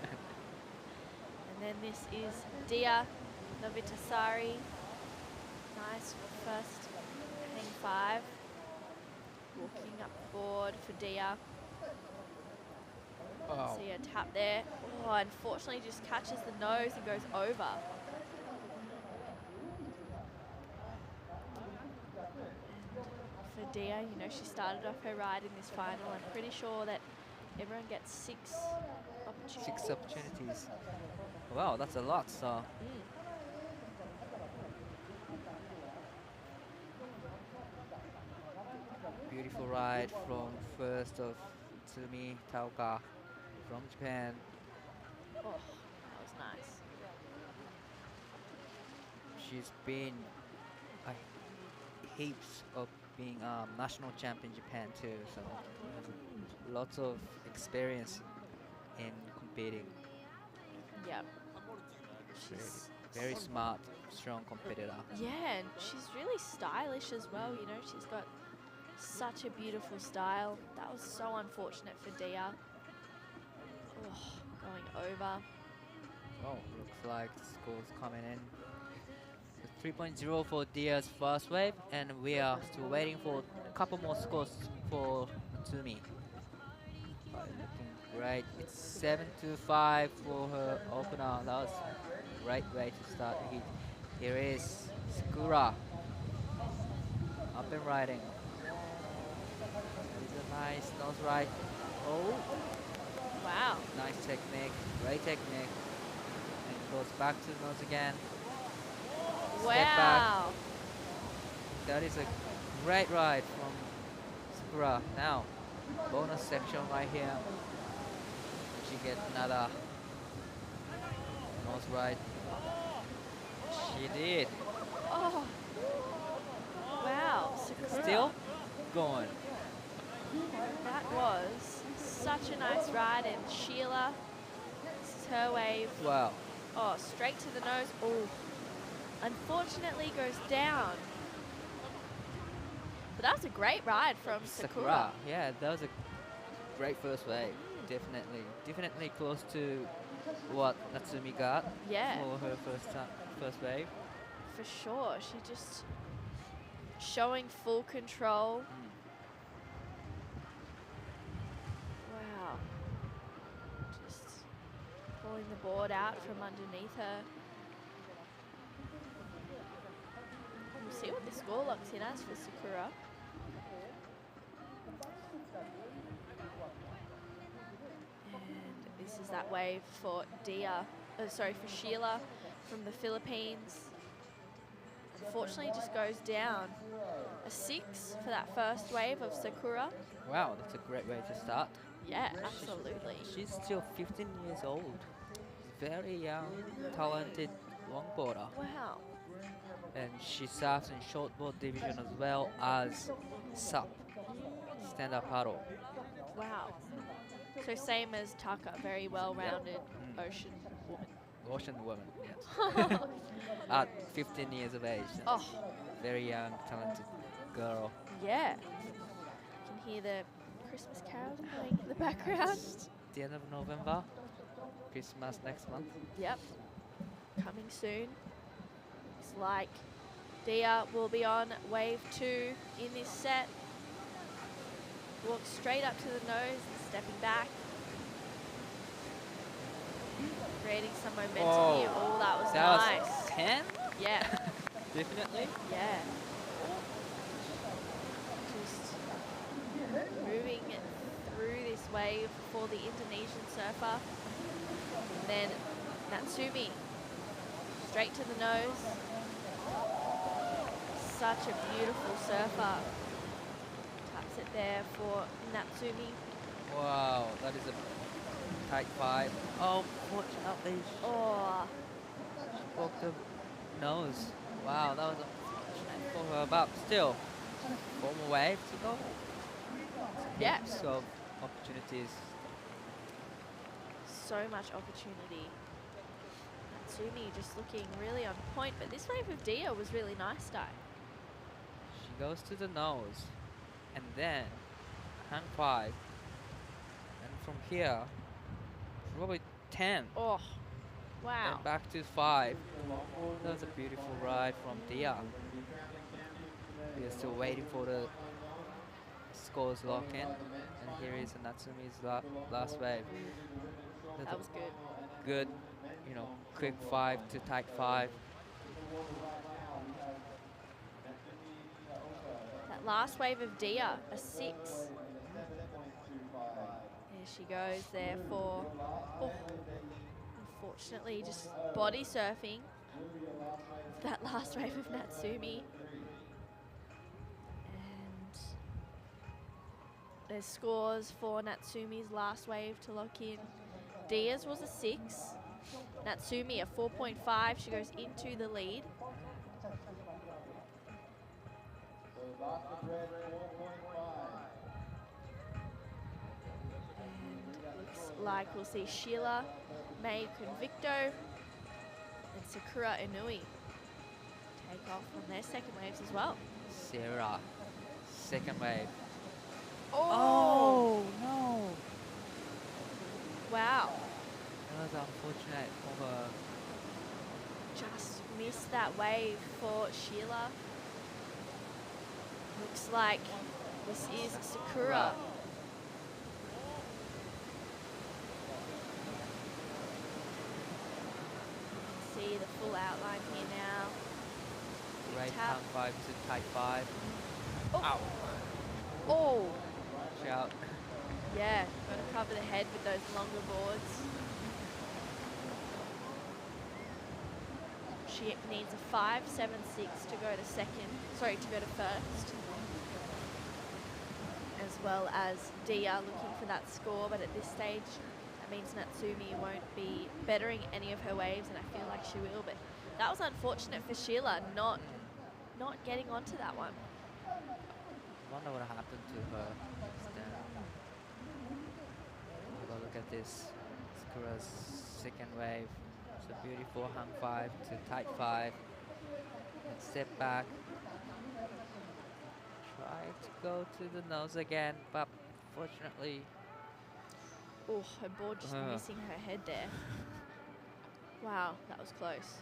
and then this is Dia Novitasari. Nice first hang 5. Walking up the board for Dia. Oh. See her tap there. Oh, unfortunately just catches the nose and goes over. For Dia, you know, she started off her ride in this final. I'm pretty sure that everyone gets 6 opportunities. 6 opportunities. Wow, that's a lot. So beautiful ride from first of Tsumi Taoka from Japan. Oh, that was nice. She's been heaps of being national champion in Japan too, so lots of experience in competing. Yep. She's Very smart, strong competitor. yeah, and she's really stylish as well. You know, she's got such a beautiful style. That was so unfortunate for Dia. Oh, going over. Oh, looks like the score's coming in. 3.0 for Dia's first wave, and we are still waiting for a couple more scores for Natsumi. But looking great. It's 7-5 for her opener. That was a great way to start the heat. Here is Sakura. Up and riding. That is a nice nose ride. Oh, Wow. nice technique. Great technique. And goes back to the nose again. Step back. Wow. That is a great ride from Sakura. Now, bonus section right here. She gets another nose ride. She did. Oh. Wow. Sakura. Still going. That was such a nice ride, and Sheila, this is her wave. Wow. Oh, straight to the nose. Oh. Unfortunately goes down. But that was a great ride from Sakura. Yeah, that was a great first wave. Definitely close to what Natsumi got Yeah, for her first wave. for sure. She just showing full control. Wow. Just pulling the board out from underneath her. We'll see what the score locks in as for Sakura. And this is that wave for for Sheila from the Philippines. Unfortunately, just goes down. A 6 for that first wave of Sakura. Wow, that's a great way to start. Yeah, absolutely. She's still 15 years old. Very young, talented longboarder. Wow. And she serves in shortboard division as well as SUP, stand-up paddle. Wow. So same as Taka, very well-rounded ocean woman. Ocean woman, yes. At 15 years of age. Oh, Very young, talented girl. yeah. You can hear the Christmas carols playing in the background. The end of November, Christmas next month. Yep. Coming soon. Looks like Dia will be on wave 2 in this set. Walks straight up to the nose and stepping back. Creating some momentum Whoa. here. Oh, that was That nice. was 10? Yeah, Definitely. yeah. Just moving through this wave for the Indonesian surfer. And then Natsumi, straight to the nose. Such a beautiful surfer. Taps it there for Natsumi. Wow, that is a tight 5. Oh, fortunately, Oh, she broke the nose. Wow, that was unfortunate for her, but still, 4 more waves to go. yeah. Heaps of opportunities. So much opportunity. Natsumi just looking really on point, but this wave of Dia was really nice, Dai. She goes to the nose, and then hang 5, and from here, probably 10. Oh, Then wow. back to 5. That was a beautiful ride from Dia. We are still waiting for the scores lock in, and here is Natsumi's last wave. That's That a was good. good, quick 5 to tight 5. That last wave of Dia, a 6. There she goes there for, oh, unfortunately, just body surfing. That last wave of Natsumi. And there's scores for Natsumi's last wave to lock in. Dia's was a 6. Natsumi a 4.5. She goes into the lead. And looks like we'll see Sheila, May Convicto, and Sakura Inui take off on their second waves as well. Sarah, second wave. Oh, no! wow. That was unfortunate for her. Just missed that wave for Sheila. Looks like this is Sakura. See the full outline here now. Great Tap. hang 5 to tight 5. Oh. Ow! Oh, Watch out. yeah, got to cover the head with those longer boards. She needs a 5.76 to go to to go to first. As well as Dia looking for that score, but at this stage, that means Natsumi won't be bettering any of her waves, and I feel like she will, but that was unfortunate for Sheila, not getting onto that one. Wonder what happened to her just then. Have a look at this. Sakura's second wave. It's a beautiful hang 5 to tight 5. And step back. Try to go to the nose again, but fortunately, Oh, her board just missing her head there. Wow, that was close.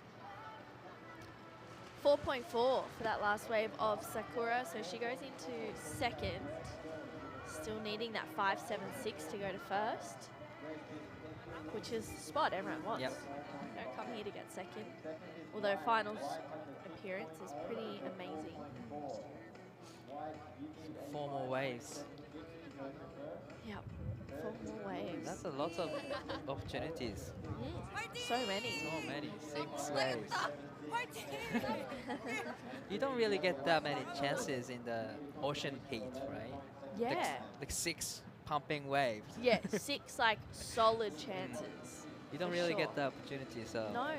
4.4 for that last wave of Sakura, so she goes into second. Still needing that 5.76 to go to first, which is the spot everyone wants. Yep. Don't come here to get second. Although finals appearance is pretty amazing. 4 more waves. Yep, 4 more waves. That's a lot of opportunities. So many. So many. 6 waves. You don't really get that many chances in the ocean heat, right? Yeah. Like 6 pumping waves. Yeah, 6 like solid chances. You don't for really sure. get the opportunity, so No.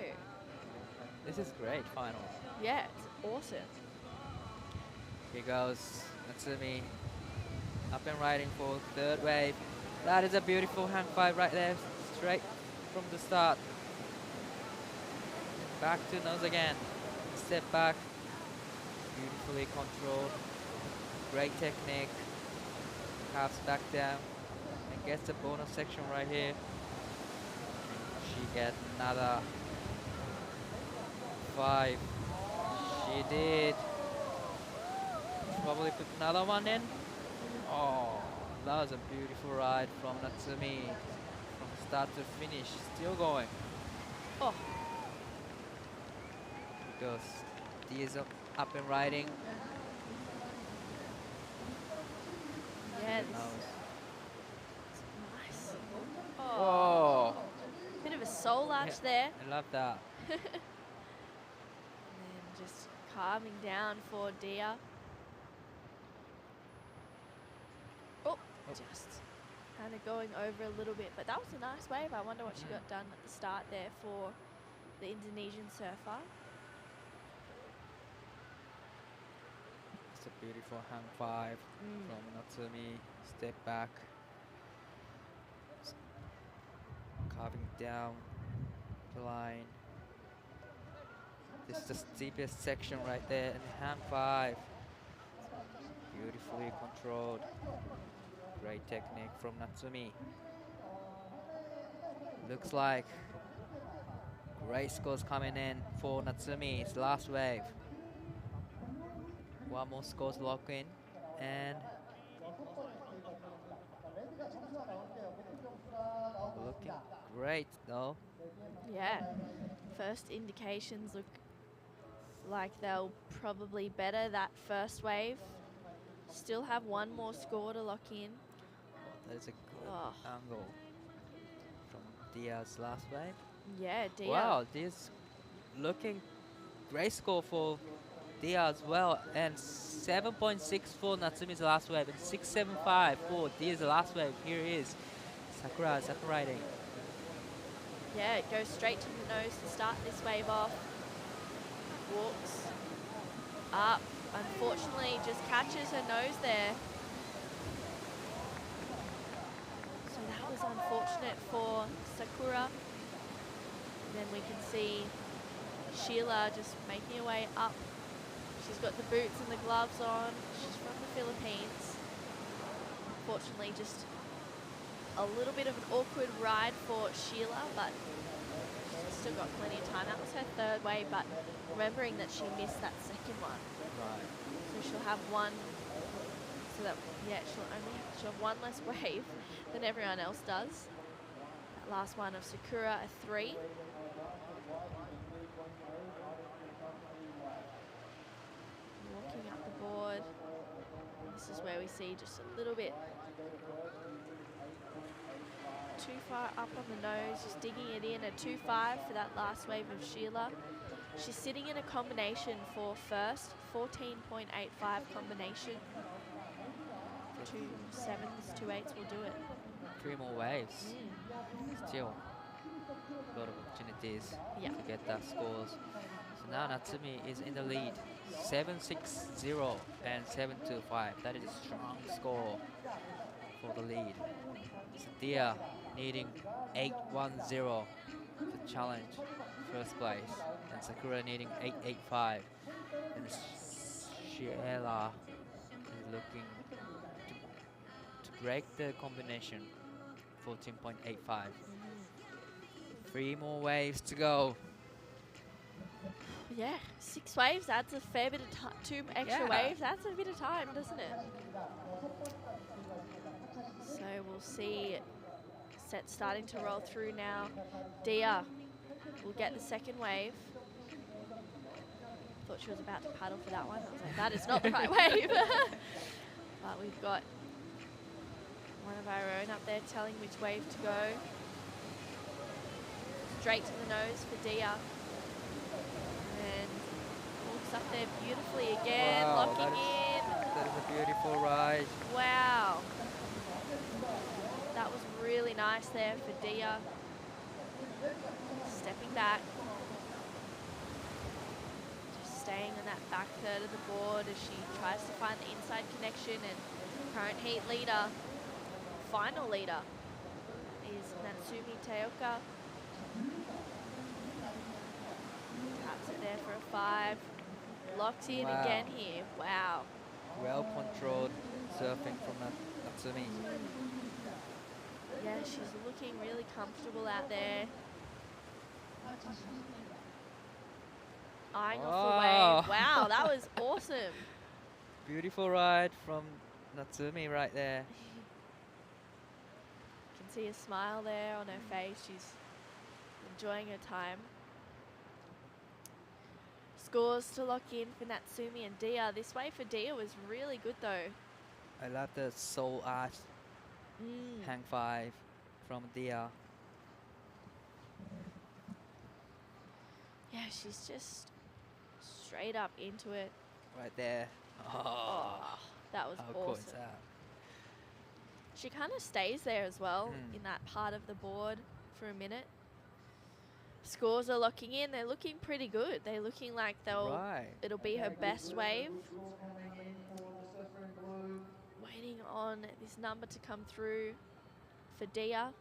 this is great final. Yeah, it's awesome. Here goes Natsumi up and riding for third wave. That is a beautiful hang 5 right there, straight from the start. Back to nose again. Step back. Beautifully controlled. Great technique. Halves back down and gets the bonus section right here. She gets another 5. She did. Probably put another one in. Oh, that was a beautiful ride from Natsumi. From start to finish, still going. Oh, Because D is up and riding. yeah, Good this nose. is nice. Oh, Bit of a soul arch yeah, there. I love that. And then just calming down for Dia. Oh, just kind of going over a little bit. But that was a nice wave. I wonder what she got done at the start there for the Indonesian surfer. It's a beautiful hang 5 from Natsumi. Step back. Carving down the line. This is the steepest section right there, and hang 5. Beautifully controlled. Great technique from Natsumi. Looks like great scores coming in for Natsumi. It's last wave. One more score to lock in, and looking great though. Yeah, first indications look like they'll probably better that first wave. Still have one more score to lock in. That is a good Oh. angle from Dia's last wave. Yeah, Dia. Wow, this looking great score for Dia as well, and 7.6 for Natsumi's last wave, and 6.75 for Dia's last wave. Here is Sakura riding. Yeah, it goes straight to the nose to start this wave off. Walks up. Unfortunately, just catches her nose there. So that was unfortunate for Sakura. Then we can see Sheila just making her way up. She's got the boots and the gloves on. She's from the Philippines. Unfortunately, just a little bit of an awkward ride for Sheila, but she's still got plenty of time. That was her third wave, but remembering that she missed that second one. Right. So she'll have one, so that, yeah, she'll have one less wave than everyone else does. That last one of Sakura, a 3. Walking up the board. This is where we see just a little bit too far up on the nose, just digging it in, a 2.5 for that last wave of Sheila. She's sitting in a combination for first, 14.85 combination. 2 7s, 2 8s will do it. 3 more waves. Still a lot of opportunities Yeah. to get that scores. So now Natsumi is in the lead. 7.60 and 7.25. That is a strong score for the lead. So Dia needing 8.10 to challenge first place, and Sakura needing 8.85. And Sheila is looking to break the combination. 14.85. 3 more waves to go. Yeah, 6 waves adds a fair bit of time. 2 extra Yeah. waves adds a bit of time, doesn't it? So we'll see set starting to roll through now. Dia will get the second wave. Thought she was about to paddle for that one. I was like, that is not the right wave. But we've got one of our own up there telling which wave to go. Straight to the nose for Dia. And walks up there beautifully again, Wow, locking in. That is a beautiful ride. Wow. That was really nice there for Dia. Stepping back. Just staying on that back third of the board as she tries to find the inside connection, and current heat leader, final leader, is Natsumi Teoka. Taps it there for a 5. Locked in Wow. again here. Wow. Well controlled surfing from Natsumi. Yeah, she's looking really comfortable out there. eyeing off the Oh. wave. Wow, that was awesome. Beautiful ride from Natsumi right there. You can see a smile there on her face. She's enjoying her time. Scores to lock in for Natsumi and Dia. This way for Dia was really good though. I love the soul art hang 5 from Dia. Yeah, she's just straight up into it. Right there. Oh, that was how cool is awesome. that? She kind of stays there as well Mm. in that part of the board for a minute. Scores are locking in. They're looking pretty good. They're looking like Right. it'll be her best wave. Waiting on this number to come through for Dia.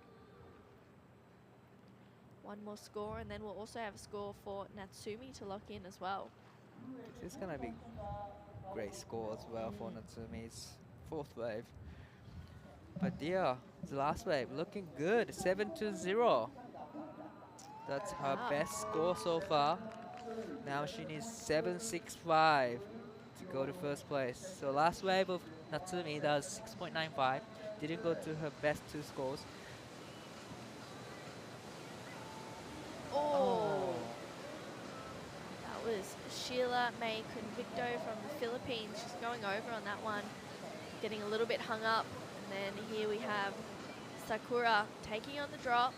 One more score, and then we'll also have a score for Natsumi to lock in as well. This is gonna be great score as well for Natsumi's 4th wave. But Dia, the last wave, looking good. 7-0. That's her Wow. best score so far. Now she needs 7.65 to go to first place. So last wave of Natsumi, that was 6.95. Didn't go to her best 2 scores. Oh. That was Sheila May Convicto from the Philippines. She's going over on that one, getting a little bit hung up. And then here we have Sakura taking on the drop.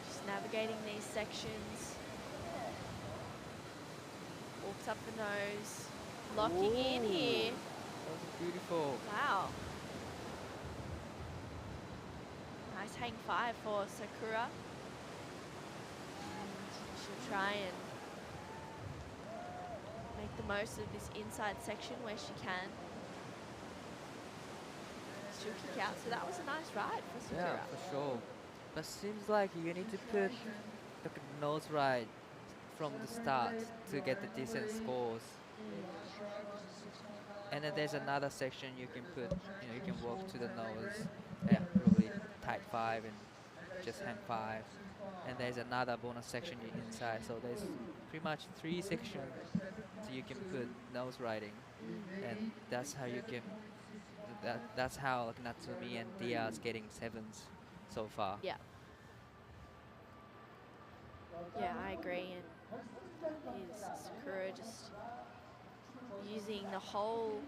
Just navigating these sections. Walks up the nose. Locking in here. That was beautiful. Wow. Nice hang 5 for Sakura. And she'll try and make the most of this inside section where she can. She'll kick out, so that was a nice ride for Sakura. Yeah, for sure. But seems like you need to put the nose ride from the start to get the decent scores. And then there's another section you can put, you can walk to the nose, probably tight 5 and just hang 5. And there's another bonus section inside, so there's pretty much 3 sections so you can put nose riding. And that's how you can, that's how like, Natsumi and Dia is getting 7s so far. Yeah. Yeah, I agree. And is Sakura just using the whole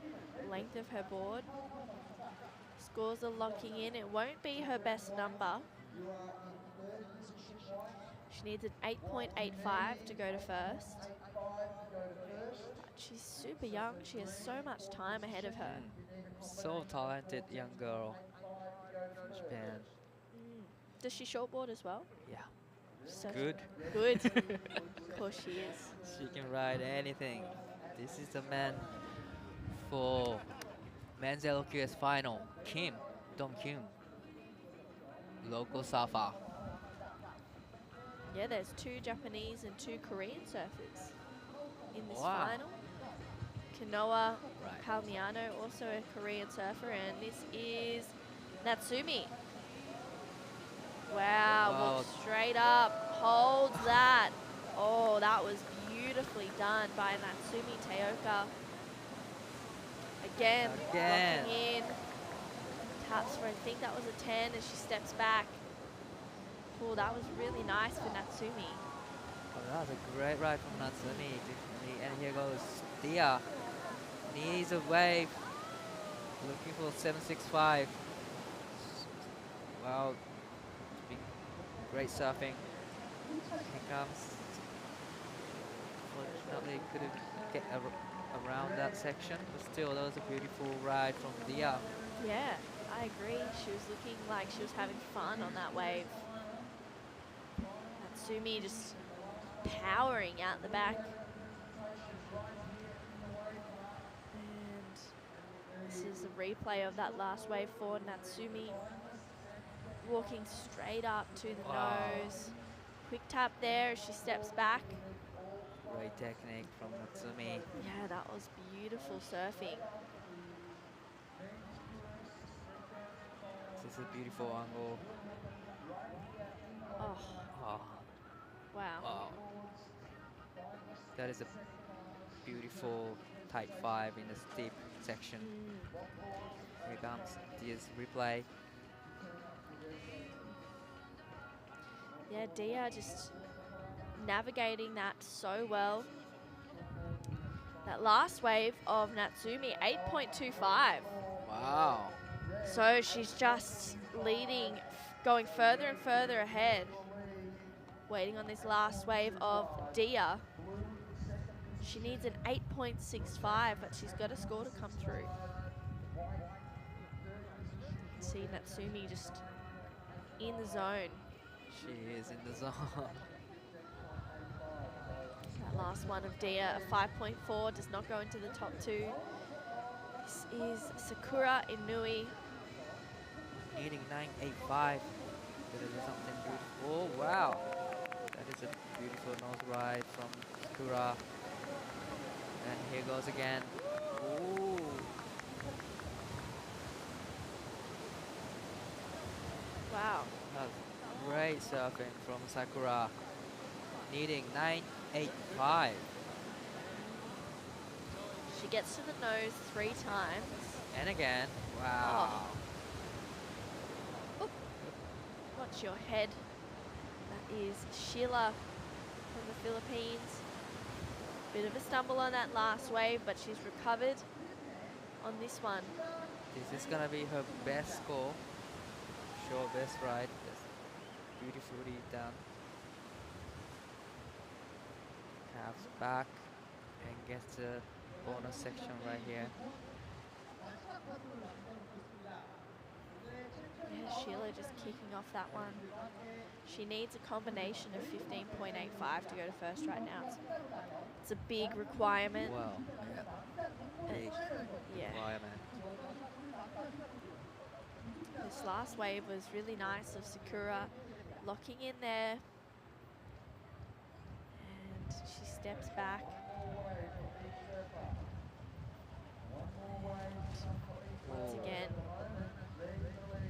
length of her board. Scores are locking in. It won't be her best number. She needs an 8.85 to go to first. But she's super young. She has so much time ahead of her. So talented young girl from Japan. Does she shortboard as well? Yeah. So Good. Good. Of course she is. She can ride anything. This is the man for men's LQS final. Kim Dong-kyun. Local Safa. Yeah, there's 2 Japanese and 2 Korean surfers in this Wow. final. Kanoa Right. Palmiano, also a Korean surfer, and this is Natsumi. Wow, Wow. walks straight up, holds that. Oh, that was beautifully done by Natsumi Teoka. Again, locking in. Taps for, I think that was a 10 as she steps back. Oh, that was really nice for Natsumi. Oh, that was a great ride from Natsumi, definitely. And here goes Dia. Needs a wave. Looking for 7.65. Wow. Great surfing. Here comes. Unfortunately, couldn't get around that section, but still, that was a beautiful ride from Dia. Yeah, I agree. She was looking like she was having fun on that wave. Natsumi just powering out the back. And this is a replay of that last wave for Natsumi. Walking straight up to the nose. Quick tap there as she steps back. Great technique from Natsumi. Yeah, that was beautiful surfing. This is a beautiful angle. Oh, Oh, wow. wow. That is a beautiful tight 5 in the steep section. Here comes Dia's replay. Yeah, Dia just navigating that so well. That last wave of Natsumi, 8.25. Wow. So she's just leading, going further and further ahead. Waiting on this last wave of Dia. She needs an 8.65, but she's got a score to come through. See Natsumi just in the zone. She is in the zone. That last one of Dia, a 5.4, does not go into the top 2. This is Sakura Inui. Needing 9.85. That is something beautiful. Oh, wow. That is a beautiful nose ride from Sakura. And here goes again. Ooh. Wow. That's great surfing from Sakura. Needing 9.85. She gets to the nose 3 times. And again. Wow. Oh. Watch your head. That is Sheila from the Philippines. Bit of a stumble on that last wave, but she's recovered on this one. This is gonna be her best score. Sure, best ride. That's beautifully done. Halves back and gets the bonus section right here. Yeah, Sheila just kicking off that one. She needs a combination of 15.85 to go to first right now. It's a big requirement. Wow. Yeah. Big Yeah. requirement. This last wave was really nice of Sakura locking in there. And she steps back. Once again,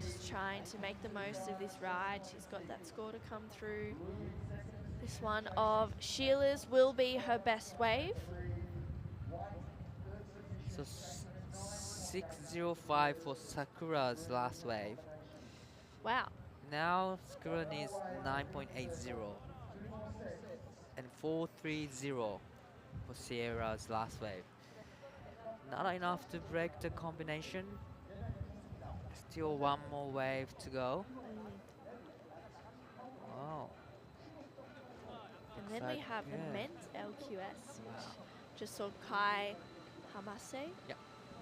just trying to make the most of this ride. She's got that score to come through. This one of Sheila's will be her best wave. So 6.05 for Sakura's last wave. Wow. Now Sakura needs 9.80 and 4.30 for Sierra's last wave. Not enough to break the combination. Still one more wave to go. Wow. And then we Like, have yeah. the men's LQS. Wow. Just saw Kai Hamase Yep.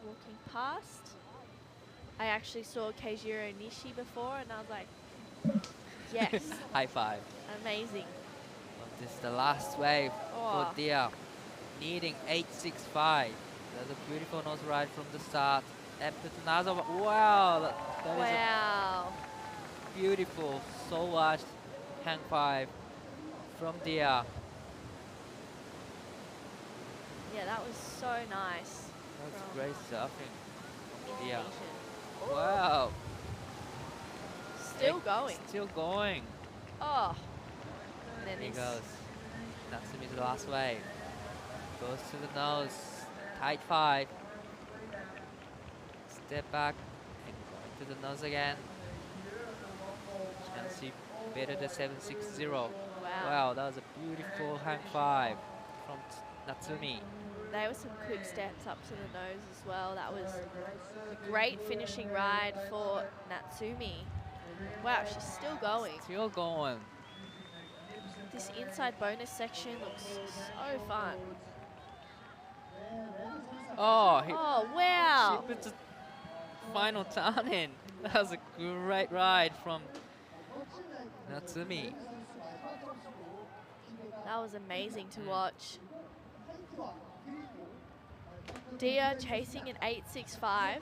walking past. I actually saw Keijiro Nishi before, and I was like, yes, High five. amazing. This is the last wave Oh. for Dia. Needing 8.65. That's a beautiful nose ride from the start. And put another one. Wow, that is Wow. a beautiful, so large hang 5 from Dia. Yeah, that was so nice. That's from great surfing. Yeah. Indonesian. Wow. Still going. Still going. Oh. And then There he this. goes. Natsumi's last wave. Goes to the nose. Tight 5. Step back and going to the nose again. You can see better than 7.60. Wow. Wow, that was a beautiful hang 5 from Natsumi. There were some quick steps up to the nose as well. That was a great finishing ride for Natsumi. Wow, she's still going. Still going. This inside bonus section looks so fun. Oh, Oh, wow. she put the final turn in. That was a great ride from Natsumi. That was amazing to watch. Dia chasing an 8.65.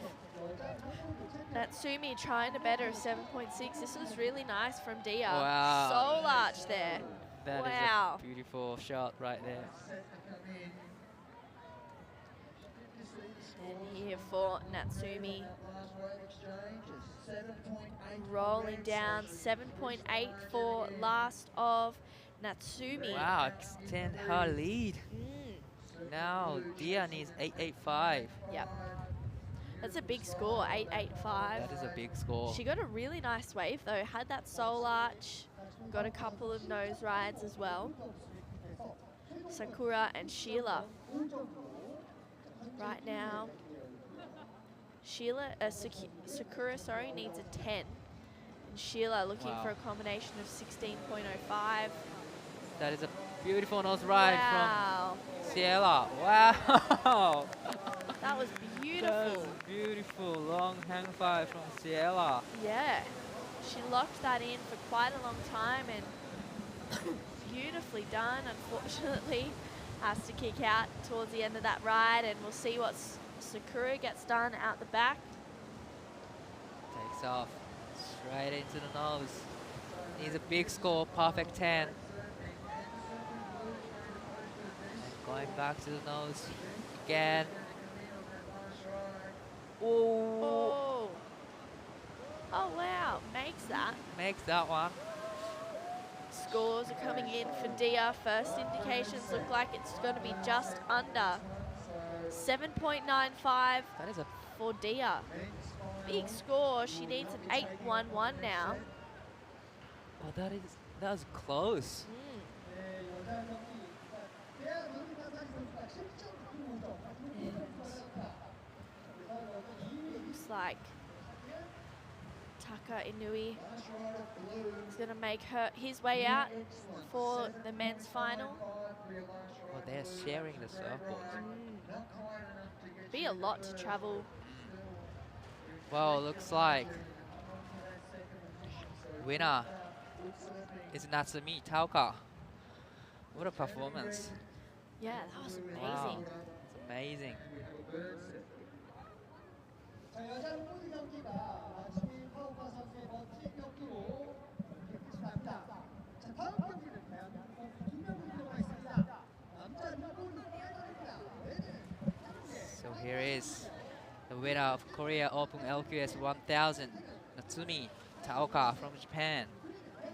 Natsumi trying to better a 7.6. This was really nice from Dia. Wow. So large there. That Wow. is a beautiful shot right there. And here for Natsumi. Rolling down 7.8 for last of Natsumi. Wow, extend her lead. Mm, Now Dia needs 885. yep. That's a big score, 885. That is a big score. She got a really nice wave though. Had that soul arch, got a couple of nose rides as well. Sakura and Sheila. Right now, Sakura, sorry, needs a 10. And Sheila looking Wow. for a combination of 16.05. That is a beautiful nose ride Wow, from Ciela. Wow. that was That beautiful. was beautiful long hang five from Ciela. Yeah, she locked that in for quite a long time and beautifully done. Unfortunately, has to kick out towards the end of that ride, and we'll see what Sakura gets done out the back. Takes off straight into the nose. Needs a big score, perfect 10. And going back to the nose again. Oh, Oh wow, makes that. makes that one. Scores are coming in for Dia. First indications look like it's going to be just under 7.95 That is a for Dia. Big score. She needs an 811 now. oh, that was close. Looks like Taka Inui is going to make his way out for the men's final. Oh, they're sharing the surfboards. Be a lot to travel. Well, looks like winner is Natsumi Taoka. What a performance. Yeah, that was amazing. Wow. It's amazing. 자, 여자 모두 경기가 나츠미 타오카 선수의 멋진 경기로 끝이 납니다. 자, 다음 경기는 대한민국 두 명이 들어가 있습니다. 남자 일본 대결입니다. So here is the winner of Korea Open LQS 1000, Natsumi Taoka from Japan.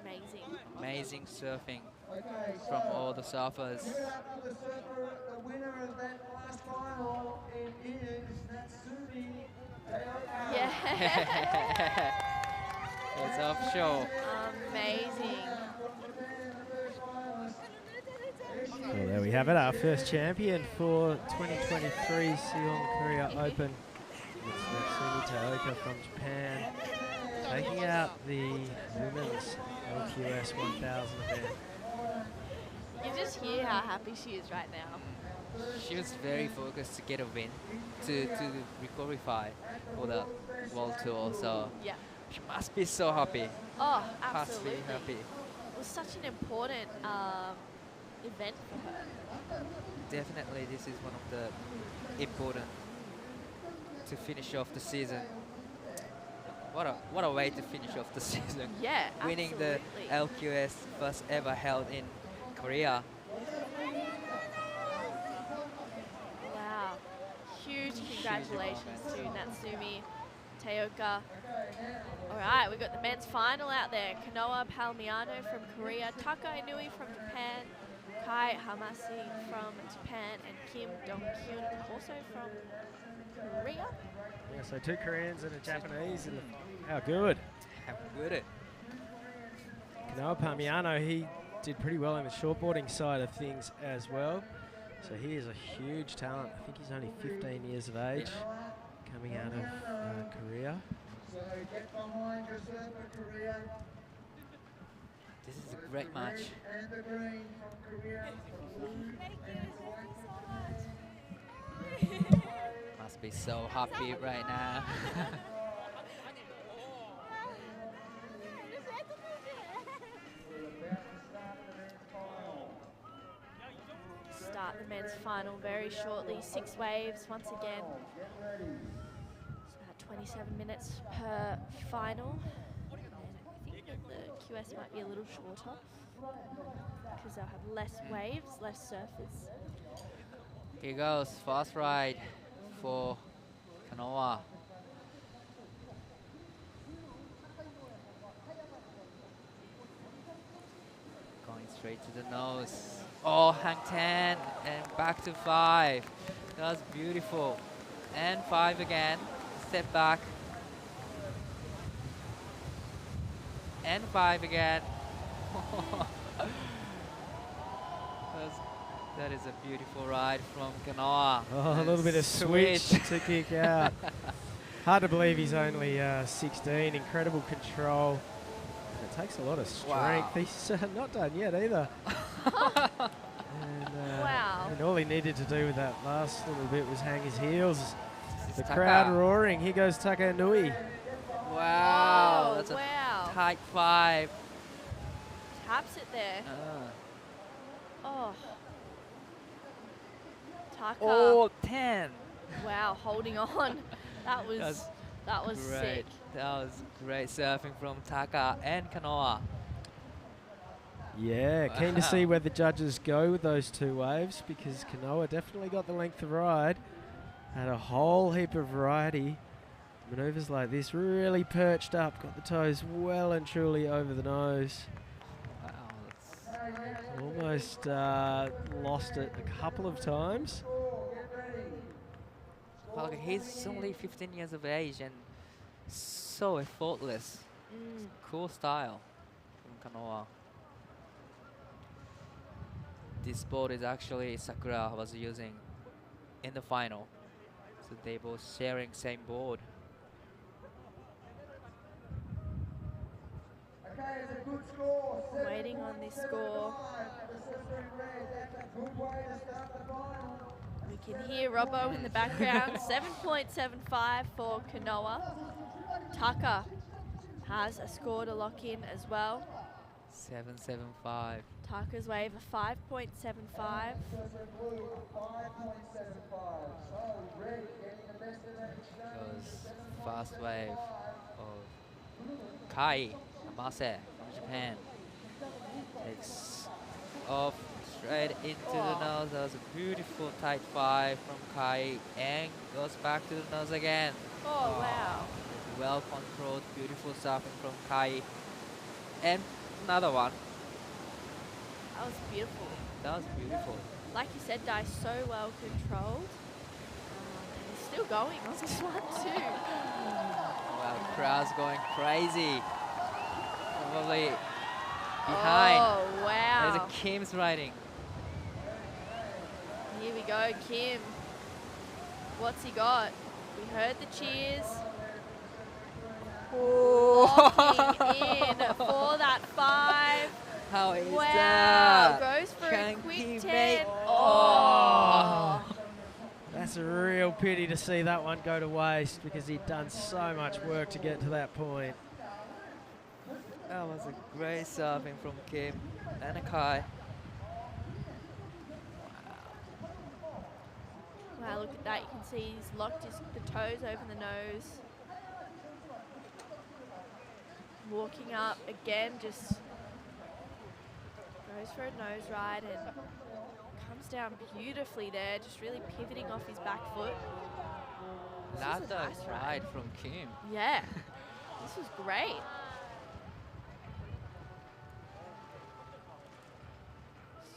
Amazing. Amazing surfing from all the surfers. The winner of that last final is Natsumi Taoka. Yeah. It's offshore. Amazing. Well, there we have it, our first champion for 2023 Siheung Korea Open. It's Natsumi Taoka from Japan, taking out the women's LQS 1000 event. You just hear how happy she is right now. She was very focused to get a win, to re-qualify for the World Tour. So Yeah. she must be so happy. Oh, Must be absolutely. happy. It was such an important event for her. Definitely, this is one of the important to finish off the season. What a way to finish off the season. Yeah, Winning absolutely. the LQS first ever held in Korea. Wow. Huge congratulations to Natsumi Taoka. All right, we've got the men's final out there. Kanoa Palmiano from Korea, Taka Inui from Japan, Kai Hamasi from Japan, and Kim Dong-kyun also from Korea. Yeah, so two Koreans and a Japanese. And how good. How good it. Kanoa Palmiano, he did pretty well in the shortboarding side of things as well. So he is a huge talent. I think he's only 15 years of age, coming out of Korea. So get behind your surfer, Korea. This is a great match. And the green from Korea. Must be so happy right now. Start the men's final very shortly. 6 waves once again. It's about 27 minutes per final. And I think that the QS might be a little shorter because they'll have less waves, less surfers. Here goes, fast ride for Kanoa. Going Straight to the nose. Oh, hang 10 and back to 5. That was beautiful. And 5 again. Step back. And 5 again. That is a beautiful ride from Kanoa. Oh, a little bit of switch to kick out. Hard to believe he's only 16. Incredible control. It takes a lot of strength. Wow. He's not done yet either. Wow. And all he needed to do with that last little bit was hang his heels. The Taka. crowd roaring. Here goes Taka Nui. Wow, Oh, that's wow. a tight 5. Taps it there. Oh. Taka. Oh, 10. Wow, holding on. That was Great. sick. That was great surfing from Taka and Kanoa. Yeah, keen to see where the judges go with those two waves, because Kanoa definitely got the length of ride. Had a whole heap of variety. Maneuvers like this, really perched up, got the toes well and truly over the nose. Wow, Almost lost it a couple of times. well, he's only 15 years of age and so effortless. Mm. Cool style from Kanoa. This board is actually Sakura was using in the final. So they both sharing same board. Okay, it's a good score. Waiting on this score. Good way to start the final. We can hear Robbo in the background. 7.75 for Kanoa. Taka has a score to lock in as well. 775. Taka's wave a 5.75. Goes fast wave of Kai Amase from Japan. Takes off straight into the nose. That was a beautiful tight 5 from Kai and goes back to the nose again. Oh, wow. Well controlled, beautiful surfing from Kai. And another one. That was beautiful. That was beautiful. Like you said, Dai, so well controlled. And he's still going on this one too. Well, crowd's going crazy. Probably behind. Oh, wow. There's a Kim's riding. Here we go, Kim. What's he got? We heard the cheers. Locking in for that 5. How is Wow, that? goes for Can a quick he 10. make- Oh. That's a real pity to see that one go to waste, because he'd done so much work to get to that point. That was a great surfing from Kim and a Kai. Wow, look at that. You can see he's locked the toes over the nose. Walking up again, just goes for a nose ride and comes down beautifully there, just really pivoting off his back foot. This was a Another nice ride from Kim. Yeah, this was great.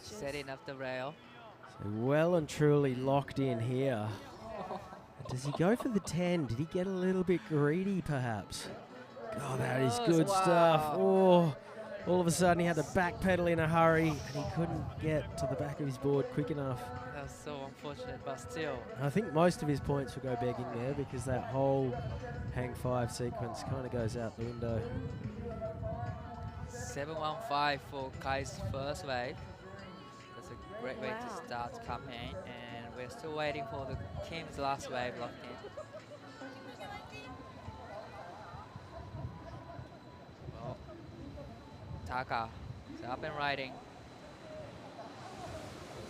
Just- Setting up the rail. So well and truly locked in here. Does he go for the 10? Did he get a little bit greedy, perhaps? Oh, that is good stuff. Oh, all of a sudden he had to backpedal in a hurry, and he couldn't get to the back of his board quick enough. That was so unfortunate, but still. I think most of his points will go begging there, because that whole hang 5 sequence kind of goes out the window. 715 for Kai's first wave. That's a great way Wow. to start the campaign, and we're still waiting for the Kim's last wave locked in. Well, Taka is up and riding.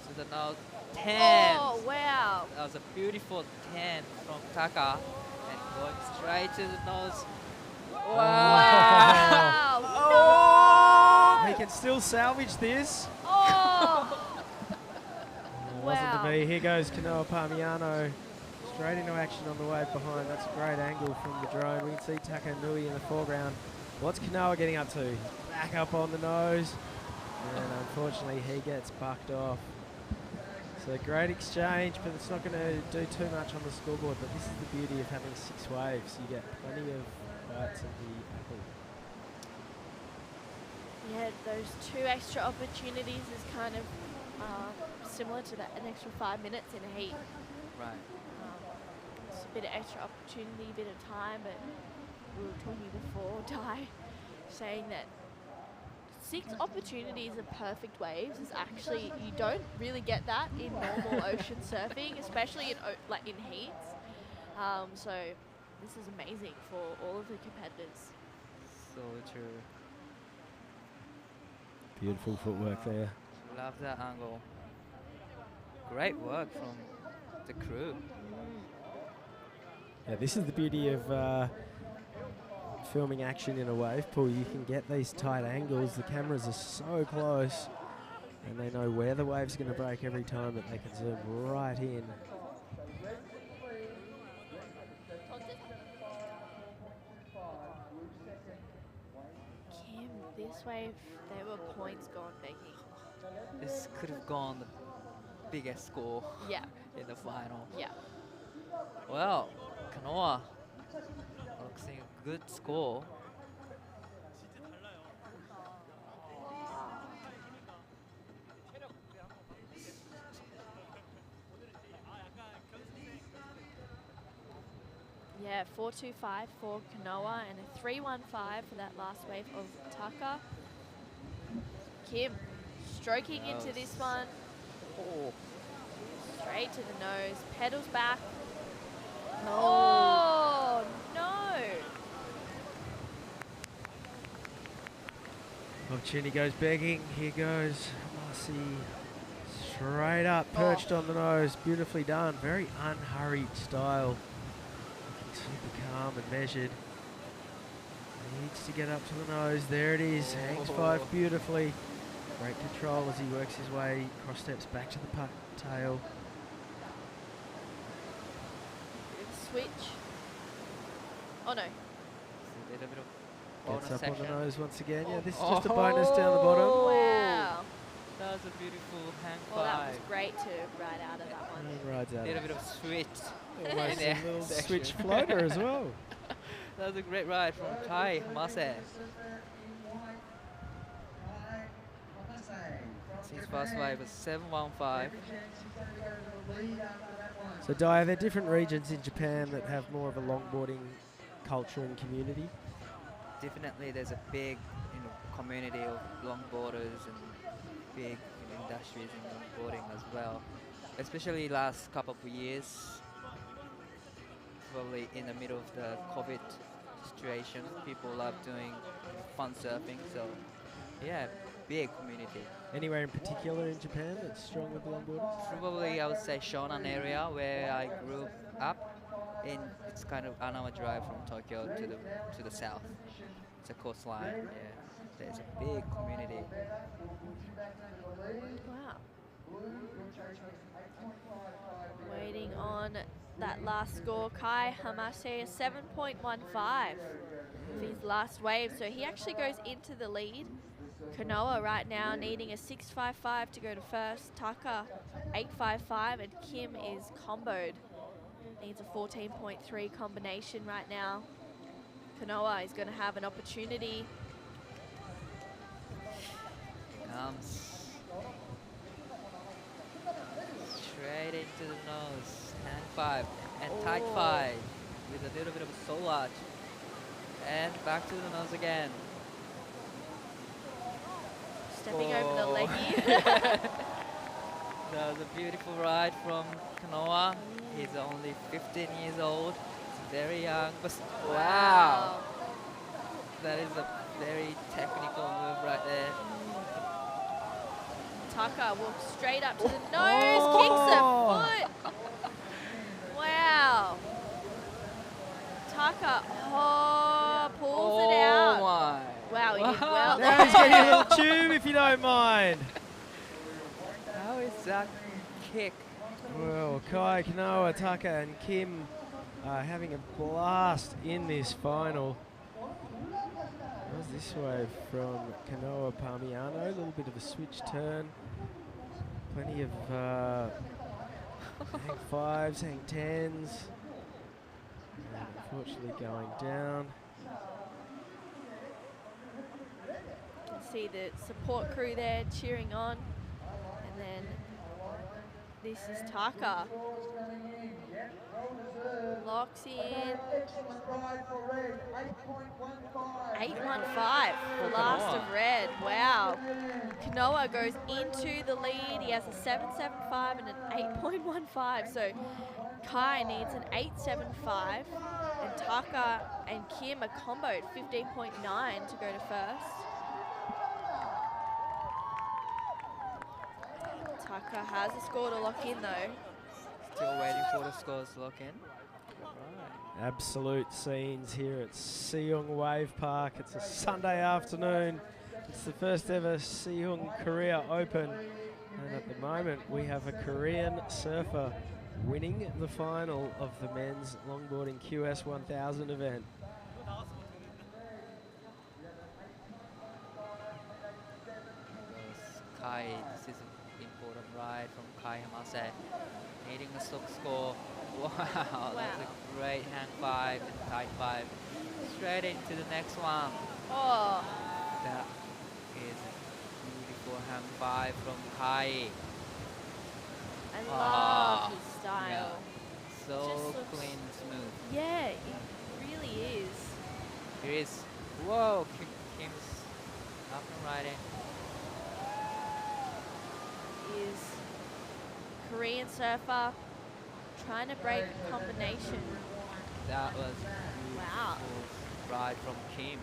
To the nose, 10. Oh, wow. That was a beautiful 10 from Taka, and going straight to the nose. Wow. He can still salvage this. Oh. Wasn't to Wow. be. Here goes Kanoa Parmiano. Straight into action on the wave behind. That's a great angle from the drone. We can see Taka Nui in the foreground. What's Kanoa getting up to? Back up on the nose. And unfortunately, he gets bucked off. So great exchange, but it's not going to do too much on the scoreboard. But this is the beauty of having 6 waves. You get plenty of bites of the apple. Yeah, those 2 extra opportunities is kind of similar to an extra 5 minutes in a heat. Right. It's a bit of extra opportunity, a bit of time, but we were talking before, Di, saying that 6 opportunities of perfect waves is actually, you don't really get that in normal ocean surfing, especially in like in heats. So this is amazing for all of the competitors. So true. Beautiful footwork there. Love that angle. Great work from the crew. Yeah, this is the beauty of filming action in a wave pool. You can get these tight angles. The cameras are so close, and they know where the wave's going to break every time that they can zoom right in. Kim, this wave, there were points gone begging. This could have gone the biggest score Yeah, in the final. yeah. Well, Kanoa looks like a good score. Yeah, 4.25 for Kanoa and a 3.15 for that last wave of Taka. Kim stroking into this one. Oh, Straight to the nose, pedals back. Oh, no. Opportunity goes begging. Here goes Marcy. Straight up, perched on the nose. Beautifully done. Very unhurried style. Looking super calm and measured. Needs to get up to the nose. There it is. Hangs 5 beautifully. Great control as he works his way, cross steps back to the puck tail. Switch. Oh, no. a little bit of Gets bonus up section. on the nose once again. Yeah, this is just a bonus down the bottom. Wow. That was a beautiful hang Well, that was five. great to ride out of that one. And rides out. Little bit of switch. Almost in a there little section. switch floater as well. That was a great ride from Kai Mase. His first wave was 7.15. So, Di, are there different regions in Japan that have more of a longboarding culture and community? Definitely, there's a big, community of longboarders and big industries in longboarding as well. Especially last couple of years, probably in the middle of the COVID situation, people love doing fun surfing. So, yeah, big community. Anywhere in particular in Japan that's strong with longboarders? Probably I would say Shonan area where I grew up. It's kind of an hour drive from Tokyo to the south. It's a coastline. Yeah, there's a big community. Wow. Waiting on that last score. Kai Hamase a 7.15 for his last wave. So he actually goes into the lead. Kanoa right now needing a 6.55 to go to first. Taka 8.55 and Kim is comboed. Needs a 14.3 combination right now. Kanoa is going to have an opportunity. Comes straight into the nose. Hand 5 and tight 5 with a little bit of a soul arch. And back to the nose again. Stepping over the leggy. That was a beautiful ride from Kanoa. He's only 15 years old. He's very young, but wow. That is a very technical move right there. Taka walks straight up to the nose, kicks a foot. Wow. Taka pulls it out. Oh my. Wow, he did well. Now he's getting a little tube if you don't mind. How is that kick? Well, Kai, Kanoa, Taka and Kim are having a blast in this final. That How's this wave from Kanoa Palmiano? A little bit of a switch turn. Plenty of hang fives, hang tens. And unfortunately going down. You can see the support crew there cheering on. And then this is Taka. Locks in. 8.15 for last of red. Wow. Kanoa goes into the lead. He has a 7.75 and an 8.15. So Kai needs an 8.75. And Taka and Kim are comboed 15.9 to go to first. Taka has a score to lock in though. Still waiting for the scores to lock in. Absolute scenes here at Siheung Wave Park. It's a Sunday afternoon. It's the first ever Siheung Korea Open. And at the moment, we have a Korean surfer winning the final of the men's longboarding QS 1000 event. Kai, this is an important ride from Kai Hamase. Needing a stock score. Wow, that's a great hang five and tight five. Straight into the next one. Oh, That is a beautiful hang five from Kai. I love his Yeah. style. So Just looks- clean and smooth. Yeah, it really is. Here is, whoa, Kim's up and riding. Is Korean surfer trying to break a combination. That was a Wow. beautiful ride from Kim.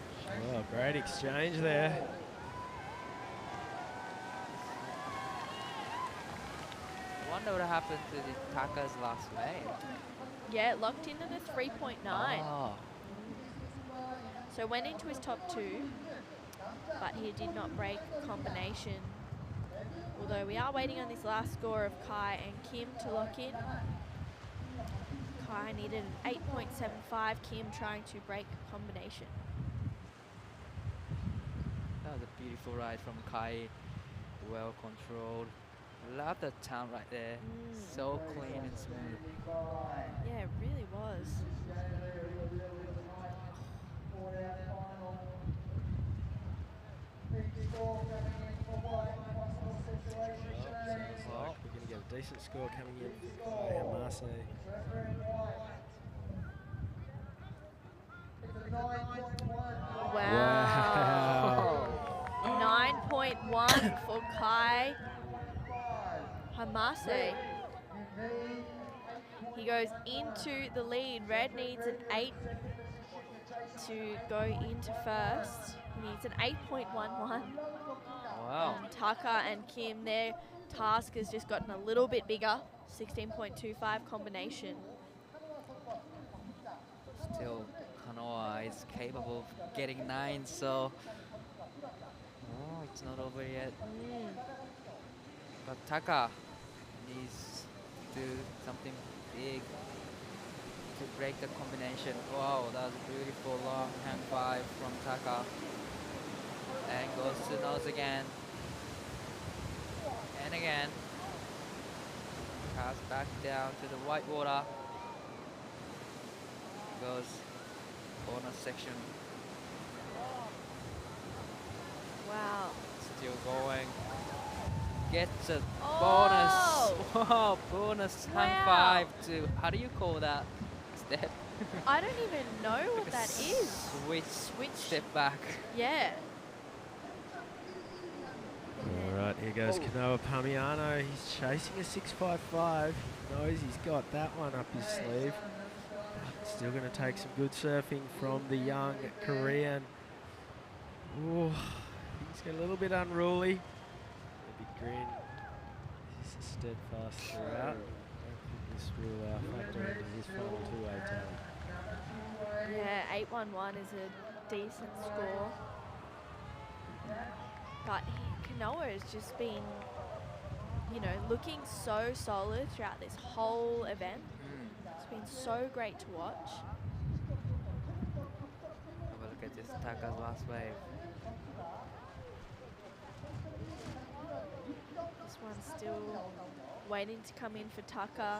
Oh, great exchange there. I wonder what happened to the Taka's last wave. Yeah, locked in at a 3.9. Oh, So went into his top two, but he did not break combination. Although we are waiting on this last score of Kai and Kim to lock in. Kai needed an 8.75, Kim trying to break combination. that was a beautiful ride from Kai. Well controlled. Love the turn right there. So clean and smooth. Yeah, it really was. Sounds like we're going to get a decent score coming in from Kai Hamase. Wow. 9.1 for Kai Hamase. He goes into the lead. Red needs an 8 to go into first. He needs an 8.11. Wow. Taka and Kim, their task has just gotten a little bit bigger. 16.25 combination. Still, Kanoa is capable of getting 9, so oh, it's not over yet. But Taka needs to do something big to break the combination. Wow, that was a beautiful long hang five from Taka. And goes to nose again. And again. Cast back down to the white water. Goes bonus section. Wow. Still going. Gets a Oh! bonus. Wow, bonus hang Wow. five to, how do you call that step? I don't even know what that is. Switch step back. Yeah. All right, here goes Kanoa Palmiano. He's chasing a 6.55. He knows he's got that one up his sleeve. Still going to take some good surfing from the young Korean. Ooh, he's got a little bit unruly. A big grin. He's steadfast throughout. I don't think this will factor into his final two-way tally. Yeah, 8.11 is a decent score. But Kanoa has just been, looking so solid throughout this whole event. It's been so great to watch. Have a look at this Taka's last wave. This one's still waiting to come in for Taka.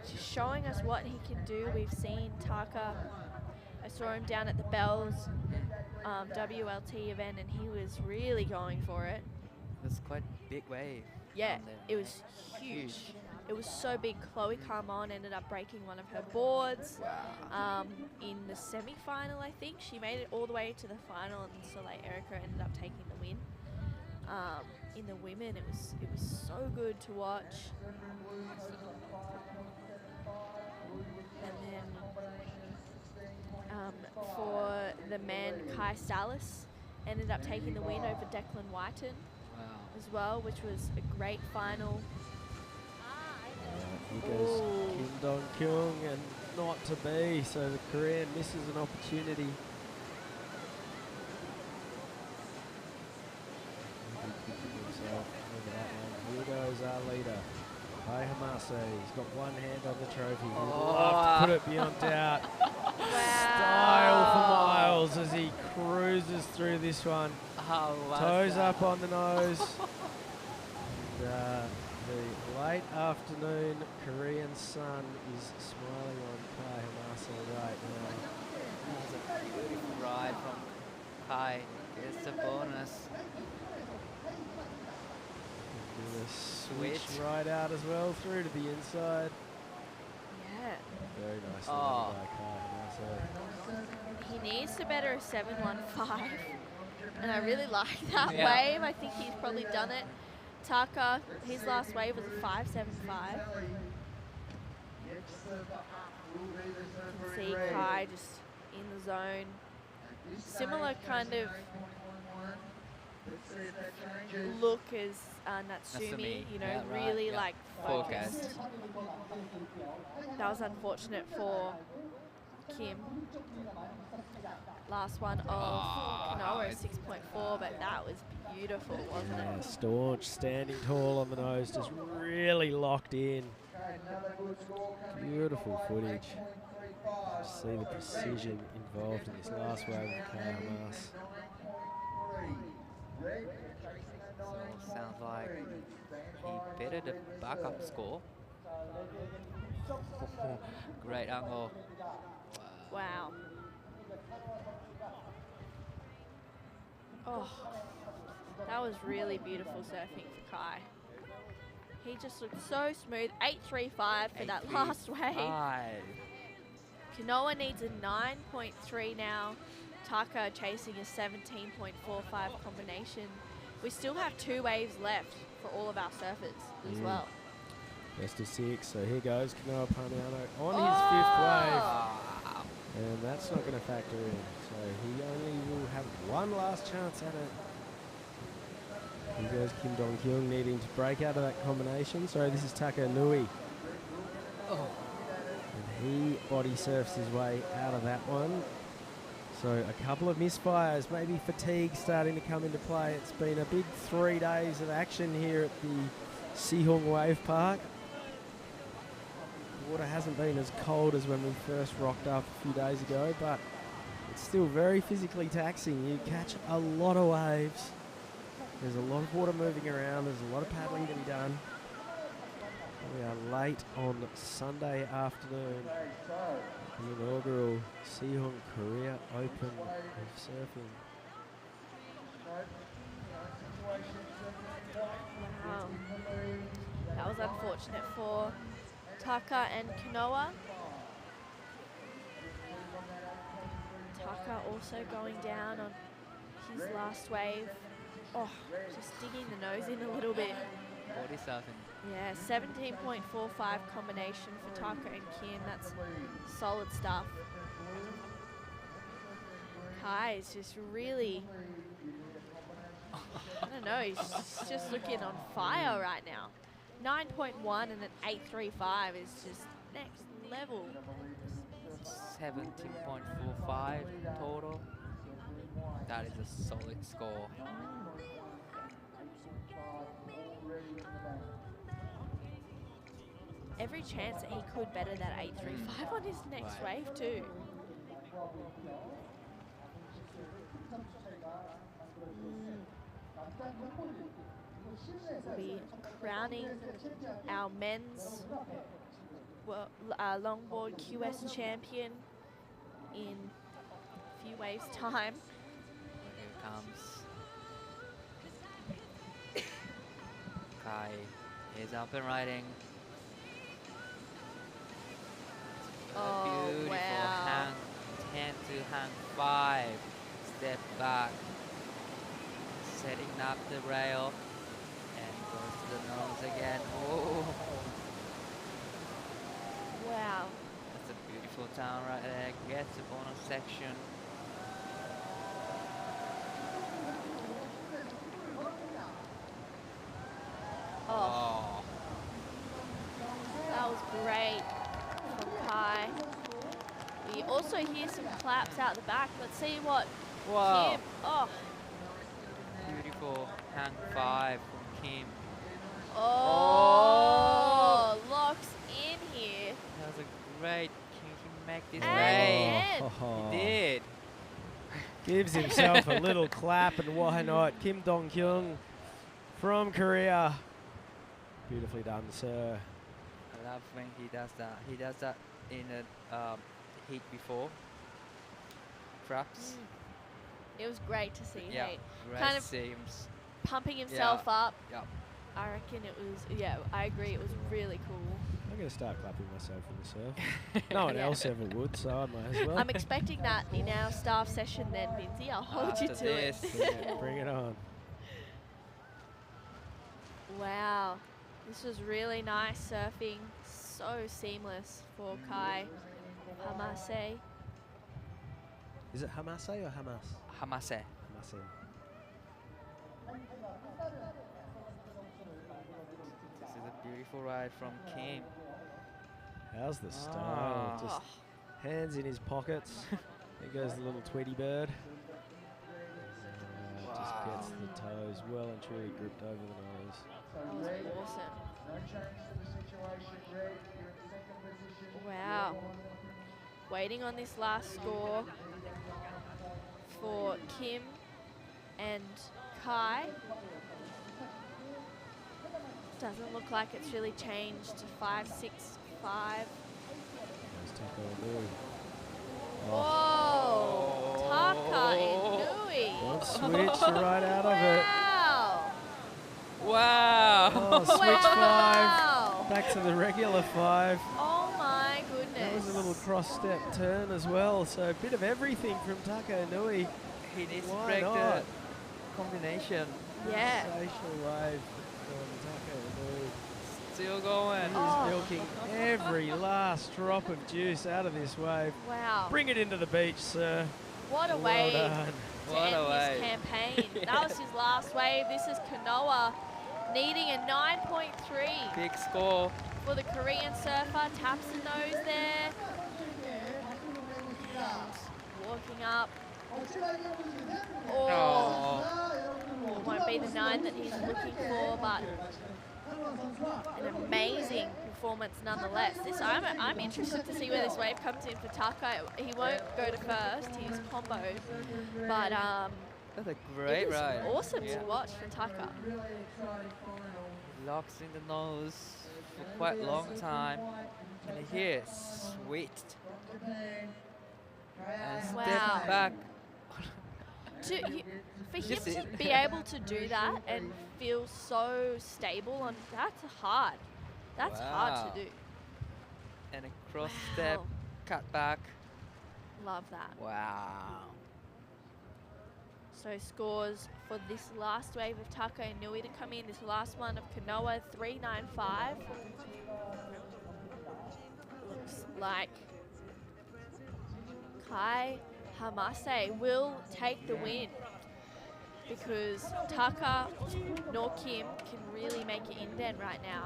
Just showing us what he can do. We've seen Taka. I saw him down at the Bells WLT event, and he was really going for it. It was quite big wave. Yeah, down there, it right? was huge. It was so big. Chloe Carmon ended up breaking one of her boards in the semi-final, I think. She made it all the way to the final, and Soleil Erica ended up taking the win. In the women, it was so good to watch. And then for the men, Kai Salas ended up taking the win over Declan Whiten Wow. as well, which was a great final. Here goes Ooh. Kim Dong-kyung, and not to be, so the Korean misses an opportunity. Here goes our leader, Kai Hamase. He's got one hand on the trophy. He'd love to put it beyond doubt. Style for miles as he cruises through this one. How was Toes that? up on the nose. And, the late afternoon Korean sun is smiling on Kai Hamase right now. That was a beautiful ride from Kai. It's a bonus. Do a switch Switch. right out as well through to the inside. Yeah. Very nicely Oh. done by Kai Hamase. He needs to better a 7-1-5, and I really like that Yeah. wave. I think he's probably done it. Taka, his last wave was a 5-7-5. See Kai just in the zone. Similar kind of look as Natsumi, Natsumi, you know, yeah, right, really yeah. like focused. That was unfortunate for Kim. Last one of Kanoa, 6.4, but that was beautiful, wasn't Yeah, it? staunch, standing tall on the nose, just really locked in. Beautiful footage. Just see the precision involved in this last wave of Kai Hamase. So sounds like he bettered the backup score. Great angle. Wow. Oh, that was really beautiful surfing for Kai. He just looked so smooth. 8.35 for that last wave. 8.35. Kanoa needs a 9.3 now. Taka chasing a 17.45 combination. We still have 2 waves left for all of our surfers as well. Best of 6, so here goes Kanoa Pamiano on his 5th wave. Wow. And that's not going to factor in. So he only will have one last chance at it. Here goes Kim Dong-kyung needing to break out of that combination. Sorry, this is Taka Nui. Oh. And he body surfs his way out of that one. So a couple of misfires, maybe fatigue starting to come into play. It's been a big 3 days of action here at the Siheung Wave Park. The water hasn't been as cold as when we first rocked up a few days ago, but it's still very physically taxing. You catch a lot of waves. There's a lot of water moving around. There's a lot of paddling to be done. We are late on Sunday afternoon. The inaugural Siheung Korea Open of surfing. Wow. That was unfortunate for Taka and Kanoa. Taka also going down on his last wave. Oh, just digging the nose in a little bit. Body surfing. Yeah, 17.45 combination for Taka and Kim. That's solid stuff. Kai is just really, I don't know, he's just looking on fire right now. 9.1 and an 8.35 is just next level. 17.45 total. That is a solid score. Every chance that he could better that 8.35 on his next Right. wave too. We'll be crowning our men's longboard QS champion in a few waves' time. Here comes Kai. He's up and riding. Oh, Beautiful wow. hang 10 to hang 5. Step back. Setting up the rail. And goes to the nose again. Oh, Wow. that's a beautiful turn right there. Gets a bonus section. Oh, that was great from Kai. We also hear some claps out the back. Let's see what Wow. Kim. Oh, Beautiful hang 5 from Kim. oh, locks in here. That was a great. Can he make this And race? again. He did. Gives himself a little clap, and why not? Kim Dong-kyung from Korea. Beautifully done, sir. I love when he does that. He does that in a heat before. Perhaps. It was great to see. Yeah. Hey, Great kind of seems. pumping himself up. Yep. I reckon it was. Yeah, I agree. It was really cool. I'm going to start clapping myself in the surf. No one Yeah. else ever would, so I might as well. I'm expecting that in our staff session then, Vinzi. I'll hold you After to it. this. Yeah, bring it on. Wow. This was really nice surfing. So seamless for Kai Hamase. Is it Hamase or Hamas? Hamase. Hamase. This is a beautiful ride from Kim. How's the style? Just hands in his pockets. There goes the little Tweety bird. Just gets the toes well and truly gripped over the nose. That was awesome. No change to the situation, Red. You're in second position. Wow. Waiting on this last score for Kim and Kai. Doesn't look like it's really changed to 5, 6, 5. There's Taco Inui. Whoa! Taka Inui. Don't switch right out of it. Wow! Wow. Oh, switch Wow. 5. Back to the regular 5. Oh my goodness. That was a little cross-step turn as well, so a bit of everything from Taka Inui. He needs to Why break not? the combination. Yeah. Sensational wave from Taka Inui. Still going. He's Oh. milking every last drop of juice out of this wave. Wow. Bring it into the beach, sir. What a Well wave done. to What end a this wave. campaign. That was his last wave. This is Kanoa needing a 9.3 Big score. for the Korean surfer. Taps the nose there. And walking up. Oh, won't be the 9 that he's looking for, but an amazing performance nonetheless. I'm interested to see where this wave comes in for Taka. He won't go to first. He's comboed, but That's a it great was ride. awesome Yeah. to watch for Taka. Locks in the nose for quite a long time. And here, sweet. And step Wow. back. For him Just to it. be able to do that and feel so stable on that's hard. That's hard Wow. to do. And a cross step, Wow. cut back. Love that. Wow. So scores for this last wave of Taka and Nui to come in. This last one of Kanoa, 395. Looks like Kai Hamase will take the win because Taka nor Kim can really make an indent right now.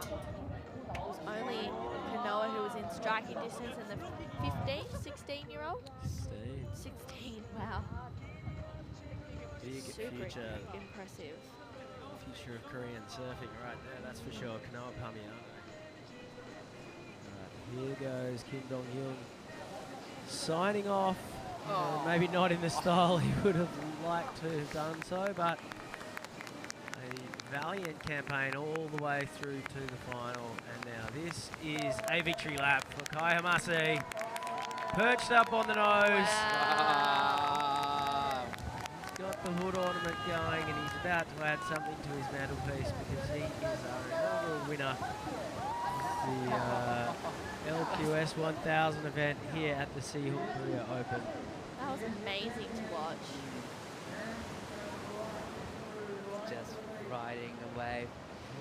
It was only Kanoa who was in striking distance and the 16-year-old? 16, wow. Big Super future impressive. of Korean surfing right there, that's for sure. Kanoa Pamiano. Right, here goes Kim Dong-hyun signing off Maybe not in the style he would have liked to have done so, but a valiant campaign all the way through to the final. And now this is a victory lap for Kai Hamase. Perched up on the nose. Wow. He's got the hood ornament going and he's about to add something to his mantelpiece because he is our inaugural winner of the LQS 1000 event here at the Siheung Korea Open. That was amazing to watch. Just riding away.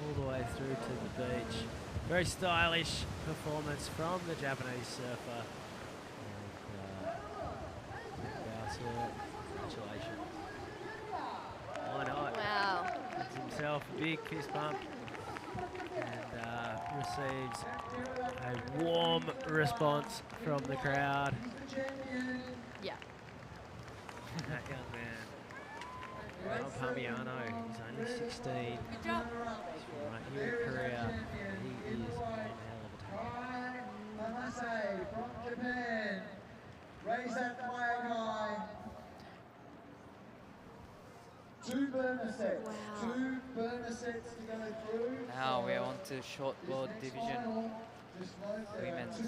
All the way through to the beach. Very stylish performance from the Japanese surfer. And, congratulations. Why not? Wow. Gives himself a big fist bump and receives a warm response from the crowd. Yeah. That young man. Ron Palmiano, he's only 16. Good job. He's from right here in Korea. He is one hell of a talent. Hamase from Japan. Raise that flag high. 2 burner sets. Wow. 2 burner sets to go through. Now we're on to shortboard division. Women's.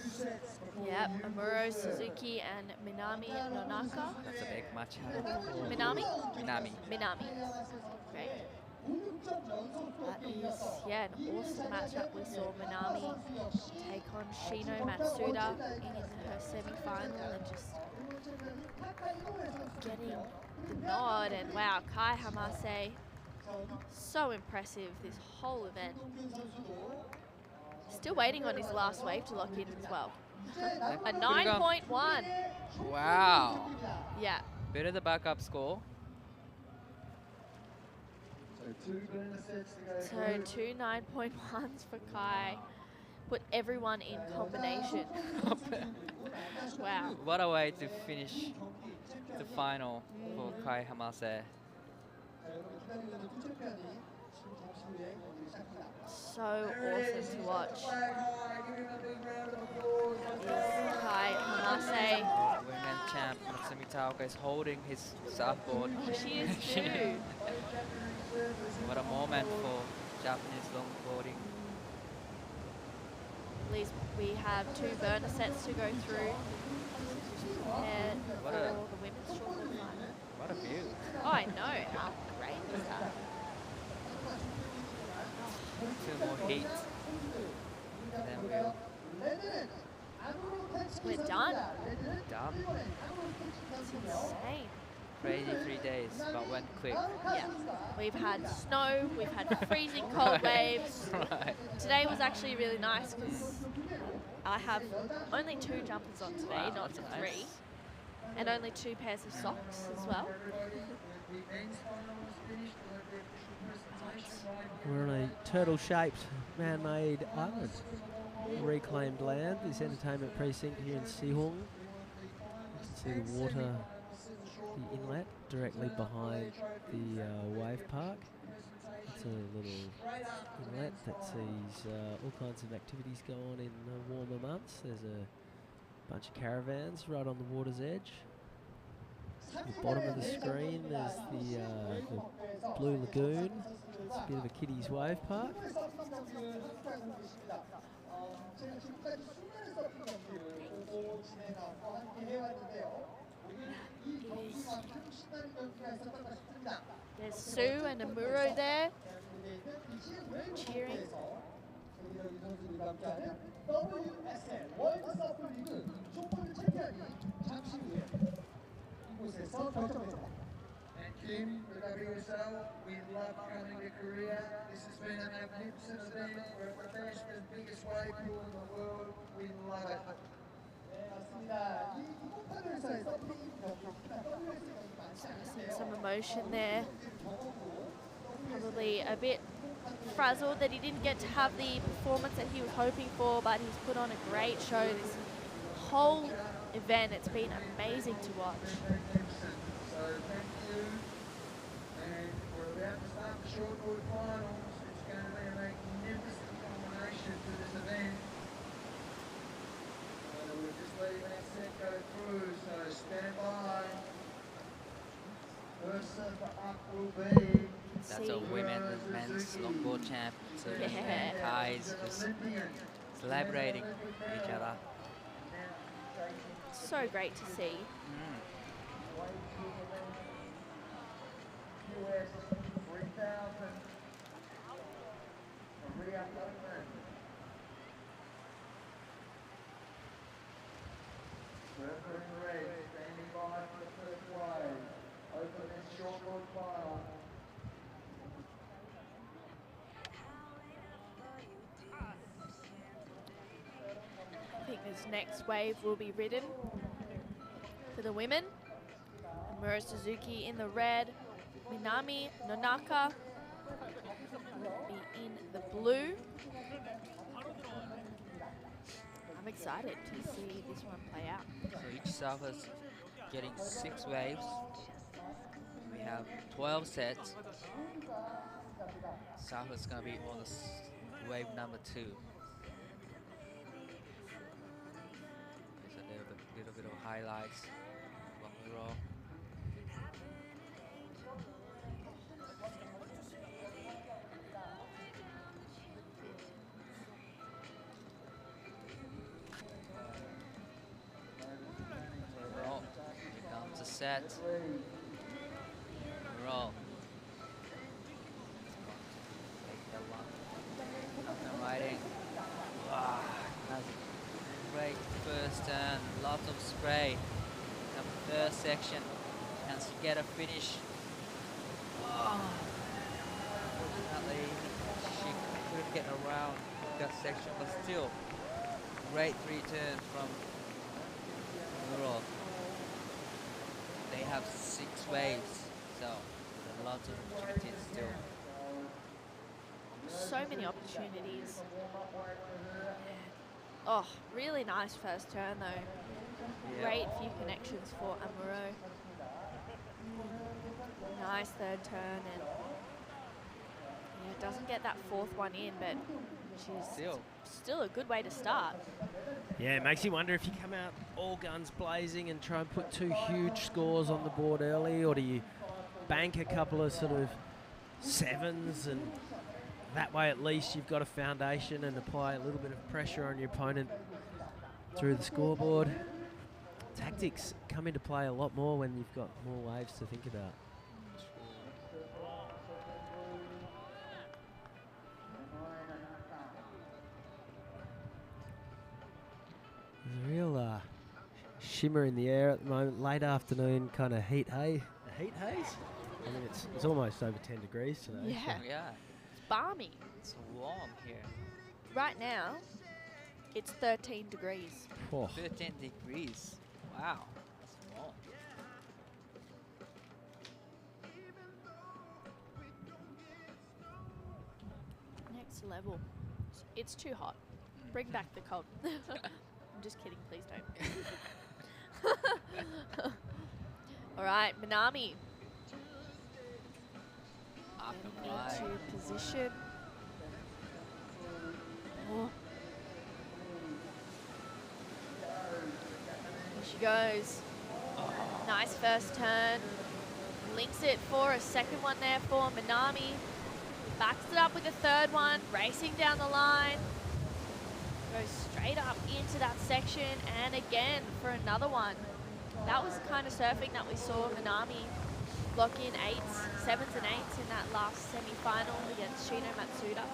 Yep, Amuro Suzuki and Minami Nonaka. That's a big match. Minami? Minami. Minami. Great. That is, yeah, an awesome matchup. We saw Minami take on Shino Matsuda in her semi-final and just getting the nod. And wow, Kai Hamase, so impressive this whole event. Still waiting on his last wave to lock in as well. A 9.1. Wow. Yeah. Better the backup score. So 2 9.1s for Kai. Put everyone in combination. Wow. What a way to finish the final for Kai Hamase. So awesome to watch. Is Kai Hamase. Women champ Natsumi Taoka is holding his surfboard. Oh, she is too. What a moment for Japanese longboarding. At least we have 2 burner sets to go through. And What for a- the women's shortboard final. What a view. Oh, I know. How great is that? 2 more heat. And then We're done. we're done. It's insane. Crazy 3 days, but went quick. Yeah. We've had snow, we've had freezing cold waves. Right. Today was actually really nice because I have only 2 jumpers on today, Wow, not that's 3. nice. And only 2 pairs of socks as well. We're on a turtle-shaped man-made island. Reclaimed land, this entertainment precinct here in Siheung. You can see the water, the inlet, directly behind the wave park. It's a little inlet that sees all kinds of activities go on in the warmer months. There's a bunch of caravans right on the water's edge. At the bottom of the screen there's the Blue Lagoon. It's a bit of a kiddies wave park. There's Sue and Amuro there cheering. And Kim, the WSL, we love coming to Korea. This has been a magnificent event. We're at the best and biggest wave pool in the world. We love it. Some emotion there. Probably a bit frazzled that he didn't get to have the performance that he was hoping for, but he's put on a great show this whole event. It's been amazing to watch. So thank you. And we're about to start the shortboard finals. It's going to be a magnificent combination for this event. So we're just letting that set go through. So stand by. first surfer up will be That's See. a women's and men's longboard champ. So Yeah. Kai's just celebrating each other. So great to see. Mm. US 3000. Maria Oakman. Surfer in red, standing by for the first wave. Open this shortboard final. I think this next wave will be ridden for the women. Amuro Suzuki in the red, Minami Nonaka will be in the blue. I'm excited to see this one play out. So each surfer's getting 6 waves. We have 12 sets. Surfer's gonna be on the wave number 2. There's a little bit of highlights along the row. Oh, here comes the set. Roll. Take that one. Up and riding. Wow, that's a great first turn. Lots of spray. The first section. Can she get a finish? Oh. Unfortunately, she couldn't get around that section, but still, great return from Muro. They have 6 waves, so there's lots of opportunities still. So many opportunities. Oh, really nice first turn though. Great few connections for Amuro. Nice third turn, and doesn't get that fourth one in, but she's still a good way to start. Yeah, it makes you wonder if you come out all guns blazing and try and put 2 huge scores on the board early, or do you bank a couple of sort of 7s, and that way at least you've got a foundation and apply a little bit of pressure on your opponent through the scoreboard. Tactics come into play a lot more when you've got more waves to think about. There's a real shimmer in the air at the moment. Late afternoon kind of heat haze. Heat haze? I mean, it's almost over 10 degrees today. Yeah. so- Yeah, It's balmy. it's warm here. Right now, it's 13 degrees. Oh. 13 degrees. Wow, that's warm. Next level. It's too hot. Bring back the cold. I'm just kidding, please don't. All right, Minami. Up and Getting right. into position. Oh. Here she goes. Nice first turn. Links it for a second one there for Minami. Backs it up with a third one, racing down the line. Goes straight up into that section, and again for another one. That was the kind of surfing that we saw Minami lock in 7s and 8s in that last semi-final against Shino Matsuda.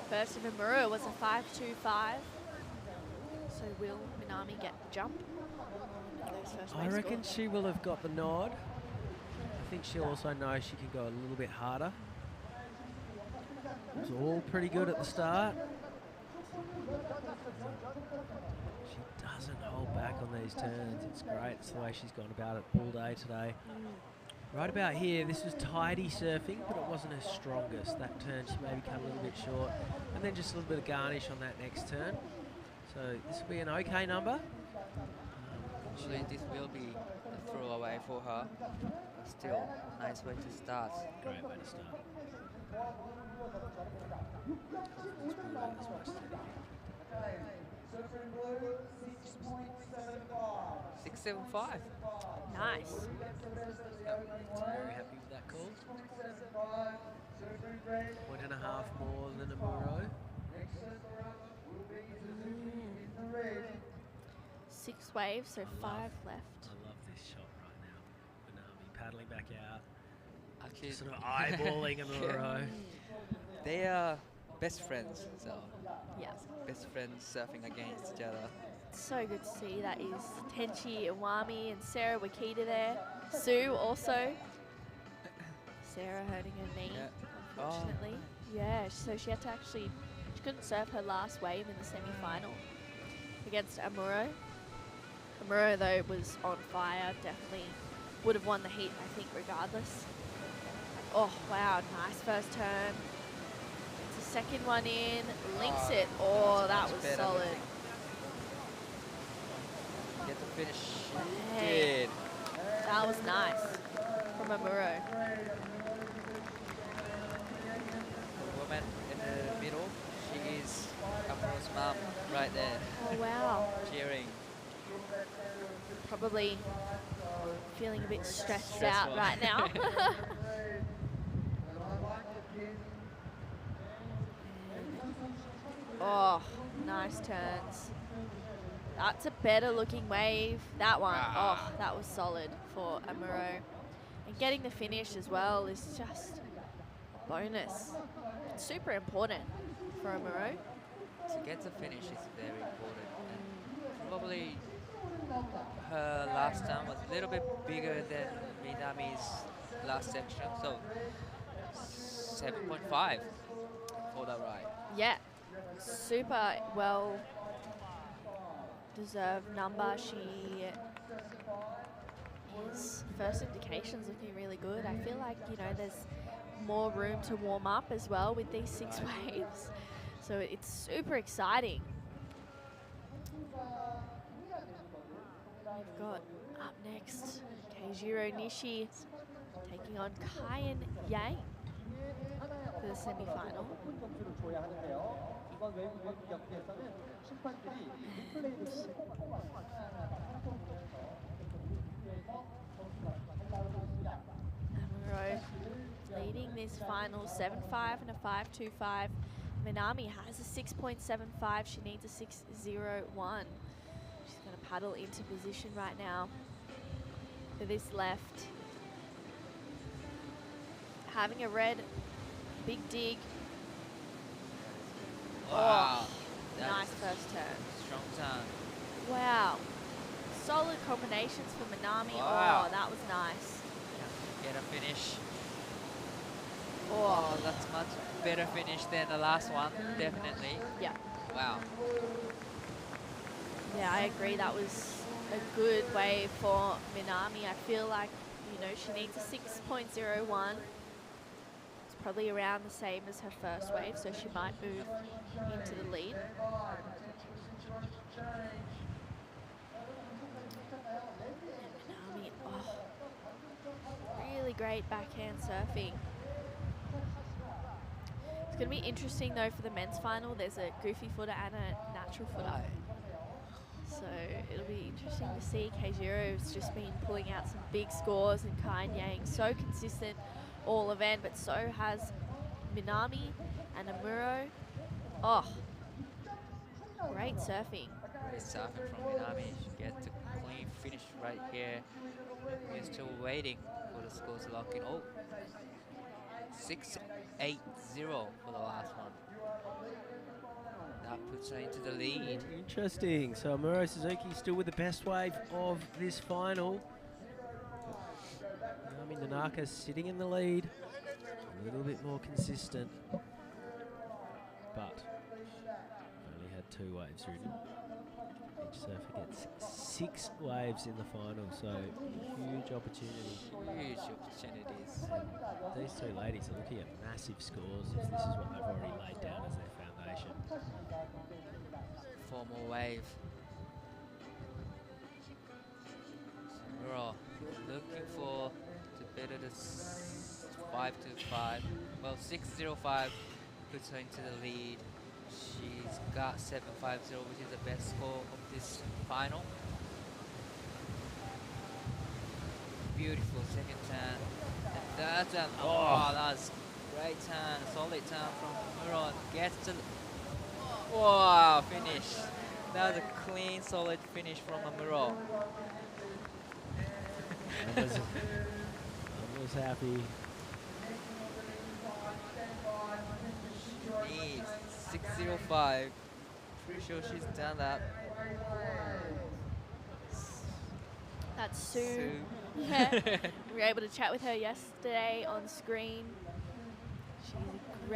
First of Amuro was a 5.25. So will Minami get the jump? Those first I wave reckon scores? she will have got the nod. I think she'll also know she can go a little bit harder. It was all pretty good at the start. She doesn't hold back on these turns. It's great. It's the way she's gone about it all day today. Right about here, this was tidy surfing, but it wasn't her strongest. That turn, she maybe cut a little bit short. And then just a little bit of garnish on that next turn. So this will be an okay number. Actually, this will be a throwaway for her. But still, nice way to start. Great way to start. Surfing blue, 6.75. 675. Nice. Very happy with that call. 6.75. Surfing red. 1.5 more than Amuro. Next surfer up will be Suzuki in the red. 6 waves, so 5 left. I love this shot right now. Minami paddling back out, Actually, sort of eyeballing Amuro. they are best friends, so Yeah. best friends surfing against each other. So good to see. That is Tenchi Iwami and Sarah Wakita there. Sue also. Sarah hurting her knee, Yeah. unfortunately. Yeah, so she had to actually, she couldn't serve her last wave in the semi-final against Amuro. Amuro, though, was on fire. Definitely would have won the heat, I think, regardless. Oh, wow. Nice first turn. It's a second one in. Links it. Oh, that much was better. solid. Get the finish. Hey. Did. That was nice from Amuro. The woman in the middle, she is Amuro's mom right there, Oh, wow. cheering. Probably feeling a bit stressed Stressful. out right now. Oh, nice turns. That's a better looking wave. That one, oh, that was solid for Amuro. And getting the finish as well is just a bonus. It's super important for Amuro. To get the finish is very important. And probably her last time was a little bit bigger than Minami's last section, so 7.5 for the ride. Yeah, super well deserved number. His first indication's looking really good. I feel like, you know, there's more room to warm up as well with these 6 waves. So it's super exciting. We've got up next Keijiro Nishi taking on Kyan Yang for the semi-final. 점수를 줘야 하는데요. 이번 웨이브 경기에서는 심판들이 리플레이를 Amuro leading this final 7.5 and a 5.25. Minami has a 6.75. She needs a 6.01. She's going to paddle into position right now for this left. Having a red big dig. Wow. Nice first turn. Strong turn. Wow. Solid combinations for Minami. Wow. Oh, that was nice. Get a finish. Oh, Oh, that's much better finish than the last one, definitely. yeah. Wow. Yeah, I agree. That was a good wave for Minami. I feel like, you know, she needs a 6.01. It's probably around the same as her first wave, so she might move into the lead. Minami, oh, really great backhand surfing. It's going to be interesting, though, for the men's final. There's a goofy footer and a natural footer. So it'll be interesting to see. Keijiro's just been pulling out some big scores, and Kyan Yang so consistent all event, but so has Minami and Amuro. Oh, great surfing. Great surfing from Minami. She gets a clean finish right here. We're still waiting for the scores to lock in. Oh, 6.80 for the last one. That puts her into the lead. Interesting. So Amuro Suzuki still with the best wave of this final. Minami Nanaka sitting in the lead. A little bit more consistent. But only had 2 waves ridden. Each surfer gets 6 waves in the final, so huge opportunity. Huge opportunities. And these 2 ladies are looking at massive scores if this is what they've already laid down as their foundation. 4 more wave. We're all looking for to better this 5.25. Well, 6.05 puts her into the lead. She's got 7.50, which is the best score of this final. Beautiful second turn. And third turn. Oh, that's great turn. Solid turn from Muro. Gets to wow, finish. That was a clean, solid finish from Muro. I was happy. Needs 605. Pretty sure she's done that. That's Sue. Yeah. We were able to chat with her yesterday on screen. She's a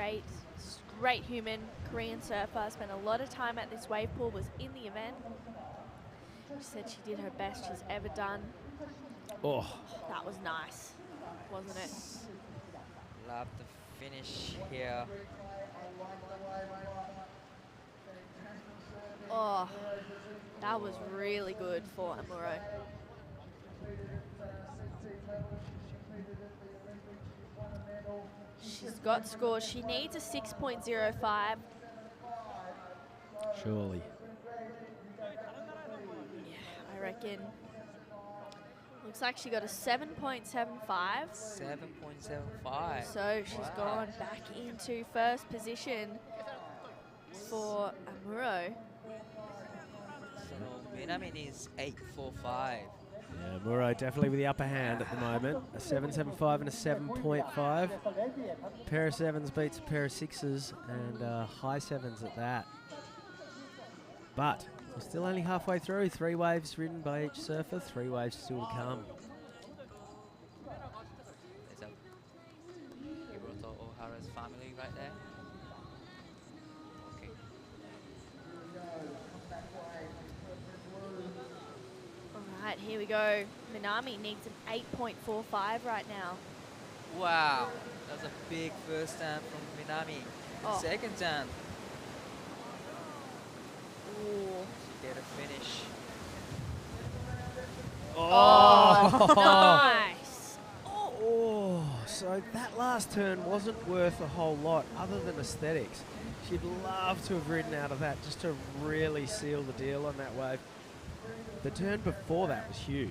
great human, Korean surfer. Spent a lot of time at this wave pool, was in the event. She said she did her best she's ever done. Oh, That was nice, wasn't it? Love the finish here. Oh, that was really good for Amuro. She's got scores. She needs a 6.05. surely. I reckon. Looks like she got a 7.75. 7.75. So she's Wow. gone back into first position for Amuro. So Minami needs 8.45. Yeah, Muro definitely with the upper hand at the moment. A 7.75 and a 7.5. Pair of sevens beats a pair of sixes and high sevens at that. But we're still only halfway through. 3 waves ridden by each surfer. 3 waves still to come. There's a Hiroto Ohara's family right there. Okay. All right, here we go. Minami needs an 8.45 right now. Wow, that was a big first turn from Minami. Oh. Second turn, Ooh. she get a finish. Oh! Nice. Oh, so that last turn wasn't worth a whole lot other than aesthetics. She'd love to have ridden out of that just to really seal the deal on that wave. The turn before that was huge,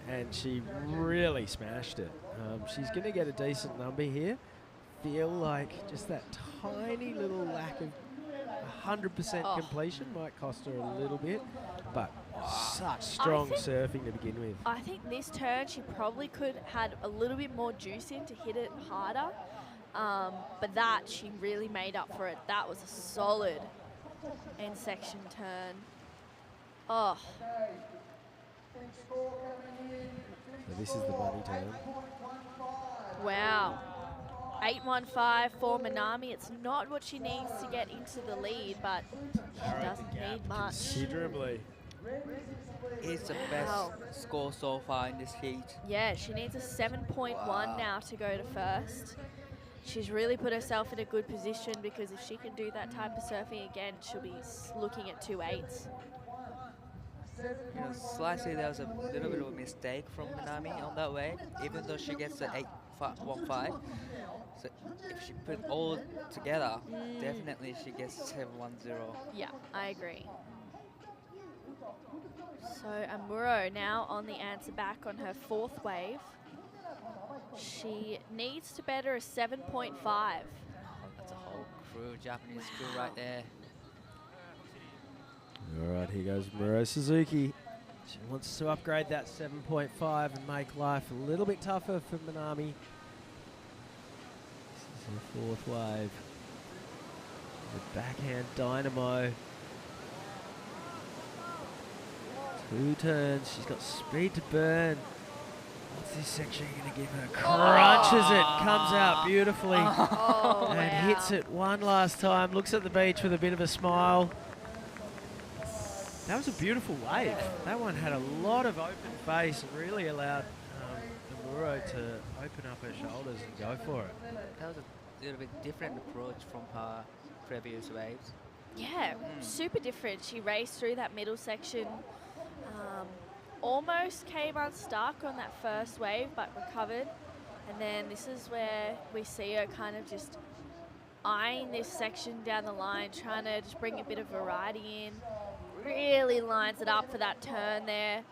and she really smashed it. She's going to get a decent number here. Feel like just that tiny little lack of 100% completion might cost her a little bit, but such strong surfing to begin with. I think this turn she probably could had a little bit more juice in to hit it harder, but that she really made up for it. That was a solid end section turn. Oh, So this is the bunny turn. wow. 8.15 for Minami. It's not what she needs to get into the lead, but she doesn't need much. Considerably. It's the Wow. best score so far in this heat. Yeah, she needs a 7.1 now to go to first. She's really put herself in a good position because if she can do that type of surfing again, she'll be looking at 2.8s. You know, slightly there was a little bit of a mistake from Minami on that wave, even though she gets the 8.15. So if she put all together, definitely she gets 7.10. Yeah, I agree. So Amuro now on the answer back on her 4th wave. She needs to better a 7.5. That's a whole crew, Japanese crew right there. All right, here goes Muro Suzuki. She wants to upgrade that 7.5 and make life a little bit tougher for Minami. This is her 4th wave. The backhand dynamo. 2 turns. She's got speed to burn. What's this section going to give her? Crunches it. Comes out beautifully. Oh, And hits it one last time. Looks at the beach with a bit of a smile. That was a beautiful wave. That one had a lot of open face and really allowed Amuro to open up her shoulders and go for it. That was a little bit different approach from her previous waves. Yeah, super different. She raced through that middle section, almost came unstuck on that first wave, but recovered. And then this is where we see her kind of just eyeing this section down the line, trying to just bring a bit of variety in. Really lines it up for that turn there.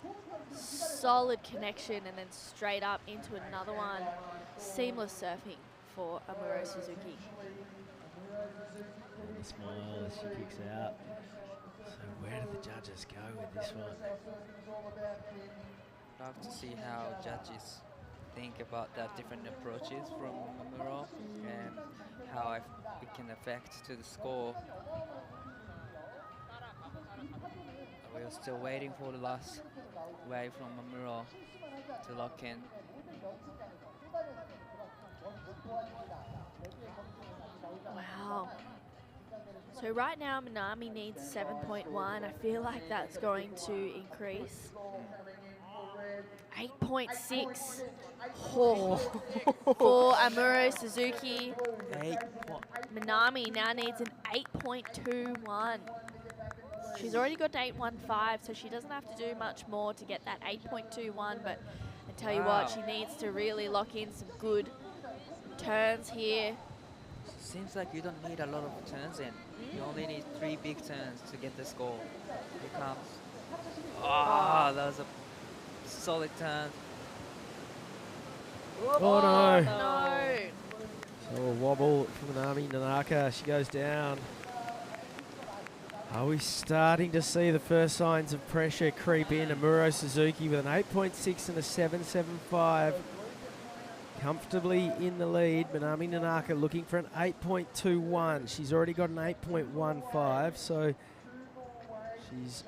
Solid connection and then straight up into another one. Seamless surfing for Amuro Suzuki. And the smile as she kicks out. So where do the judges go with this one? Love to see how judges think about the different approaches from Amuro and how it can affect to the score. We are still waiting for the last wave from Amuro to lock in. Wow. So right now Minami needs 7.1. I feel like that's going to increase. 8.6 for Amuro Suzuki. Minami now needs an 8.21. She's already got an 8.15, so she doesn't have to do much more to get that 8.21, but I tell you what, she needs to really lock in some good turns here. Seems like you don't need a lot of turns in. You only need 3 big turns to get the score. Here comes. Oh, that was a solid turn. Oh no. No. So a wobble from Minami Nanaka. She goes down. Are we starting to see the first signs of pressure creep in? Amuro Suzuki with an 8.6 and a 7.75. Comfortably in the lead. Minami Nanaka looking for an 8.21. She's already got an 8.15, so she's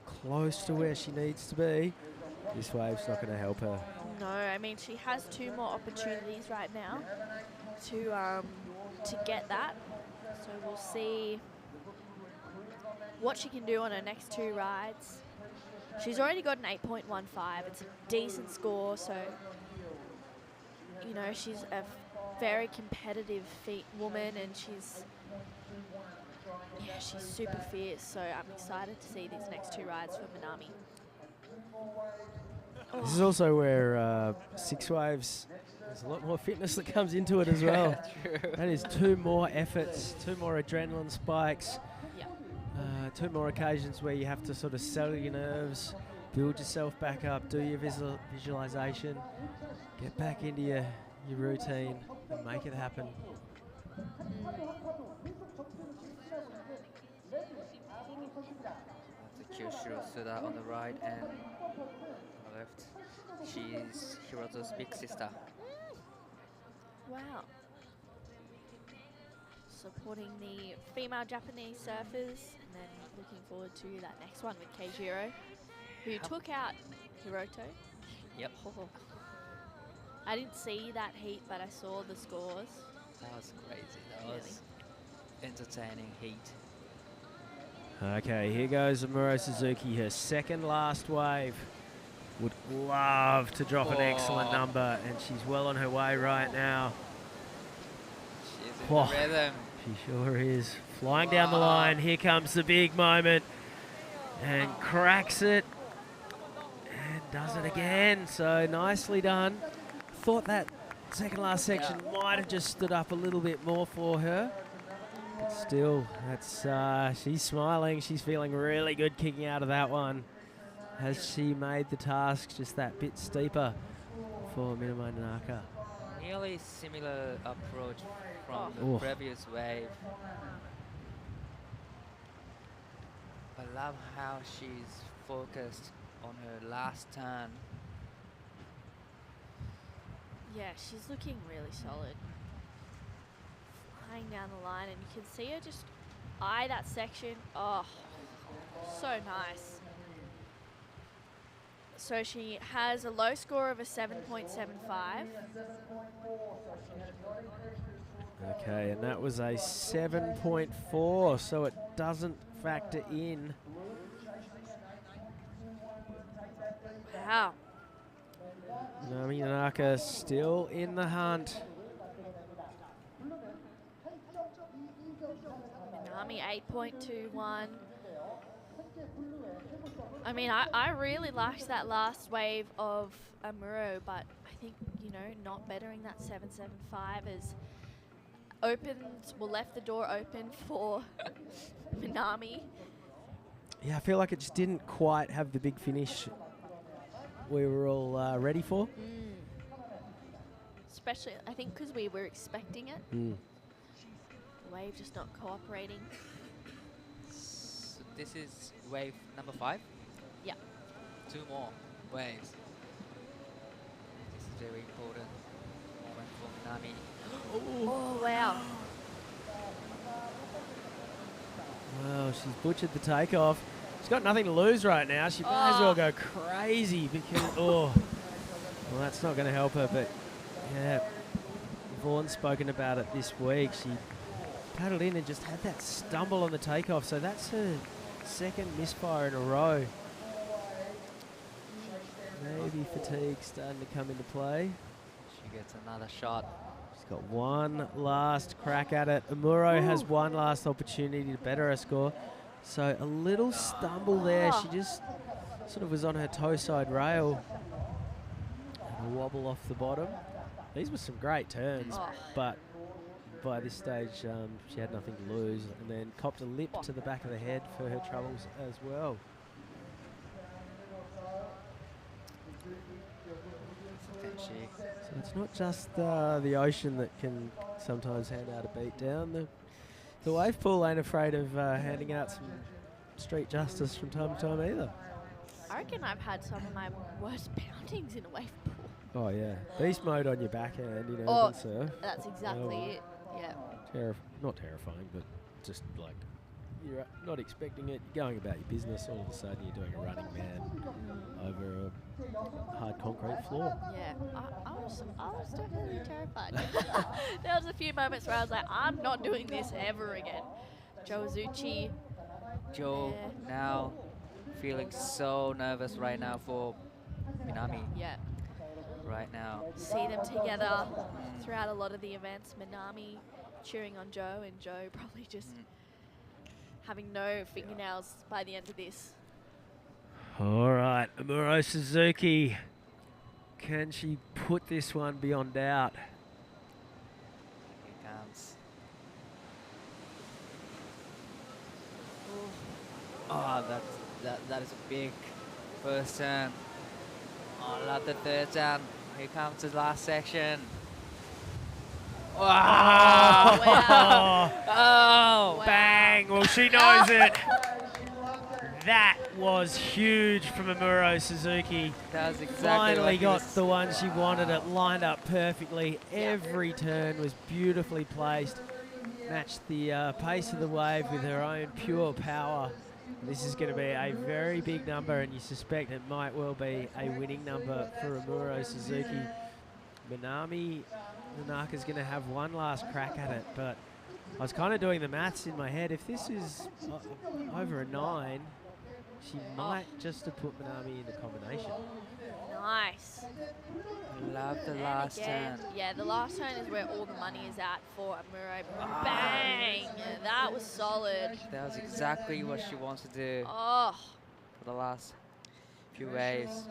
close to where she needs to be. This wave's not going to help her. No, I mean, she has 2 more opportunities right now to get that. So we'll see what she can do on her next 2 rides. She's already got an 8.15. It's a decent score, so, you know, she's a very competitive woman, and she's super fierce. So I'm excited to see these next 2 rides for Minami. This is also where 6 waves, there's a lot more fitness that comes into it as well. True. That is 2 more efforts, 2 more adrenaline spikes, 2 more occasions where you have to sort of settle your nerves, build yourself back up, do your visualization, get back into your routine and make it happen. The Kyushu Suda on the right and on the left. She's Hiroto's big sister. Wow. Supporting the female Japanese surfers, and then looking forward to that next one with Keijiro, who took out Hiroto. Yep. I didn't see that heat, but I saw the scores. That was crazy. That was entertaining heat. Okay, here goes Amuro Suzuki, her second last wave. Would love to drop an excellent number, and she's well on her way right now. She's in the rhythm. She sure is. Flying down the line, here comes the big moment, and cracks it, and does it again. So nicely done. Thought that second last section might have just stood up a little bit more for her. But still, that's she's smiling. She's feeling really good kicking out of that one. Has she made the task just that bit steeper for Minami Nanaka? Nearly similar approach from the previous wave. I love how she's focused on her last turn. Yeah, she's looking really solid. Flying down the line, and you can see her just eye that section. Oh, so nice. So she has a low score of a 7.75. Okay, and that was a 7.4, so it doesn't factor in. Wow. Minami Nanaka still in the hunt. Minami 8.21. I mean, I really liked that last wave of Amuro, but I think, you know, not bettering that 7.75 is left the door open for Minami. Yeah, I feel like it just didn't quite have the big finish we were all ready for. Especially, I think, because we were expecting it. The wave just not cooperating. So this is wave number 5? Yeah. 2 more waves. This is very important moment for Minami. Oh, wow. Well, she's butchered the takeoff. She's got nothing to lose right now. She may as well go crazy because, well, that's not going to help her. But, yeah, Vaughan's spoken about it this week. She paddled in and just had that stumble on the takeoff. So that's her second misfire in a row. Maybe fatigue starting to come into play. She gets another shot. She's got one last crack at it. Amuro has one last opportunity to better her score. So a little stumble there. She just sort of was on her toe side rail. And a wobble off the bottom. These were some great turns, but by this stage she had nothing to lose. And then copped a lip to the back of the head for her troubles as well. So it's not just the ocean that can sometimes hand out a beat down. The wave pool ain't afraid of handing out some street justice from time to time either. I reckon I've had some of my worst poundings in a wave pool. Oh yeah, beast mode on your backhand, you know, Oh, surf. that's exactly it. Yeah. Not terrifying, but just like you're not expecting it. You're going about your business. All of a sudden, you're doing a running man over a hard concrete floor. Yeah, I was definitely terrified. There was a few moments where I was like, I'm not doing this ever again. Joe Azuchi. Joe now feeling so nervous right now for Minami. Yeah. Right now. See them together throughout a lot of the events. Minami cheering on Joe, and Joe probably just having no fingernails by the end of this. All right, Amuro Suzuki. Can she put this one beyond doubt? Here comes. Oh, that is a big first turn. Oh, love the third turn. Here comes the last section. Wow! Wow. Oh! Bang! Well, she knows it. That was huge from Amuro Suzuki. That was exactly Finally what got the one she wanted. It lined up perfectly. Every turn was beautifully placed. Matched the pace of the wave with her own pure power. This is going to be a very big number, and you suspect it might well be a winning number for Amuro Suzuki. Minami Nanaka's going to have one last crack at it, but I was kind of doing the maths in my head. If this is over a 9, she might just have put Minami in the combination. Nice. Love the And last again, turn. yeah, the last turn is where all the money is at for Amuro. Bang! That was solid. That was exactly what she wants to do Oh. for the last few waves.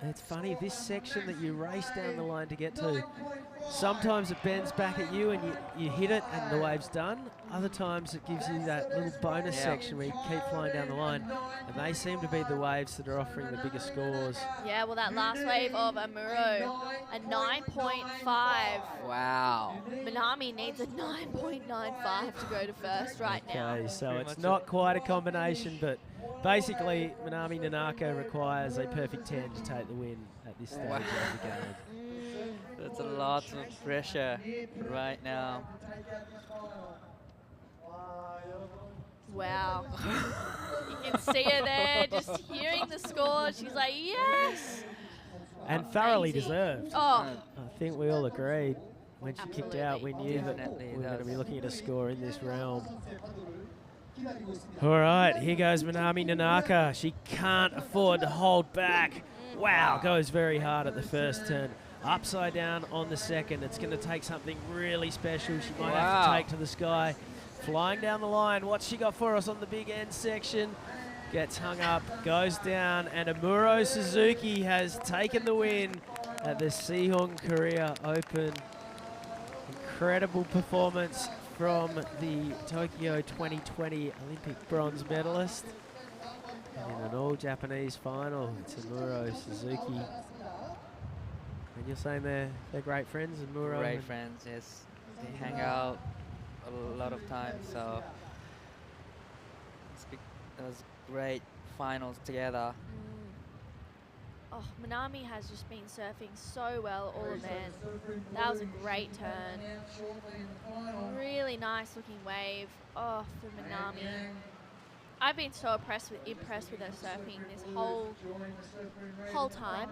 And it's funny, this section that you race down the line to get to, sometimes it bends back at you and you hit it and the wave's done. Other times it gives you that little bonus section where you keep flying down the line. And they seem to be the waves that are offering the biggest scores. Yeah, well, that last wave of Amuro, a 9.5. Wow. Minami needs a 9.95 to go to first right now. Okay, so Pretty it's much not quite a combination, but basically Minami Nanaka requires a perfect 10 to take the win at this stage of the game. That's a lot of pressure right now. Wow. You can see her there, just hearing the score. She's like, yes! And thoroughly Amazing. deserved. Oh, I think we all agreed when she kicked out, we knew that Definitely we were going to be does. looking at a score in this realm. All right, here goes Minami Nanaka. She can't afford to hold back. Wow, goes very hard at the first turn. Upside down on the second. It's going to take something really special. She might have to take to the sky. Flying down the line. What's she got for us on the big end section? Gets hung up, goes down, and Amuro Suzuki has taken the win at the Siheung Korea Open. incredible performance from the Tokyo 2020 Olympic bronze medalist. And in an all-Japanese final, it's Amuro Suzuki. And you're saying they're great friends, Amuro? Great and friends, yes. They hang out a lot of times, so it was great finals together. Oh, Minami has just been surfing so well all event. That was a great turn. Really nice looking wave. Oh, for Minami. I've been so impressed with her surfing this whole time.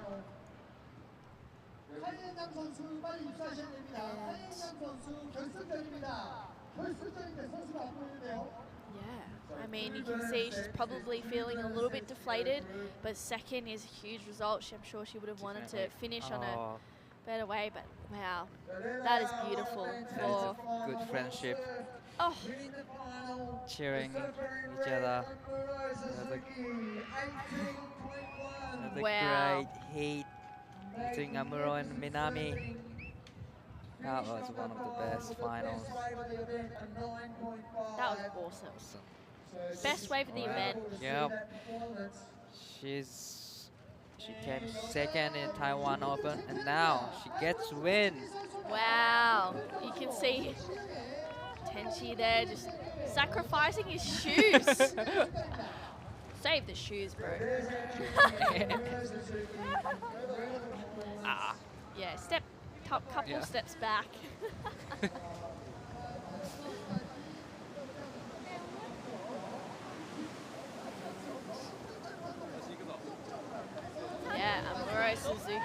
Yeah, I mean, you can see she's probably feeling a little bit deflated, but second is a huge result. I'm sure she would have wanted to finish on a better way, but wow, that is beautiful. That is a good friendship. Oh, Cheering each other. Another wow. great heat between Amuro and Minami. That was one of the best finals. That was awesome. Best wave of the event. Yep. She came second in Taiwan Open, and now she gets win. Wow, you can see Tenchi there just sacrificing his shoes. Save the shoes, bro. Yeah, couple steps back. Yeah, Amuro Suzuki.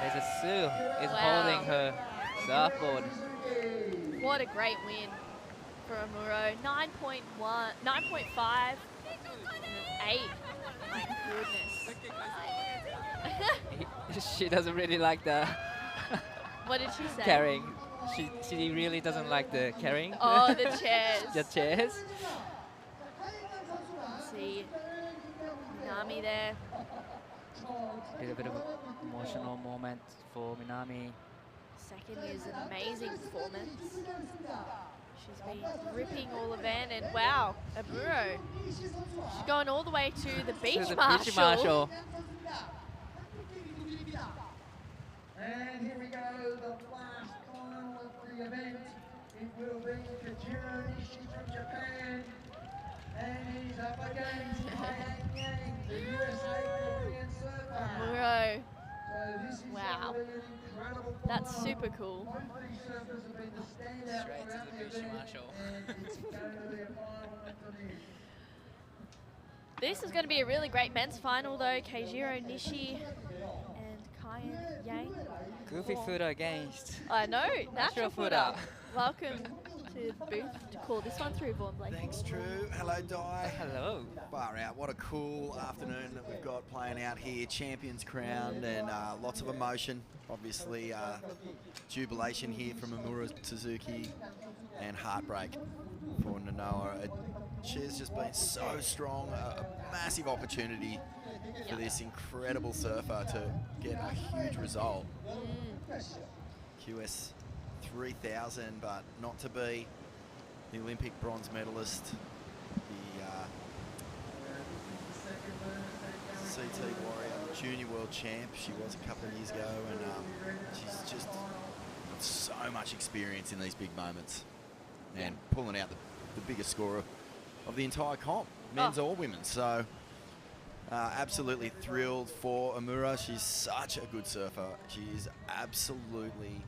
There's a Sue is holding her surfboard. What a great win for Amuro. 9.1, 9.5, and an 8. My goodness. She doesn't really like the What did she say? carrying. She really doesn't like the carrying. Oh, the chairs. The chairs. See Minami there. A bit of an emotional moment for Minami. Second is an amazing performance. She's been ripping all event, and wow, Amuro. She's going all the way to the beach marshal. And here we go, the last final of the event. It will be Gyeonggi-Do from Japan. And he's up against Siheung Yang, the USA Korean surfer. Amuro. So this is Wow. an incredible That's final. super cool. Both these surfers have been the standout Straight to throughout the beach event, marshal. and it's going to be a final at the finish. This is going to be a really great men's final, though. Keijiro Nishi and Kyan Yang. Goofy footer against. I know, natural footer. footer. Welcome to the booth to call this one through, Vaughn Blake. Thanks, Drew. Hello, Di. Hello. Far out. What a cool afternoon that we've got playing out here. Champions crowned and lots of emotion. Obviously, jubilation here from Amuro Suzuki and heartbreak for Nanoa. She's just been so strong. A massive opportunity for this incredible surfer to get a huge result. QS 3000, but not to be the Olympic bronze medalist, the CT Warrior Junior World Champ. She was a couple of years ago, and she's just got so much experience in these big moments and pulling out the biggest scorer of the entire comp, men's or women's. So absolutely thrilled for Amuro. She's such a good surfer. She is absolutely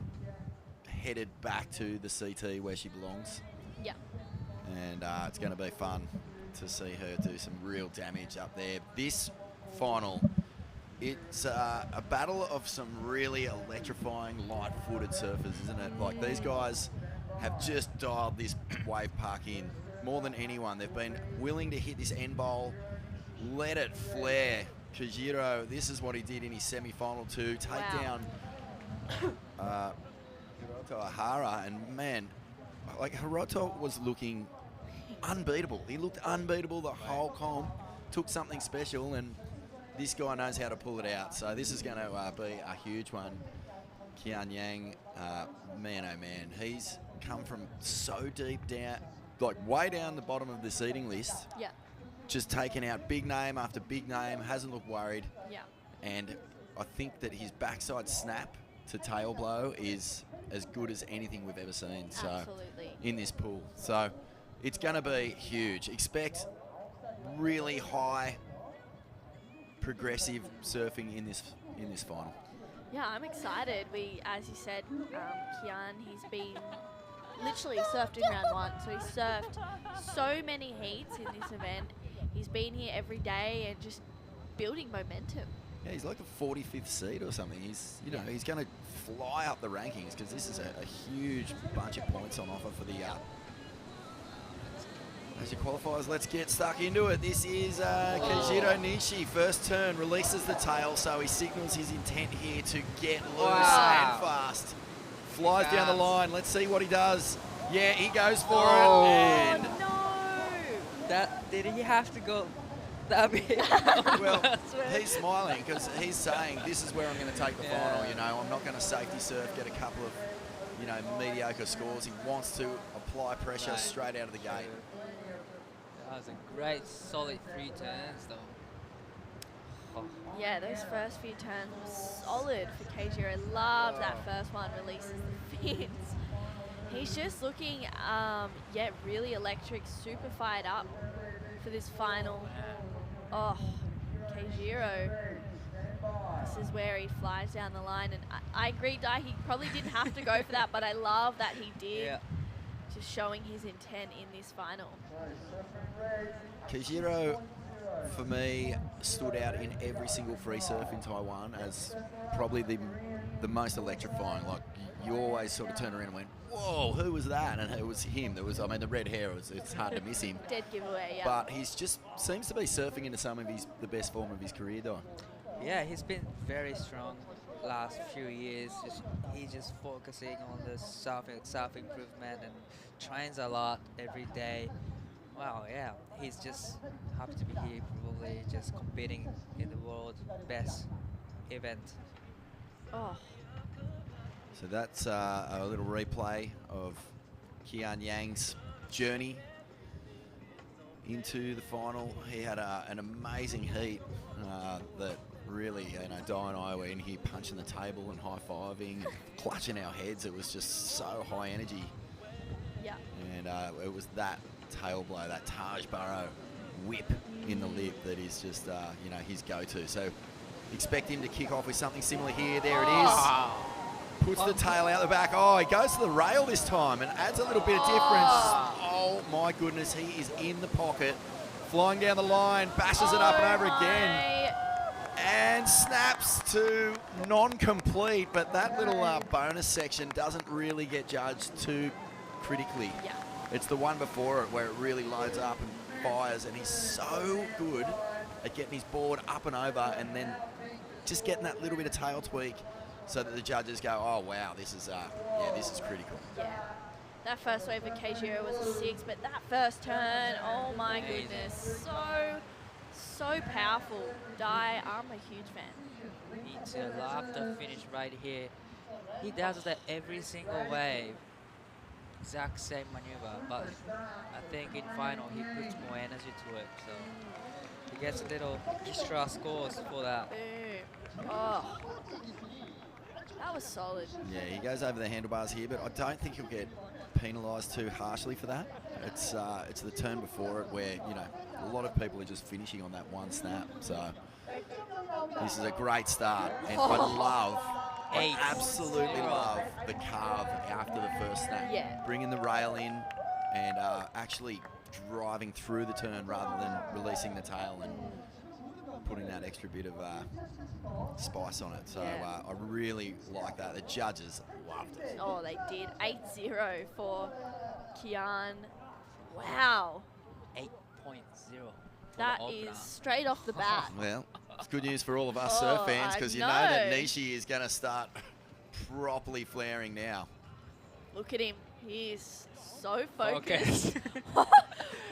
headed back to the CT where she belongs. Yeah. And it's going to be fun to see her do some real damage up there. This final, it's a battle of some really electrifying light-footed surfers, isn't it? Like, these guys have just dialed this wave park in more than anyone. They've been willing to hit this end bowl, let it flare. Kajiro, this is what he did in his semi-final to take down Hiroto Ahara, and man, like, Hiroto was looking unbeatable. He looked unbeatable the whole comp, took something special, and this guy knows how to pull it out. So this is going to be a huge one. Kian Yang, man, oh man, he's come from so deep down, like way down the bottom of the seeding list, Yeah. just taking out big name after big name, hasn't looked worried. Yeah. And I think that his backside snap to tail blow is as good as anything we've ever seen. So Absolutely. in this pool. So it's going to be huge. Expect really high progressive surfing in this final. Yeah, I'm excited. As you said, Kian, he's been literally surfed in round 1. So he's surfed so many heats in this event. He's been here every day and just building momentum. Yeah, he's like the 45th seed or something. He's, he's going to fly up the rankings because this is a huge bunch of points on offer for the Asia qualifiers. Let's get stuck into it. This is Gyeonggi-Do Nishi. First turn, releases the tail, so he signals his intent here to get loose and fast. Flies down the line. Let's see what he does. Yeah, he goes for it. And no! Did he have to go that big? well, he's smiling because he's saying, this is where I'm going to take the final. I'm not going to safety surf, get a couple of, mediocre scores. He wants to apply pressure straight out of the gate. That was a great, solid 3 turns, though. Oh. Yeah, those first few turns were solid for Gyeonggi-Do. I love that first one, releases the fins. He's just looking, really electric, super fired up for this final. Oh, Gyeonggi-Do. This is where he flies down the line, and I agree, Dai, he probably didn't have to go for that, but I love that he did. Yeah. Just showing his intent in this final. Gyeonggi-Do, for me, stood out in every single free surf in Taiwan as probably the most electrifying. Like, you always sort of turn around and went, whoa, who was that? And it was him. There was, the red hair, it's hard to miss him. Dead giveaway, yeah. But he's just seems to be surfing into some of the best form of his career, Don. Yeah, he's been very strong last few years. He's just focusing on the self-improvement and trains a lot every day. Wow, yeah, he's just happy to be here, probably just competing in the world best event. Oh, So that's a little replay of Kian Yang's journey into the final. He had an amazing heat that really, Di and I were in here punching the table and high-fiving and clutching our heads. It was just so high energy. yeah. And it was that tail blow, that Taj Burrow whip in the lip that is just, his go-to. So expect him to kick off with something similar here. There it is. Puts the tail out the back. Oh, he goes to the rail this time and adds a little bit of difference. Oh, my goodness. He is in the pocket. Flying down the line. Bashes it up and over again. And snaps to non-complete. But that little bonus section doesn't really get judged too critically. Yeah. It's the one before it where it really loads up and fires. And he's so good at getting his board up and over and then just getting that little bit of tail tweak, so that the judges go, oh wow, this is critical. Yeah, that first wave of Gyeonggi-Do was a 6, but that first turn, oh my goodness, so powerful. Dai, I'm a huge fan. Me too. Love the finish right here. He does that every single wave. Exact same maneuver, but I think in final he puts more energy to it, so he gets a little extra scores for that. Boom. Oh. That was solid. Yeah, he goes over the handlebars here, but I don't think he'll get penalised too harshly for that. It's the turn before it where, a lot of people are just finishing on that one snap. So this is a great start. And I absolutely love the carve after the first snap. Yeah. Bringing the rail in and actually driving through the turn rather than releasing the tail and putting that extra bit of spice on it. So I really like that. The judges loved it. Oh, they did. 8-0 for Kian. Wow. 8.0. That is straight off the bat. Well, it's good news for all of us surf fans because you know that Nishi is going to start properly flaring now. Look at him. He's so focused. Okay.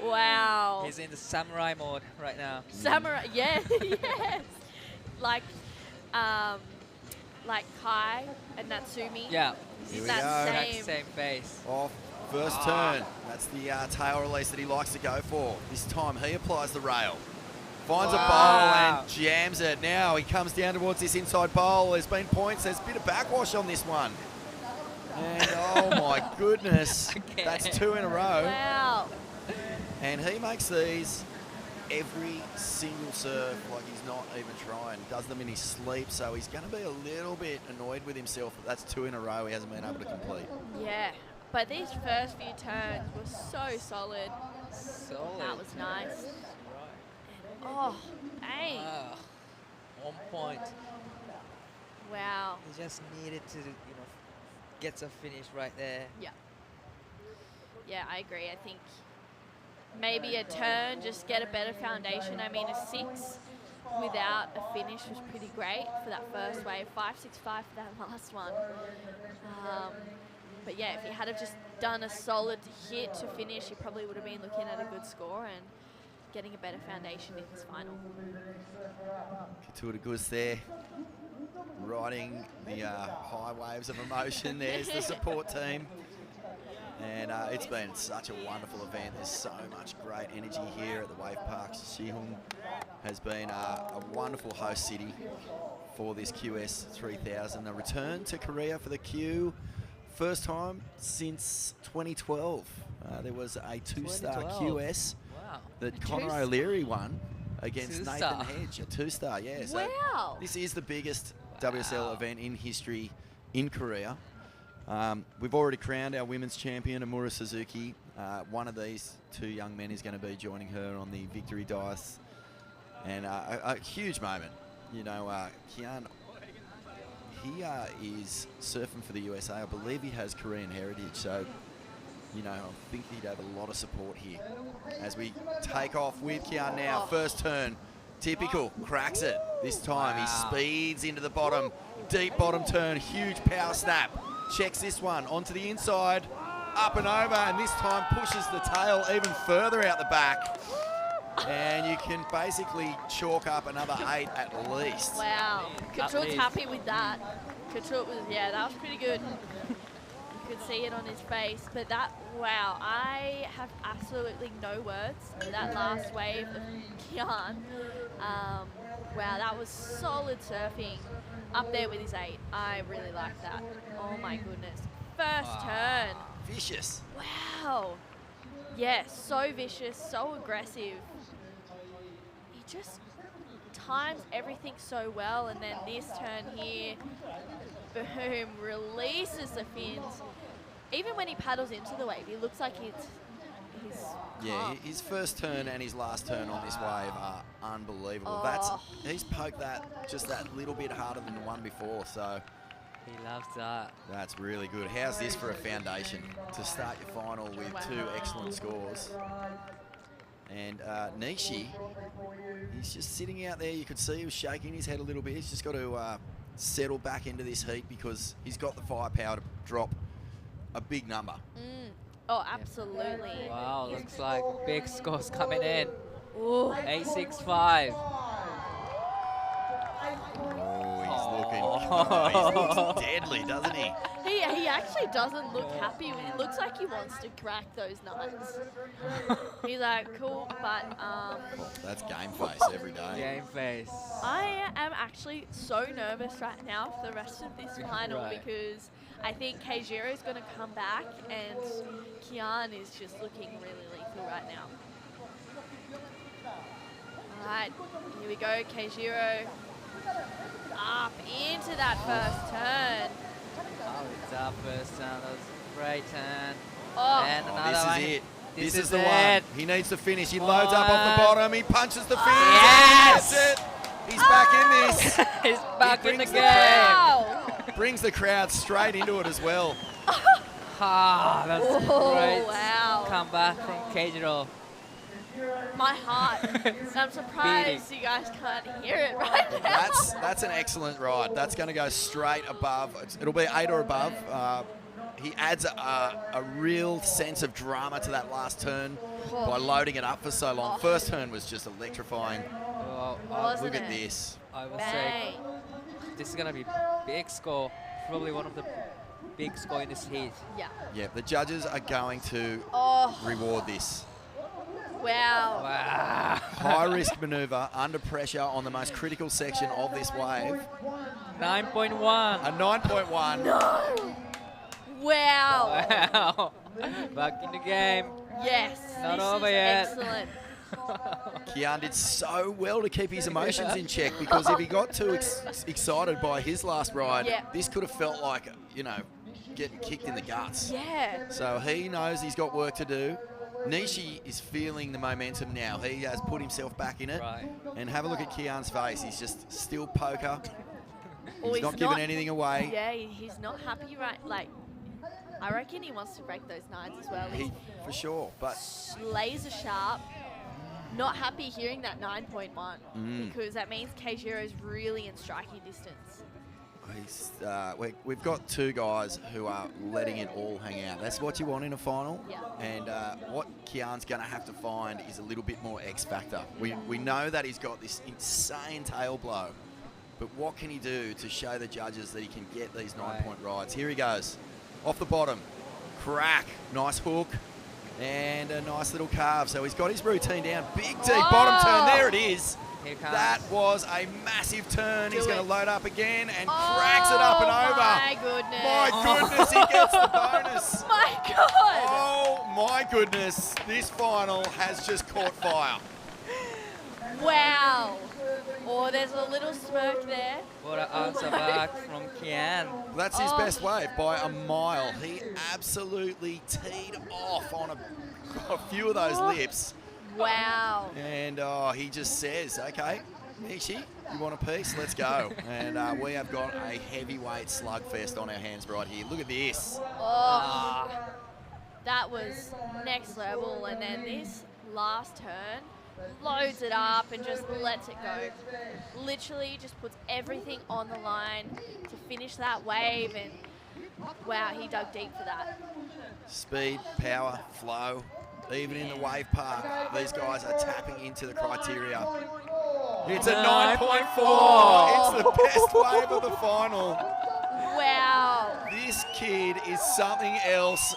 Wow. He's in the samurai mode right now. Samurai, yeah, yes. Like like Kai and Natsumi. Yeah. Here we that go. same. Same face. Off first turn. That's the tail release that he likes to go for. This time he applies the rail. Finds a bowl Wow. and jams it. Now he comes down towards this inside bowl. There's been points. There's a bit of backwash on this one. And oh my goodness, Okay. that's 2 in a row. Wow. And he makes these every single serve like he's not even trying. Does them in his sleep, so he's going to be a little bit annoyed with himself that that's 2 in a row he hasn't been able to complete. Yeah. But these first few turns were so solid. Solid. That was nice. Oh, hey. On point. Wow. He just needed to, get some finish right there. Yeah. Yeah, I agree. I think maybe a turn, just get a better foundation. I mean, a 6 without a finish was pretty great for that first wave. 5.65 for that last one. But yeah, if he had have just done a solid hit to finish, he probably would have been looking at a good score and getting a better foundation in his final. Katua Gus there, riding the high waves of emotion. There's the support team. And it's been such a wonderful event. There's so much great energy here at the Wave Park. Siheung has been a wonderful host city for this QS 3000. A return to Korea for the Q, first time since 2012. There was a 2-star 2012. QS Wow. that Connor O'Leary won against Nathan Two-star. Hedge, a 2-star, yeah. So Wow. this is the biggest WSL event in history in Korea. We've already crowned our women's champion, Amura Suzuki. One of these 2 young men is going to be joining her on the victory dais. And a huge moment. You know, Kian, he is surfing for the USA. I believe he has Korean heritage. So, you know, I think he'd have a lot of support here. As we take off with Kian now. First turn, typical, cracks it. This time he speeds into the bottom. Deep bottom turn, huge power snap. Checks this one onto the inside, up and over, and this time pushes the tail even further out the back. And you can basically chalk up another 8 at least. Wow. Katrul's least. happy with that. Katrul was, yeah, that was pretty good. You could see it on his face. But that, wow, I have absolutely no words for that last wave of Kian. Wow, that was solid surfing. Up there with his 8. I really like that. Oh my goodness. First turn. Vicious. Wow. Yeah, so vicious, so aggressive. He just times everything so well, and then this turn here, boom, releases the fins. Even when he paddles into the wave, he looks like he's Yeah, calm. his first turn and his last turn on this wave are unbelievable. He's poked that just that little bit harder than the one before, so He loves that. that's really good. How's this for a foundation to start your final with 2 excellent scores? And Nishi, he's just sitting out there. You could see he was shaking his head a little bit. He's just got to settle back into this heat because he's got the firepower to drop a big number. Oh, absolutely. Wow, looks like big scores coming in. Ooh. 865. Oh, he looks deadly, doesn't he? He actually doesn't look happy. It looks like he wants to crack those nuts. He's like, cool, but That's game face every day. Game face. I am actually so nervous right now for the rest of this final Right. because I think Keijiro is going to come back and Kian is just looking really lethal right now. All right, here we go, Keijiro. Up into that first turn. Oh, it's our first turn. That was a great turn. Oh, And Oh, another this one. is it. This This is the it. one. He needs to finish. He loads up off the One. bottom. He punches the fins. Yes! That's it. He's back in this. He's back in the brings game. the wow. Brings the crowd straight into it as well. Ah, that's a Oh, great wow. comeback from Keijiro. My heart. I'm surprised you guys can't hear it right now. That's an excellent ride. That's going to go straight above. It'll be 8 or above. He adds a real sense of drama to that last turn by loading it up for so long. First turn was just electrifying. Well, Wasn't Look at it? this. I will say Bang. this is gonna be big score. Probably one of the big score in this heat. Yeah. Yeah, the judges are going to Oh, reward this. wow. Wow. High risk maneuver under pressure on the most critical section of this wave. 9.1. A 9.1. No. Wow. Wow. Back in the game. Yes. Not this over is yet. Excellent. Kian did so well to keep his emotions in check, because if he got too excited by his last ride, Yeah. this could have felt like, you know, getting kicked in the guts. Yeah. So he knows he's got work to do. Nishi is feeling the momentum now. He has put himself back in it. Right. And have a look at Kian's face. He's just still poker. Or He's not giving anything away. Yeah, he's not happy, right? Like, I reckon he wants to break those nines as well. He's For sure. But laser sharp. Not happy hearing that 9.1 Mm. because that means Keijiro is really in striking distance. we've got two guys who are letting it all hang out. That's what you want in a final. Yeah. And what Kian's going to have to find is a little bit more X factor. We know that he's got this insane tail blow, but what can he do to show the judges that he can get these 9-point rides? Here he goes, off the bottom, crack, nice hook, and a nice little carve. So he's got his routine down. Big deep bottom turn. There it is. Here comes. That was a massive turn. He's Do going to it. load up again and cracks it up and over. My goodness. My goodness, he gets the bonus. My God. Oh my goodness, this final has just caught fire. Wow. Oh, there's a little smirk there. What an answer back from Kian. That's his best wave by a mile. He absolutely teed off on a few of those lips. Wow. And he just says, okay, Nishi, you want a piece? Let's go. And we have got a heavyweight slugfest on our hands right here. Look at this. Oh, that was next level. And then this last turn loads it up and just lets it go. Literally just puts everything on the line to finish that wave. And wow, he dug deep for that. Speed, power, flow. Even in the wave park, these guys are tapping into the criteria. It's a 9.4. It's the best wave of the final. Wow. This kid is something else.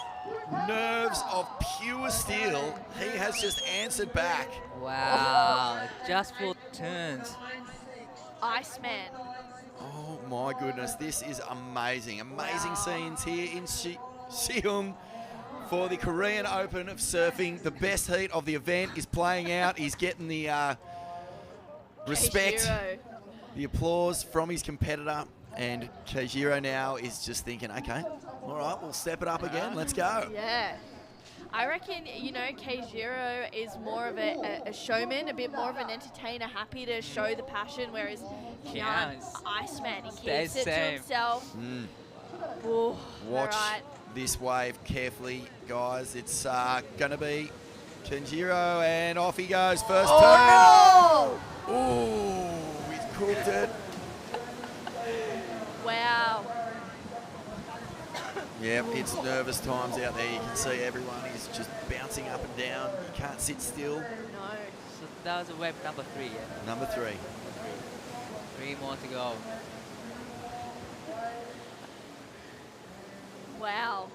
Nerves of pure steel. He has just answered back. Wow. Just 4 turns. Iceman. Oh my goodness, this is amazing. Amazing scenes here in Siheung for the Korean Open of surfing. The best heat of the event is playing out. He's getting the respect, Keijiro. the applause from his competitor. And Keijiro now is just thinking, okay, all right, we'll step it up again. Let's go. Yeah. I reckon, you know, Keijiro is more of a showman, a bit more of an entertainer, happy to show the passion, whereas Kian's Iceman, he stays keeps it to same. himself. Mm. Ooh, Watch all right. this wave carefully, guys. It's going to be Keijiro, and off he goes. First Oh! turn. Ooh, he's cooked it. Wow. Yep, it's nervous times out there. You can see everyone is just bouncing up and down. You can't sit still. No. So that was wave number 3, yeah? Number 3. 3 more to go. Wow.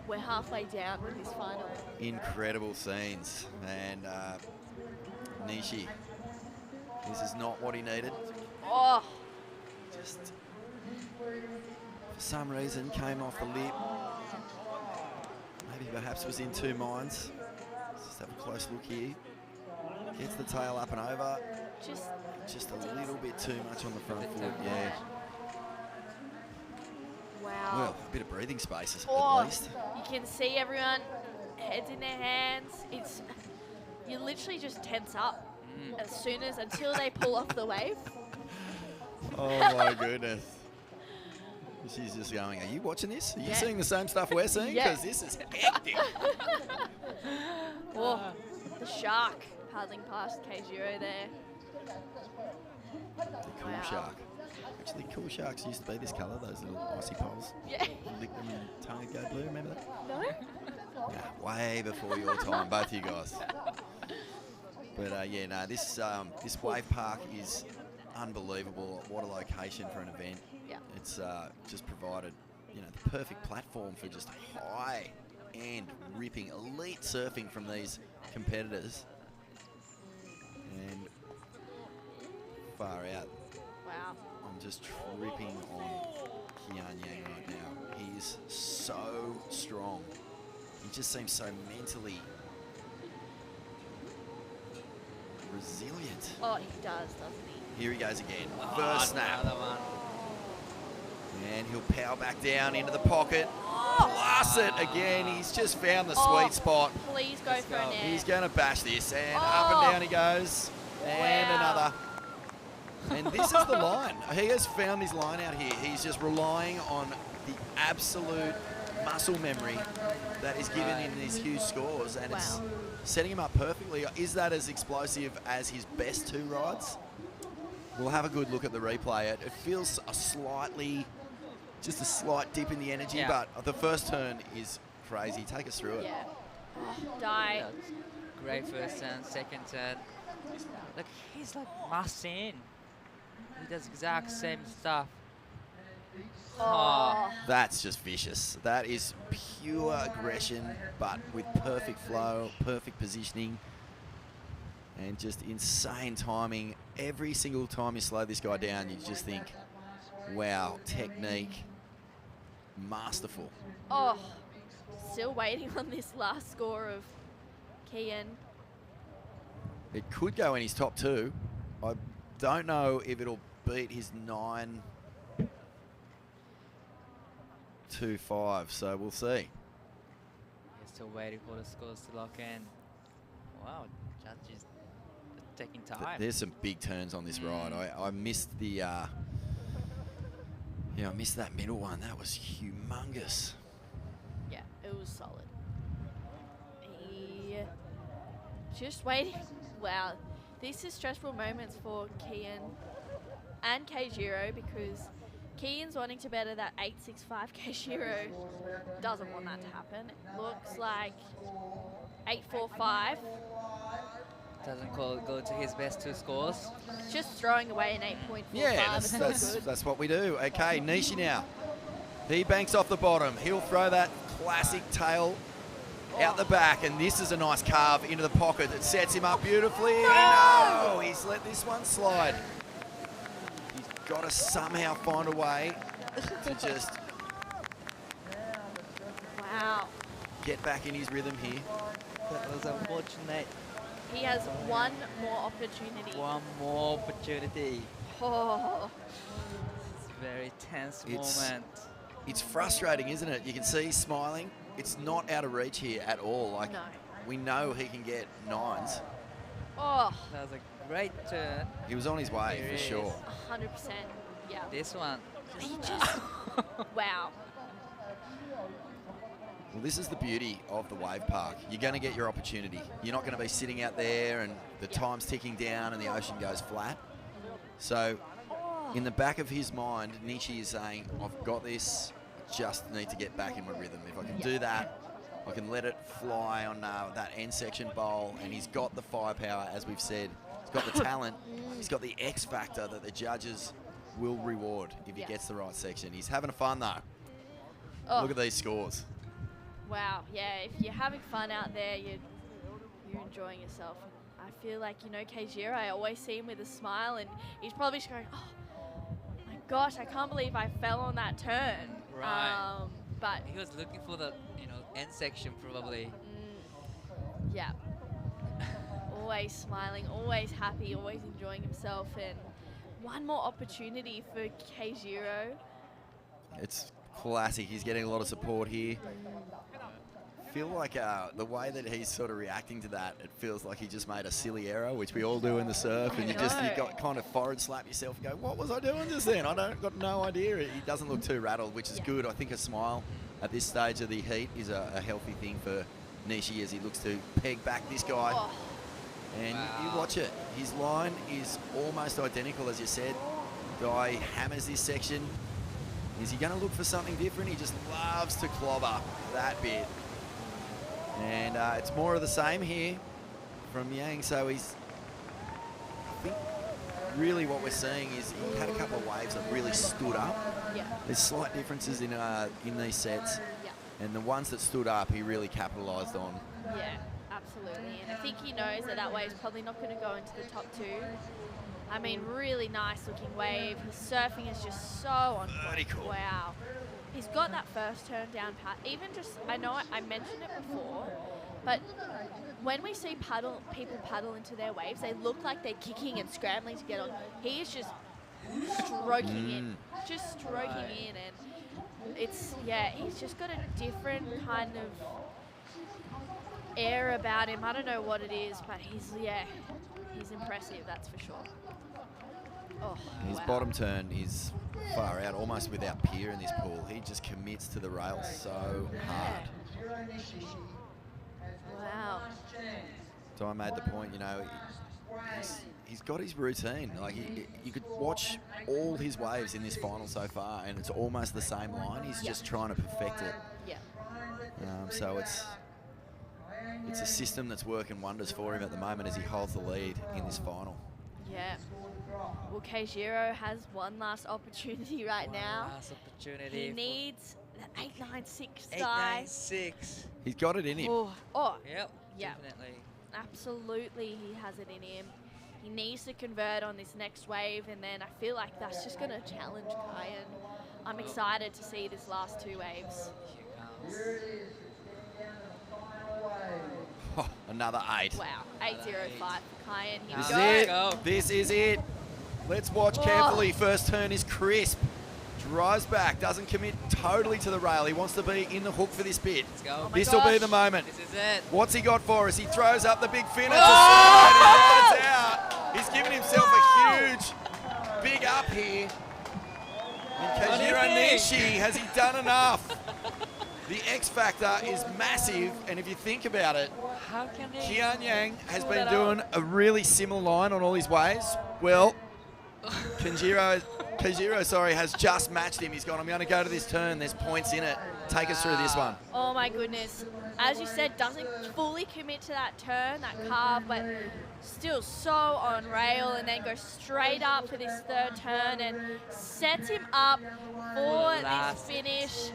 We're halfway down with this final. Incredible scenes. And Nishi, this is not what he needed. Oh, Just, for some reason, came off the lip. Maybe perhaps was in two minds. Let's just have a close look here. Gets the tail up and over. Just a little bit too much on the front foot, yeah. wow. Well, a bit of breathing space Oh, at least. you can see everyone heads in their hands. It's you literally just tense up as soon as until they pull off the wave. Oh my goodness. She's just going, are you watching this? Are you Yeah. seeing the same stuff we're seeing? Yeah. Because this is hectic. Oh, the shark paddling past Keijiro there. The cool Wow. shark. Actually, cool sharks used to be this colour, those little icy poles. Yeah. Lick them and tongue would go blue, remember that? No? Yeah, way before your time, both you guys. But yeah, no, this wave park is unbelievable. What a location for an event. Yeah. It's just provided, you know, the perfect platform for just high-end, ripping, elite surfing from these competitors. And far out. Wow. I'm just tripping on Kian Yang right now. He is so strong. He just seems so mentally resilient. Oh, he does, doesn't he? Here he goes again. First snap. Another one. And he'll power back down into the pocket. Plus it again. He's just found the Oh, sweet spot. Please go for an air. He's going to bash this. And up and down he goes. And Wow. another. And this is the line. He has found his line out here. He's just relying on the absolute muscle memory that is given in these huge scores. And it's setting him up perfectly. Is that as explosive as his best two rides? We'll have a good look at the replay. It feels just a slight dip in the energy, but the first turn is crazy. Take us through it. Yeah. Oh, die. Great first turn, second turn. Look, he's like Marcin. He does exact same stuff. Oh. That's just vicious. That is pure aggression, but with perfect flow, perfect positioning, and just insane timing. Every single time you slow this guy down, you just think, wow, technique, masterful. Oh. Still waiting on this last score of Kian. It could go in his top two. I don't know if it'll beat his 9.25, so we'll see. He's still waiting for the scores to lock in. Wow, judges taking time. There's some big turns on this ride. I missed the, I missed that middle one. That was humongous. Yeah, it was solid. He just waiting. Wow, these are stressful moments for Kian and Keijiro because Kian's wanting to better that 8.65. Keijiro doesn't want that to happen. It looks like 8.45. Doesn't go to his best two scores. Just throwing away an 8.45. Yeah, It's not good. that's what we do. Okay, Nishi now. He banks off the bottom. He'll throw that classic tail out the back, and this is a nice carve into the pocket that sets him up beautifully. No! He's let this one slide. He's got to somehow find a way to just get back in his rhythm here. That was unfortunate. He has one more opportunity. One more opportunity. Oh. It's a very tense It's- moment. It's frustrating, isn't it? You can see he's smiling. It's not out of reach here at all. Like, No. we know he can get nines. Oh, That was a great turn. He was on his way, Here for he sure. is. 100%. Yeah. This one. He just, wow. Well, this is the beauty of the wave park. You're going to get your opportunity. You're not going to be sitting out there and the time's ticking down and the ocean goes flat. So, in the back of his mind, Nishi is saying, I've got this, I just need to get back in my rhythm. If I can do that, I can let it fly on that end section bowl, and he's got the firepower, as we've said. He's got the talent. He's got the X factor that the judges will reward if he gets the right section. He's having fun, though. Oh. Look at these scores. Wow, yeah, if you're having fun out there, you're enjoying yourself. I feel like, Keijiro, I always see him with a smile, and he's probably just going, oh, my gosh, I can't believe I fell on that turn. Right. But, He was looking for the end section probably. yeah. Always smiling, always happy, always enjoying himself, and one more opportunity for Keijiro. It's classic. He's getting a lot of support here. Feel like the way that he's sort of reacting to that, it feels like he just made a silly error, which we all do in the surf, and you got kind of forehead slap yourself and go, what was I doing just then? Got no idea. He doesn't look too rattled, which is good. I think a smile at this stage of the heat is a healthy thing for Nishi as he looks to peg back this guy. Oh. And you watch it. His line is almost identical, as you said. Guy hammers this section. Is he going to look for something different? He just loves to clobber that bit. And it's more of the same here from Yang. So he's, I think, really what we're seeing is he had a couple of waves that really stood up. Yeah. There's slight differences in these sets, Yeah. and the ones that stood up, he really capitalised on. Yeah, absolutely. And I think he knows that that wave's probably not going to go into the top 2. I mean, really nice looking wave. His surfing is just so on point. Very cool. Wow. He's got that first turn down pat. Even just, I know I mentioned it before, but when we see people paddle into their waves, they look like they're kicking and scrambling to get on. He is just stroking in, just stroking in, and it's, yeah, he's just got a different kind of air about him. I don't know what it is, but he's impressive, that's for sure. Oh, His wow. bottom turn is far out, almost without peer in this pool. He just commits to the rail so hard. Wow. So I made the point, you know, he's got his routine. Like you could watch all his waves in this final so far, and it's almost the same line. He's just trying to perfect it. Yeah. So it's a system that's working wonders for him at the moment as he holds the lead in this final. Yeah. Well, Gyeonggi-Do has one last opportunity right now. Last opportunity. He needs the 896 die. 896. He's got it in him. Oh, Yep. yeah. Definitely. Absolutely, he has it in him. He needs to convert on this next wave, and then I feel like that's just going to challenge Kyan. I'm excited to see this last 2 waves. Here it comes. Oh, another 8. Wow, 805 for Kyan. Here This we is go. it. Go. This is it. Let's watch carefully. First turn is crisp. Drives back, doesn't commit totally to the rail. He wants to be in the hook for this bit. Let's go. Oh my This will be gosh. the moment. This is it. What's he got for us? He throws up the big fin. It's a slide. He lands out. He's given himself a huge, big up here. And Keijiro Nishi, has he done enough? The X factor is massive, and if you think about it, How can he? Qian Yang has pull been that doing a really similar line on all his waves. Well, Keijiro, has just matched him. He's gone, I'm going to go to this turn. There's points in it. Take us through this one. Oh my goodness. As you said, doesn't fully commit to that turn, that carve, but still so on rail, and then goes straight up for this 3rd turn and sets him up for this finish.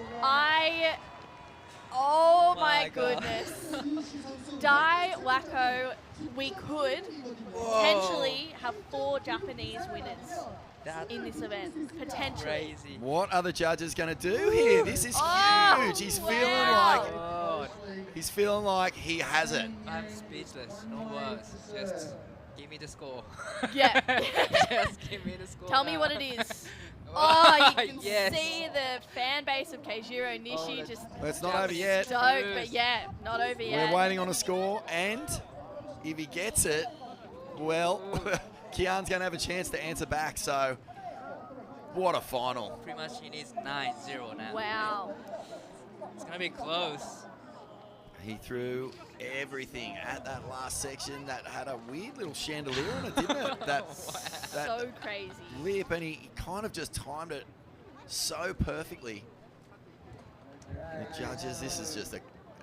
Oh my goodness. Dai Wako, we could potentially have 4 Japanese winners That's in this event. Potentially. crazy. What are the judges going to do here? This is huge. He's wow. feeling like he has it. I'm speechless. No words. Just give me the score. Yeah. Just give me the score. Tell me now. what it is. Oh, you can Yes. see the fan base of Keijiro Nishi just But it's not over yet. stoked, but yeah, not over yet. We're waiting on a score, and if he gets it, well, Kian's going to have a chance to answer back. So, what a final. Pretty much he needs 9-0 now. Wow. It's going to be close. He threw everything at that last section that had a weird little chandelier on it, didn't it? That So crazy. lip, and he kind of just timed it so perfectly. The judges, this is just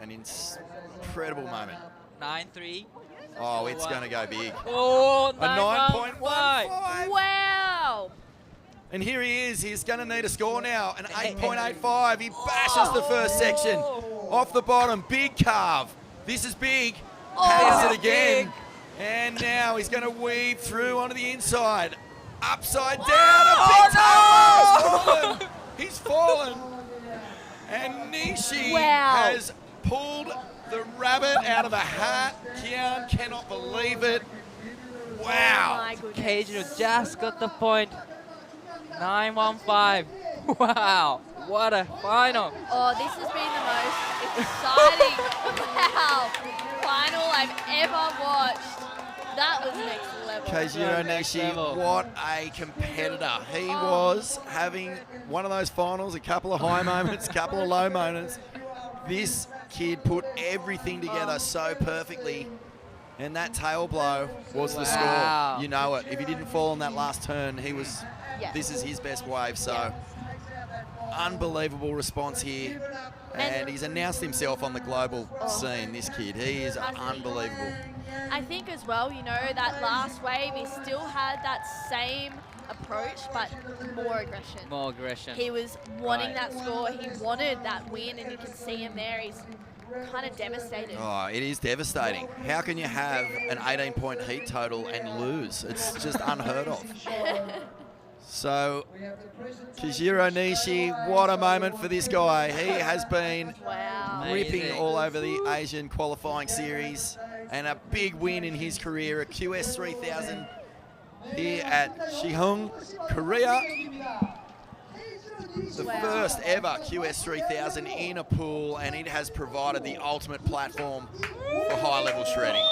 an incredible moment. 9-3. Oh, it's going to go big. Oh, A 9.15. Wow. And here he is. He's going to need a score now. An 8.85. He bashes the first section off the bottom. Big carve. This is big. Has it again. And now he's going to weave through onto the inside. Upside down. A big tail. He's fallen. And Nishi has pulled the rabbit out of the hat. Kian cannot believe it. Wow. Oh my goodness. Keijiro just got the point. 9-1-5. Wow. What a final. Oh, this has been the most exciting final I've ever watched. That was next level. Keijiro Next Nishi, level. what a competitor. He was having one of those finals, a couple of high moments, a couple of low moments. This kid put everything together so perfectly, and that tail blow was the Wow. score. You know it. If he didn't fall on that last turn, he was. Yeah. This is his best wave. So, Yeah. Unbelievable response here. And he's announced himself on the global scene, this kid. He is unbelievable. I think as well, you know, that last wave, he still had that same approach, but more aggression. More aggression. He was wanting Right. that score. He wanted that win, and you can see him there. He's kind of devastated. Oh, it is devastating. How can you have an 18-point heat total and lose? It's just unheard of. So, Kajiro Nishi, what a moment for this guy. He has been ripping Amazing. all over the Asian qualifying series, and a big win in his career, a QS 3000 here at Siheung, Korea. The first ever QS 3000 in a pool, and it has provided the ultimate platform for high-level shredding.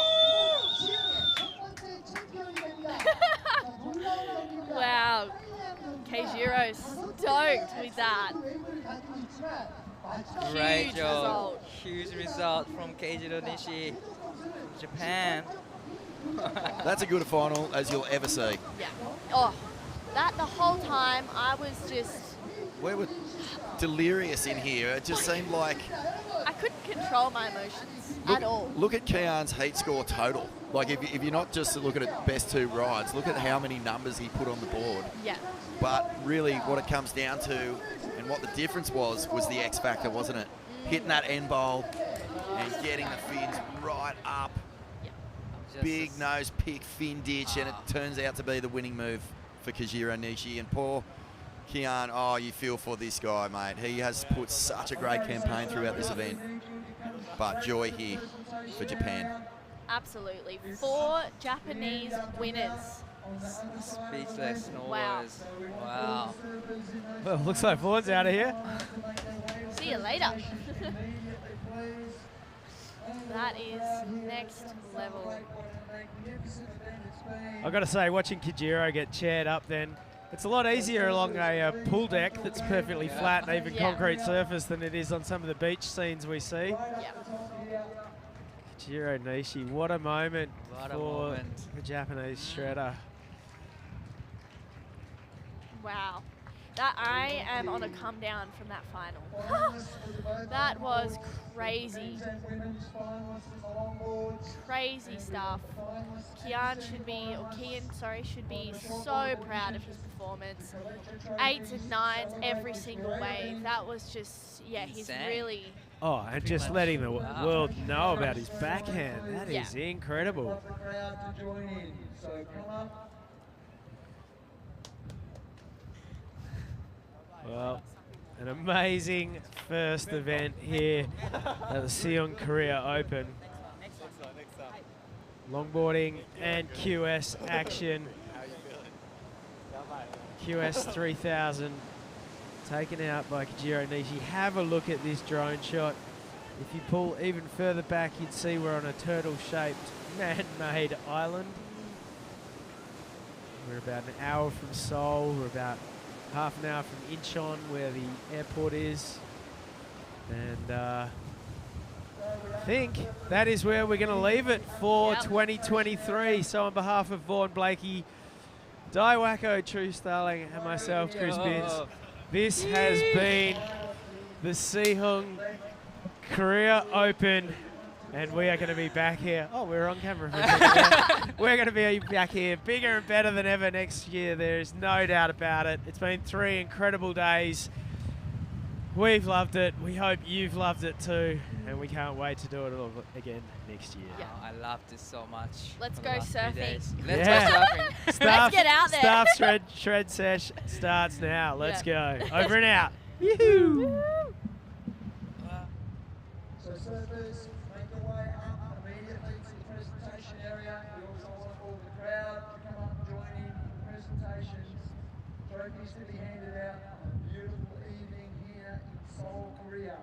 Wow. Keijiro stoked with that. Great Huge job. result. Huge result from Keijiro Nishi, Japan. That's as good a final as you'll ever see. Yeah. Oh, that the whole time I was just, We were delirious in here. It just seemed like... I couldn't control my emotions at all. Look at Kian's heat score total. Like, if you're not just looking at best two rides, look at how many numbers he put on the board. Yeah. But really, what it comes down to, and what the difference was the X factor, wasn't it? Hitting that end bowl and getting the fins right up. Just Big nose pick, fin ditch, and it turns out to be the winning move for Kajiro Nishi. And poor Kian, oh, you feel for this guy, mate. He has put such a great campaign throughout this event. But joy here for Japan. Absolutely. 4 Japanese winners. Speechless, no Wow. words. Wow. Well, looks like Vaughn's out of here. See you later. That is next level. I've got to say, watching Kajiro get chaired up then, it's a lot easier along a pool deck that's perfectly flat and even concrete surface than it is on some of the beach scenes we see. Yeah. Kajiro Nishi, what a moment What a for moment. the Japanese shredder. Wow. That I am on a come down from that final. That was crazy. Crazy stuff. Kian should be so proud of his performance. 8s and 9s every single wave. That was just, he's Insane. really, Oh, and just letting the world know about his backhand. That is incredible. Well, an amazing first event here at the Siheung Korea Open. Longboarding and QS action. QS 3000 taken out by Kajiro Nishi. Have a look at this drone shot. If you pull even further back, you'd see we're on a turtle-shaped man-made island. We're about an hour from Seoul. We're about half an hour from Incheon, where the airport is. And I think that is where we're going to leave it for 2023. So on behalf of Vaughn Blakey, Dai Wacko, True Starling, and myself, Chris Binns, this has been the Siheung Korea Open. And we are going to be back here. Oh, we're on camera for a second. We're going to be back here bigger and better than ever next year. There's no doubt about it. It's been 3 incredible days. We've loved it. We hope you've loved it too. And we can't wait to do it all again next year. Wow, I loved it so much. Let's for go the last 3 surfing. days. Let's Yeah. go surfing. Staff, get out there. Staff shred sesh starts now. Let's go. Over and out. Yoo-hoo. So surfers, make your way up immediately to the presentation area. We also want all the crowd to come up and join in the presentations. Trophies to be handed out on a beautiful evening here in Seoul, Korea.